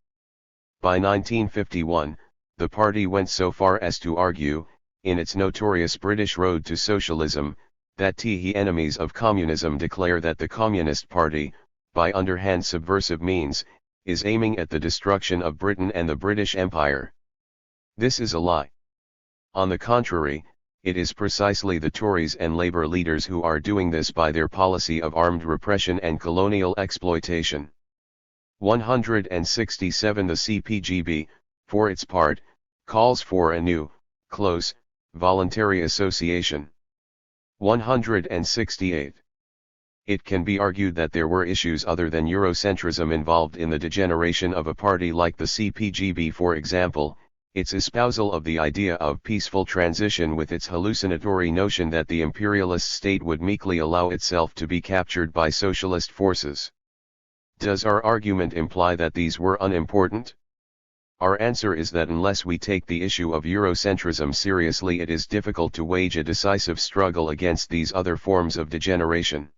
By 1951, the party went so far as to argue, in its notorious British Road to Socialism, that the enemies of communism declare that the Communist Party, by underhand subversive means, is aiming at the destruction of Britain and the British Empire. This is a lie. On the contrary, it is precisely the Tories and Labour leaders who are doing this by their policy of armed repression and colonial exploitation. 167. The CPGB, for its part, calls for a new, close, voluntary association. 168. It can be argued that there were issues other than Eurocentrism involved in the degeneration of a party like the CPGB, for example, its espousal of the idea of peaceful transition with its hallucinatory notion that the imperialist state would meekly allow itself to be captured by socialist forces. Does our argument imply that these were unimportant? Our answer is that unless we take the issue of Eurocentrism seriously, it is difficult to wage a decisive struggle against these other forms of degeneration.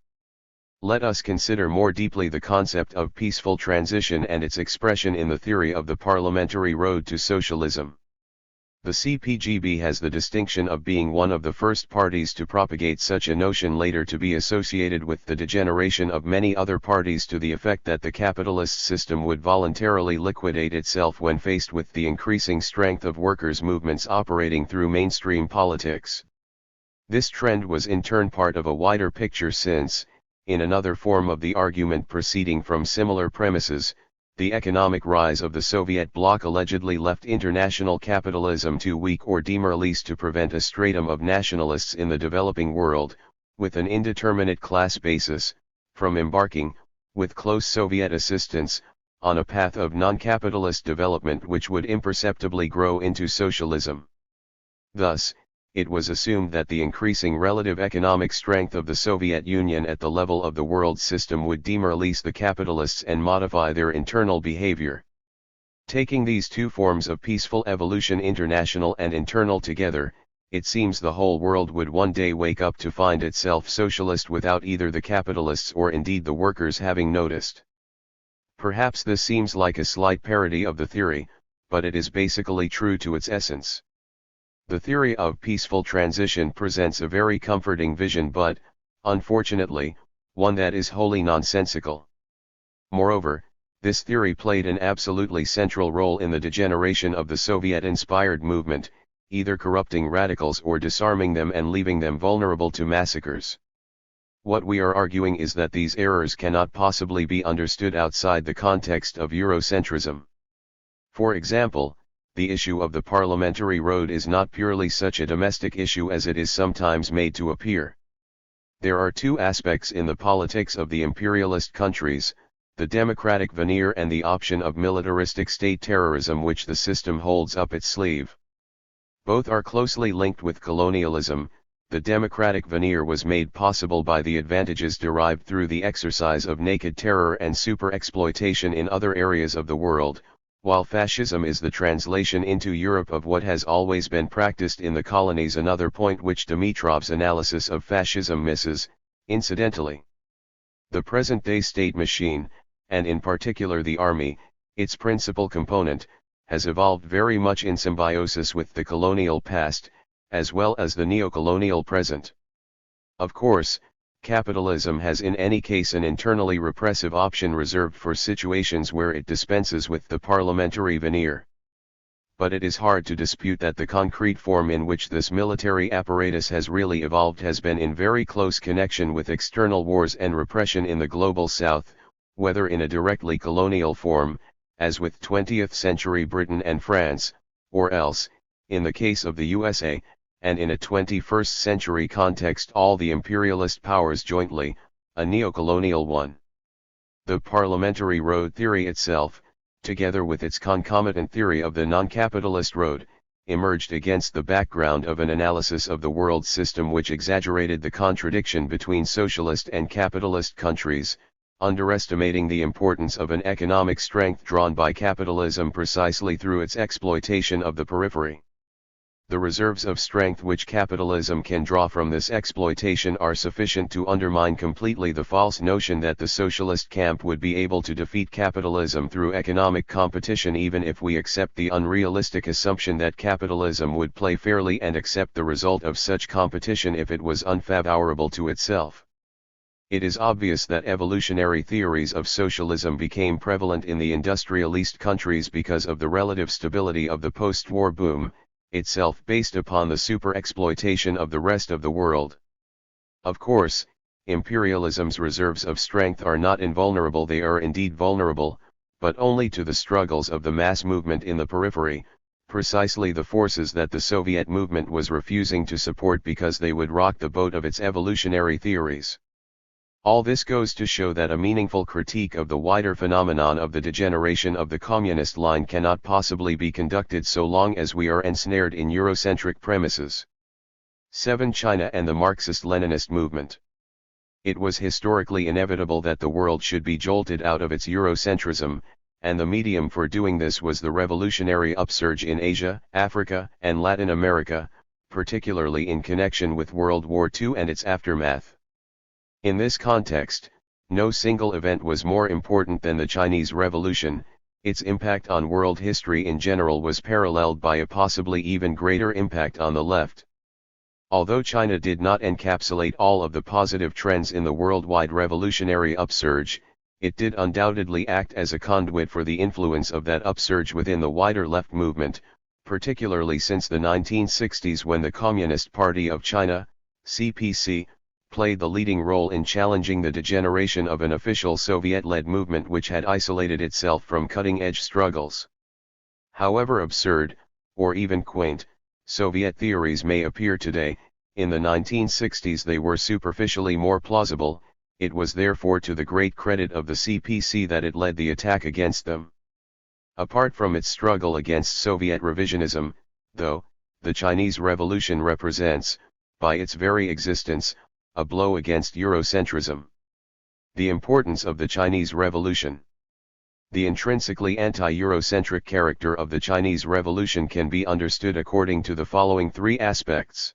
Let us consider more deeply the concept of peaceful transition and its expression in the theory of the parliamentary road to socialism. The CPGB has the distinction of being one of the first parties to propagate such a notion, later to be associated with the degeneration of many other parties to the effect that the capitalist system would voluntarily liquidate itself when faced with the increasing strength of workers' movements operating through mainstream politics. This trend was in turn part of a wider picture since, in another form of the argument proceeding from similar premises, the economic rise of the Soviet bloc allegedly left international capitalism too weak or demoralized to prevent a stratum of nationalists in the developing world, with an indeterminate class basis, from embarking, with close Soviet assistance, on a path of non-capitalist development which would imperceptibly grow into socialism. Thus, it was assumed that the increasing relative economic strength of the Soviet Union at the level of the world system would demoralize the capitalists and modify their internal behavior. Taking these two forms of peaceful evolution, international and internal, together, it seems the whole world would one day wake up to find itself socialist without either the capitalists or indeed the workers having noticed. Perhaps this seems like a slight parody of the theory, but it is basically true to its essence. The theory of peaceful transition presents a very comforting vision, but, unfortunately, one that is wholly nonsensical. Moreover, this theory played an absolutely central role in the degeneration of the Soviet-inspired movement, either corrupting radicals or disarming them and leaving them vulnerable to massacres. What we are arguing is that these errors cannot possibly be understood outside the context of Eurocentrism. For example, the issue of the parliamentary road is not purely such a domestic issue as it is sometimes made to appear. There are two aspects in the politics of the imperialist countries, the democratic veneer and the option of militaristic state terrorism which the system holds up its sleeve. Both are closely linked with colonialism. The democratic veneer was made possible by the advantages derived through the exercise of naked terror and super-exploitation in other areas of the world, while fascism is the translation into Europe of what has always been practiced in the colonies, another point which Dimitrov's analysis of fascism misses, incidentally. The present-day state machine, and in particular the army, its principal component, has evolved very much in symbiosis with the colonial past, as well as the neo-colonial present. Of course, capitalism has in any case an internally repressive option reserved for situations where it dispenses with the parliamentary veneer. But it is hard to dispute that the concrete form in which this military apparatus has really evolved has been in very close connection with external wars and repression in the global south, whether in a directly colonial form, as with 20th century Britain and France, or else, in the case of the USA, and in a 21st century context all the imperialist powers jointly, a neo-colonial one. The parliamentary road theory itself, together with its concomitant theory of the non-capitalist road, emerged against the background of an analysis of the world system which exaggerated the contradiction between socialist and capitalist countries, underestimating the importance of an economic strength drawn by capitalism precisely through its exploitation of the periphery. The reserves of strength which capitalism can draw from this exploitation are sufficient to undermine completely the false notion that the socialist camp would be able to defeat capitalism through economic competition, even if we accept the unrealistic assumption that capitalism would play fairly and accept the result of such competition if it was unfavorable to itself. It is obvious that evolutionary theories of socialism became prevalent in the industrialist countries because of the relative stability of the post-war boom, itself based upon the super-exploitation of the rest of the world. Of course, imperialism's reserves of strength are not invulnerable. They are indeed vulnerable, but only to the struggles of the mass movement in the periphery, precisely the forces that the Soviet movement was refusing to support because they would rock the boat of its evolutionary theories. All this goes to show that a meaningful critique of the wider phenomenon of the degeneration of the communist line cannot possibly be conducted so long as we are ensnared in Eurocentric premises. 7. China and the Marxist-Leninist movement. It was historically inevitable that the world should be jolted out of its Eurocentrism, and the medium for doing this was the revolutionary upsurge in Asia, Africa, and Latin America, particularly in connection with World War II and its aftermath. In this context, no single event was more important than the Chinese Revolution. Its impact on world history in general was paralleled by a possibly even greater impact on the left. Although China did not encapsulate all of the positive trends in the worldwide revolutionary upsurge, it did undoubtedly act as a conduit for the influence of that upsurge within the wider left movement, particularly since the 1960s when the Communist Party of China, CPC, played the leading role in challenging the degeneration of an official Soviet-led movement which had isolated itself from cutting-edge struggles. However absurd, or even quaint, Soviet theories may appear today, in the 1960s they were superficially more plausible. It was therefore to the great credit of the CPC that it led the attack against them. Apart from its struggle against Soviet revisionism, though, the Chinese Revolution represents, by its very existence, a blow against Eurocentrism. The importance of the Chinese Revolution. The intrinsically anti-Eurocentric character of the Chinese Revolution can be understood according to the following three aspects.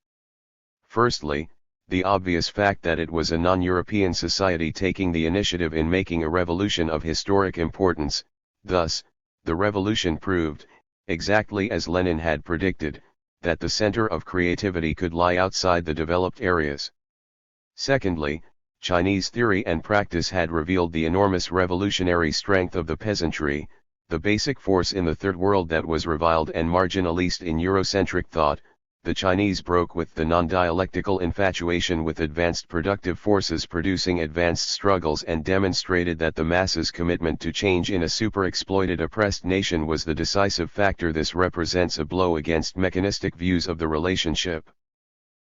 Firstly, the obvious fact that it was a non-European society taking the initiative in making a revolution of historic importance. Thus, the revolution proved, exactly as Lenin had predicted, that the center of creativity could lie outside the developed areas. Secondly, Chinese theory and practice had revealed the enormous revolutionary strength of the peasantry, the basic force in the Third World that was reviled and marginalized in Eurocentric thought. The Chinese broke with the non-dialectical infatuation with advanced productive forces producing advanced struggles and demonstrated that the masses' commitment to change in a super-exploited oppressed nation was the decisive factor. This represents a blow against mechanistic views of the relationship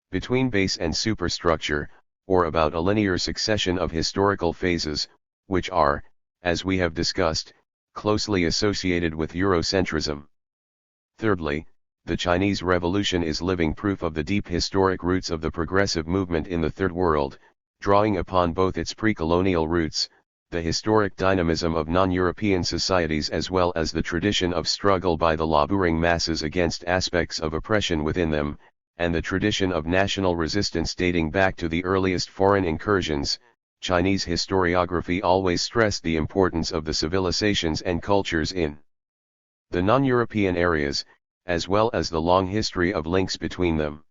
between base and superstructure, or about a linear succession of historical phases, which are, as we have discussed, closely associated with Eurocentrism. Thirdly, the Chinese Revolution is living proof of the deep historic roots of the progressive movement in the Third World, drawing upon both its pre-colonial roots, the historic dynamism of non-European societies as well as the tradition of struggle by the laboring masses against aspects of oppression within them, and the tradition of national resistance dating back to the earliest foreign incursions. Chinese historiography always stressed the importance of the civilizations and cultures in the non-European areas, as well as the long history of links between them.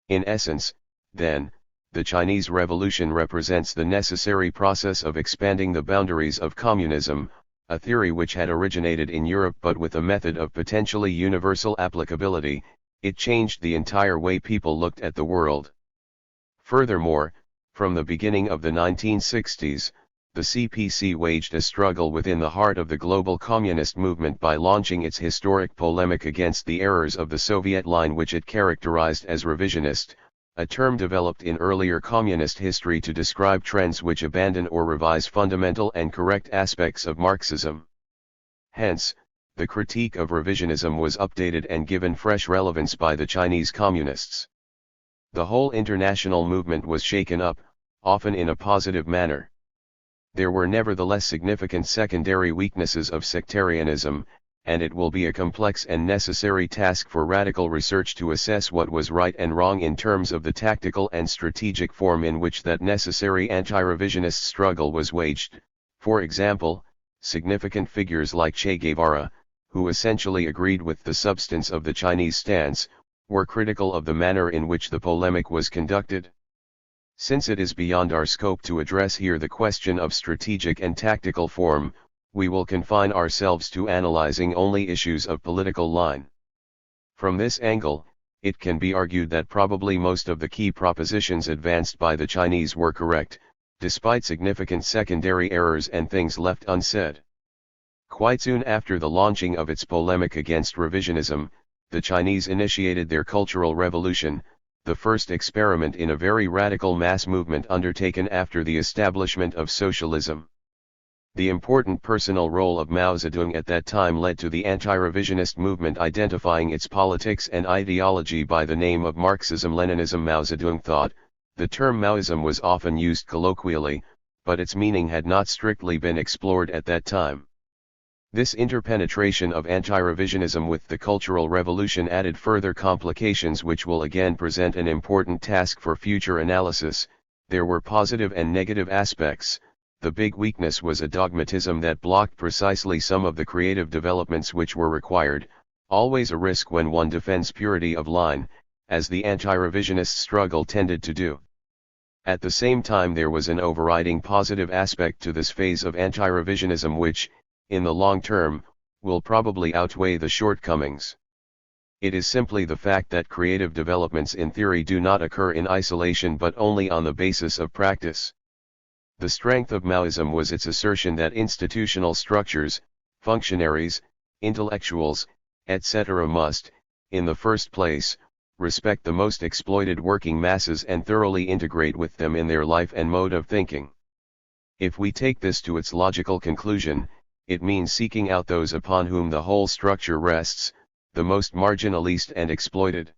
In essence, then, the Chinese Revolution represents the necessary process of expanding the boundaries of communism, a theory which had originated in Europe but with a method of potentially universal applicability. It changed the entire way people looked at the world. Furthermore, from the beginning of the 1960s, the CPC waged a struggle within the heart of the global communist movement by launching its historic polemic against the errors of the Soviet line, which it characterized as revisionist, a term developed in earlier communist history to describe trends which abandon or revise fundamental and correct aspects of Marxism. Hence, the critique of revisionism was updated and given fresh relevance by the Chinese communists. The whole international movement was shaken up, often in a positive manner. There were nevertheless significant secondary weaknesses of sectarianism, and it will be a complex and necessary task for radical research to assess what was right and wrong in terms of the tactical and strategic form in which that necessary anti-revisionist struggle was waged. For example, significant figures like Che Guevara, who essentially agreed with the substance of the Chinese stance, were critical of the manner in which the polemic was conducted. Since it is beyond our scope to address here the question of strategic and tactical form, we will confine ourselves to analyzing only issues of political line. From this angle, it can be argued that probably most of the key propositions advanced by the Chinese were correct, despite significant secondary errors and things left unsaid. Quite soon after the launching of its polemic against revisionism, the Chinese initiated their Cultural Revolution, the first experiment in a very radical mass movement undertaken after the establishment of socialism. The important personal role of Mao Zedong at that time led to the anti-revisionist movement identifying its politics and ideology by the name of Marxism-Leninism. Mao Zedong thought, the term Maoism was often used colloquially, but its meaning had not strictly been explored at that time. This interpenetration of anti-revisionism with the Cultural Revolution added further complications which will again present an important task for future analysis. There were positive and negative aspects. The big weakness was a dogmatism that blocked precisely some of the creative developments which were required, always a risk when one defends purity of line, as the anti-revisionist struggle tended to do. At the same time there was an overriding positive aspect to this phase of anti-revisionism which, in the long term, will probably outweigh the shortcomings. It is simply the fact that creative developments in theory do not occur in isolation but only on the basis of practice. The strength of Maoism was its assertion that institutional structures, functionaries, intellectuals, etc. must, in the first place, respect the most exploited working masses and thoroughly integrate with them in their life and mode of thinking. If we take this to its logical conclusion, it means seeking out those upon whom the whole structure rests, the most marginalized and exploited.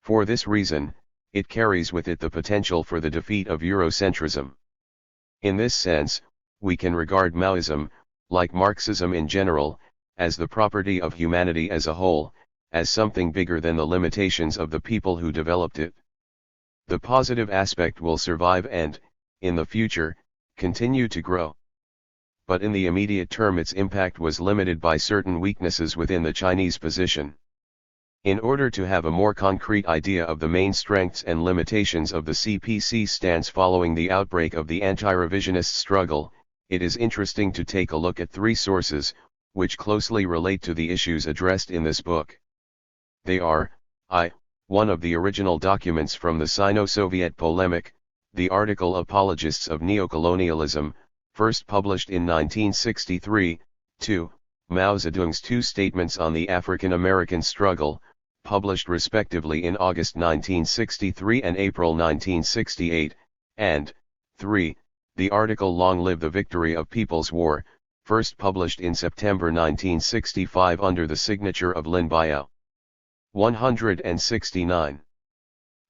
For this reason, it carries with it the potential for the defeat of eurocentrism. In this sense, we can regard Maoism, like Marxism in general, as the property of humanity as a whole, as something bigger than the limitations of the people who developed it. The positive aspect will survive and, in the future, continue to grow. But in the immediate term its impact was limited by certain weaknesses within the Chinese position. In order to have a more concrete idea of the main strengths and limitations of the CPC stance following the outbreak of the anti-revisionist struggle, it is interesting to take a look at three sources, which closely relate to the issues addressed in this book. They are, one of the original documents from the Sino-Soviet polemic, the article Apologists of Neocolonialism, first published in 1963, 2. Mao Zedong's two statements on the African-American struggle, published respectively in August 1963 and April 1968, and 3. The article Long Live the Victory of People's War, first published in September 1965 under the signature of Lin Biao. 169.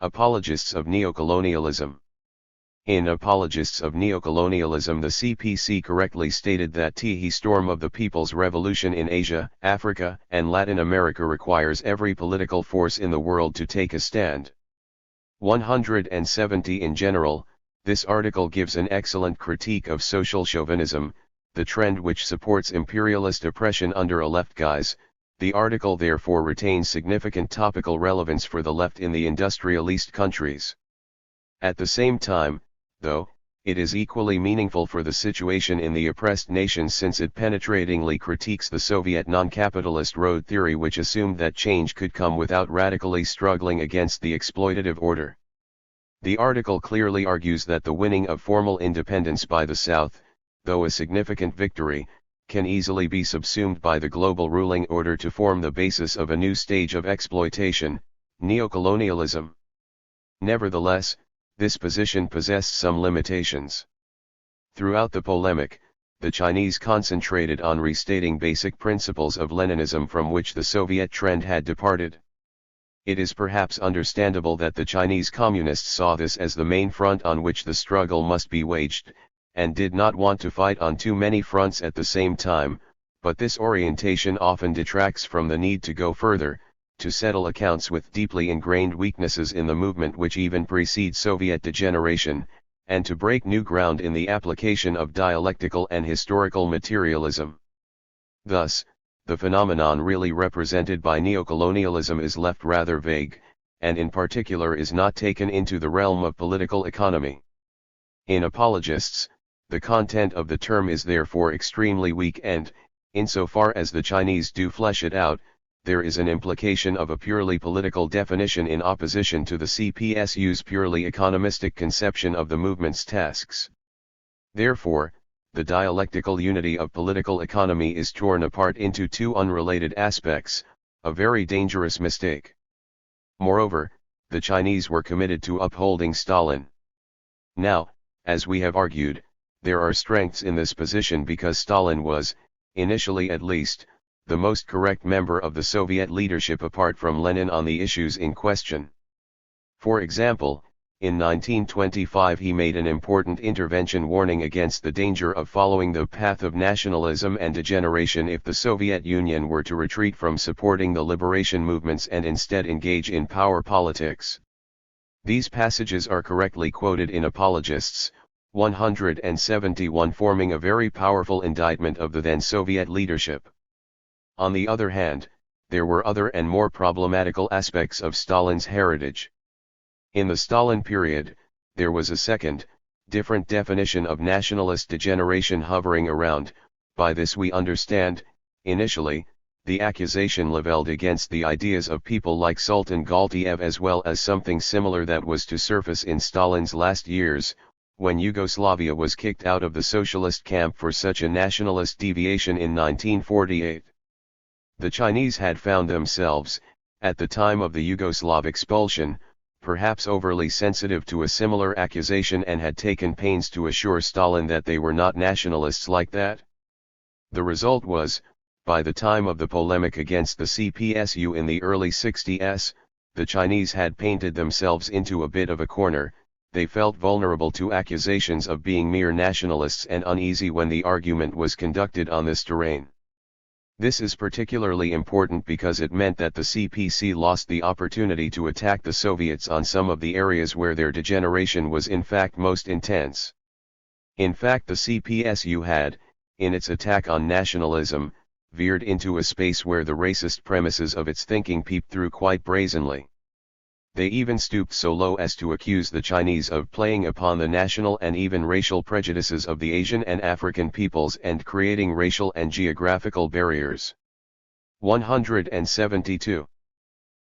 Apologists of Neocolonialism. In Apologists of Neocolonialism the CPC correctly stated that the storm of the People's Revolution in Asia, Africa, and Latin America requires every political force in the world to take a stand. 170. In general, This article gives an excellent critique of social chauvinism, the trend which supports imperialist oppression under a left guise. The article therefore retains significant topical relevance for the left in the industrialist countries. At the same time, though, it is equally meaningful for the situation in the oppressed nations since it penetratingly critiques the Soviet non-capitalist road theory which assumed that change could come without radically struggling against the exploitative order. The article clearly argues that the winning of formal independence by the South, though a significant victory, can easily be subsumed by the global ruling order to form the basis of a new stage of exploitation, neocolonialism. Nevertheless, this position possessed some limitations. Throughout the polemic, the Chinese concentrated on restating basic principles of Leninism from which the Soviet trend had departed. It is perhaps understandable that the Chinese communists saw this as the main front on which the struggle must be waged, and did not want to fight on too many fronts at the same time, but this orientation often detracts from the need to go further, to settle accounts with deeply ingrained weaknesses in the movement which even precedes Soviet degeneration, and to break new ground in the application of dialectical and historical materialism. Thus, the phenomenon really represented by neocolonialism is left rather vague, and in particular is not taken into the realm of political economy. In apologists, the content of the term is therefore extremely weak and, insofar as the Chinese do flesh it out, there is an implication of a purely political definition in opposition to the CPSU's purely economistic conception of the movement's tasks. Therefore, the dialectical unity of political economy is torn apart into two unrelated aspects, a very dangerous mistake. Moreover, the Chinese were committed to upholding Stalin. Now, as we have argued, there are strengths in this position because Stalin was, initially at least, the most correct member of the Soviet leadership apart from Lenin on the issues in question. For example, in 1925 he made an important intervention warning against the danger of following the path of nationalism and degeneration if the Soviet Union were to retreat from supporting the liberation movements and instead engage in power politics. These passages are correctly quoted in Apologists 171, forming a very powerful indictment of the then Soviet leadership. On the other hand, there were other and more problematical aspects of Stalin's heritage. In the Stalin period, there was a second, different definition of nationalist degeneration hovering around. By this we understand, initially, the accusation leveled against the ideas of people like Sultan Galtiev as well as something similar that was to surface in Stalin's last years, when Yugoslavia was kicked out of the socialist camp for such a nationalist deviation in 1948. The Chinese had found themselves, at the time of the Yugoslav expulsion, perhaps overly sensitive to a similar accusation and had taken pains to assure Stalin that they were not nationalists like that. The result was, by the time of the polemic against the CPSU in the early 60s, the Chinese had painted themselves into a bit of a corner. They felt vulnerable to accusations of being mere nationalists and uneasy when the argument was conducted on this terrain. This is particularly important because it meant that the CPC lost the opportunity to attack the Soviets on some of the areas where their degeneration was in fact most intense. In fact, the CPSU had, in its attack on nationalism, veered into a space where the racist premises of its thinking peeped through quite brazenly. They even stooped so low as to accuse the Chinese of playing upon the national and even racial prejudices of the Asian and African peoples and creating racial and geographical barriers. 172.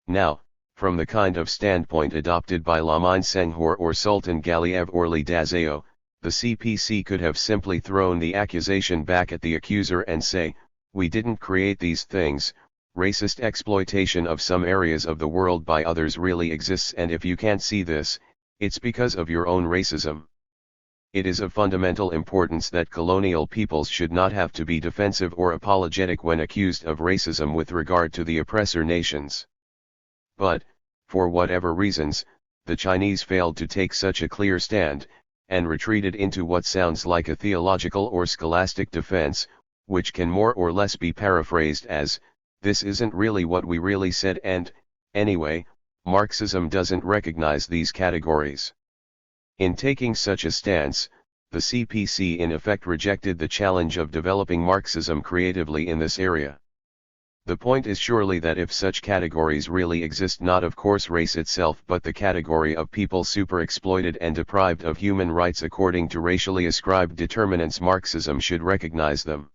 Now, from the kind of standpoint adopted by Lamine Senghor or Sultan Galiev or Li Dazao, the CPC could have simply thrown the accusation back at the accuser and say, "We didn't create these things. Racist exploitation of some areas of the world by others really exists, and if you can't see this, it's because of your own racism." It is of fundamental importance that colonial peoples should not have to be defensive or apologetic when accused of racism with regard to the oppressor nations. But, for whatever reasons, the Chinese failed to take such a clear stand, and retreated into what sounds like a theological or scholastic defense, which can more or less be paraphrased as, "This isn't really what we really said and, anyway, Marxism doesn't recognize these categories." In taking such a stance, the CPC in effect rejected the challenge of developing Marxism creatively in this area. The point is surely that if such categories really exist, not of course race itself but the category of people super-exploited and deprived of human rights according to racially ascribed determinants, Marxism should recognize them.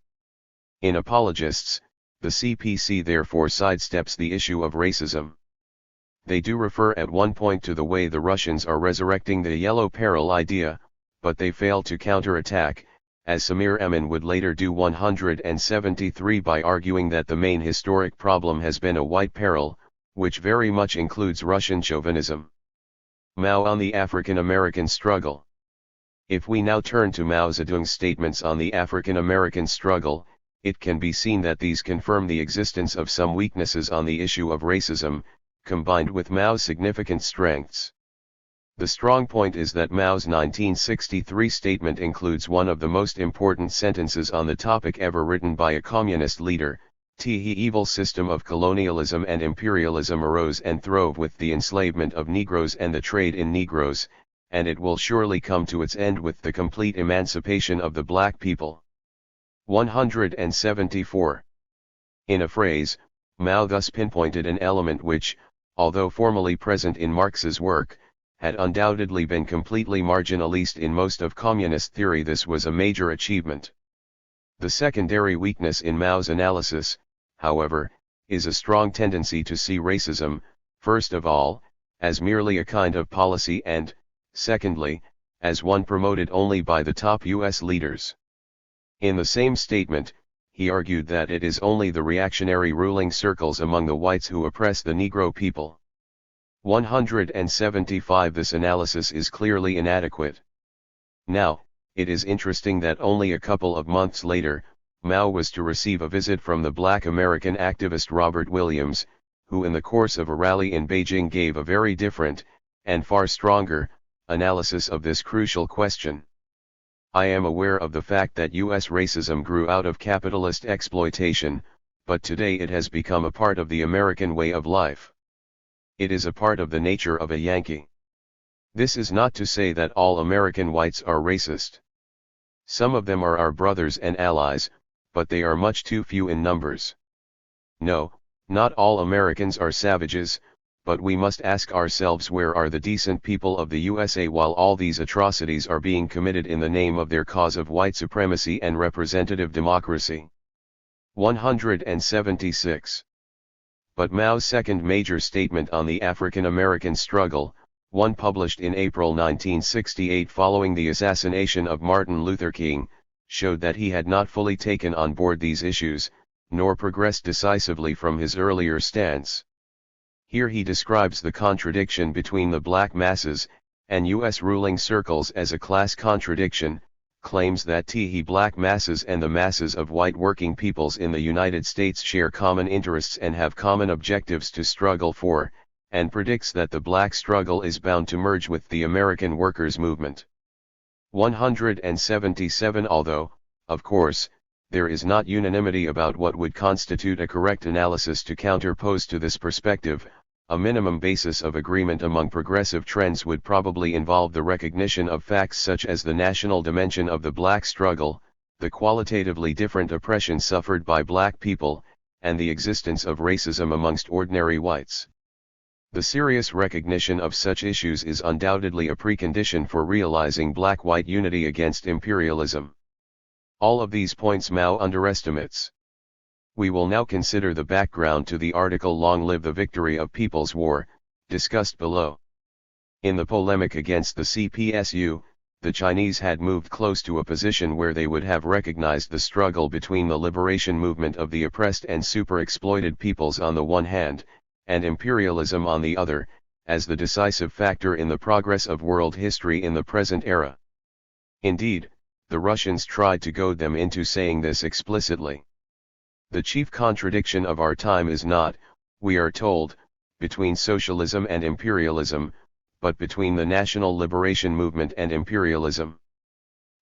In Apologists, the CPC therefore sidesteps the issue of racism. They do refer at one point to the way the Russians are resurrecting the yellow peril idea, but they fail to counterattack, as Samir Emin would later do 173 by arguing that the main historic problem has been a white peril, which very much includes Russian chauvinism. Mao on the African-American struggle. If we now turn to Mao Zedong's statements on the African-American struggle, it can be seen that these confirm the existence of some weaknesses on the issue of racism, combined with Mao's significant strengths. The strong point is that Mao's 1963 statement includes one of the most important sentences on the topic ever written by a communist leader: "The evil system of colonialism and imperialism arose and throve with the enslavement of Negroes and the trade in Negroes, and it will surely come to its end with the complete emancipation of the black people." 174. In a phrase, Mao thus pinpointed an element which, although formally present in Marx's work, had undoubtedly been completely marginalized in most of communist theory. This was a major achievement. The secondary weakness in Mao's analysis, however, is a strong tendency to see racism, first of all, as merely a kind of policy and, secondly, as one promoted only by the top U.S. leaders. In the same statement, he argued that it is only the reactionary ruling circles among the whites who oppress the Negro people. 175. This analysis is clearly inadequate. Now, it is interesting that only a couple of months later, Mao was to receive a visit from the black American activist Robert Williams, who in the course of a rally in Beijing gave a very different, and far stronger, analysis of this crucial question. "I am aware of the fact that U.S. racism grew out of capitalist exploitation, but today it has become a part of the American way of life. It is a part of the nature of a Yankee. This is not to say that all American whites are racist. Some of them are our brothers and allies, but they are much too few in numbers. No, not all Americans are savages, but we must ask ourselves, where are the decent people of the USA while all these atrocities are being committed in the name of their cause of white supremacy and representative democracy?" 176. But Mao's second major statement on the African-American struggle, one published in April 1968 following the assassination of Martin Luther King, showed that he had not fully taken on board these issues, nor progressed decisively from his earlier stance. Here he describes the contradiction between the black masses and U.S. ruling circles as a class contradiction, claims that the black masses and the masses of white working peoples in the United States share common interests and have common objectives to struggle for, and predicts that the black struggle is bound to merge with the American workers' movement. 177. Although, of course, there is not unanimity about what would constitute a correct analysis to counterpose to this perspective, a minimum basis of agreement among progressive trends would probably involve the recognition of facts such as the national dimension of the black struggle, the qualitatively different oppression suffered by black people, and the existence of racism amongst ordinary whites. The serious recognition of such issues is undoubtedly a precondition for realizing black-white unity against imperialism. All of these points Mao underestimates. We will now consider the background to the article "Long Live the Victory of People's War," discussed below. In the polemic against the CPSU, the Chinese had moved close to a position where they would have recognized the struggle between the liberation movement of the oppressed and super-exploited peoples on the one hand, and imperialism on the other, as the decisive factor in the progress of world history in the present era. Indeed, the Russians tried to goad them into saying this explicitly. The chief contradiction of our time is not, we are told, between socialism and imperialism, but between the national liberation movement and imperialism.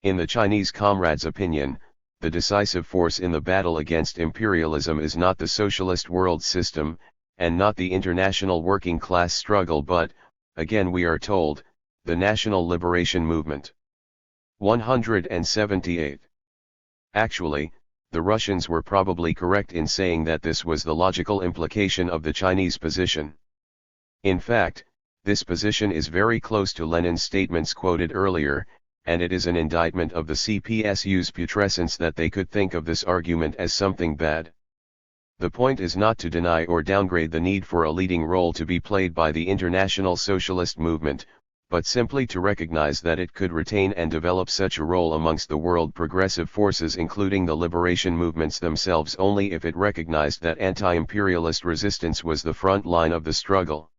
In the Chinese comrades' opinion, the decisive force in the battle against imperialism is not the socialist world system, and not the international working class struggle but, again we are told, The National Liberation Movement. 178. Actually, the Russians were probably correct in saying that this was the logical implication of the Chinese position. In fact, this position is very close to Lenin's statements quoted earlier, and it is an indictment of the CPSU's putrescence that they could think of this argument as something bad. The point is not to deny or downgrade the need for a leading role to be played by the international socialist movement, but simply to recognize that it could retain and develop such a role amongst the world progressive forces including the liberation movements themselves only if it recognized that anti-imperialist resistance was the front line of the struggle.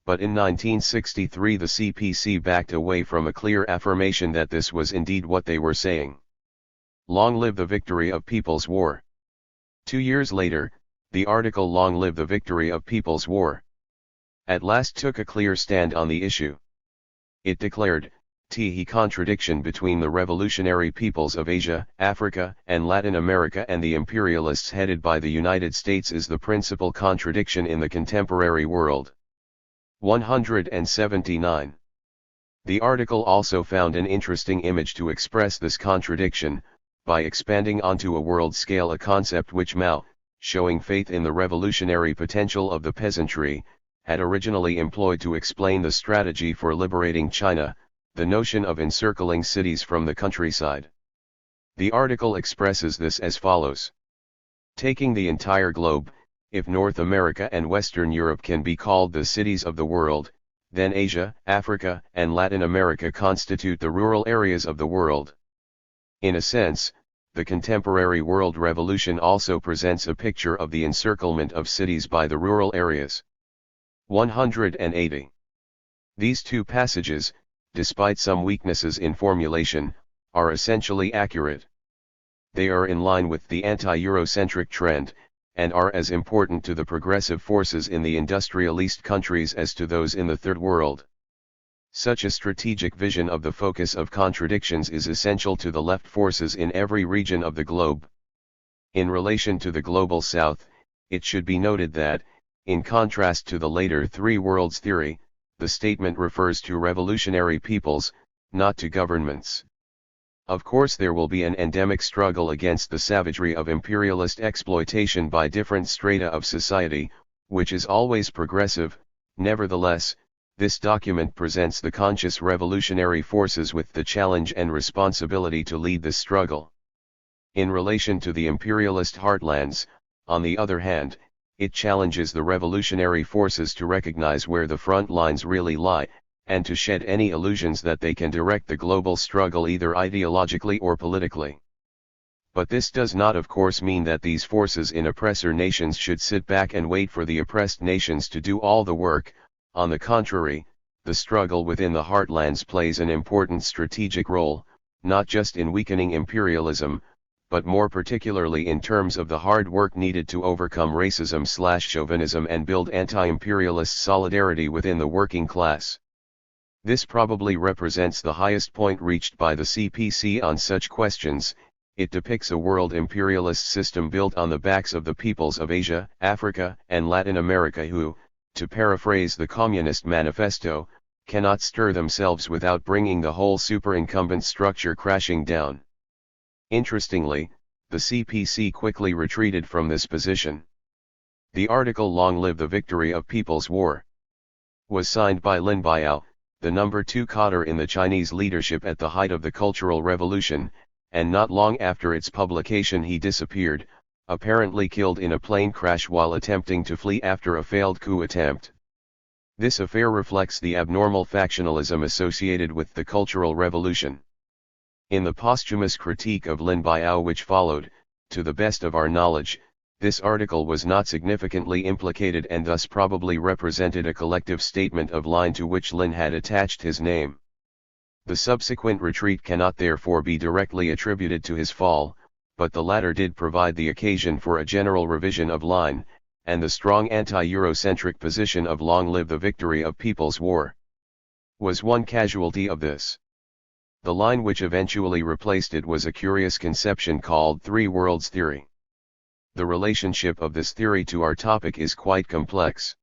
But in 1963 the CPC backed away from a clear affirmation that this was indeed what they were saying. Long live the victory of People's War. 2 years later, the article Long Live the Victory of People's War at last took a clear stand on the issue. It declared, the contradiction between the revolutionary peoples of Asia, Africa, and Latin America and the imperialists headed by the United States is the principal contradiction in the contemporary world. 179. The article also found an interesting image to express this contradiction, by expanding onto a world scale a concept which Mao, showing faith in the revolutionary potential of the peasantry, had originally employed to explain the strategy for liberating China, the notion of encircling cities from the countryside. The article expresses this as follows. Taking the entire globe, if North America and Western Europe can be called the cities of the world, then Asia, Africa, and Latin America constitute the rural areas of the world. In a sense, the contemporary world revolution also presents a picture of the encirclement of cities by the rural areas. 180. These two passages, despite some weaknesses in formulation, are essentially accurate. They are in line with the anti-Eurocentric trend, and are as important to the progressive forces in the industrialist countries as to those in the Third World. Such a strategic vision of the focus of contradictions is essential to the left forces in every region of the globe. In relation to the Global South, it should be noted that, in contrast to the later Three Worlds theory, the statement refers to revolutionary peoples, not to governments. Of course there will be an endemic struggle against the savagery of imperialist exploitation by different strata of society, which is always progressive. Nevertheless, this document presents the conscious revolutionary forces with the challenge and responsibility to lead this struggle. In relation to the imperialist heartlands, on the other hand, it challenges the revolutionary forces to recognize where the front lines really lie, and to shed any illusions that they can direct the global struggle either ideologically or politically. But this does not of course mean that these forces in oppressor nations should sit back and wait for the oppressed nations to do all the work. On the contrary, the struggle within the heartlands plays an important strategic role, not just in weakening imperialism, but more particularly in terms of the hard work needed to overcome racism/chauvinism and build anti-imperialist solidarity within the working class. This probably represents the highest point reached by the CPC on such questions. It depicts a world imperialist system built on the backs of the peoples of Asia, Africa, and Latin America who, to paraphrase the Communist Manifesto, cannot stir themselves without bringing the whole superincumbent structure crashing down. Interestingly, the CPC quickly retreated from this position. The article Long Live the Victory of People's War was signed by Lin Biao, the number 2 cadre in the Chinese leadership at the height of the Cultural Revolution, and not long after its publication he disappeared, apparently killed in a plane crash while attempting to flee after a failed coup attempt. This affair reflects the abnormal factionalism associated with the Cultural Revolution. In the posthumous critique of Lin Biao which followed, to the best of our knowledge, this article was not significantly implicated and thus probably represented a collective statement of line to which Lin had attached his name. The subsequent retreat cannot therefore be directly attributed to his fall, but the latter did provide the occasion for a general revision of line, and the strong anti-Eurocentric position of Long Live the Victory of People's War was one casualty of this. The line which eventually replaced it was a curious conception called Three Worlds theory. The relationship of this theory to our topic is quite complex.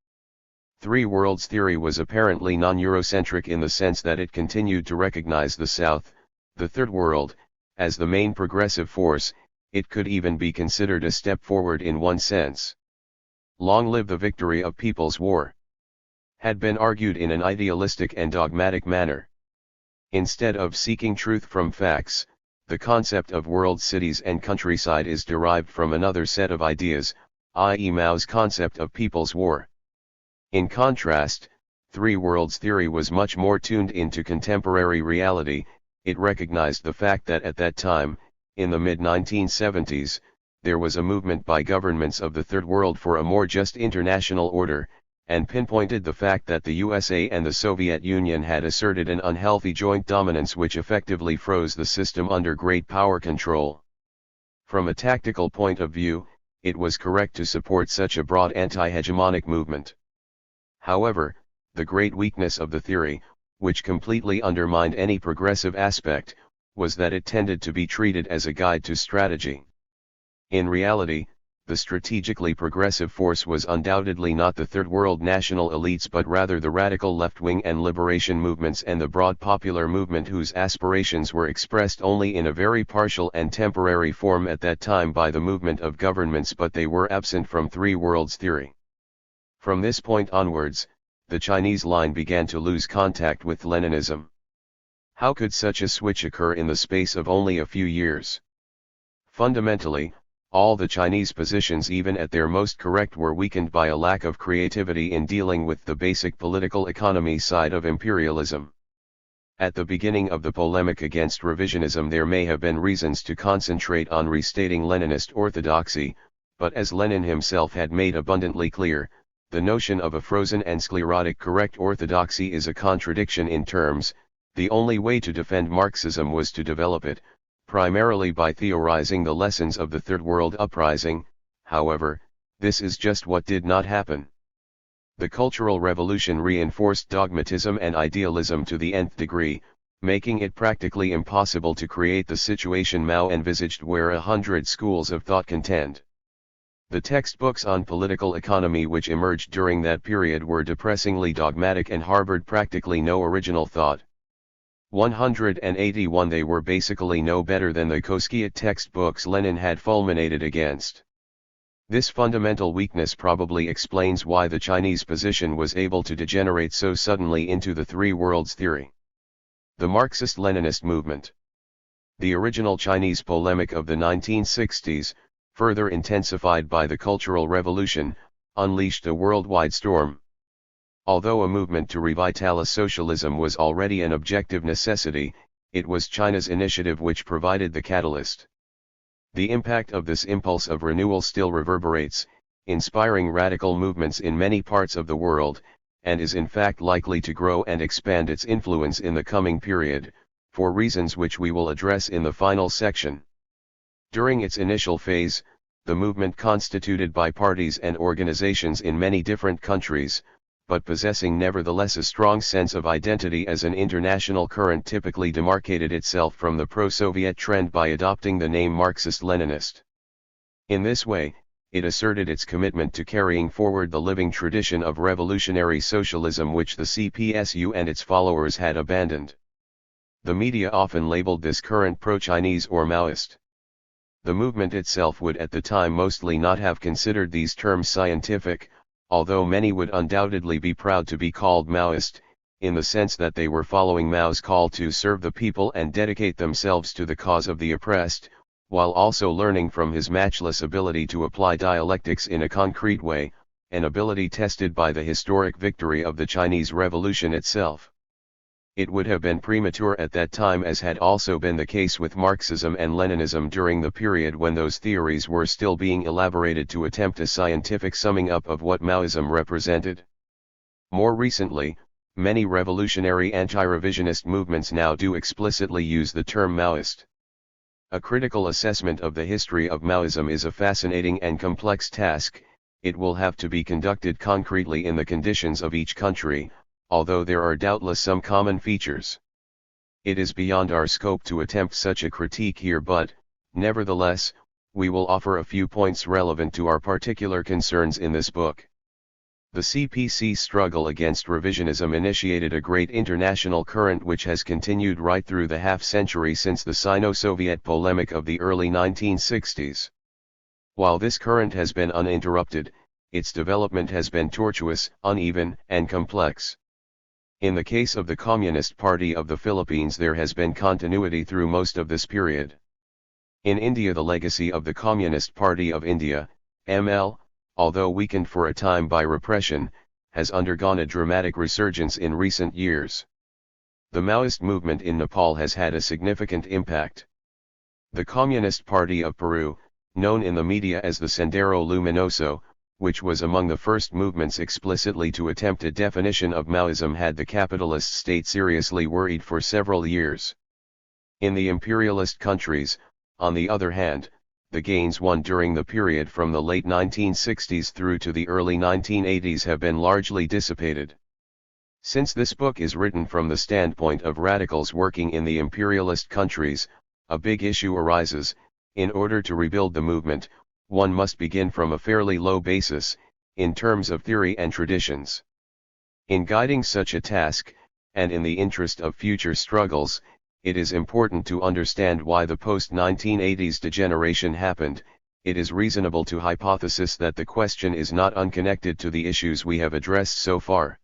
Three worlds theory was apparently non-Eurocentric in the sense that it continued to recognize the South, the Third World, as the main progressive force. It could even be considered a step forward in one sense. Long live the victory of People's War! Had been argued in an idealistic and dogmatic manner. Instead of seeking truth from facts, the concept of world cities and countryside is derived from another set of ideas, i.e. Mao's concept of People's War. In contrast, Three Worlds theory was much more tuned into contemporary reality. It recognized the fact that at that time, in the mid-1970s, there was a movement by governments of the Third World for a more just international order, and pinpointed the fact that the USA and the Soviet Union had asserted an unhealthy joint dominance which effectively froze the system under great power control. From a tactical point of view, it was correct to support such a broad anti-hegemonic movement. However, the great weakness of the theory, which completely undermined any progressive aspect, was that it tended to be treated as a guide to strategy. In reality, the strategically progressive force was undoubtedly not the Third World national elites but rather the radical left-wing and liberation movements and the broad popular movement whose aspirations were expressed only in a very partial and temporary form at that time by the movement of governments, but they were absent from Three Worlds theory. From this point onwards, the Chinese line began to lose contact with Leninism. How could such a switch occur in the space of only a few years? Fundamentally, all the Chinese positions even at their most correct were weakened by a lack of creativity in dealing with the basic political economy side of imperialism. At the beginning of the polemic against revisionism there may have been reasons to concentrate on restating Leninist orthodoxy, but as Lenin himself had made abundantly clear, the notion of a frozen and sclerotic correct orthodoxy is a contradiction in terms. The only way to defend Marxism was to develop it, primarily by theorizing the lessons of the Third World Uprising. However, this is just what did not happen. The Cultural Revolution reinforced dogmatism and idealism to the nth degree, making it practically impossible to create the situation Mao envisaged where 100 schools of thought contend. The textbooks on political economy which emerged during that period were depressingly dogmatic and harbored practically no original thought. 181 They were basically no better than the Koskiet textbooks Lenin had fulminated against. This fundamental weakness probably explains why the Chinese position was able to degenerate so suddenly into the Three Worlds theory. The Marxist-Leninist movement. The original Chinese polemic of the 1960s, further intensified by the Cultural Revolution, unleashed a worldwide storm. Although a movement to revitalize socialism was already an objective necessity, it was China's initiative which provided the catalyst. The impact of this impulse of renewal still reverberates, inspiring radical movements in many parts of the world, and is in fact likely to grow and expand its influence in the coming period, for reasons which we will address in the final section. During its initial phase, the movement constituted by parties and organizations in many different countries, but possessing nevertheless a strong sense of identity as an international current typically demarcated itself from the pro-Soviet trend by adopting the name Marxist-Leninist. In this way, it asserted its commitment to carrying forward the living tradition of revolutionary socialism which the CPSU and its followers had abandoned. The media often labeled this current pro-Chinese or Maoist. The movement itself would at the time mostly not have considered these terms scientific, although many would undoubtedly be proud to be called Maoist, in the sense that they were following Mao's call to serve the people and dedicate themselves to the cause of the oppressed, while also learning from his matchless ability to apply dialectics in a concrete way, an ability tested by the historic victory of the Chinese Revolution itself. It would have been premature at that time, as had also been the case with Marxism and Leninism during the period when those theories were still being elaborated, to attempt a scientific summing up of what Maoism represented. More recently, many revolutionary anti-revisionist movements now do explicitly use the term Maoist. A critical assessment of the history of Maoism is a fascinating and complex task. It will have to be conducted concretely in the conditions of each country, although there are doubtless some common features. It is beyond our scope to attempt such a critique here, but, nevertheless, we will offer a few points relevant to our particular concerns in this book. The CPC struggle against revisionism initiated a great international current which has continued right through the half-century since the Sino-Soviet polemic of the early 1960s. While this current has been uninterrupted, its development has been tortuous, uneven, and complex. In the case of the Communist Party of the Philippines, there has been continuity through most of this period. In India, the legacy of the Communist Party of India, ML, although weakened for a time by repression, has undergone a dramatic resurgence in recent years. The Maoist movement in Nepal has had a significant impact. The Communist Party of Peru, known in the media as the Sendero Luminoso, which was among the first movements explicitly to attempt a definition of Maoism, had the capitalist state seriously worried for several years. In the imperialist countries, on the other hand, the gains won during the period from the late 1960s through to the early 1980s have been largely dissipated. Since this book is written from the standpoint of radicals working in the imperialist countries, a big issue arises. In order to rebuild the movement, one must begin from a fairly low basis, in terms of theory and traditions. In guiding such a task, and in the interest of future struggles, it is important to understand why the post-1980s degeneration happened. It is reasonable to hypothesize that the question is not unconnected to the issues we have addressed so far.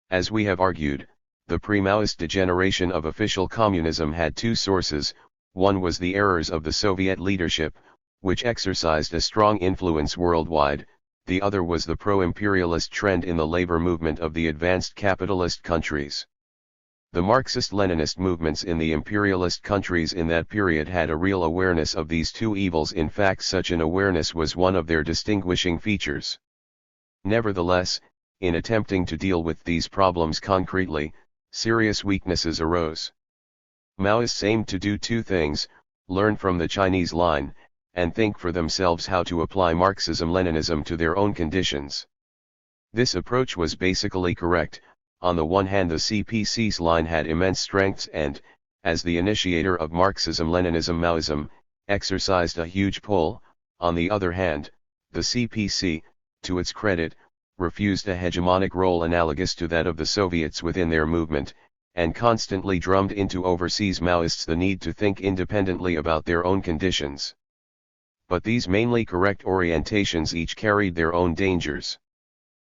As we have argued, the pre-Maoist degeneration of official communism had two sources. One was the errors of the Soviet leadership, which exercised a strong influence worldwide. The other was the pro-imperialist trend in the labor movement of the advanced capitalist countries. The Marxist-Leninist movements in the imperialist countries in that period had a real awareness of these two evils. In fact, such an awareness was one of their distinguishing features. Nevertheless, in attempting to deal with these problems concretely, serious weaknesses arose. Maoists aimed to do two things: learn from the Chinese line, and think for themselves how to apply Marxism-Leninism to their own conditions. This approach was basically correct. On the one hand, the CPC's line had immense strengths and, as the initiator of Marxism-Leninism, Maoism exercised a huge pull. On the other hand, the CPC, to its credit, refused a hegemonic role analogous to that of the Soviets within their movement, and constantly drummed into overseas Maoists the need to think independently about their own conditions. But these mainly correct orientations each carried their own dangers.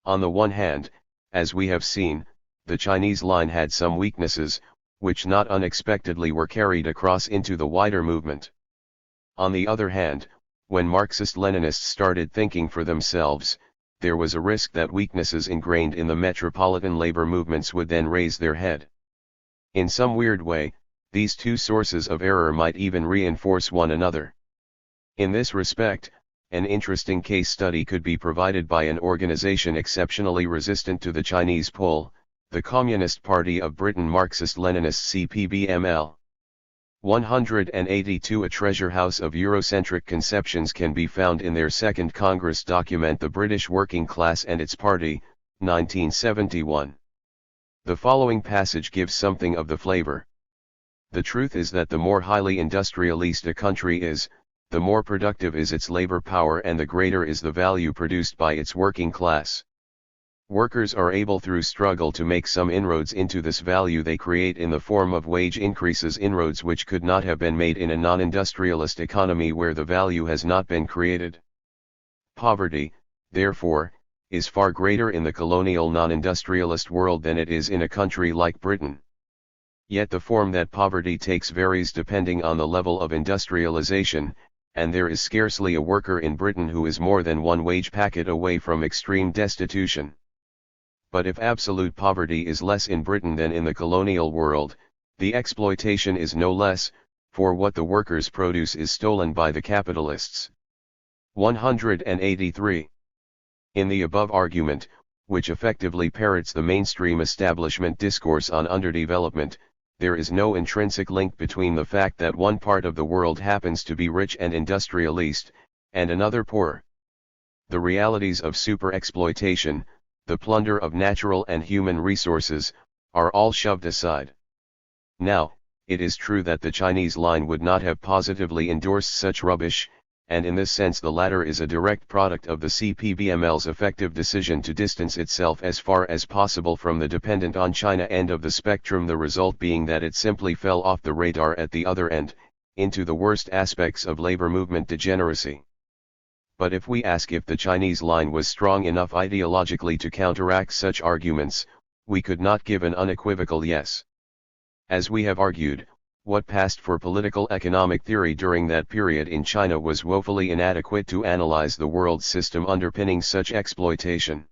On the one hand, as we have seen, the Chinese line had some weaknesses, which not unexpectedly were carried across into the wider movement. On the other hand, when Marxist-Leninists started thinking for themselves, there was a risk that weaknesses ingrained in the metropolitan labor movements would then raise their head. In some weird way, these two sources of error might even reinforce one another. In this respect, an interesting case study could be provided by an organization exceptionally resistant to the Chinese pull, the Communist Party of Britain, Marxist-Leninists, CPBML. 182. A treasure house of Eurocentric conceptions can be found in their Second Congress document, The British Working Class and Its Party, 1971. The following passage gives something of the flavor. The truth is that the more highly industrialist a country is, the more productive is its labor power and the greater is the value produced by its working class. Workers are able through struggle to make some inroads into this value they create in the form of wage increases, inroads which could not have been made in a non-industrialist economy where the value has not been created. Poverty, therefore, is far greater in the colonial non-industrialist world than it is in a country like Britain. Yet the form that poverty takes varies depending on the level of industrialization, and there is scarcely a worker in Britain who is more than one wage packet away from extreme destitution. But if absolute poverty is less in Britain than in the colonial world, the exploitation is no less, for what the workers produce is stolen by the capitalists. 183. In the above argument, which effectively parrots the mainstream establishment discourse on underdevelopment, there is no intrinsic link between the fact that one part of the world happens to be rich and industrialist, and another poor. The realities of super-exploitation, the plunder of natural and human resources, are all shoved aside. Now, it is true that the Chinese line would not have positively endorsed such rubbish, and in this sense the latter is a direct product of the CPBML's effective decision to distance itself as far as possible from the dependent on China end of the spectrum, the result being that it simply fell off the radar at the other end, into the worst aspects of labor movement degeneracy. But if we ask if the Chinese line was strong enough ideologically to counteract such arguments, we could not give an unequivocal yes. As we have argued, what passed for political economic theory during that period in China was woefully inadequate to analyze the world system underpinning such exploitation.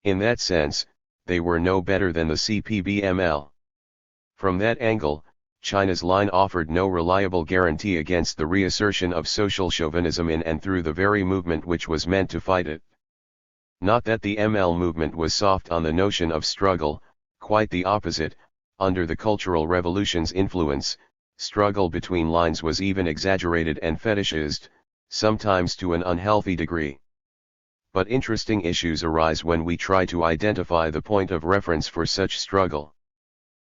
In that sense, they were no better than the CPBML. From that angle, China's line offered no reliable guarantee against the reassertion of social chauvinism in and through the very movement which was meant to fight it. Not that the ML movement was soft on the notion of struggle, quite the opposite. Under the Cultural Revolution's influence, struggle between lines was even exaggerated and fetishized, sometimes to an unhealthy degree. But interesting issues arise when we try to identify the point of reference for such struggle.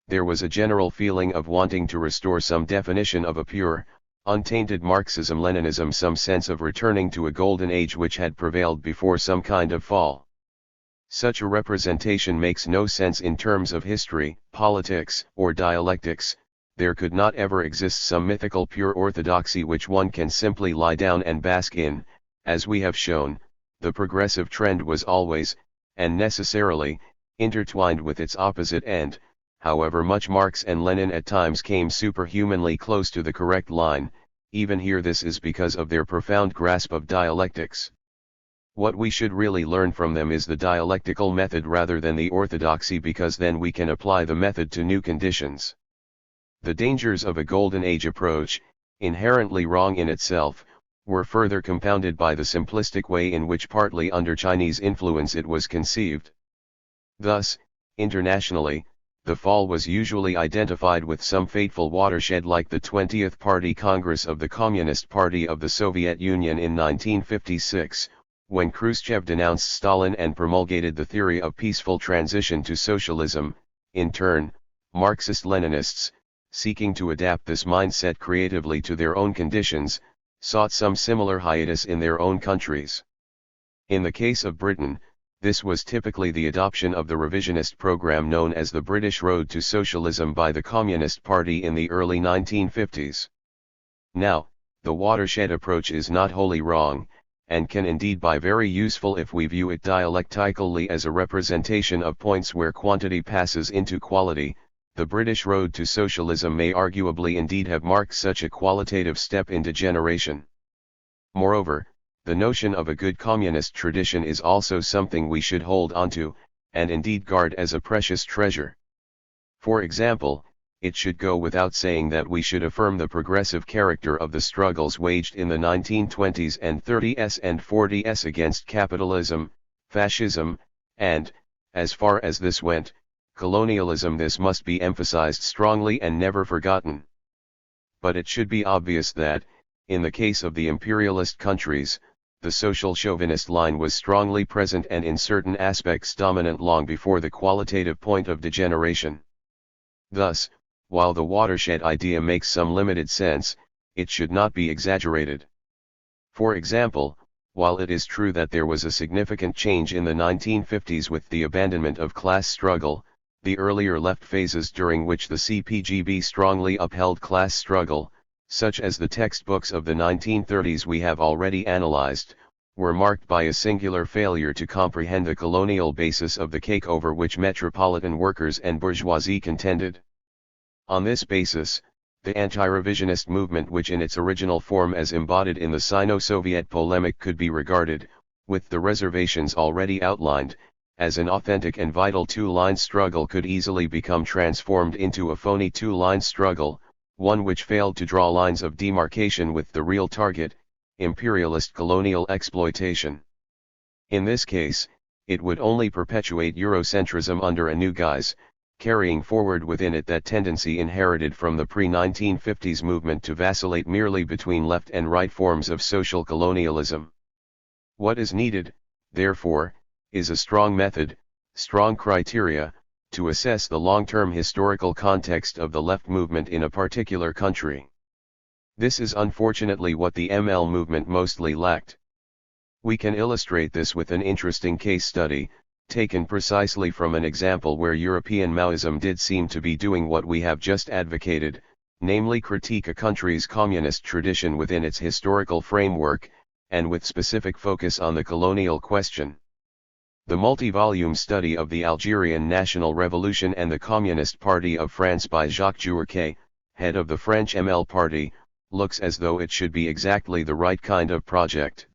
There was a general feeling of wanting to restore some definition of a pure, untainted Marxism-Leninism, some sense of returning to a golden age which had prevailed before some kind of fall. Such a representation makes no sense in terms of history, politics, or dialectics. There could not ever exist some mythical pure orthodoxy which one can simply lie down and bask in. As we have shown, the progressive trend was always, and necessarily, intertwined with its opposite end, however much Marx and Lenin at times came superhumanly close to the correct line. Even here this is because of their profound grasp of dialectics. What we should really learn from them is the dialectical method rather than the orthodoxy, because then we can apply the method to new conditions. The dangers of a golden age approach, inherently wrong in itself, were further compounded by the simplistic way in which, partly under Chinese influence, it was conceived. Thus, internationally, the fall was usually identified with some fateful watershed like the 20th Party Congress of the Communist Party of the Soviet Union in 1956, when Khrushchev denounced Stalin and promulgated the theory of peaceful transition to socialism. In turn, Marxist-Leninists, seeking to adapt this mindset creatively to their own conditions, sought some similar hiatus in their own countries. In the case of Britain, this was typically the adoption of the revisionist program known as the British Road to Socialism by the Communist Party in the early 1950s. Now, the watershed approach is not wholly wrong, and can indeed be very useful if we view it dialectically as a representation of points where quantity passes into quality. The British road to socialism may arguably indeed have marked such a qualitative step in degeneration. Moreover, the notion of a good communist tradition is also something we should hold onto, and indeed guard as a precious treasure. For example, it should go without saying that we should affirm the progressive character of the struggles waged in the 1920s and 30s and 40s against capitalism, fascism, and, as far as this went, colonialism. This must be emphasized strongly and never forgotten. But it should be obvious that, in the case of the imperialist countries, the social chauvinist line was strongly present and in certain aspects dominant long before the qualitative point of degeneration. Thus, while the watershed idea makes some limited sense, it should not be exaggerated. For example, while it is true that there was a significant change in the 1950s with the abandonment of class struggle, the earlier left phases during which the CPGB strongly upheld class struggle, such as the textbooks of the 1930s we have already analyzed, were marked by a singular failure to comprehend the colonial basis of the cake over which metropolitan workers and bourgeoisie contended. On this basis, the anti-revisionist movement, which in its original form as embodied in the Sino-Soviet polemic could be regarded, with the reservations already outlined, as an authentic and vital two-line struggle, could easily become transformed into a phony two-line struggle, one which failed to draw lines of demarcation with the real target, imperialist colonial exploitation. In this case, it would only perpetuate eurocentrism under a new guise, carrying forward within it that tendency inherited from the pre-1950s movement to vacillate merely between left and right forms of social colonialism. What is needed, therefore, is a strong method, strong criteria, to assess the long-term historical context of the left movement in a particular country. This is unfortunately what the ML movement mostly lacked. We can illustrate this with an interesting case study, taken precisely from an example where European Maoism did seem to be doing what we have just advocated, namely critique a country's communist tradition within its historical framework, and with specific focus on the colonial question. The multi-volume study of the Algerian National Revolution and the Communist Party of France by Jacques Jourquet, head of the French ML Party, looks as though it should be exactly the right kind of project.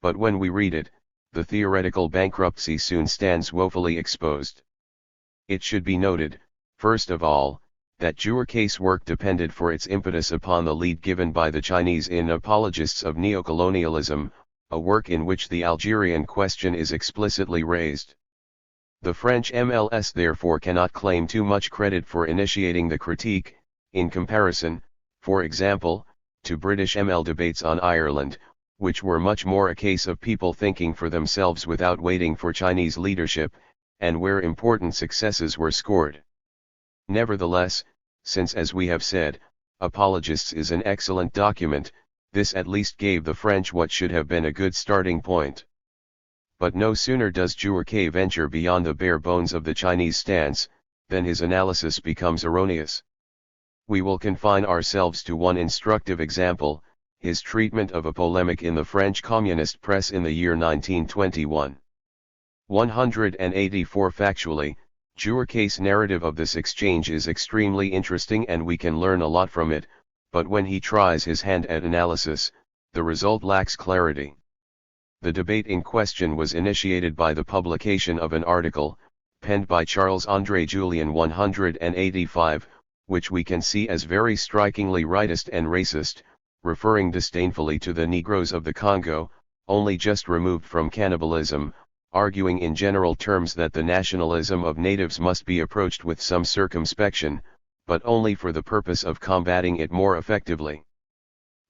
But when we read it, the theoretical bankruptcy soon stands woefully exposed. It should be noted, first of all, that Jourquet's work depended for its impetus upon the lead given by the Chinese in Apologists of Neocolonialism, a work in which the Algerian question is explicitly raised. The French MLS therefore cannot claim too much credit for initiating the critique, in comparison, for example, to British ML debates on Ireland, which were much more a case of people thinking for themselves without waiting for Chinese leadership, and where important successes were scored. Nevertheless, since as we have said, Apologists is an excellent document, this at least gave the French what should have been a good starting point. But no sooner does Jourquet venture beyond the bare bones of the Chinese stance, than his analysis becomes erroneous. We will confine ourselves to one instructive example, his treatment of a polemic in the French communist press in the year 1921. 184 Factually, Jourquet's narrative of this exchange is extremely interesting and we can learn a lot from it, but when he tries his hand at analysis, the result lacks clarity. The debate in question was initiated by the publication of an article, penned by Charles-André Julien 185, which we can see as very strikingly rightist and racist, referring disdainfully to the Negroes of the Congo, only just removed from cannibalism, arguing in general terms that the nationalism of natives must be approached with some circumspection, but only for the purpose of combating it more effectively.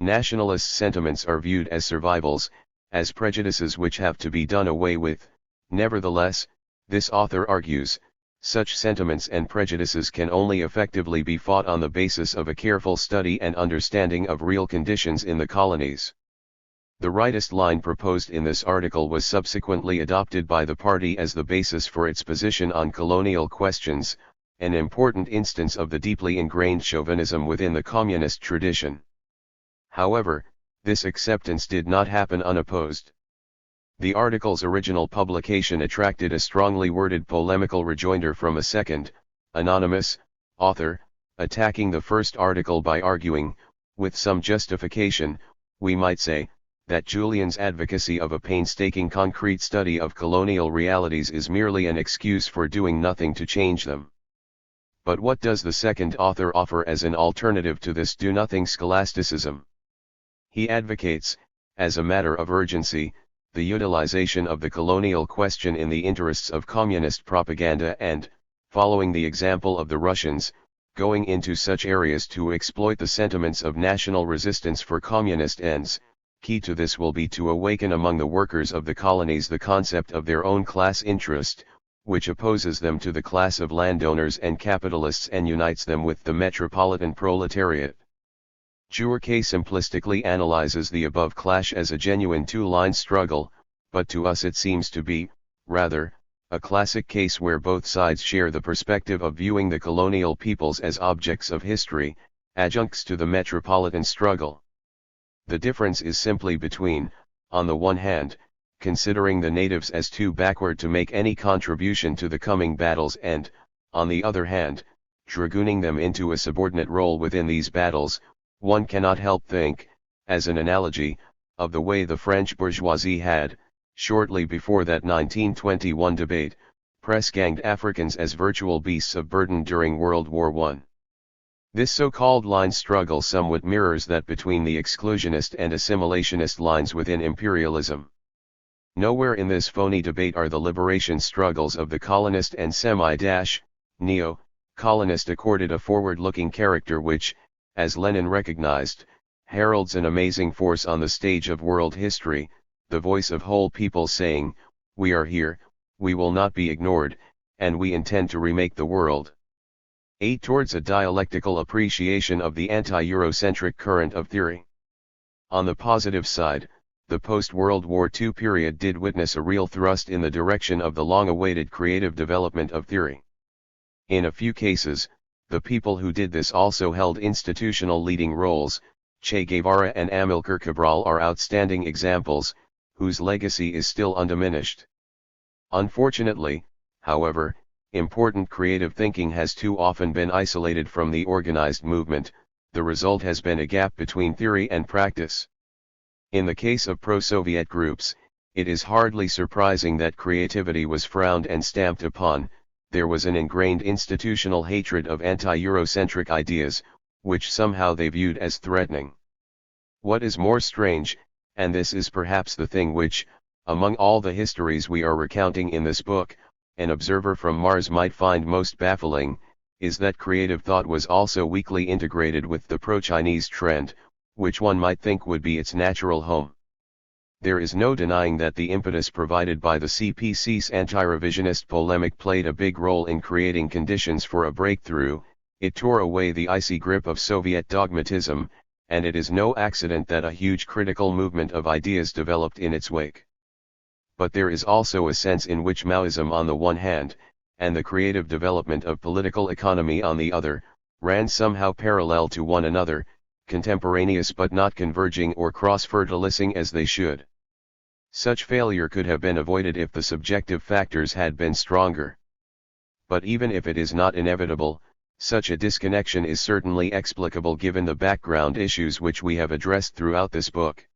Nationalist sentiments are viewed as survivals, as prejudices which have to be done away with. Nevertheless, this author argues, such sentiments and prejudices can only effectively be fought on the basis of a careful study and understanding of real conditions in the colonies. The rightist line proposed in this article was subsequently adopted by the party as the basis for its position on colonial questions, an important instance of the deeply ingrained chauvinism within the communist tradition. However, this acceptance did not happen unopposed. The article's original publication attracted a strongly worded polemical rejoinder from a second, anonymous, author, attacking the first article by arguing, with some justification, we might say, that Julien's advocacy of a painstaking concrete study of colonial realities is merely an excuse for doing nothing to change them. But what does the second author offer as an alternative to this do-nothing scholasticism? He advocates, as a matter of urgency, the utilization of the colonial question in the interests of communist propaganda and, following the example of the Russians, going into such areas to exploit the sentiments of national resistance for communist ends. Key to this will be to awaken among the workers of the colonies the concept of their own class interest, which opposes them to the class of landowners and capitalists and unites them with the metropolitan proletariat. Jourquet simplistically analyzes the above clash as a genuine two-line struggle, but to us it seems to be, rather, a classic case where both sides share the perspective of viewing the colonial peoples as objects of history, adjuncts to the metropolitan struggle. The difference is simply between, on the one hand, considering the natives as too backward to make any contribution to the coming battles and, on the other hand, dragooning them into a subordinate role within these battles. One cannot help think, as an analogy, of the way the French bourgeoisie had, shortly before that 1921 debate, press-ganged Africans as virtual beasts of burden during World War I. This so-called line struggle somewhat mirrors that between the exclusionist and assimilationist lines within imperialism. Nowhere in this phony debate are the liberation struggles of the colonist and semi-neo-colonist accorded a forward-looking character which, as Lenin recognized, heralds an amazing force on the stage of world history, the voice of whole people saying, "We are here, we will not be ignored, and we intend to remake the world." 8. Towards a dialectical appreciation of the anti-Eurocentric current of theory. On the positive side, the post-World War II period did witness a real thrust in the direction of the long-awaited creative development of theory. In a few cases, the people who did this also held institutional leading roles. Che Guevara and Amilcar Cabral are outstanding examples, whose legacy is still undiminished. Unfortunately, however, important creative thinking has too often been isolated from the organized movement. The result has been a gap between theory and practice. In the case of pro-Soviet groups, it is hardly surprising that creativity was frowned and stamped upon. There was an ingrained institutional hatred of anti-Eurocentric ideas, which somehow they viewed as threatening. What is more strange, and this is perhaps the thing which, among all the histories we are recounting in this book, an observer from Mars might find most baffling, is that creative thought was also weakly integrated with the pro-Chinese trend, which one might think would be its natural home. There is no denying that the impetus provided by the CPC's anti-revisionist polemic played a big role in creating conditions for a breakthrough. It tore away the icy grip of Soviet dogmatism, and it is no accident that a huge critical movement of ideas developed in its wake. But there is also a sense in which Maoism on the one hand, and the creative development of political economy on the other, ran somehow parallel to one another, contemporaneous but not converging or cross-fertilizing as they should. Such failure could have been avoided if the subjective factors had been stronger. But even if it is not inevitable, such a disconnection is certainly explicable given the background issues which we have addressed throughout this book.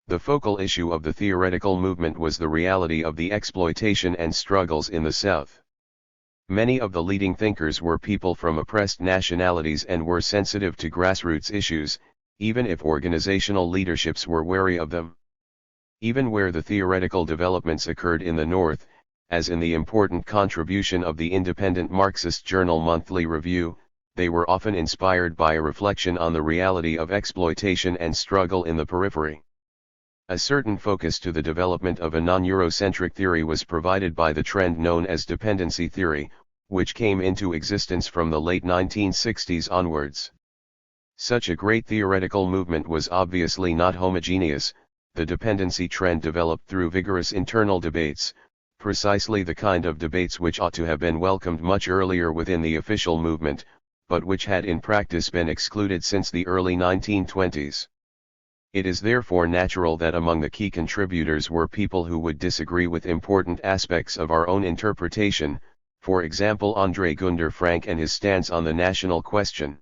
The focal issue of the theoretical movement was the reality of the exploitation and struggles in the South. Many of the leading thinkers were people from oppressed nationalities and were sensitive to grassroots issues, even if organizational leaderships were wary of them. Even where the theoretical developments occurred in the North, as in the important contribution of the independent Marxist journal Monthly Review, they were often inspired by a reflection on the reality of exploitation and struggle in the periphery. A certain focus to the development of a non-Eurocentric theory was provided by the trend known as dependency theory, which came into existence from the late 1960s onwards. Such a great theoretical movement was obviously not homogeneous. The dependency trend developed through vigorous internal debates, precisely the kind of debates which ought to have been welcomed much earlier within the official movement, but which had in practice been excluded since the early 1920s. It is therefore natural that among the key contributors were people who would disagree with important aspects of our own interpretation, for example André Gunder Frank and his stance on the national question.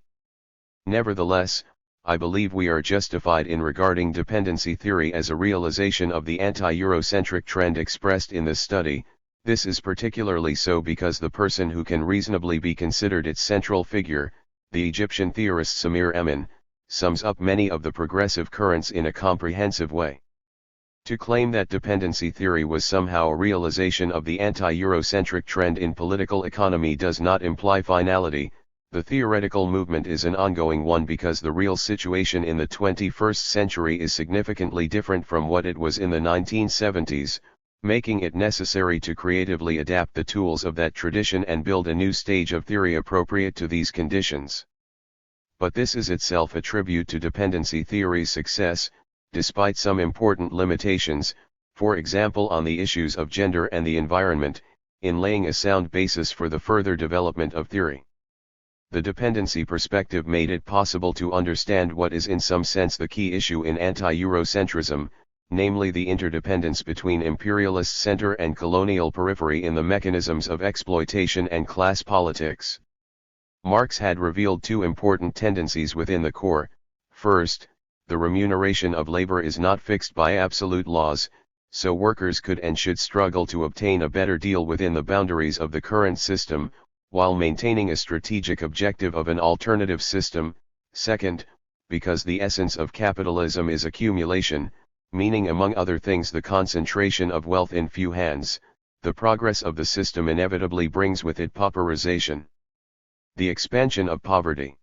Nevertheless, I believe we are justified in regarding dependency theory as a realization of the anti-Eurocentric trend expressed in this study. This is particularly so because the person who can reasonably be considered its central figure, the Egyptian theorist Samir Emin, sums up many of the progressive currents in a comprehensive way. To claim that dependency theory was somehow a realization of the anti-Eurocentric trend in political economy does not imply finality. The theoretical movement is an ongoing one because the real situation in the 21st century is significantly different from what it was in the 1970s, making it necessary to creatively adapt the tools of that tradition and build a new stage of theory appropriate to these conditions. But this is itself a tribute to dependency theory's success, despite some important limitations, for example on the issues of gender and the environment, in laying a sound basis for the further development of theory. The dependency perspective made it possible to understand what is in some sense the key issue in anti-Eurocentrism, namely the interdependence between imperialist center and colonial periphery in the mechanisms of exploitation and class politics. Marx had revealed two important tendencies within the core. First, the remuneration of labor is not fixed by absolute laws, so workers could and should struggle to obtain a better deal within the boundaries of the current system, while maintaining a strategic objective of an alternative system. Second, because the essence of capitalism is accumulation, meaning among other things the concentration of wealth in few hands, the progress of the system inevitably brings with it pauperization. The expansion of poverty.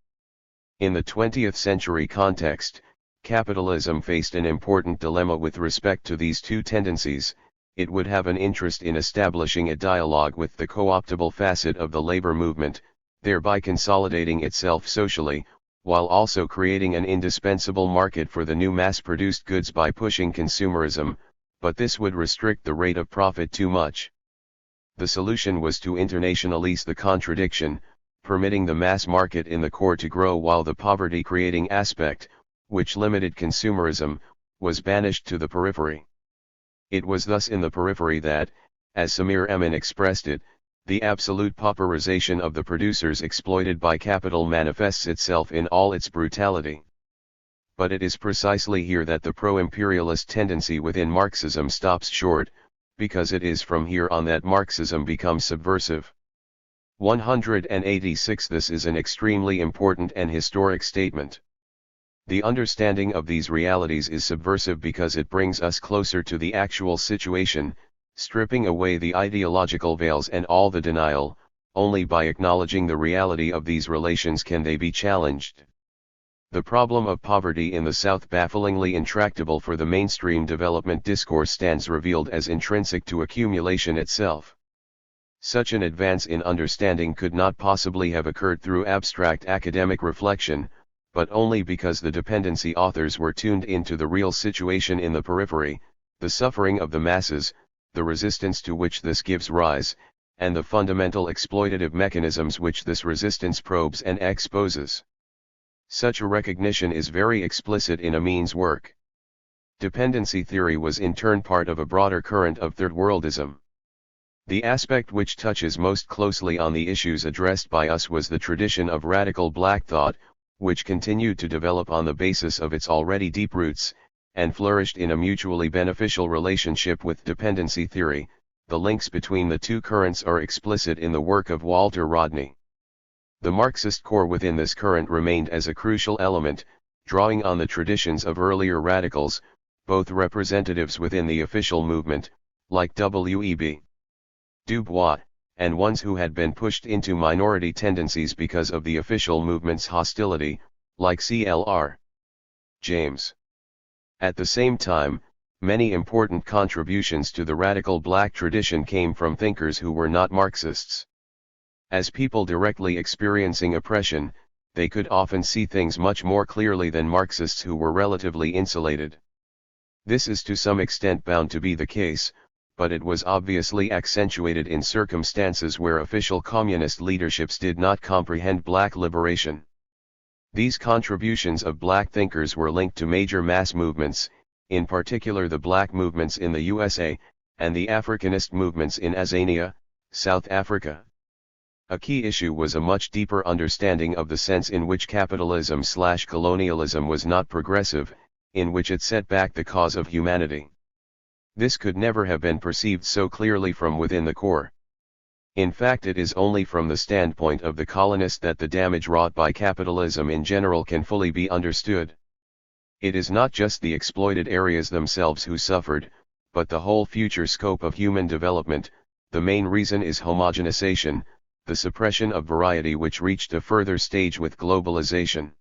In the 20th century context, capitalism faced an important dilemma with respect to these two tendencies. It would have an interest in establishing a dialogue with the co-optable facet of the labor movement, thereby consolidating itself socially, while also creating an indispensable market for the new mass-produced goods by pushing consumerism, but this would restrict the rate of profit too much. The solution was to internationalize the contradiction, permitting the mass market in the core to grow while the poverty-creating aspect, which limited consumerism, was banished to the periphery. It was thus in the periphery that, as Samir Emin expressed it, the absolute pauperization of the producers exploited by capital manifests itself in all its brutality. But it is precisely here that the pro-imperialist tendency within Marxism stops short, because it is from here on that Marxism becomes subversive. 186. This is an extremely important and historic statement. The understanding of these realities is subversive because it brings us closer to the actual situation, stripping away the ideological veils and all the denial. Only by acknowledging the reality of these relations can they be challenged. The problem of poverty in the South, bafflingly intractable for the mainstream development discourse, stands revealed as intrinsic to accumulation itself. Such an advance in understanding could not possibly have occurred through abstract academic reflection, but only because the dependency authors were tuned into the real situation in the periphery, the suffering of the masses, the resistance to which this gives rise, and the fundamental exploitative mechanisms which this resistance probes and exposes. Such a recognition is very explicit in Amin's work. Dependency theory was in turn part of a broader current of third worldism. The aspect which touches most closely on the issues addressed by us was the tradition of radical black thought, which continued to develop on the basis of its already deep roots, and flourished in a mutually beneficial relationship with dependency theory. The links between the two currents are explicit in the work of Walter Rodney. The Marxist core within this current remained as a crucial element, drawing on the traditions of earlier radicals, both representatives within the official movement, like W.E.B. Du Bois, and ones who had been pushed into minority tendencies because of the official movement's hostility, like C.L.R. James. At the same time, many important contributions to the radical black tradition came from thinkers who were not Marxists. As people directly experiencing oppression, they could often see things much more clearly than Marxists who were relatively insulated. This is to some extent bound to be the case, but it was obviously accentuated in circumstances where official communist leaderships did not comprehend black liberation. These contributions of black thinkers were linked to major mass movements, in particular the black movements in the USA, and the Africanist movements in Azania, South Africa. A key issue was a much deeper understanding of the sense in which capitalism/colonialism was not progressive, in which it set back the cause of humanity. This could never have been perceived so clearly from within the core. In fact, it is only from the standpoint of the colonist that the damage wrought by capitalism in general can fully be understood. It is not just the exploited areas themselves who suffered, but the whole future scope of human development. The main reason is homogenization, the suppression of variety which reached a further stage with globalization.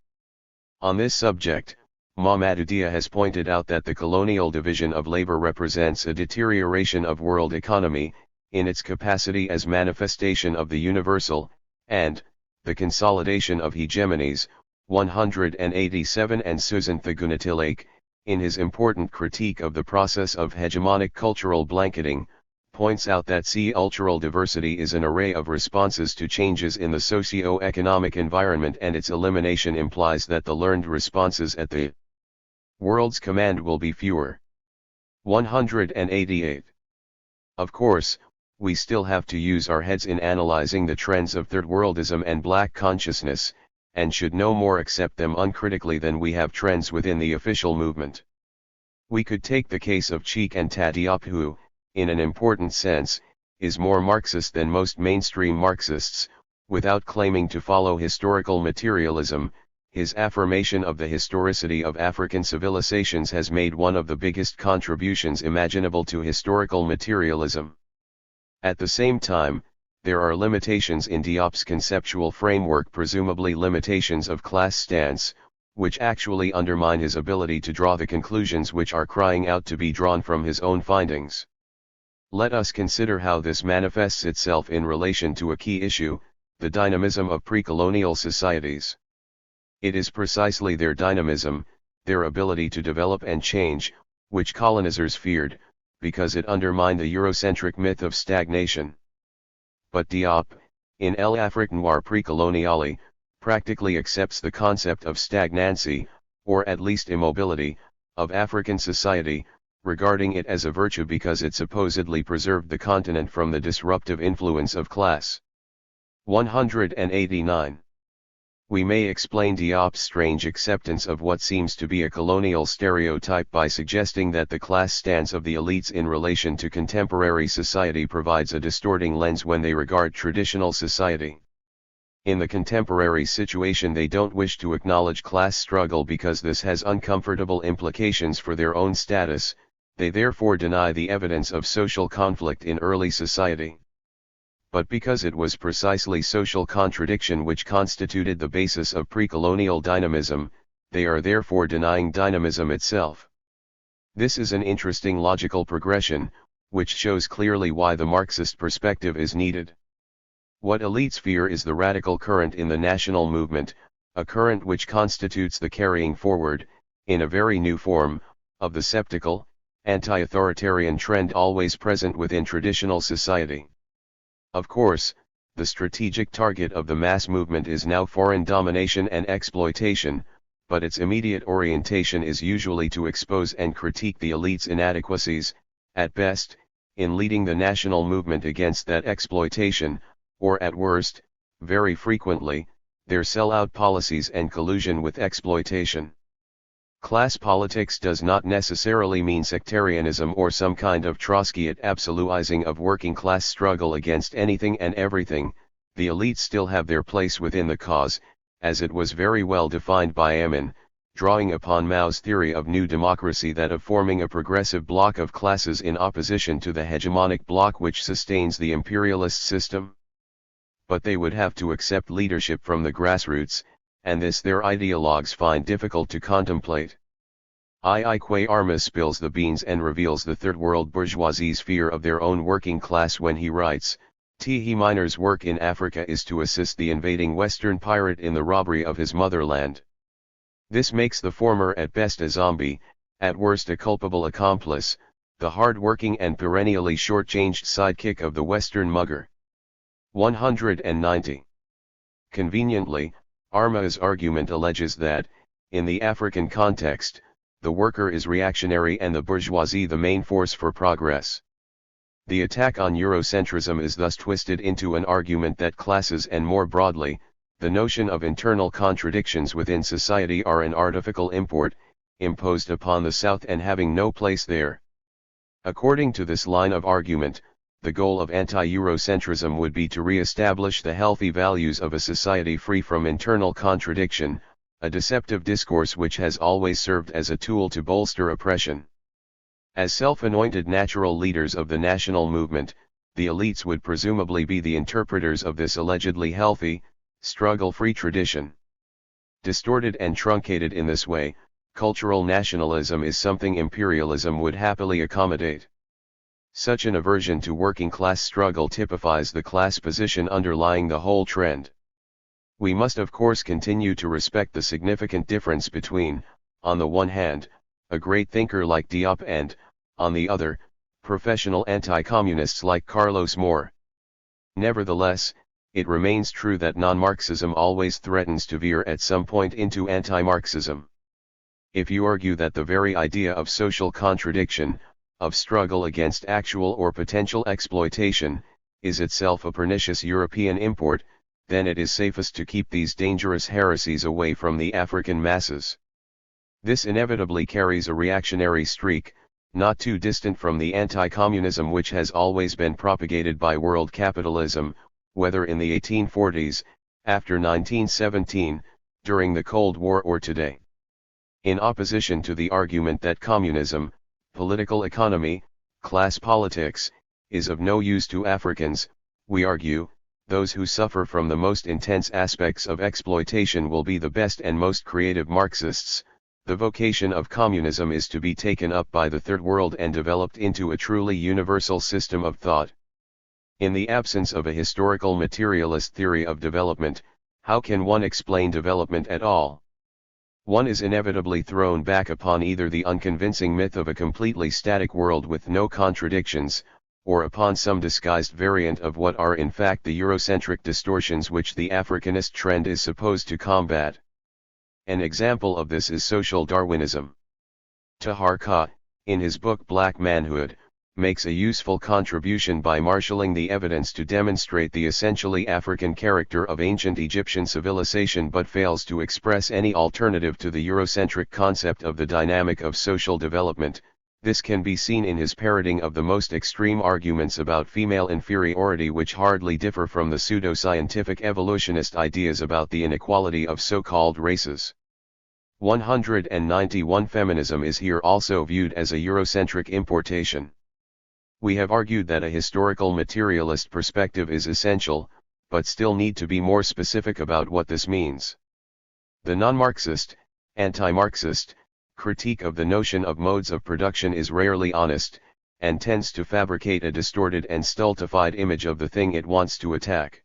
On this subject, Mamadou Dia has pointed out that the colonial division of labor represents a deterioration of world economy, in its capacity as manifestation of the universal, and the consolidation of hegemonies. 187. And Susan Thugunatilake, in his important critique of the process of hegemonic cultural blanketing, points out that cultural diversity is an array of responses to changes in the socio-economic environment, and its elimination implies that the learned responses at the world's command will be fewer. 188. Of course, we still have to use our heads in analyzing the trends of third worldism and black consciousness, and should no more accept them uncritically than we have trends within the official movement. We could take the case of Cheikh Anta Diop, who, in an important sense, is more Marxist than most mainstream Marxists. Without claiming to follow historical materialism, his affirmation of the historicity of African civilizations has made one of the biggest contributions imaginable to historical materialism. At the same time, there are limitations in Diop's conceptual framework, presumably limitations of class stance, which actually undermine his ability to draw the conclusions which are crying out to be drawn from his own findings. Let us consider how this manifests itself in relation to a key issue, the dynamism of pre-colonial societies. It is precisely their dynamism, their ability to develop and change, which colonizers feared, because it undermined the Eurocentric myth of stagnation. But Diop, in L'Afrique Noire Précoloniale, practically accepts the concept of stagnancy, or at least immobility, of African society, regarding it as a virtue because it supposedly preserved the continent from the disruptive influence of class. 189. We may explain Diop's strange acceptance of what seems to be a colonial stereotype by suggesting that the class stance of the elites in relation to contemporary society provides a distorting lens when they regard traditional society. In the contemporary situation, they don't wish to acknowledge class struggle because this has uncomfortable implications for their own status. They therefore deny the evidence of social conflict in early society. But because it was precisely social contradiction which constituted the basis of pre-colonial dynamism, they are therefore denying dynamism itself. This is an interesting logical progression, which shows clearly why the Marxist perspective is needed. What elites fear is the radical current in the national movement, a current which constitutes the carrying forward, in a very new form, of the sceptical, anti-authoritarian trend always present within traditional society. Of course, the strategic target of the mass movement is now foreign domination and exploitation, but its immediate orientation is usually to expose and critique the elite's inadequacies, at best, in leading the national movement against that exploitation, or at worst, very frequently, their sell-out policies and collusion with exploitation. Class politics does not necessarily mean sectarianism or some kind of Trotskyite absolutizing of working class struggle against anything and everything. The elites still have their place within the cause, as it was very well defined by Amin, drawing upon Mao's theory of new democracy, that of forming a progressive bloc of classes in opposition to the hegemonic bloc which sustains the imperialist system. But they would have to accept leadership from the grassroots, and this their ideologues find difficult to contemplate. Ique Armas spills the beans and reveals the Third World bourgeoisie's fear of their own working class when he writes, T. Miner's work in Africa is to assist the invading Western pirate in the robbery of his motherland. This makes the former at best a zombie, at worst a culpable accomplice, the hard-working and perennially short-changed sidekick of the Western mugger. 190. Conveniently, Arma's argument alleges that, in the African context, the worker is reactionary and the bourgeoisie the main force for progress. The attack on eurocentrism is thus twisted into an argument that classes and more broadly, the notion of internal contradictions within society are an artificial import, imposed upon the South and having no place there. According to this line of argument, the goal of anti-Eurocentrism would be to re-establish the healthy values of a society free from internal contradiction, a deceptive discourse which has always served as a tool to bolster oppression. As self-anointed natural leaders of the national movement, the elites would presumably be the interpreters of this allegedly healthy, struggle-free tradition. Distorted and truncated in this way, cultural nationalism is something imperialism would happily accommodate. Such an aversion to working-class struggle typifies the class position underlying the whole trend. We must of course continue to respect the significant difference between, on the one hand, a great thinker like Diop and, on the other, professional anti-communists like Carlos Moore. Nevertheless, it remains true that non-Marxism always threatens to veer at some point into anti-Marxism. If you argue that the very idea of social contradiction, of struggle against actual or potential exploitation, is itself a pernicious European import, then it is safest to keep these dangerous heresies away from the African masses. This inevitably carries a reactionary streak, not too distant from the anti-communism which has always been propagated by world capitalism, whether in the 1840s, after 1917, during the Cold War or today. In opposition to the argument that communism, political economy, class politics, is of no use to Africans, we argue, those who suffer from the most intense aspects of exploitation will be the best and most creative Marxists. The vocation of communism is to be taken up by the Third World and developed into a truly universal system of thought. In the absence of a historical materialist theory of development, how can one explain development at all? One is inevitably thrown back upon either the unconvincing myth of a completely static world with no contradictions, or upon some disguised variant of what are in fact the Eurocentric distortions which the Africanist trend is supposed to combat. An example of this is social Darwinism. Tahar Kah, in his book Black Manhood, makes a useful contribution by marshalling the evidence to demonstrate the essentially African character of ancient Egyptian civilization, but fails to express any alternative to the Eurocentric concept of the dynamic of social development. This can be seen in his parroting of the most extreme arguments about female inferiority, which hardly differ from the pseudo-scientific evolutionist ideas about the inequality of so-called races. 191 Feminism is here also viewed as a Eurocentric importation. We have argued that a historical materialist perspective is essential, but still need to be more specific about what this means. The non-Marxist, anti-Marxist, critique of the notion of modes of production is rarely honest, and tends to fabricate a distorted and stultified image of the thing it wants to attack.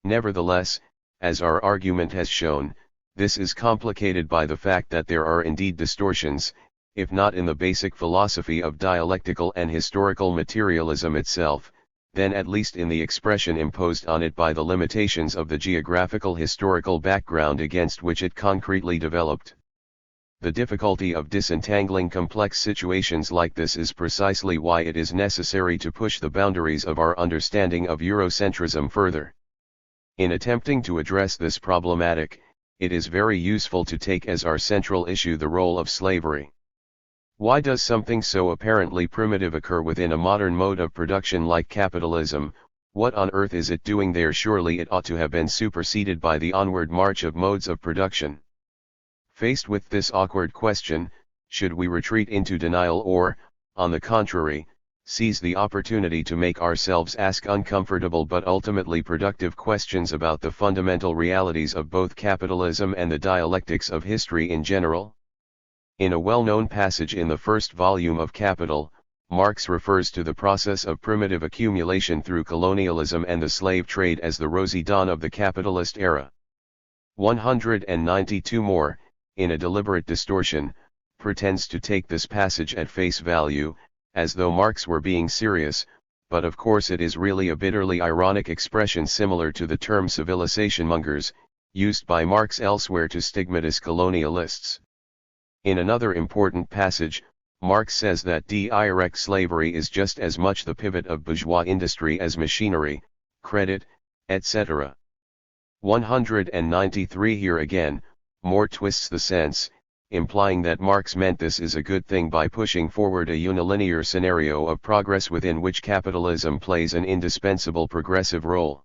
Nevertheless, as our argument has shown, this is complicated by the fact that there are indeed distortions, if not in the basic philosophy of dialectical and historical materialism itself, then at least in the expression imposed on it by the limitations of the geographical historical background against which it concretely developed. The difficulty of disentangling complex situations like this is precisely why it is necessary to push the boundaries of our understanding of Eurocentrism further. In attempting to address this problematic, it is very useful to take as our central issue the role of slavery. Why does something so apparently primitive occur within a modern mode of production like capitalism? What on earth is it doing there? Surely it ought to have been superseded by the onward march of modes of production. Faced with this awkward question, should we retreat into denial or, on the contrary, seize the opportunity to make ourselves ask uncomfortable but ultimately productive questions about the fundamental realities of both capitalism and the dialectics of history in general? In a well-known passage in the first volume of Capital, Marx refers to the process of primitive accumulation through colonialism and the slave trade as the rosy dawn of the capitalist era. 192 more, in a deliberate distortion, pretends to take this passage at face value, as though Marx were being serious, but of course it is really a bitterly ironic expression similar to the term civilizationmongers, used by Marx elsewhere to stigmatize colonialists. In another important passage, Marx says that direct slavery is just as much the pivot of bourgeois industry as machinery, credit, etc. 193 Here again, More twists the sense, implying that Marx meant this is a good thing by pushing forward a unilinear scenario of progress within which capitalism plays an indispensable progressive role.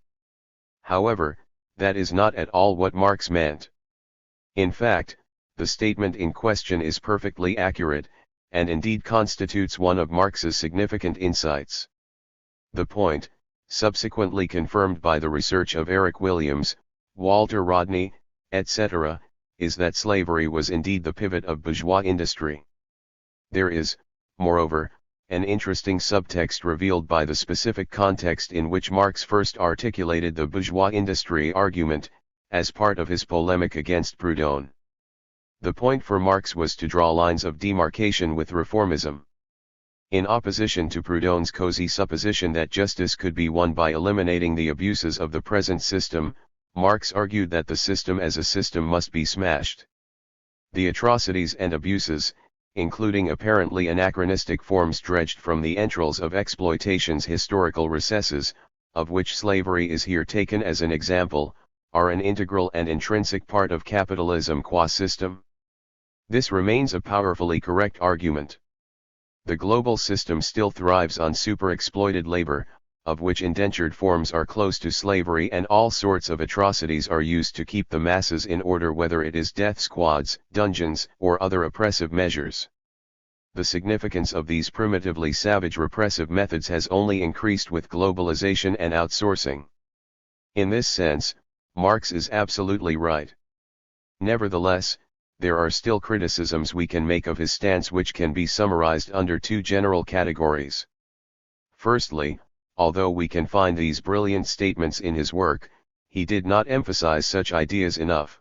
However, that is not at all what Marx meant. In fact, the statement in question is perfectly accurate, and indeed constitutes one of Marx's significant insights. The point, subsequently confirmed by the research of Eric Williams, Walter Rodney, etc., is that slavery was indeed the pivot of bourgeois industry. There is, moreover, an interesting subtext revealed by the specific context in which Marx first articulated the bourgeois industry argument, as part of his polemic against Proudhon. The point for Marx was to draw lines of demarcation with reformism. In opposition to Proudhon's cozy supposition that justice could be won by eliminating the abuses of the present system, Marx argued that the system as a system must be smashed. The atrocities and abuses, including apparently anachronistic forms dredged from the entrails of exploitation's historical recesses, of which slavery is here taken as an example, are an integral and intrinsic part of capitalism qua system. This remains a powerfully correct argument. The global system still thrives on super-exploited labor, of which indentured forms are close to slavery, and all sorts of atrocities are used to keep the masses in order, whether it is death squads, dungeons, or other oppressive measures. The significance of these primitively savage repressive methods has only increased with globalization and outsourcing. In this sense, Marx is absolutely right. Nevertheless, there are still criticisms we can make of his stance which can be summarized under two general categories. Firstly, although we can find these brilliant statements in his work, he did not emphasize such ideas enough.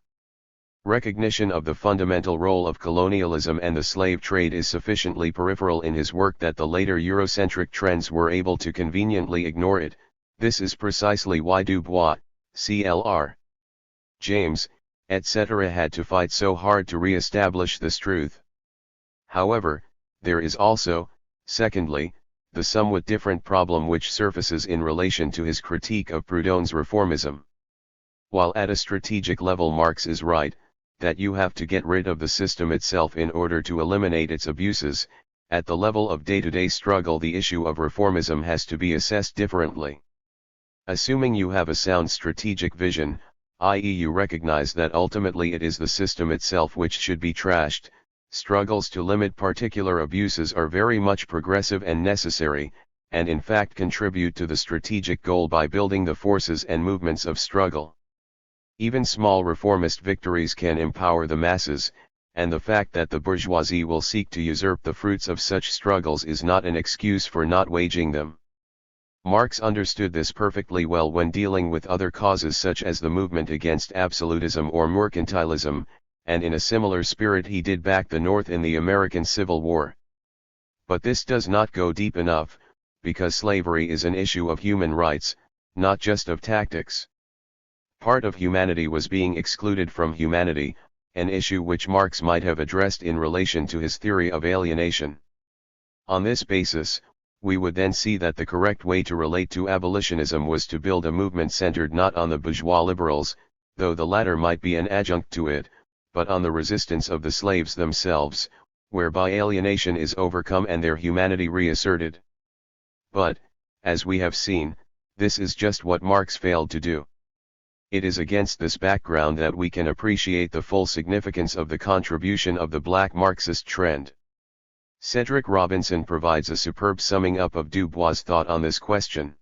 Recognition of the fundamental role of colonialism and the slave trade is sufficiently peripheral in his work that the later Eurocentric trends were able to conveniently ignore it. This is precisely why Du Bois, C.L.R. James, etc. had to fight so hard to re-establish this truth. However, there is also, secondly, the somewhat different problem which surfaces in relation to his critique of Proudhon's reformism. While at a strategic level Marx is right, that you have to get rid of the system itself in order to eliminate its abuses, at the level of day-to-day struggle the issue of reformism has to be assessed differently. Assuming you have a sound strategic vision, i.e. you recognize that ultimately it is the system itself which should be trashed, struggles to limit particular abuses are very much progressive and necessary, and in fact contribute to the strategic goal by building the forces and movements of struggle. Even small reformist victories can empower the masses, and the fact that the bourgeoisie will seek to usurp the fruits of such struggles is not an excuse for not waging them. Marx understood this perfectly well when dealing with other causes such as the movement against absolutism or mercantilism, and in a similar spirit he did back the North in the American Civil War. But this does not go deep enough, because slavery is an issue of human rights, not just of tactics. Part of humanity was being excluded from humanity, an issue which Marx might have addressed in relation to his theory of alienation. On this basis, we would then see that the correct way to relate to abolitionism was to build a movement centered not on the bourgeois liberals, though the latter might be an adjunct to it, but on the resistance of the slaves themselves, whereby alienation is overcome and their humanity reasserted. But, as we have seen, this is just what Marx failed to do. It is against this background that we can appreciate the full significance of the contribution of the black Marxist trend. Cedric Robinson provides a superb summing up of Du Bois' thought on this question.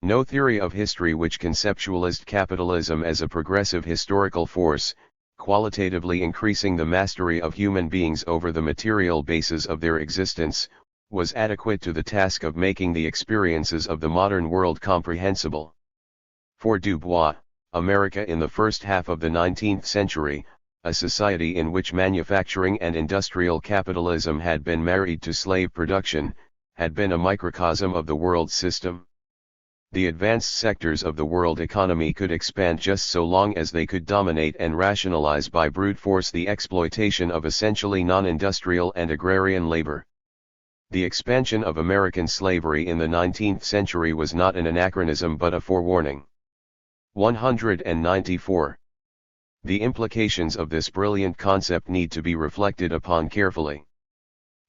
No theory of history which conceptualized capitalism as a progressive historical force, qualitatively increasing the mastery of human beings over the material basis of their existence, was adequate to the task of making the experiences of the modern world comprehensible. For Du Bois, America in the first half of the 19th century, a society in which manufacturing and industrial capitalism had been married to slave production, had been a microcosm of the world system. The advanced sectors of the world economy could expand just so long as they could dominate and rationalize by brute force the exploitation of essentially non-industrial and agrarian labor. The expansion of American slavery in the 19th century was not an anachronism but a forewarning. 194. The implications of this brilliant concept need to be reflected upon carefully.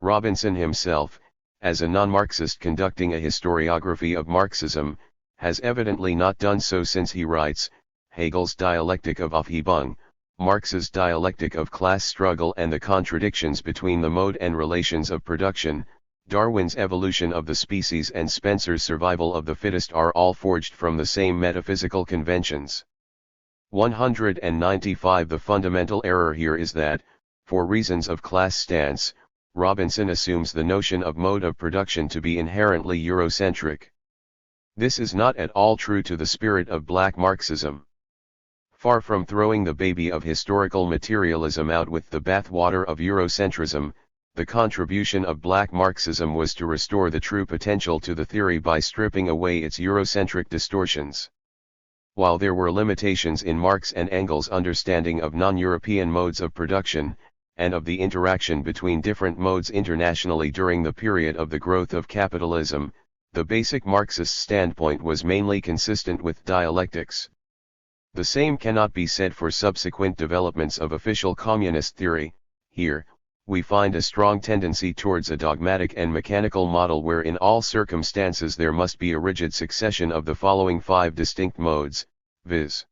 Robinson himself, as a non-Marxist conducting a historiography of Marxism, has evidently not done so since he writes, Hegel's dialectic of Aufhebung, Marx's dialectic of class struggle and the contradictions between the mode and relations of production, Darwin's evolution of the species and Spencer's survival of the fittest are all forged from the same metaphysical conventions. 195. The fundamental error here is that, for reasons of class stance, Robinson assumes the notion of mode of production to be inherently Eurocentric. This is not at all true to the spirit of black Marxism. Far from throwing the baby of historical materialism out with the bathwater of Eurocentrism, the contribution of black Marxism was to restore the true potential to the theory by stripping away its Eurocentric distortions. While there were limitations in Marx and Engels' understanding of non-European modes of production, and of the interaction between different modes internationally during the period of the growth of capitalism, the basic Marxist standpoint was mainly consistent with dialectics. The same cannot be said for subsequent developments of official communist theory. Here, we find a strong tendency towards a dogmatic and mechanical model where in all circumstances there must be a rigid succession of the following 5 distinct modes, viz.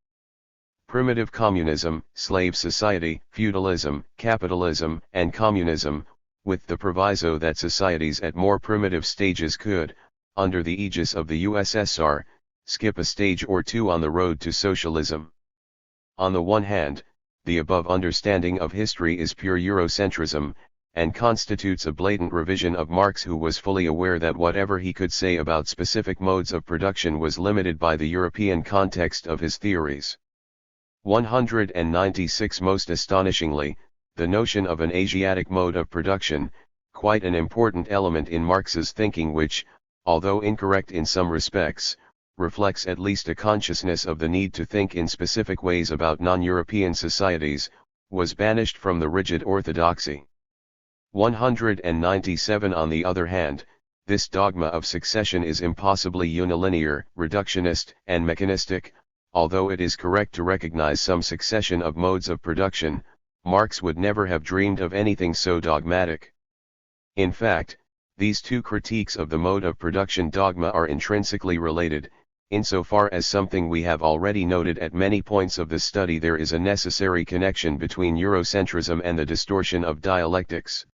Primitive communism, slave society, feudalism, capitalism, and communism, with the proviso that societies at more primitive stages could, under the aegis of the USSR, skip a stage or two on the road to socialism. On the one hand, the above understanding of history is pure Eurocentrism, and constitutes a blatant revision of Marx, who was fully aware that whatever he could say about specific modes of production was limited by the European context of his theories. 196. Most astonishingly, the notion of an Asiatic mode of production, quite an important element in Marx's thinking which, although incorrect in some respects, reflects at least a consciousness of the need to think in specific ways about non-European societies, was banished from the rigid orthodoxy. 197. On the other hand, this dogma of succession is impossibly unilinear, reductionist, and mechanistic. Although it is correct to recognize some succession of modes of production, Marx would never have dreamed of anything so dogmatic. In fact, these two critiques of the mode of production dogma are intrinsically related. Insofar as something we have already noted at many points of the study, there is a necessary connection between Eurocentrism and the distortion of dialectics.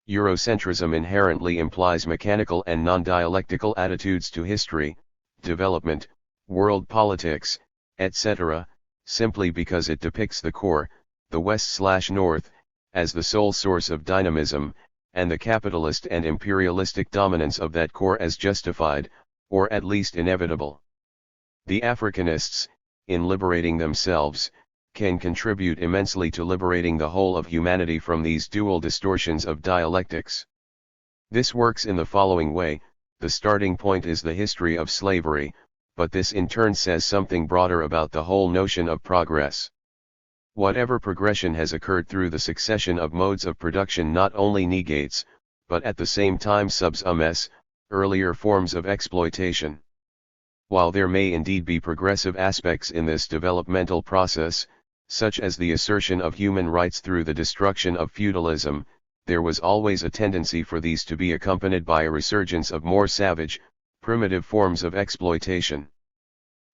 Eurocentrism inherently implies mechanical and non-dialectical attitudes to history, development, world politics, etc., simply because it depicts the core, the West/North, as the sole source of dynamism, and the capitalist and imperialistic dominance of that core as justified, or at least inevitable. The Africanists, in liberating themselves, can contribute immensely to liberating the whole of humanity from these dual distortions of dialectics. This works in the following way: the starting point is the history of slavery, but this in turn says something broader about the whole notion of progress. Whatever progression has occurred through the succession of modes of production not only negates, but at the same time subsumes, earlier forms of exploitation. While there may indeed be progressive aspects in this developmental process, such as the assertion of human rights through the destruction of feudalism, there was always a tendency for these to be accompanied by a resurgence of more savage, primitive forms of exploitation.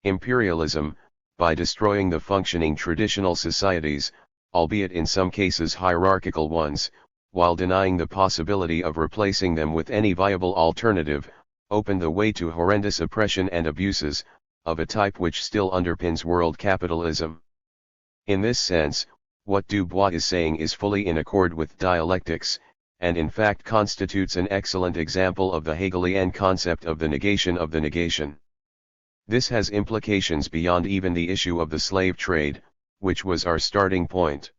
Imperialism, by destroying the functioning traditional societies, albeit in some cases hierarchical ones, while denying the possibility of replacing them with any viable alternative, opened the way to horrendous oppression and abuses, of a type which still underpins world capitalism. In this sense, what Du Bois is saying is fully in accord with dialectics, and in fact constitutes an excellent example of the Hegelian concept of the negation of the negation. This has implications beyond even the issue of the slave trade, which was our starting point.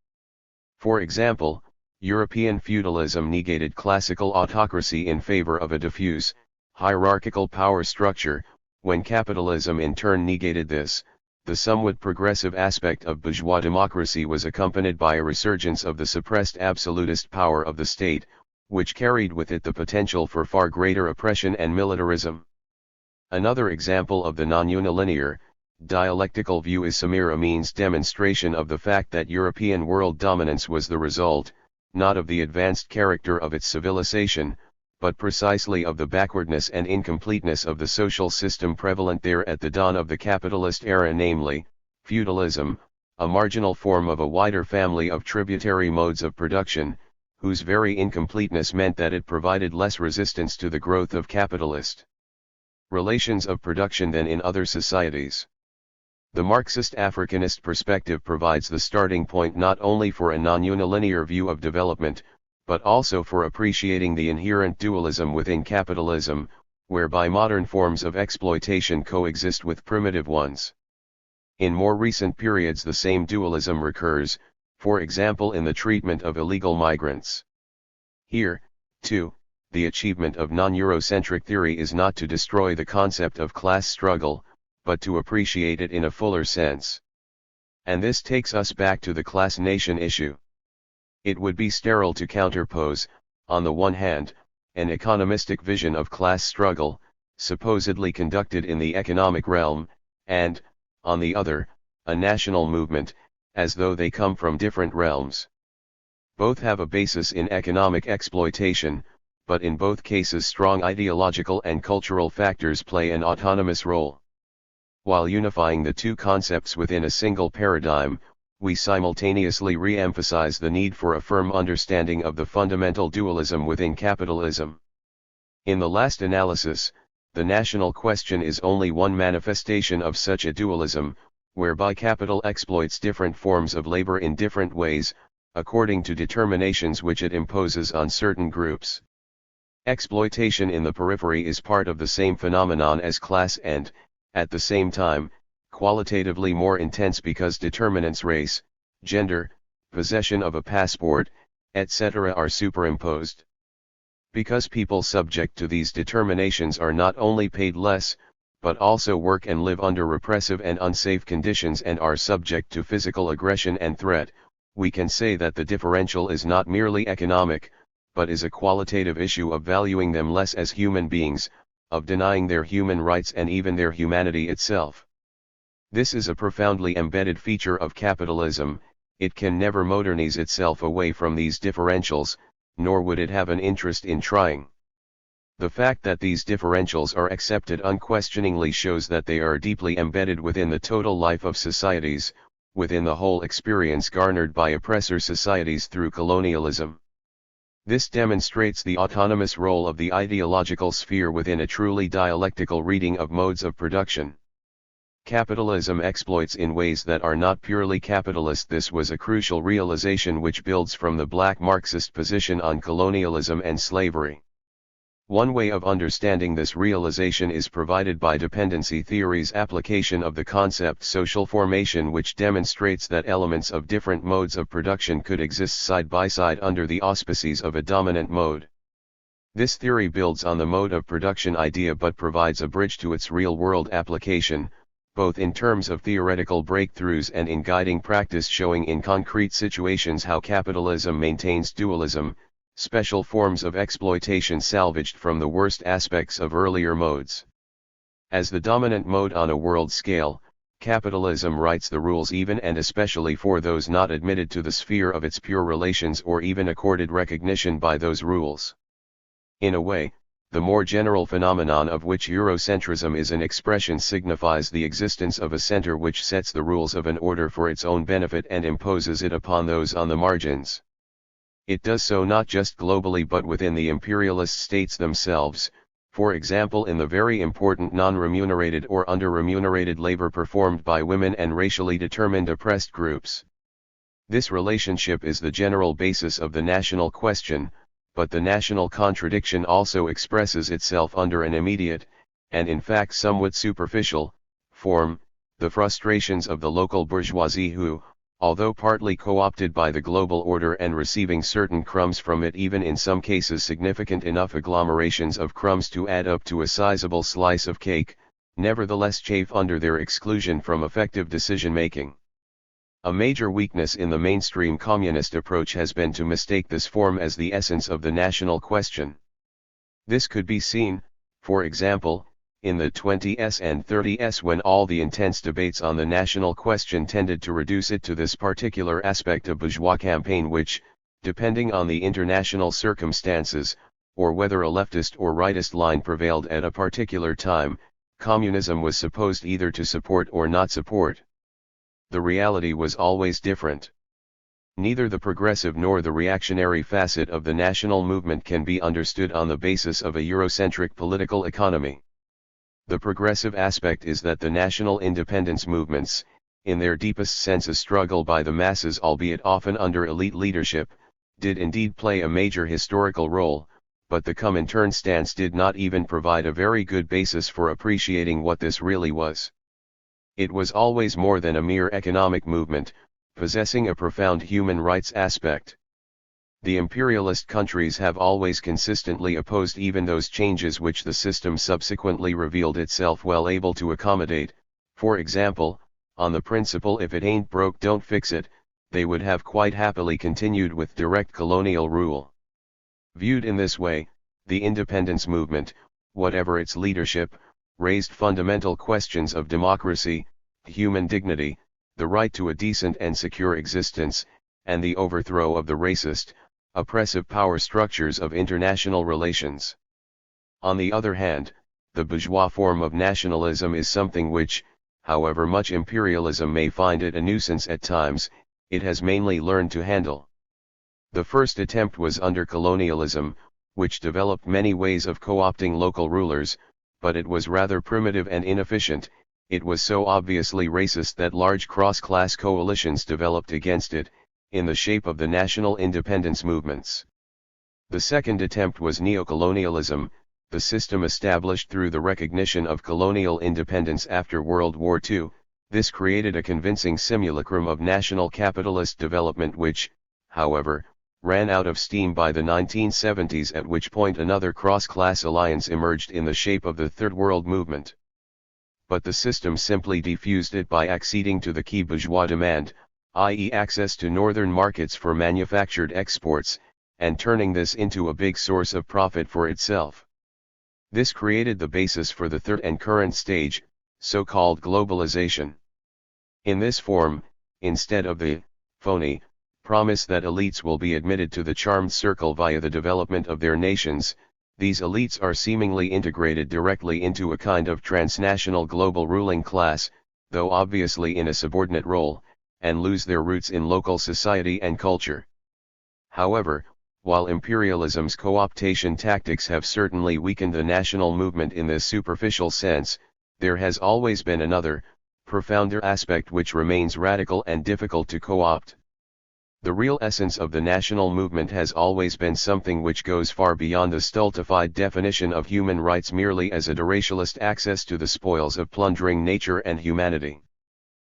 For example, European feudalism negated classical autocracy in favor of a diffuse, hierarchical power structure. When capitalism in turn negated this, the somewhat progressive aspect of bourgeois democracy was accompanied by a resurgence of the suppressed absolutist power of the state, which carried with it the potential for far greater oppression and militarism. Another example of the non-unilinear, dialectical view is Samir Amin's demonstration of the fact that European world dominance was the result, not of the advanced character of its civilization, but precisely of the backwardness and incompleteness of the social system prevalent there at the dawn of the capitalist era, namely, feudalism, a marginal form of a wider family of tributary modes of production, whose very incompleteness meant that it provided less resistance to the growth of capitalist relations of production than in other societies. The Marxist Africanist perspective provides the starting point not only for a non-unilinear view of development, but also for appreciating the inherent dualism within capitalism, whereby modern forms of exploitation coexist with primitive ones. In more recent periods the same dualism recurs, for example in the treatment of illegal migrants. Here, too, the achievement of non-Eurocentric theory is not to destroy the concept of class struggle, but to appreciate it in a fuller sense. And this takes us back to the class-nation issue. It would be sterile to counterpose, on the one hand, an economistic vision of class struggle, supposedly conducted in the economic realm, and, on the other, a national movement, as though they come from different realms. Both have a basis in economic exploitation, but in both cases strong ideological and cultural factors play an autonomous role. While unifying the two concepts within a single paradigm, we simultaneously re-emphasize the need for a firm understanding of the fundamental dualism within capitalism. In the last analysis, the national question is only one manifestation of such a dualism, whereby capital exploits different forms of labor in different ways, according to determinations which it imposes on certain groups. Exploitation in the periphery is part of the same phenomenon as class and, at the same time, qualitatively more intense because determinants race, gender, possession of a passport, etc. are superimposed. Because people subject to these determinations are not only paid less, but also work and live under repressive and unsafe conditions and are subject to physical aggression and threat, we can say that the differential is not merely economic, but is a qualitative issue of valuing them less as human beings, of denying their human rights and even their humanity itself. This is a profoundly embedded feature of capitalism. It can never modernize itself away from these differentials, nor would it have an interest in trying. The fact that these differentials are accepted unquestioningly shows that they are deeply embedded within the total life of societies, within the whole experience garnered by oppressor societies through colonialism. This demonstrates the autonomous role of the ideological sphere within a truly dialectical reading of modes of production. Capitalism exploits in ways that are not purely capitalist. This was a crucial realization which builds from the black Marxist position on colonialism and slavery. One way of understanding this realization is provided by dependency theory's application of the concept social formation, which demonstrates that elements of different modes of production could exist side by side under the auspices of a dominant mode. This theory builds on the mode of production idea but provides a bridge to its real-world application, both in terms of theoretical breakthroughs and in guiding practice, showing in concrete situations how capitalism maintains dualism, special forms of exploitation salvaged from the worst aspects of earlier modes. As the dominant mode on a world scale, capitalism writes the rules even and especially for those not admitted to the sphere of its pure relations or even accorded recognition by those rules. In a way, the more general phenomenon of which eurocentrism is an expression signifies the existence of a center which sets the rules of an order for its own benefit and imposes it upon those on the margins. It does so not just globally but within the imperialist states themselves, for example in the very important non-remunerated or under-remunerated labor performed by women and racially determined oppressed groups. This relationship is the general basis of the national question, but the national contradiction also expresses itself under an immediate, and in fact somewhat superficial, form, the frustrations of the local bourgeoisie who, although partly co-opted by the global order and receiving certain crumbs from it, even in some cases significant enough agglomerations of crumbs to add up to a sizable slice of cake, nevertheless chafe under their exclusion from effective decision-making. A major weakness in the mainstream communist approach has been to mistake this form as the essence of the national question. This could be seen, for example, in the 20s and 30s when all the intense debates on the national question tended to reduce it to this particular aspect of bourgeois campaign which, depending on the international circumstances, or whether a leftist or rightist line prevailed at a particular time, communism was supposed either to support or not support. The reality was always different. Neither the progressive nor the reactionary facet of the national movement can be understood on the basis of a Eurocentric political economy. The progressive aspect is that the national independence movements, in their deepest sense a struggle by the masses albeit often under elite leadership, did indeed play a major historical role, but the Comintern stance did not even provide a very good basis for appreciating what this really was. It was always more than a mere economic movement, possessing a profound human rights aspect. The imperialist countries have always consistently opposed even those changes which the system subsequently revealed itself well able to accommodate. For example, on the principle if it ain't broke don't fix it, they would have quite happily continued with direct colonial rule. Viewed in this way, the independence movement, whatever its leadership, raised fundamental questions of democracy, human dignity, the right to a decent and secure existence, and the overthrow of the racist, oppressive power structures of international relations. On the other hand, the bourgeois form of nationalism is something which, however much imperialism may find it a nuisance at times, it has mainly learned to handle. The first attempt was under colonialism, which developed many ways of co-opting local rulers, but it was rather primitive and inefficient. It was so obviously racist that large cross-class coalitions developed against it. in the shape of the national independence movements. The second attempt was neocolonialism, the system established through the recognition of colonial independence after World War II. This created a convincing simulacrum of national capitalist development which, however, ran out of steam by the 1970s, at which point another cross-class alliance emerged in the shape of the Third World Movement. But the system simply defused it by acceding to the key bourgeois demand, i.e. access to northern markets for manufactured exports, and turning this into a big source of profit for itself. This created the basis for the third and current stage, so-called globalization. In this form, instead of the phony promise that elites will be admitted to the charmed circle via the development of their nations, these elites are seemingly integrated directly into a kind of transnational global ruling class, though obviously in a subordinate role, and lose their roots in local society and culture. However, while imperialism's co-optation tactics have certainly weakened the national movement in this superficial sense, there has always been another, profounder aspect which remains radical and difficult to co-opt. The real essence of the national movement has always been something which goes far beyond the stultified definition of human rights merely as a racialist access to the spoils of plundering nature and humanity.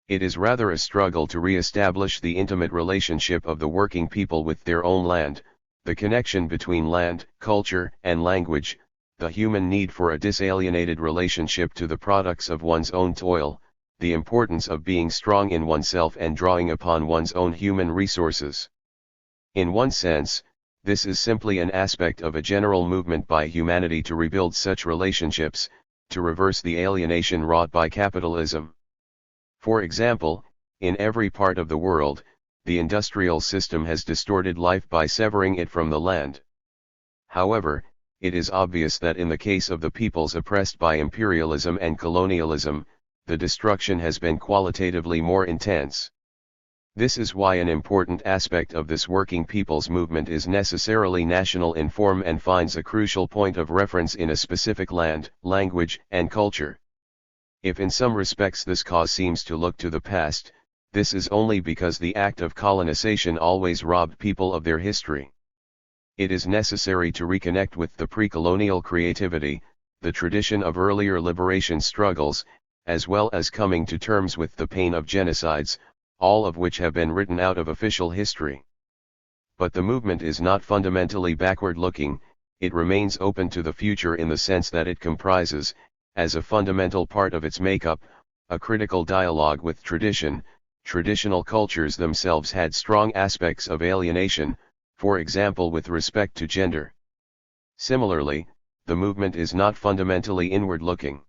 It is rather a struggle to re-establish the intimate relationship of the working people with their own land, the connection between land, culture, and language, the human need for a disalienated relationship to the products of one's own toil, the importance of being strong in oneself and drawing upon one's own human resources. In one sense, this is simply an aspect of a general movement by humanity to rebuild such relationships, to reverse the alienation wrought by capitalism. For example, in every part of the world, the industrial system has distorted life by severing it from the land. However, it is obvious that in the case of the peoples oppressed by imperialism and colonialism, the destruction has been qualitatively more intense. This is why an important aspect of this working people's movement is necessarily national in form and finds a crucial point of reference in a specific land, language, and culture. If in some respects this cause seems to look to the past, this is only because the act of colonization always robbed people of their history. It is necessary to reconnect with the pre-colonial creativity, the tradition of earlier liberation struggles, as well as coming to terms with the pain of genocides, all of which have been written out of official history. But the movement is not fundamentally backward-looking, it remains open to the future in the sense that it comprises, as a fundamental part of its makeup, a critical dialogue with tradition. Traditional cultures themselves had strong aspects of alienation, for example with respect to gender. Similarly, the movement is not fundamentally inward-looking.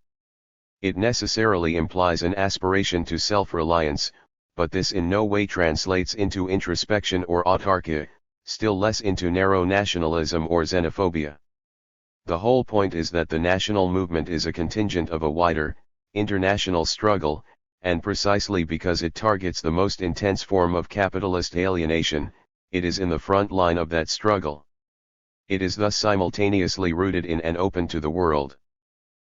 It necessarily implies an aspiration to self-reliance, but this in no way translates into introspection or autarky, still less into narrow nationalism or xenophobia. The whole point is that the national movement is a contingent of a wider, international struggle, and precisely because it targets the most intense form of capitalist alienation, it is in the front line of that struggle. It is thus simultaneously rooted in and open to the world.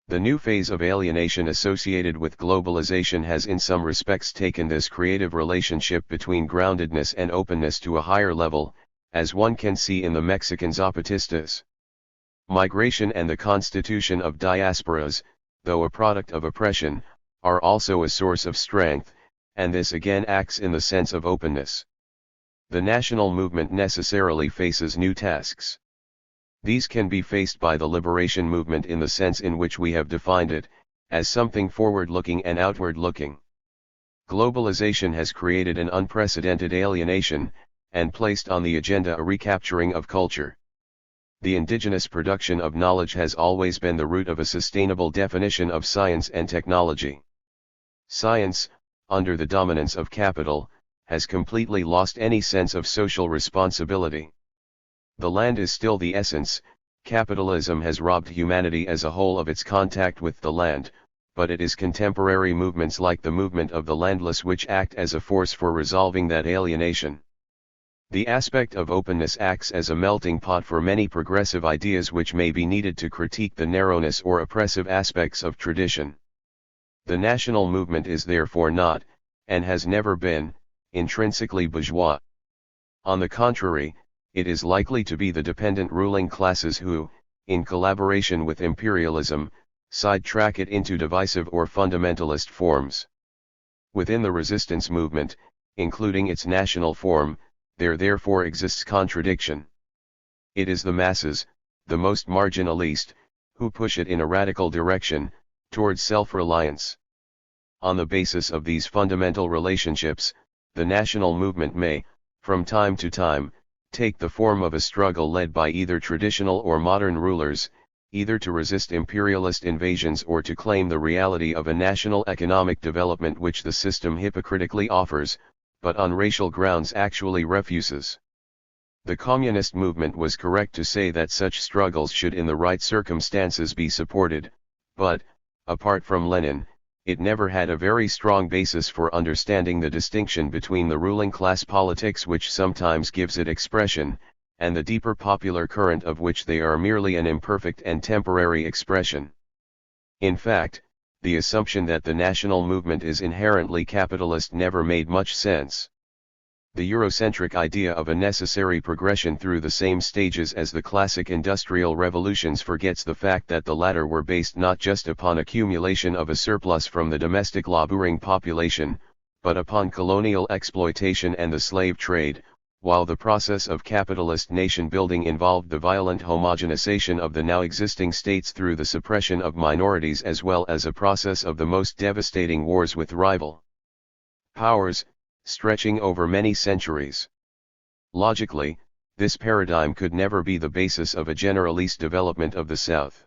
The new phase of alienation associated with globalization has in some respects taken this creative relationship between groundedness and openness to a higher level, as one can see in the Mexican Zapatistas. Migration and the constitution of diasporas, though a product of oppression, are also a source of strength, and this again acts in the sense of openness. The national movement necessarily faces new tasks. These can be faced by the liberation movement in the sense in which we have defined it, as something forward-looking and outward-looking. Globalization has created an unprecedented alienation, and placed on the agenda a recapturing of culture. The indigenous production of knowledge has always been the root of a sustainable definition of science and technology. Science, under the dominance of capital, has completely lost any sense of social responsibility. The land is still the essence, capitalism has robbed humanity as a whole of its contact with the land, but it is contemporary movements like the movement of the landless which act as a force for resolving that alienation. The aspect of openness acts as a melting pot for many progressive ideas which may be needed to critique the narrowness or oppressive aspects of tradition. The national movement is therefore not, and has never been, intrinsically bourgeois. On the contrary, it is likely to be the dependent ruling classes who, in collaboration with imperialism, sidetrack it into divisive or fundamentalist forms. Within the resistance movement, including its national form, there therefore exists contradiction. It is the masses, the most marginalist, who push it in a radical direction, towards self-reliance. On the basis of these fundamental relationships, the national movement may, from time to time, take the form of a struggle led by either traditional or modern rulers, either to resist imperialist invasions or to claim the reality of a national economic development which the system hypocritically offers, but on racial grounds actually refuses. The communist movement was correct to say that such struggles should in the right circumstances be supported, but, apart from Lenin, it never had a very strong basis for understanding the distinction between the ruling class politics which sometimes gives it expression, and the deeper popular current of which they are merely an imperfect and temporary expression. In fact, the assumption that the national movement is inherently capitalist never made much sense. The Eurocentric idea of a necessary progression through the same stages as the classic industrial revolutions forgets the fact that the latter were based not just upon accumulation of a surplus from the domestic laboring population, but upon colonial exploitation and the slave trade, while the process of capitalist nation-building involved the violent homogenization of the now existing states through the suppression of minorities as well as a process of the most devastating wars with rival powers, stretching over many centuries. Logically, this paradigm could never be the basis of a generalist development of the South.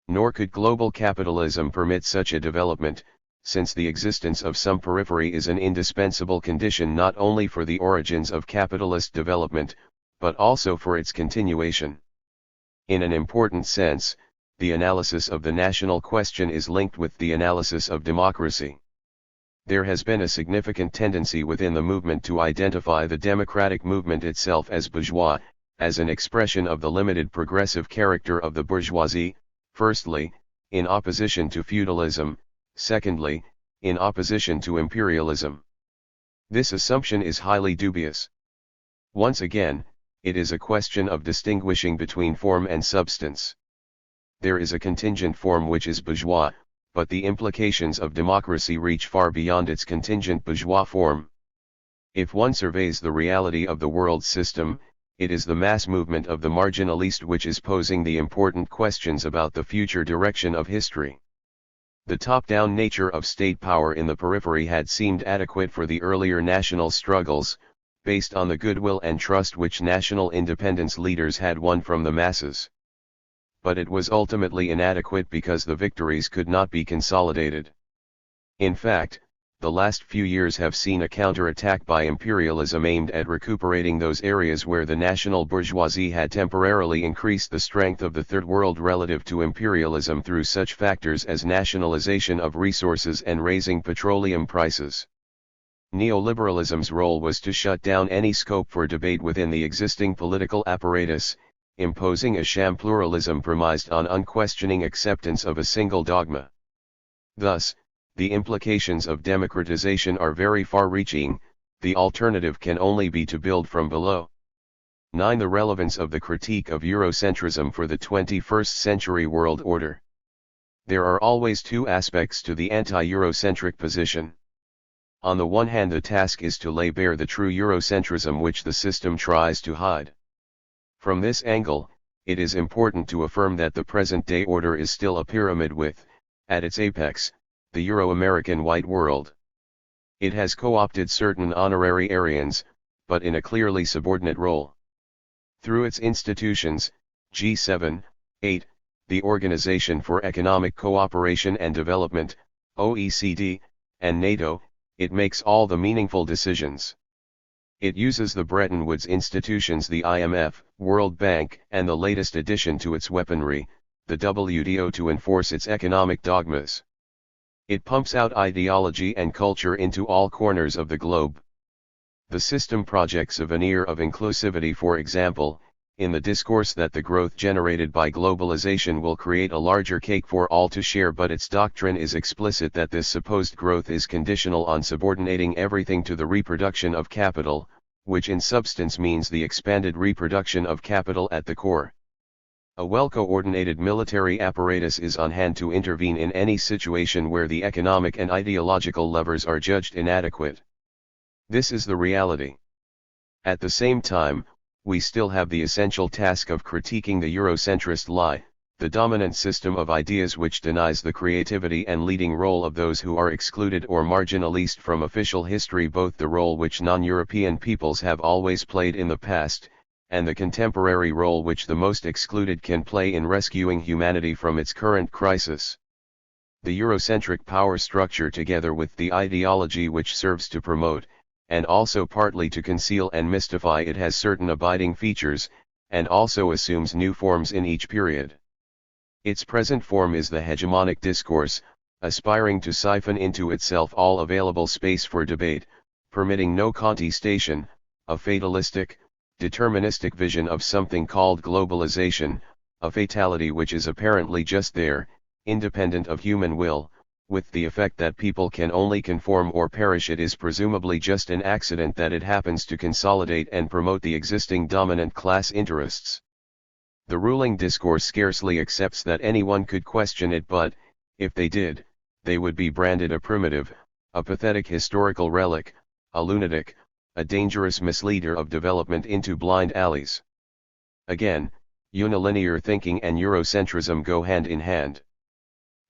Nor could global capitalism permit such a development, since the existence of some periphery is an indispensable condition not only for the origins of capitalist development, but also for its continuation. In an important sense, the analysis of the national question is linked with the analysis of democracy. There has been a significant tendency within the movement to identify the democratic movement itself as bourgeois, as an expression of the limited progressive character of the bourgeoisie, firstly, in opposition to feudalism, secondly, in opposition to imperialism. This assumption is highly dubious. Once again, it is a question of distinguishing between form and substance. There is a contingent form which is bourgeois, but the implications of democracy reach far beyond its contingent bourgeois form. If one surveys the reality of the world system, it is the mass movement of the marginalist which is posing the important questions about the future direction of history. The top-down nature of state power in the periphery had seemed adequate for the earlier national struggles, based on the goodwill and trust which national independence leaders had won from the masses. But it was ultimately inadequate because the victories could not be consolidated. In fact, the last few years have seen a counterattack by imperialism aimed at recuperating those areas where the national bourgeoisie had temporarily increased the strength of the Third World relative to imperialism through such factors as nationalization of resources and raising petroleum prices. Neoliberalism's role was to shut down any scope for debate within the existing political apparatus, imposing a sham pluralism premised on unquestioning acceptance of a single dogma. Thus, the implications of democratization are very far-reaching, the alternative can only be to build from below. 9. The relevance of the critique of Eurocentrism for the 21st century world order. There are always two aspects to the anti-Eurocentric position. On the one hand, the task is to lay bare the true Eurocentrism which the system tries to hide. From this angle, it is important to affirm that the present-day order is still a pyramid with, at its apex, the Euro-American white world. It has co-opted certain honorary Aryans, but in a clearly subordinate role. Through its institutions, G7, 8, the Organization for Economic Cooperation and Development, OECD, and NATO, it makes all the meaningful decisions. It uses the Bretton Woods institutions, the IMF, World Bank, and the latest addition to its weaponry, the WTO, to enforce its economic dogmas. It pumps out ideology and culture into all corners of the globe. The system projects a veneer of inclusivity, for example, in the discourse that the growth generated by globalization will create a larger cake for all to share, but its doctrine is explicit that this supposed growth is conditional on subordinating everything to the reproduction of capital, which in substance means the expanded reproduction of capital at the core. A well-coordinated military apparatus is on hand to intervene in any situation where the economic and ideological levers are judged inadequate. This is the reality. At the same time, we still have the essential task of critiquing the Eurocentrist lie, the dominant system of ideas which denies the creativity and leading role of those who are excluded or marginalized from official history, both the role which non-European peoples have always played in the past, and the contemporary role which the most excluded can play in rescuing humanity from its current crisis. The Eurocentric power structure, together with the ideology which serves to promote, and also partly to conceal and mystify it, has certain abiding features, and also assumes new forms in each period. Its present form is the hegemonic discourse, aspiring to siphon into itself all available space for debate, permitting no contestation, a fatalistic, deterministic vision of something called globalization, a fatality which is apparently just there, independent of human will, with the effect that people can only conform or perish. It is presumably just an accident that it happens to consolidate and promote the existing dominant class interests. The ruling discourse scarcely accepts that anyone could question it, but, if they did, they would be branded a primitive, a pathetic historical relic, a lunatic, a dangerous misleader of development into blind alleys. Again, unilinear thinking and Eurocentrism go hand in hand.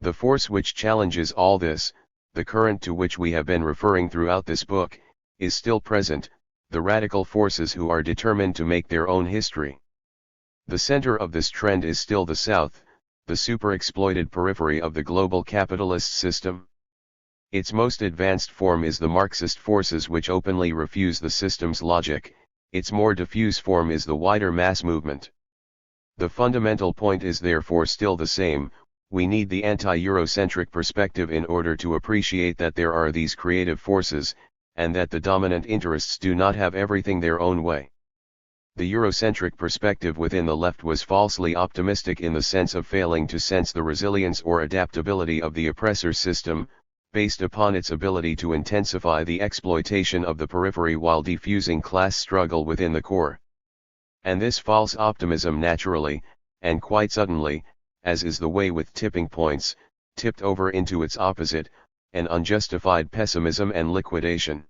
The force which challenges all this, the current to which we have been referring throughout this book, is still present, the radical forces who are determined to make their own history. The center of this trend is still the South, the super-exploited periphery of the global capitalist system. Its most advanced form is the Marxist forces which openly refuse the system's logic. Its more diffuse form is the wider mass movement. The fundamental point is therefore still the same: we need the anti-Eurocentric perspective in order to appreciate that there are these creative forces, and that the dominant interests do not have everything their own way. The Eurocentric perspective within the left was falsely optimistic in the sense of failing to sense the resilience or adaptability of the oppressor system, based upon its ability to intensify the exploitation of the periphery while diffusing class struggle within the core. And this false optimism naturally, and quite suddenly, as is the way with tipping points, tipped over into its opposite, an unjustified pessimism and liquidation.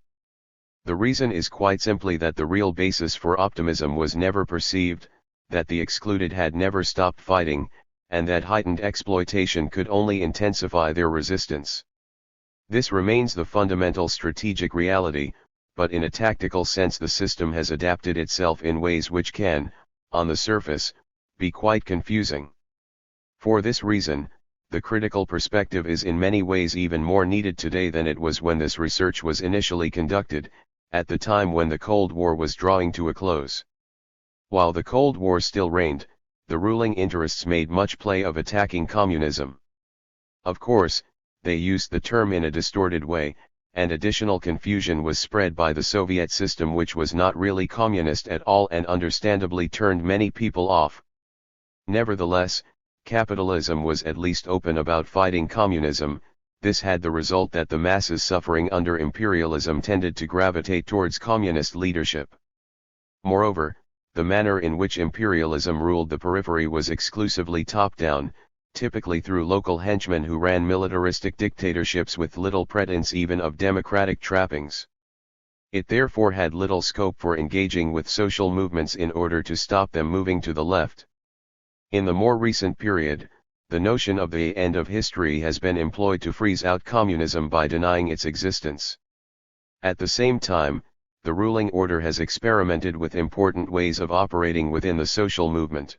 The reason is quite simply that the real basis for optimism was never perceived, that the excluded had never stopped fighting, and that heightened exploitation could only intensify their resistance. This remains the fundamental strategic reality, but in a tactical sense the system has adapted itself in ways which can, on the surface, be quite confusing. For this reason, the critical perspective is in many ways even more needed today than it was when this research was initially conducted, at the time when the Cold War was drawing to a close. While the Cold War still reigned, the ruling interests made much play of attacking communism. Of course, they used the term in a distorted way, and additional confusion was spread by the Soviet system, which was not really communist at all and understandably turned many people off. Nevertheless, capitalism was at least open about fighting communism. This had the result that the masses suffering under imperialism tended to gravitate towards communist leadership. Moreover, the manner in which imperialism ruled the periphery was exclusively top-down, typically through local henchmen who ran militaristic dictatorships with little pretense even of democratic trappings. It therefore had little scope for engaging with social movements in order to stop them moving to the left. In the more recent period, the notion of the end of history has been employed to freeze out communism by denying its existence. At the same time, the ruling order has experimented with important ways of operating within the social movement.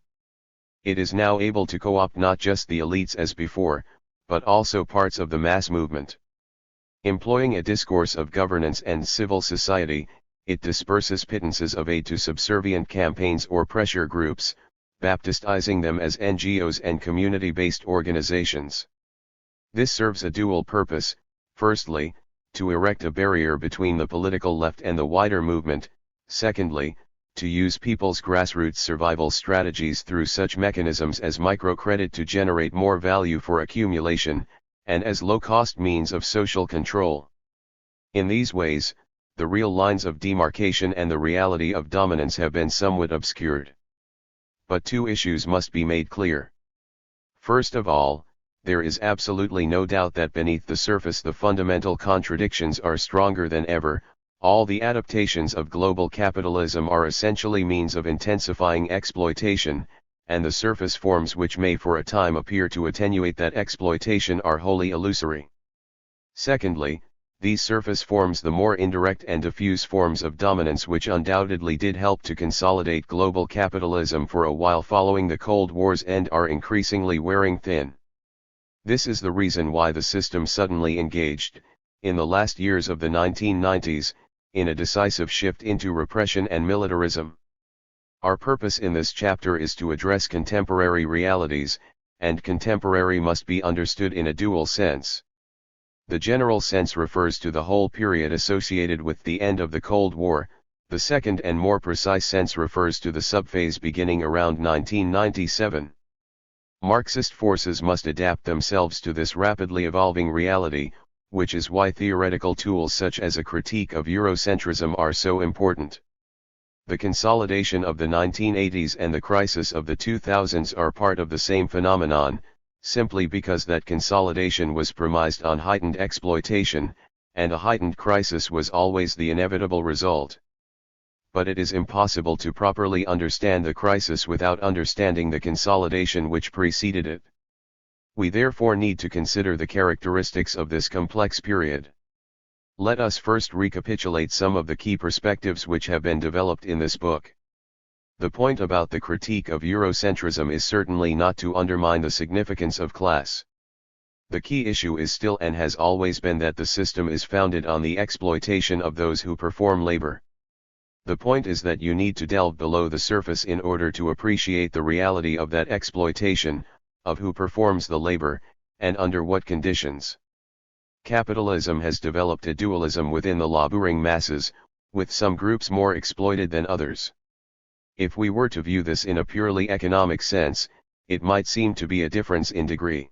It is now able to co-opt not just the elites as before, but also parts of the mass movement. Employing a discourse of governance and civil society, it disperses pittances of aid to subservient campaigns or pressure groups, baptizing them as NGOs and community-based organizations. This serves a dual purpose: firstly, to erect a barrier between the political left and the wider movement; secondly, to use people's grassroots survival strategies through such mechanisms as microcredit to generate more value for accumulation, and as low-cost means of social control. In these ways, the real lines of demarcation and the reality of dominance have been somewhat obscured. But two issues must be made clear. First of all, there is absolutely no doubt that beneath the surface the fundamental contradictions are stronger than ever. All the adaptations of global capitalism are essentially means of intensifying exploitation, and the surface forms which may for a time appear to attenuate that exploitation are wholly illusory. Secondly, these surface forms, the more indirect and diffuse forms of dominance which undoubtedly did help to consolidate global capitalism for a while following the Cold War's end, are increasingly wearing thin. This is the reason why the system suddenly engaged, in the last years of the 1990s, in a decisive shift into repression and militarism. Our purpose in this chapter is to address contemporary realities, and contemporary must be understood in a dual sense. The general sense refers to the whole period associated with the end of the Cold War. The second and more precise sense refers to the subphase beginning around 1997. Marxist forces must adapt themselves to this rapidly evolving reality, which is why theoretical tools such as a critique of eurocentrism are so important. The consolidation of the 1980s and the crisis of the 2000s are part of the same phenomenon, simply because that consolidation was premised on heightened exploitation, and a heightened crisis was always the inevitable result. But it is impossible to properly understand the crisis without understanding the consolidation which preceded it. We therefore need to consider the characteristics of this complex period. Let us first recapitulate some of the key perspectives which have been developed in this book. The point about the critique of eurocentrism is certainly not to undermine the significance of class. The key issue is still and has always been that the system is founded on the exploitation of those who perform labor. The point is that you need to delve below the surface in order to appreciate the reality of that exploitation, of who performs the labor, and under what conditions. Capitalism has developed a dualism within the laboring masses, with some groups more exploited than others. If we were to view this in a purely economic sense, it might seem to be a difference in degree.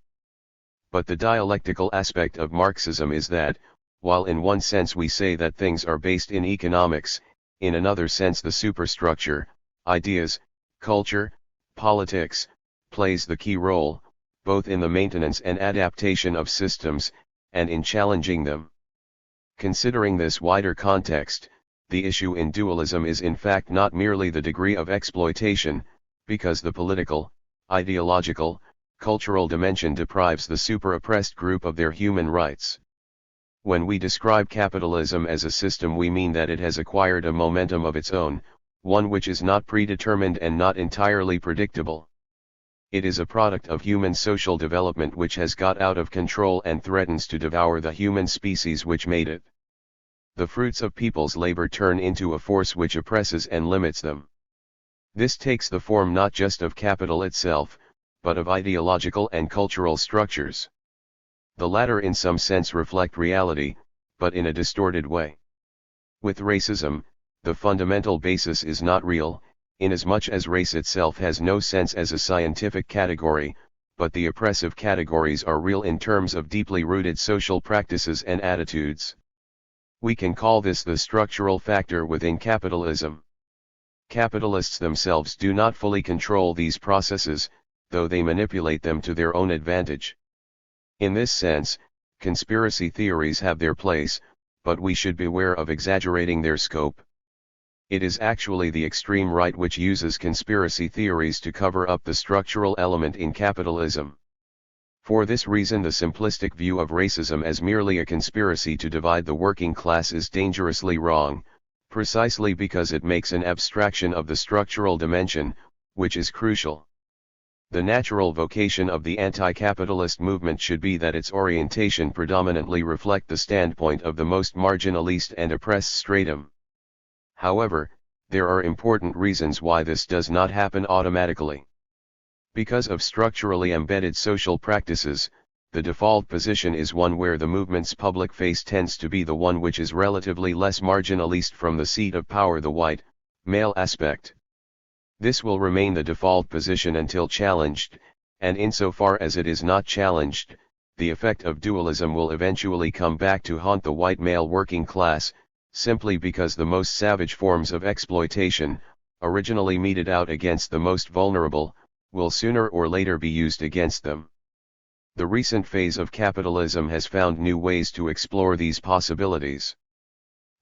But the dialectical aspect of Marxism is that, while in one sense we say that things are based in economics, in another sense the superstructure, ideas, culture, politics, plays the key role, both in the maintenance and adaptation of systems, and in challenging them. Considering this wider context, the issue in dualism is in fact not merely the degree of exploitation, because the political, ideological, cultural dimension deprives the super-oppressed group of their human rights. When we describe capitalism as a system, we mean that it has acquired a momentum of its own, one which is not predetermined and not entirely predictable. It is a product of human social development which has got out of control and threatens to devour the human species which made it. The fruits of people's labor turn into a force which oppresses and limits them. This takes the form not just of capital itself, but of ideological and cultural structures. The latter in some sense reflect reality, but in a distorted way. With racism, the fundamental basis is not real, inasmuch as race itself has no sense as a scientific category, but the oppressive categories are real in terms of deeply rooted social practices and attitudes. We can call this the structural factor within capitalism. Capitalists themselves do not fully control these processes, though they manipulate them to their own advantage. In this sense, conspiracy theories have their place, but we should beware of exaggerating their scope. It is actually the extreme right which uses conspiracy theories to cover up the structural element in capitalism. For this reason, the simplistic view of racism as merely a conspiracy to divide the working class is dangerously wrong, precisely because it makes an abstraction of the structural dimension, which is crucial. The natural vocation of the anti-capitalist movement should be that its orientation predominantly reflect the standpoint of the most marginalist and oppressed stratum. However, there are important reasons why this does not happen automatically. Because of structurally embedded social practices, the default position is one where the movement's public face tends to be the one which is relatively less marginalist from the seat of power, the white, male aspect. This will remain the default position until challenged, and insofar as it is not challenged, the effect of dualism will eventually come back to haunt the white male working class, simply because the most savage forms of exploitation, originally meted out against the most vulnerable, will sooner or later be used against them. The recent phase of capitalism has found new ways to explore these possibilities.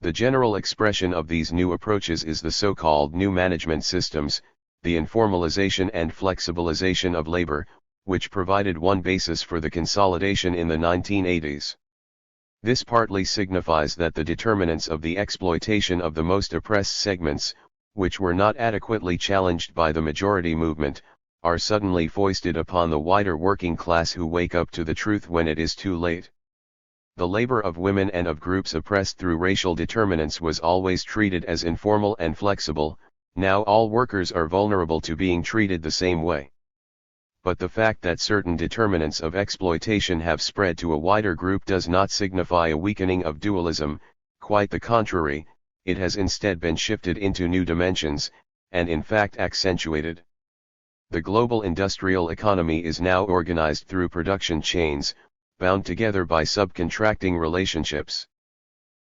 The general expression of these new approaches is the so-called new management systems, the informalization and flexibilization of labor, which provided one basis for the consolidation in the 1980s. This partly signifies that the determinants of the exploitation of the most oppressed segments, which were not adequately challenged by the majority movement, are suddenly foisted upon the wider working class who wake up to the truth when it is too late. The labor of women and of groups oppressed through racial determinants was always treated as informal and flexible. Now all workers are vulnerable to being treated the same way. But the fact that certain determinants of exploitation have spread to a wider group does not signify a weakening of dualism, quite the contrary, it has instead been shifted into new dimensions, and in fact accentuated. The global industrial economy is now organized through production chains, bound together by subcontracting relationships.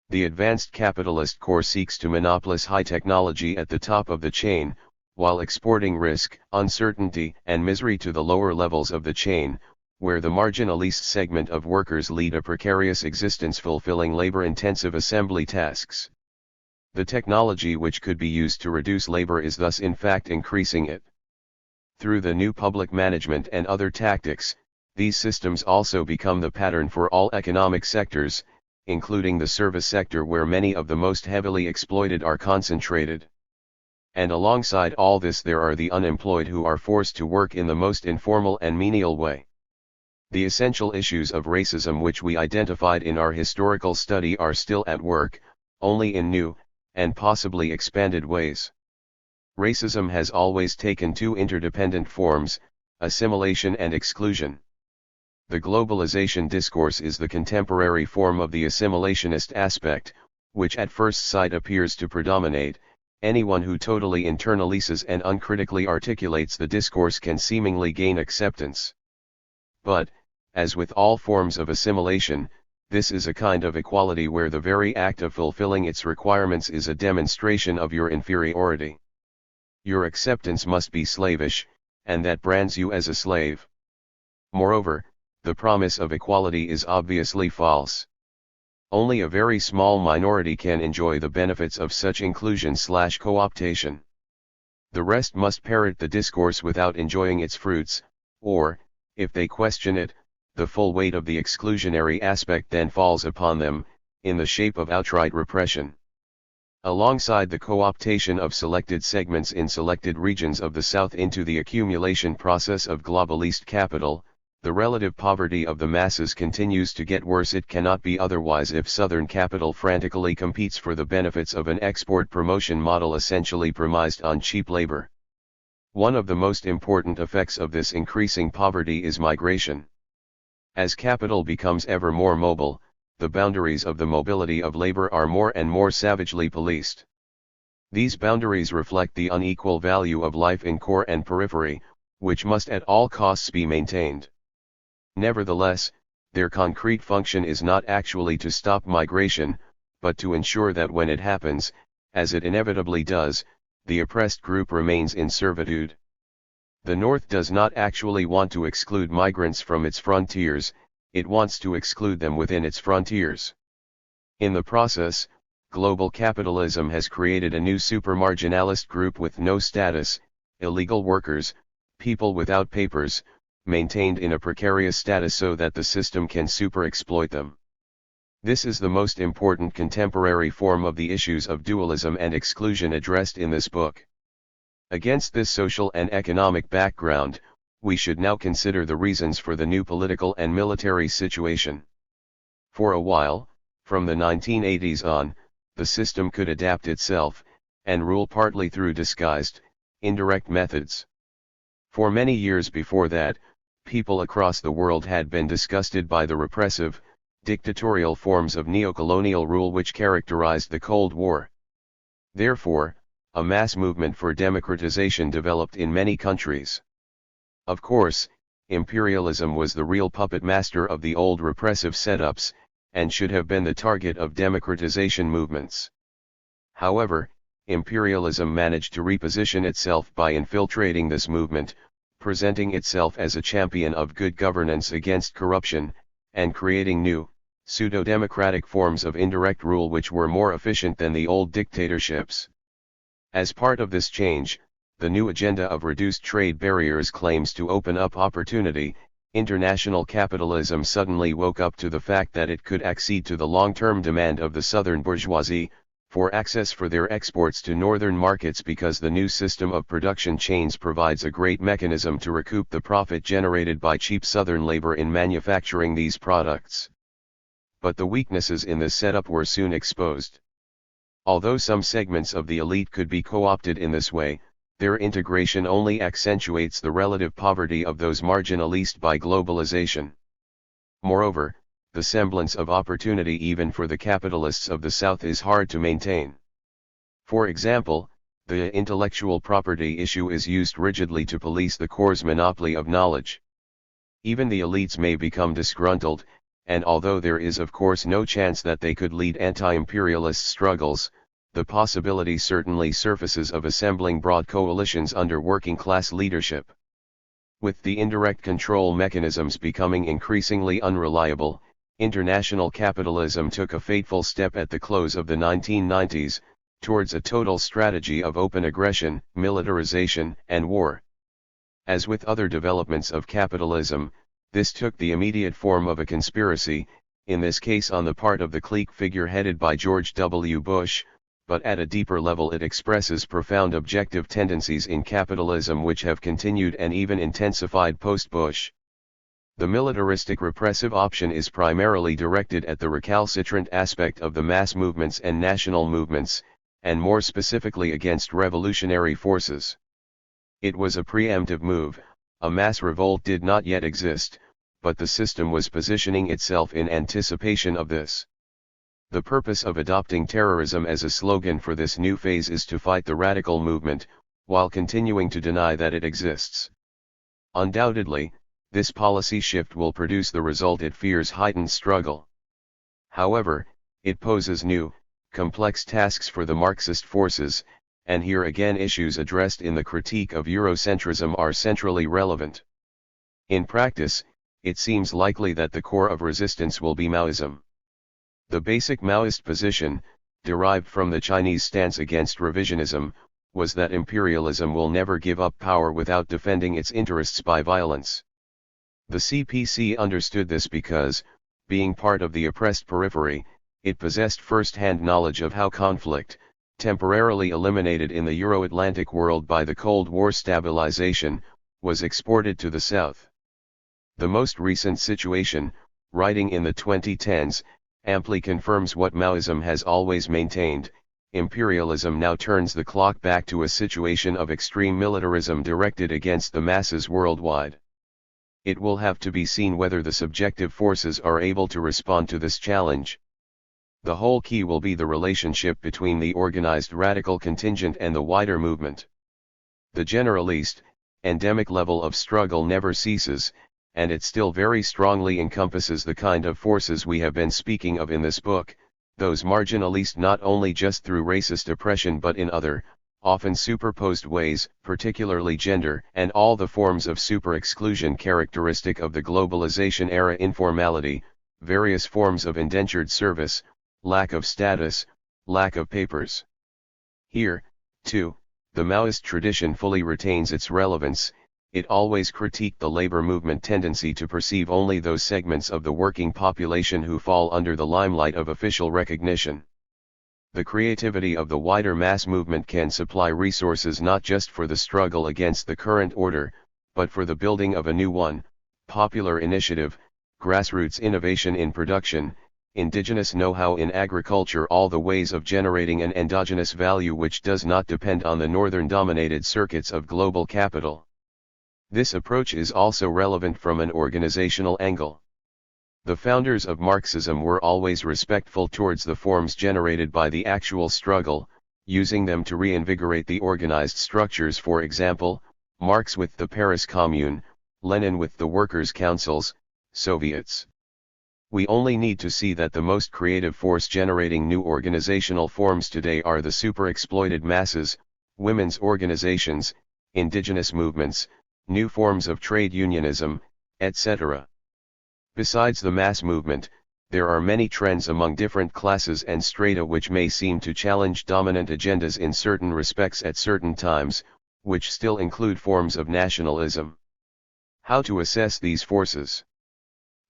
The advanced capitalist core seeks to monopolize high technology at the top of the chain, while exporting risk, uncertainty, and misery to the lower levels of the chain, where the marginalist segment of workers lead a precarious existence fulfilling labor-intensive assembly tasks. The technology which could be used to reduce labor is thus in fact increasing it. Through the new public management and other tactics, these systems also become the pattern for all economic sectors, including the service sector where many of the most heavily exploited are concentrated. And alongside all this there are the unemployed who are forced to work in the most informal and menial way. The essential issues of racism which we identified in our historical study are still at work, only in new, and possibly expanded ways. Racism has always taken two interdependent forms, assimilation and exclusion. The globalization discourse is the contemporary form of the assimilationist aspect, which at first sight appears to predominate. Anyone who totally internalizes and uncritically articulates the discourse can seemingly gain acceptance. But, as with all forms of assimilation, this is a kind of equality where the very act of fulfilling its requirements is a demonstration of your inferiority. Your acceptance must be slavish, and that brands you as a slave. Moreover, the promise of equality is obviously false. Only a very small minority can enjoy the benefits of such inclusion/co-optation. The rest must parrot the discourse without enjoying its fruits, or, if they question it, the full weight of the exclusionary aspect then falls upon them, in the shape of outright repression. Alongside the co-optation of selected segments in selected regions of the South into the accumulation process of globalist capital, the relative poverty of the masses continues to get worse. It cannot be otherwise if Southern capital frantically competes for the benefits of an export promotion model essentially premised on cheap labor. One of the most important effects of this increasing poverty is migration. As capital becomes ever more mobile, the boundaries of the mobility of labor are more and more savagely policed. These boundaries reflect the unequal value of life in core and periphery, which must at all costs be maintained. Nevertheless, their concrete function is not actually to stop migration, but to ensure that when it happens, as it inevitably does, the oppressed group remains in servitude. The North does not actually want to exclude migrants from its frontiers, it wants to exclude them within its frontiers. In the process, global capitalism has created a new supermarginalist group with no status, illegal workers, people without papers, maintained in a precarious status so that the system can super-exploit them. This is the most important contemporary form of the issues of dualism and exclusion addressed in this book. Against this social and economic background, we should now consider the reasons for the new political and military situation. For a while, from the 1980s on, the system could adapt itself, and rule partly through disguised, indirect methods. For many years before that, people across the world had been disgusted by the repressive, dictatorial forms of neocolonial rule which characterized the Cold War. Therefore, a mass movement for democratization developed in many countries. Of course, imperialism was the real puppet master of the old repressive setups, and should have been the target of democratization movements. However, imperialism managed to reposition itself by infiltrating this movement, presenting itself as a champion of good governance against corruption, and creating new, pseudo-democratic forms of indirect rule which were more efficient than the old dictatorships. As part of this change, the new agenda of reduced trade barriers claims to open up opportunity. International capitalism suddenly woke up to the fact that it could accede to the long-term demand of the southern bourgeoisie for access for their exports to northern markets because the new system of production chains provides a great mechanism to recoup the profit generated by cheap southern labor in manufacturing these products. But the weaknesses in this setup were soon exposed. Although some segments of the elite could be co-opted in this way, their integration only accentuates the relative poverty of those marginalized by globalization. Moreover, the semblance of opportunity even for the capitalists of the South is hard to maintain. For example, the intellectual property issue is used rigidly to police the core's monopoly of knowledge. Even the elites may become disgruntled, and although there is of course no chance that they could lead anti-imperialist struggles, the possibility certainly surfaces of assembling broad coalitions under working-class leadership. With the indirect control mechanisms becoming increasingly unreliable, international capitalism took a fateful step at the close of the 1990s, towards a total strategy of open aggression, militarization, and war. As with other developments of capitalism, this took the immediate form of a conspiracy, in this case on the part of the clique figure headed by George W. Bush, but at a deeper level it expresses profound objective tendencies in capitalism which have continued and even intensified post-Bush. The militaristic repressive option is primarily directed at the recalcitrant aspect of the mass movements and national movements, and more specifically against revolutionary forces. It was a preemptive move. A mass revolt did not yet exist, but the system was positioning itself in anticipation of this. The purpose of adopting terrorism as a slogan for this new phase is to fight the radical movement, while continuing to deny that it exists. Undoubtedly, this policy shift will produce the result it fears: heightened struggle. However, it poses new, complex tasks for the Marxist forces, and here again issues addressed in the critique of eurocentrism are centrally relevant. In practice, it seems likely that the core of resistance will be Maoism. The basic Maoist position, derived from the Chinese stance against revisionism, was that imperialism will never give up power without defending its interests by violence. The CPC understood this because, being part of the oppressed periphery, it possessed first-hand knowledge of how conflict, temporarily eliminated in the Euro-Atlantic world by the Cold War stabilization, was exported to the South. The most recent situation, writing in the 2010s, amply confirms what Maoism has always maintained: imperialism now turns the clock back to a situation of extreme militarism directed against the masses worldwide. It will have to be seen whether the subjective forces are able to respond to this challenge. The whole key will be the relationship between the organized radical contingent and the wider movement. The generalist, endemic level of struggle never ceases, and it still very strongly encompasses the kind of forces we have been speaking of in this book, those marginalized not only just through racist oppression but in other, often superposed ways, particularly gender and all the forms of super-exclusion characteristic of the globalization era: informality, various forms of indentured service, lack of status, lack of papers. Here, too, the Maoist tradition fully retains its relevance. It always critiqued the labor movement tendency to perceive only those segments of the working population who fall under the limelight of official recognition. The creativity of the wider mass movement can supply resources not just for the struggle against the current order, but for the building of a new one: popular initiative, grassroots innovation in production, indigenous know-how in agriculture, all the ways of generating an endogenous value which does not depend on the northern-dominated circuits of global capital. This approach is also relevant from an organizational angle. The founders of Marxism were always respectful towards the forms generated by the actual struggle, using them to reinvigorate the organized structures. For example, Marx with the Paris Commune, Lenin with the workers' councils, Soviets. We only need to see that the most creative force generating new organizational forms today are the super-exploited masses, women's organizations, indigenous movements, new forms of trade unionism, etc. Besides the mass movement, there are many trends among different classes and strata which may seem to challenge dominant agendas in certain respects at certain times, which still include forms of nationalism. How to assess these forces?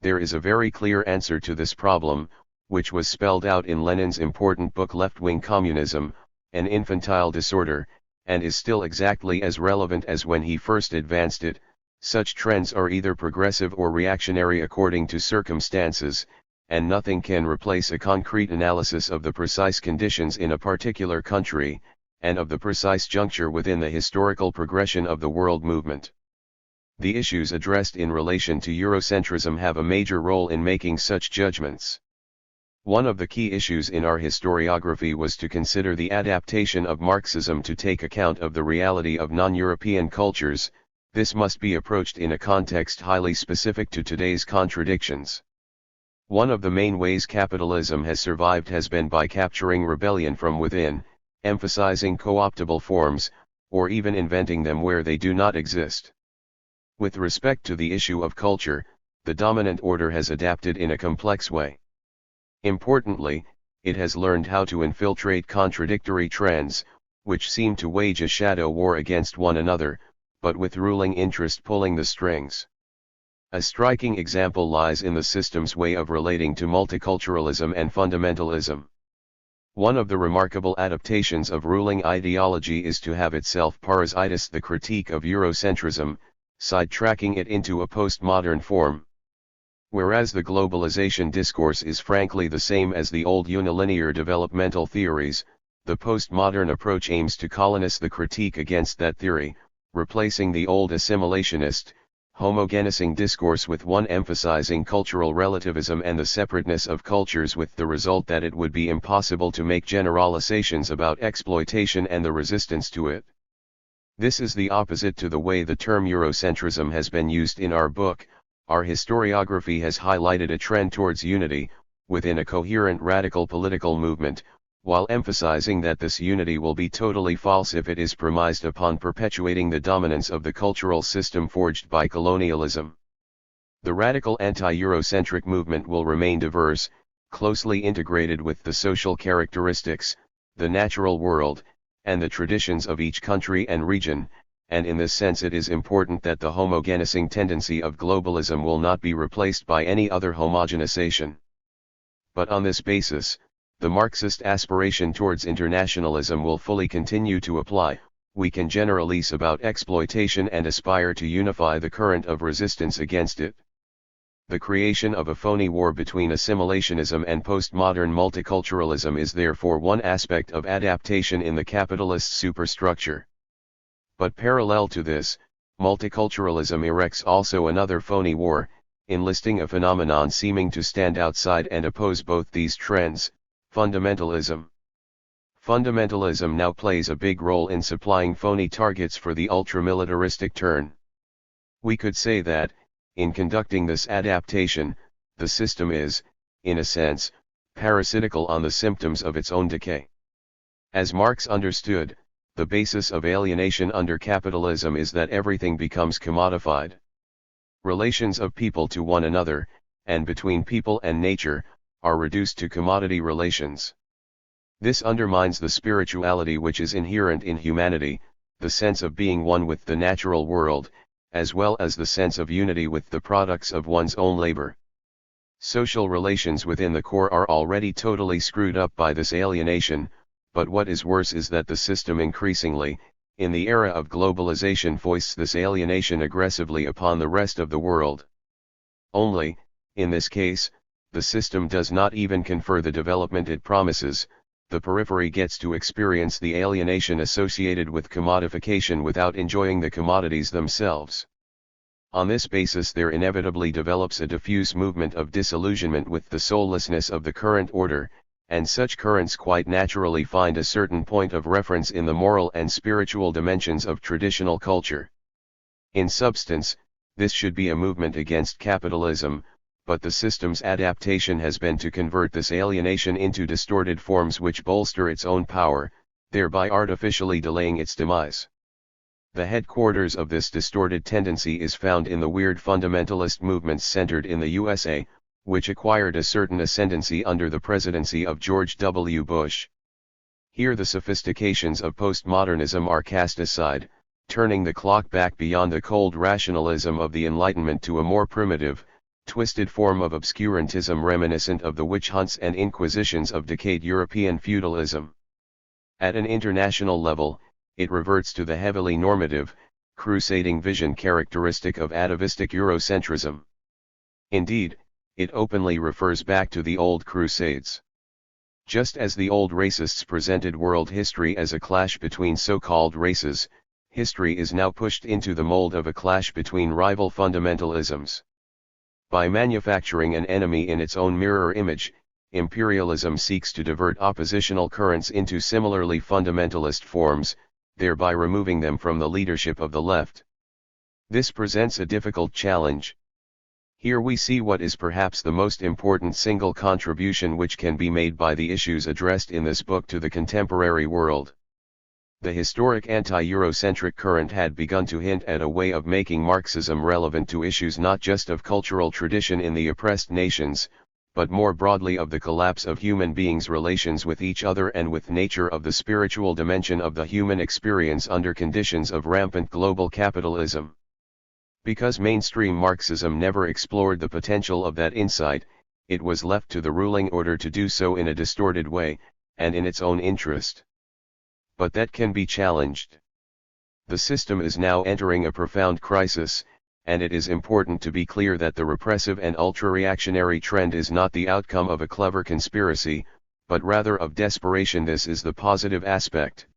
There is a very clear answer to this problem, which was spelled out in Lenin's important book Left-Wing Communism, An Infantile Disorder, and is still exactly as relevant as when he first advanced it. Such trends are either progressive or reactionary according to circumstances, and nothing can replace a concrete analysis of the precise conditions in a particular country, and of the precise juncture within the historical progression of the world movement. The issues addressed in relation to Eurocentrism have a major role in making such judgments. One of the key issues in our historiography was to consider the adaptation of Marxism to take account of the reality of non-European cultures. This must be approached in a context highly specific to today's contradictions. One of the main ways capitalism has survived has been by capturing rebellion from within, emphasizing co-optable forms, or even inventing them where they do not exist. With respect to the issue of culture, the dominant order has adapted in a complex way. Importantly, it has learned how to infiltrate contradictory trends, which seem to wage a shadow war against one another, but with ruling interest pulling the strings. A striking example lies in the system's way of relating to multiculturalism and fundamentalism. One of the remarkable adaptations of ruling ideology is to have itself parasitized the critique of Eurocentrism, sidetracking it into a postmodern form. Whereas the globalization discourse is frankly the same as the old unilinear developmental theories, the postmodern approach aims to colonize the critique against that theory, replacing the old assimilationist, homogenizing discourse with one emphasizing cultural relativism and the separateness of cultures, with the result that it would be impossible to make generalizations about exploitation and the resistance to it. This is the opposite to the way the term Eurocentrism has been used in our book. Our historiography has highlighted a trend towards unity, within a coherent radical political movement, while emphasizing that this unity will be totally false if it is premised upon perpetuating the dominance of the cultural system forged by colonialism. The radical anti-Eurocentric movement will remain diverse, closely integrated with the social characteristics, the natural world, and the traditions of each country and region, and in this sense it is important that the homogenizing tendency of globalism will not be replaced by any other homogenization. But on this basis, the Marxist aspiration towards internationalism will fully continue to apply. We can generalize about exploitation and aspire to unify the current of resistance against it. The creation of a phony war between assimilationism and postmodern multiculturalism is therefore one aspect of adaptation in the capitalist superstructure. But parallel to this, multiculturalism erects also another phony war, enlisting a phenomenon seeming to stand outside and oppose both these trends: fundamentalism. Fundamentalism now plays a big role in supplying phony targets for the ultramilitaristic turn. We could say that, in conducting this adaptation, the system is, in a sense, parasitical on the symptoms of its own decay. As Marx understood, the basis of alienation under capitalism is that everything becomes commodified. Relations of people to one another, and between people and nature, are reduced to commodity relations. This undermines the spirituality which is inherent in humanity, the sense of being one with the natural world, as well as the sense of unity with the products of one's own labor. Social relations within the core are already totally screwed up by this alienation, but what is worse is that the system increasingly, in the era of globalization, foists this alienation aggressively upon the rest of the world. Only, in this case, the system does not even confer the development it promises. The periphery gets to experience the alienation associated with commodification without enjoying the commodities themselves. On this basis there inevitably develops a diffuse movement of disillusionment with the soullessness of the current order, and such currents quite naturally find a certain point of reference in the moral and spiritual dimensions of traditional culture. In substance, this should be a movement against capitalism, but the system's adaptation has been to convert this alienation into distorted forms which bolster its own power, thereby artificially delaying its demise. The headquarters of this distorted tendency is found in the weird fundamentalist movements centered in the USA, which acquired a certain ascendancy under the presidency of George W. Bush. Here the sophistications of postmodernism are cast aside, turning the clock back beyond the cold rationalism of the Enlightenment to a more primitive, twisted form of obscurantism reminiscent of the witch hunts and inquisitions of decayed European feudalism. At an international level, it reverts to the heavily normative, crusading vision characteristic of atavistic eurocentrism. Indeed, it openly refers back to the old Crusades. Just as the old racists presented world history as a clash between so-called races, history is now pushed into the mold of a clash between rival fundamentalisms. By manufacturing an enemy in its own mirror image, imperialism seeks to divert oppositional currents into similarly fundamentalist forms, thereby removing them from the leadership of the left. This presents a difficult challenge. Here we see what is perhaps the most important single contribution which can be made by the issues addressed in this book to the contemporary world. The historic anti-Eurocentric current had begun to hint at a way of making Marxism relevant to issues not just of cultural tradition in the oppressed nations, but more broadly of the collapse of human beings' relations with each other and with nature of the spiritual dimension of the human experience under conditions of rampant global capitalism. Because mainstream Marxism never explored the potential of that insight, it was left to the ruling order to do so in a distorted way, and in its own interest. But that can be challenged. The system is now entering a profound crisis, and it is important to be clear that the repressive and ultra-reactionary trend is not the outcome of a clever conspiracy, but rather of desperation. This is the positive aspect.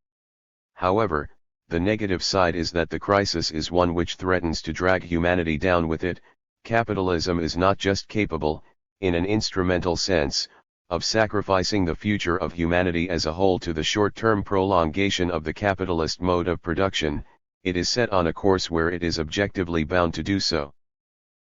However, the negative side is that the crisis is one which threatens to drag humanity down with it. Capitalism is not just capable, in an instrumental sense, of sacrificing the future of humanity as a whole to the short-term prolongation of the capitalist mode of production, it is set on a course where it is objectively bound to do so.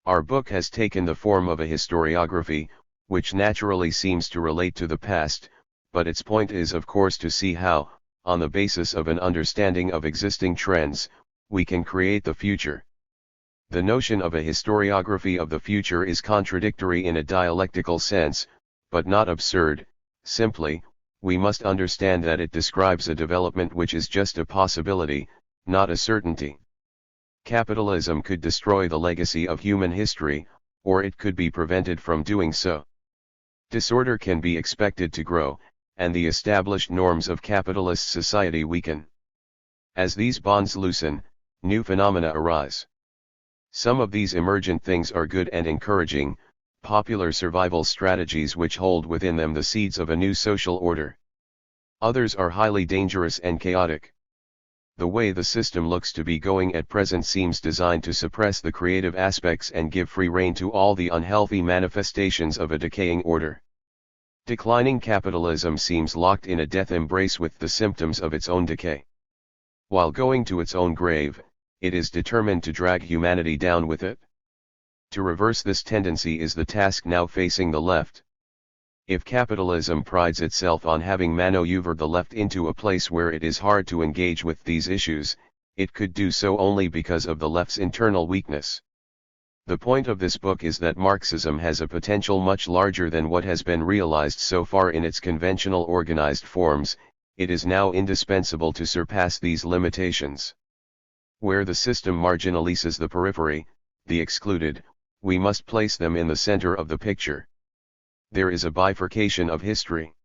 Our book has taken the form of a historiography, which naturally seems to relate to the past, but its point is of course to see how, on the basis of an understanding of existing trends, we can create the future. The notion of a historiography of the future is contradictory in a dialectical sense, but not absurd. Simply, we must understand that it describes a development which is just a possibility, not a certainty. Capitalism could destroy the legacy of human history, or it could be prevented from doing so. Disorder can be expected to grow, and the established norms of capitalist society weaken. As these bonds loosen, new phenomena arise. Some of these emergent things are good and encouraging, popular survival strategies which hold within them the seeds of a new social order. Others are highly dangerous and chaotic. The way the system looks to be going at present seems designed to suppress the creative aspects and give free rein to all the unhealthy manifestations of a decaying order. Declining capitalism seems locked in a death embrace with the symptoms of its own decay. While going to its own grave, it is determined to drag humanity down with it. To reverse this tendency is the task now facing the left. If capitalism prides itself on having maneuvered the left into a place where it is hard to engage with these issues, it could do so only because of the left's internal weakness. The point of this book is that Marxism has a potential much larger than what has been realized so far in its conventional organized forms. It is now indispensable to surpass these limitations. Where the system marginalizes the periphery, the excluded, we must place them in the center of the picture. There is a bifurcation of history.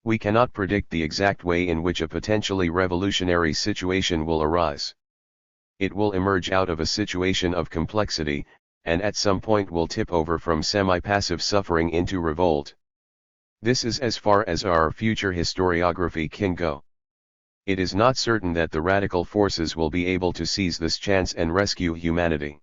We cannot predict the exact way in which a potentially revolutionary situation will arise. It will emerge out of a situation of complexity, and at some point will tip over from semi-passive suffering into revolt. This is as far as our future historiography can go. It is not certain that the radical forces will be able to seize this chance and rescue humanity.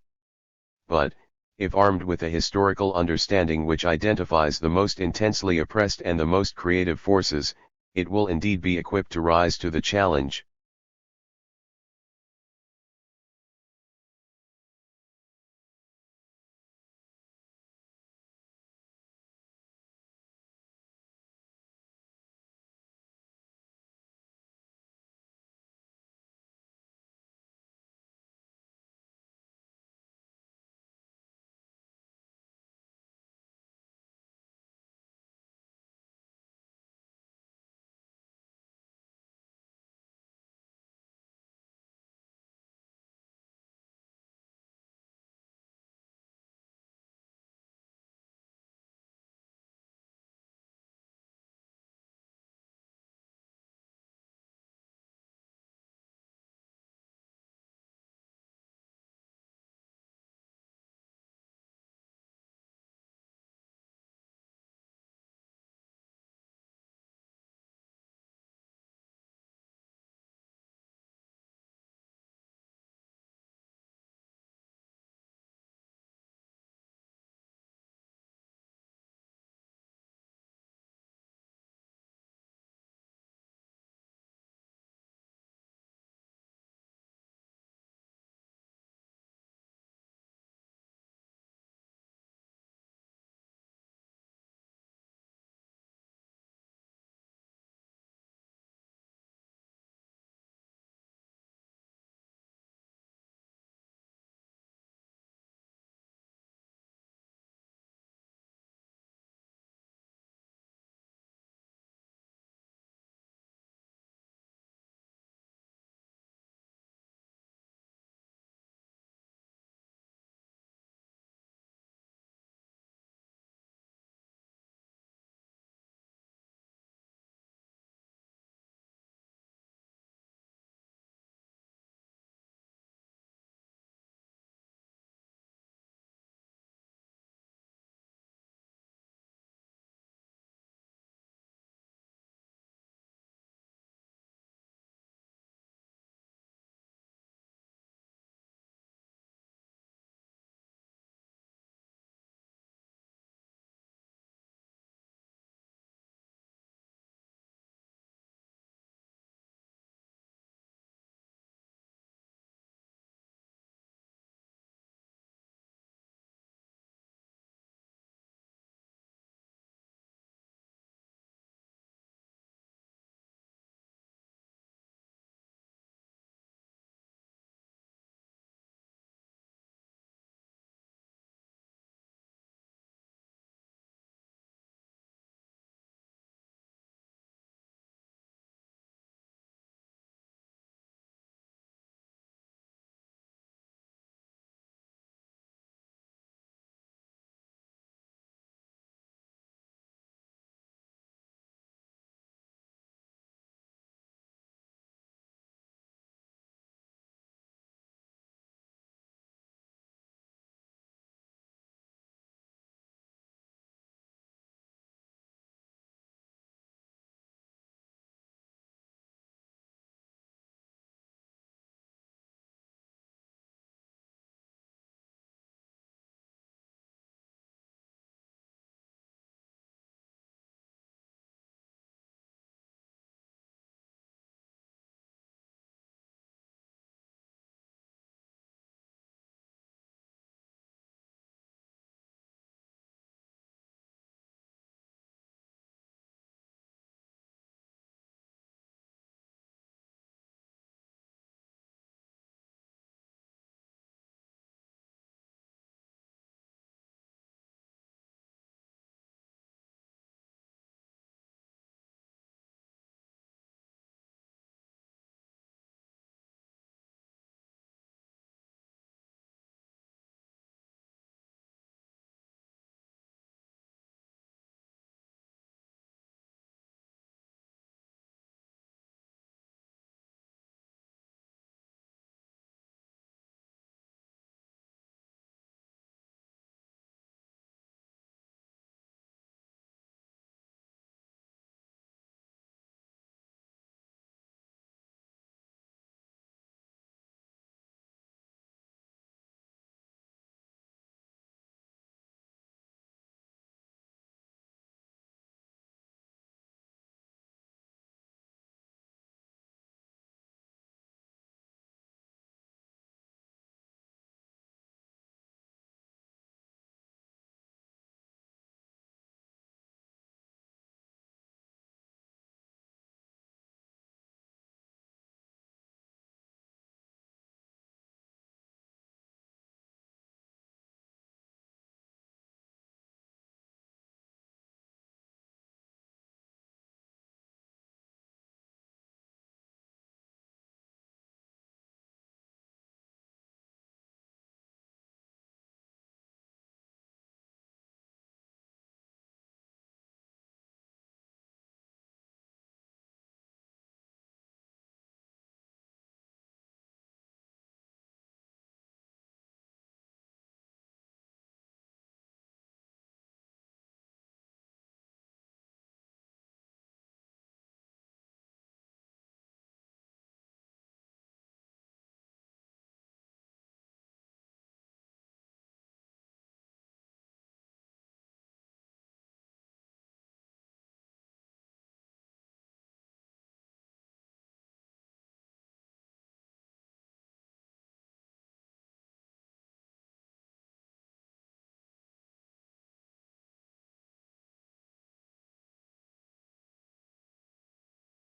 But, if armed with a historical understanding which identifies the most intensely oppressed and the most creative forces, it will indeed be equipped to rise to the challenge.